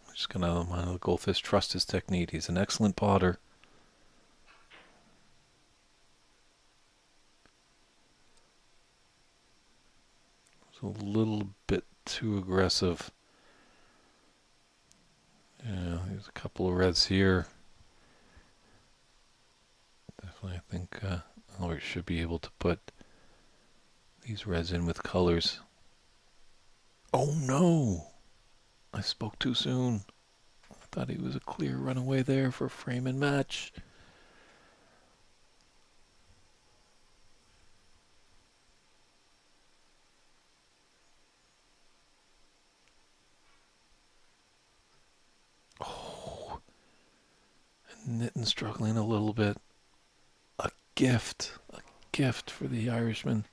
I'm just gonna mind the goldfish trust his technique. He's an excellent potter. It's a little bit too aggressive. Yeah, there's a couple of reds here. Definitely, I think Albert should be able to put these reds in with colors. Oh no! I spoke too soon. I thought he was a clear runaway there for frame and match. Oh, and Nitin struggling a little bit. A gift for the Irishman.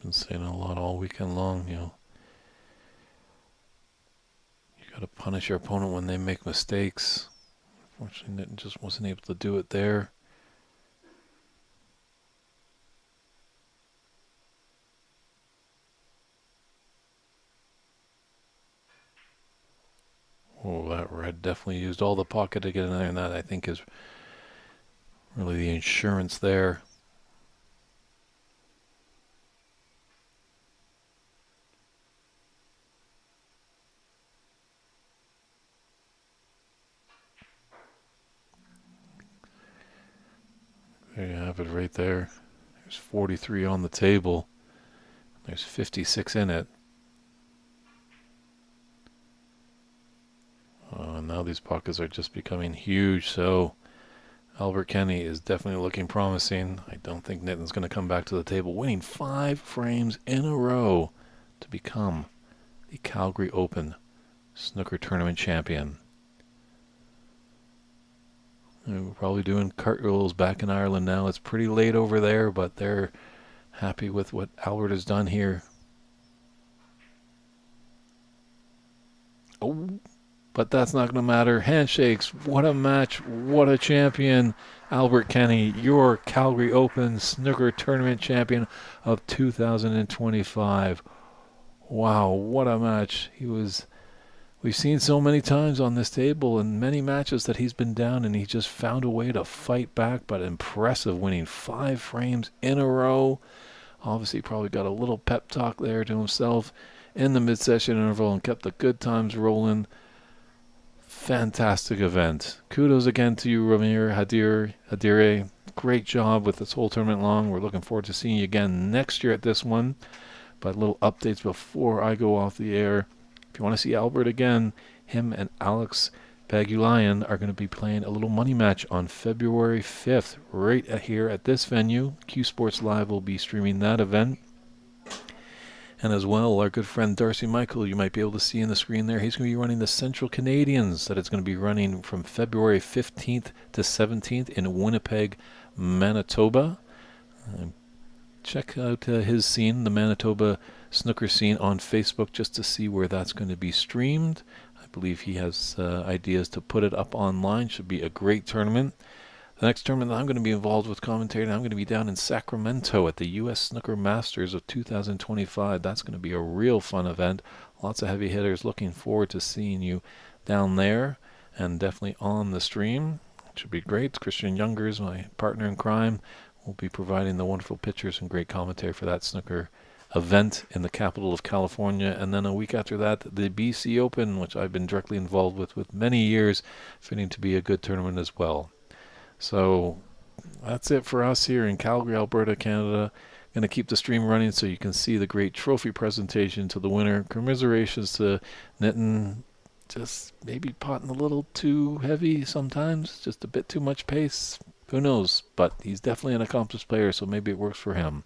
Been saying a lot all weekend long, you gotta punish your opponent when they make mistakes. Unfortunately, Nitin just wasn't able to do it there. Oh, that red definitely used all the pocket to get in there, and that I think is really the insurance there. have it right there. There's 43 on the table. There's 56 in it. Now these pockets are just becoming huge, so Albert Kenny is definitely looking promising. I don't think Nitin's going to come back to the table, winning 5 frames in a row to become the Calgary Open Snooker Tournament champion. And we're probably doing cartwheels back in Ireland now. It's pretty late over there, but they're happy with what Albert has done here. Oh, but that's not going to matter. Handshakes. What a match. What a champion. Albert Kenny, your Calgary Open Snooker Tournament champion of 2025. Wow, what a match. We've seen so many times on this table and many matches that he's been down and he just found a way to fight back, but impressive, winning 5 frames in a row. Obviously probably got a little pep talk there to himself in the mid-session interval and kept the good times rolling. Fantastic event. Kudos again to you, Ramir Hadire. Great job with this whole tournament long. We're looking forward to seeing you again next year at this one. But little updates before I go off the air. If you want to see Albert again, him and Alex Bagulian are going to be playing a little money match on February 5th right here at this venue. Q Sports Live will be streaming that event. And as well, our good friend Darcy Michael, you might be able to see in the screen there, he's going to be running the Central Canadians. That it's going to be running from February 15th to 17th in Winnipeg, Manitoba. Check out his scene, the Manitoba snooker scene, on Facebook just to see where that's going to be streamed. I believe he has ideas to put it up online. Should be a great tournament. The next tournament that I'm going to be involved with commentating, I'm going to be down in Sacramento at the U.S. Snooker Masters of 2025. That's going to be a real fun event. Lots of heavy hitters. Looking forward to seeing you down there and definitely on the stream. It should be great. Christian Youngers, my partner in crime, will be providing the wonderful pictures and great commentary for that snooker event in the capital of California. And then a week after that, the BC Open, which I've been directly involved with many years, fitting to be a good tournament as well. So that's it for us here in Calgary, Alberta, Canada. Going to keep the stream running so you can see the great trophy presentation to the winner. Commiserations to Nitin. Just maybe potting a little too heavy sometimes. Just a bit too much pace. Who knows? But he's definitely an accomplished player, so maybe it works for him.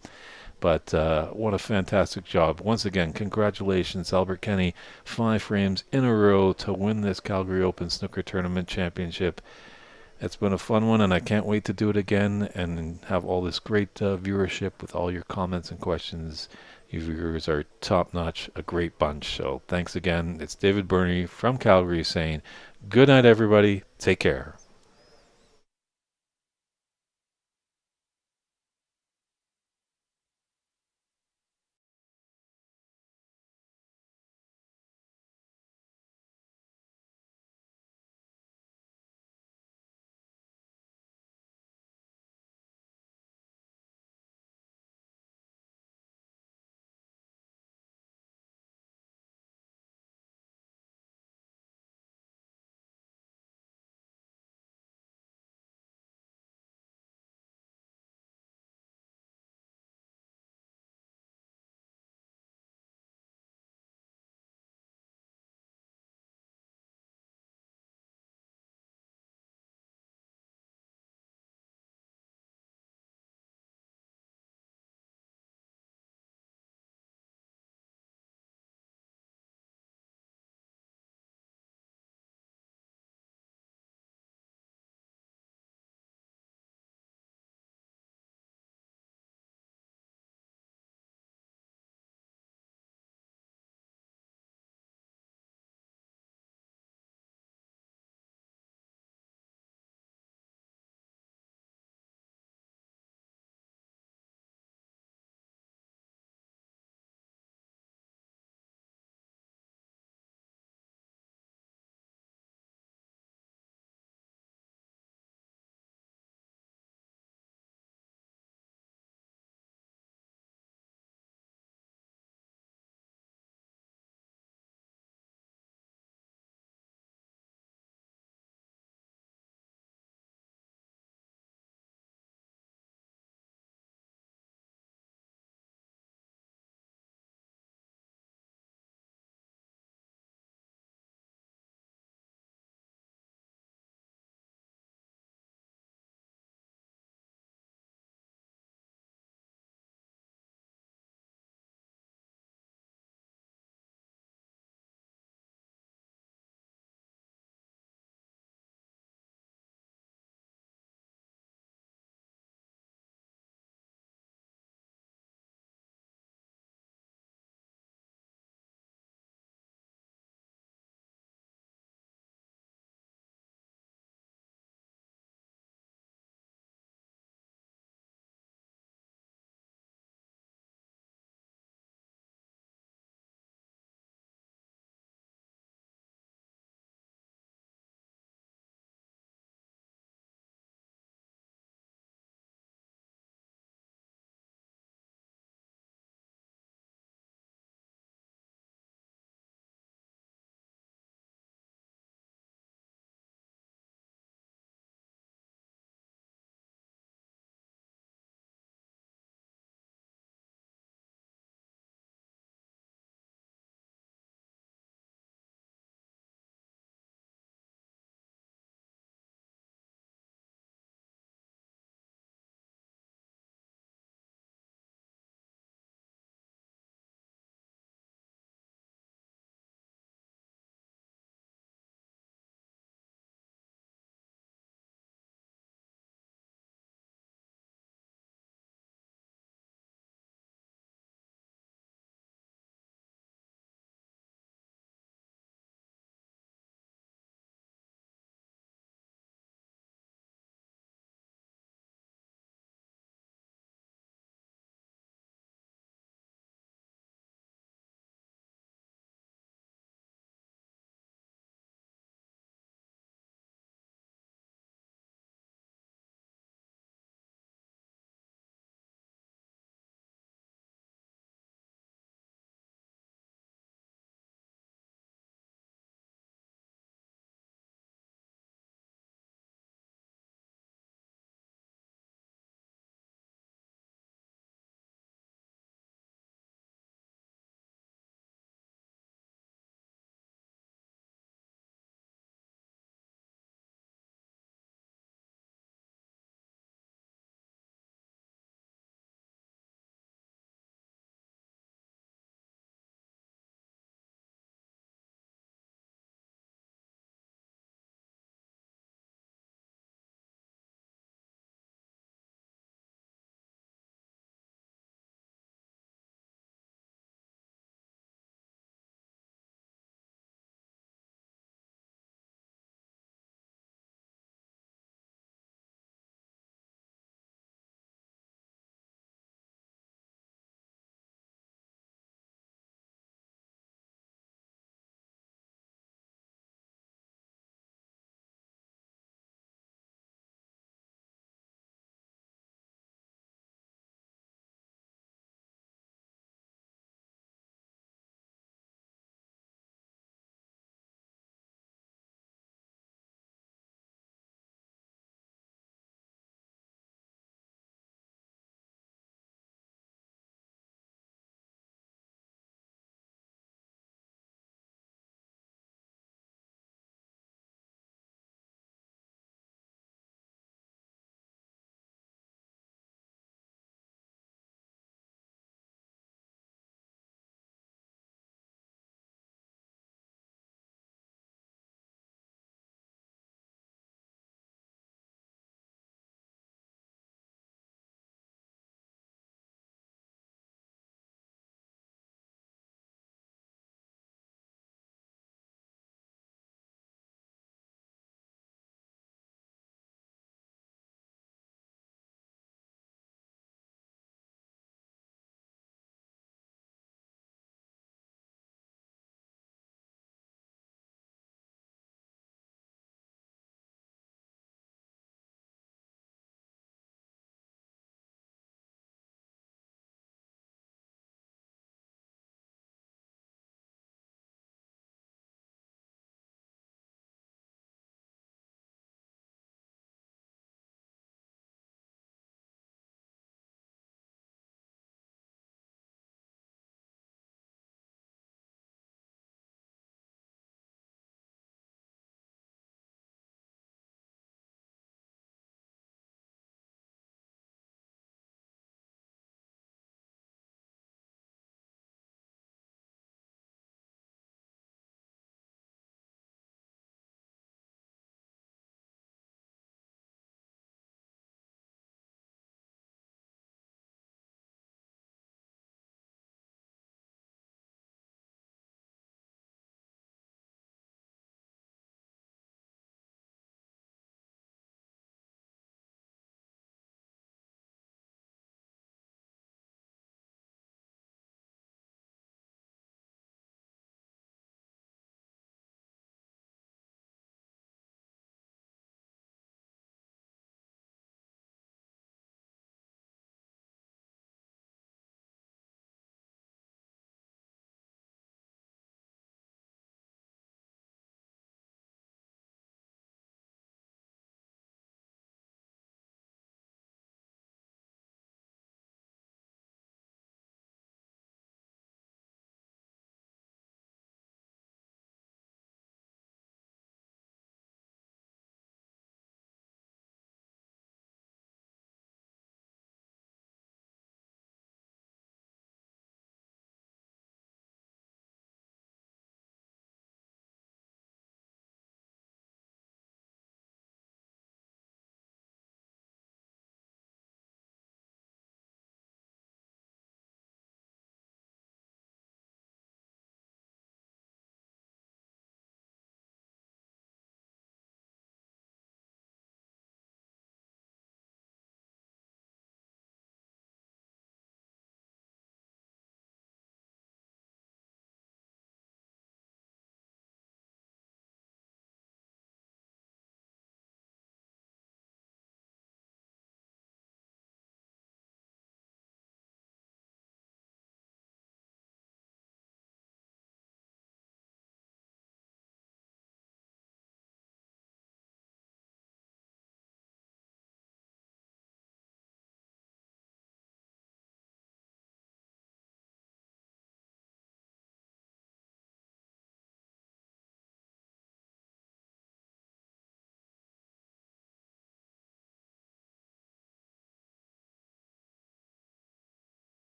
But what a fantastic job. Once again, congratulations, Albert Kenny. 5 frames in a row to win this Calgary Open Snooker Tournament Championship. It's been a fun one, and I can't wait to do it again and have all this great viewership with all your comments and questions. You viewers are top-notch, a great bunch. So thanks again. It's David Burney from Calgary saying good night, everybody. Take care.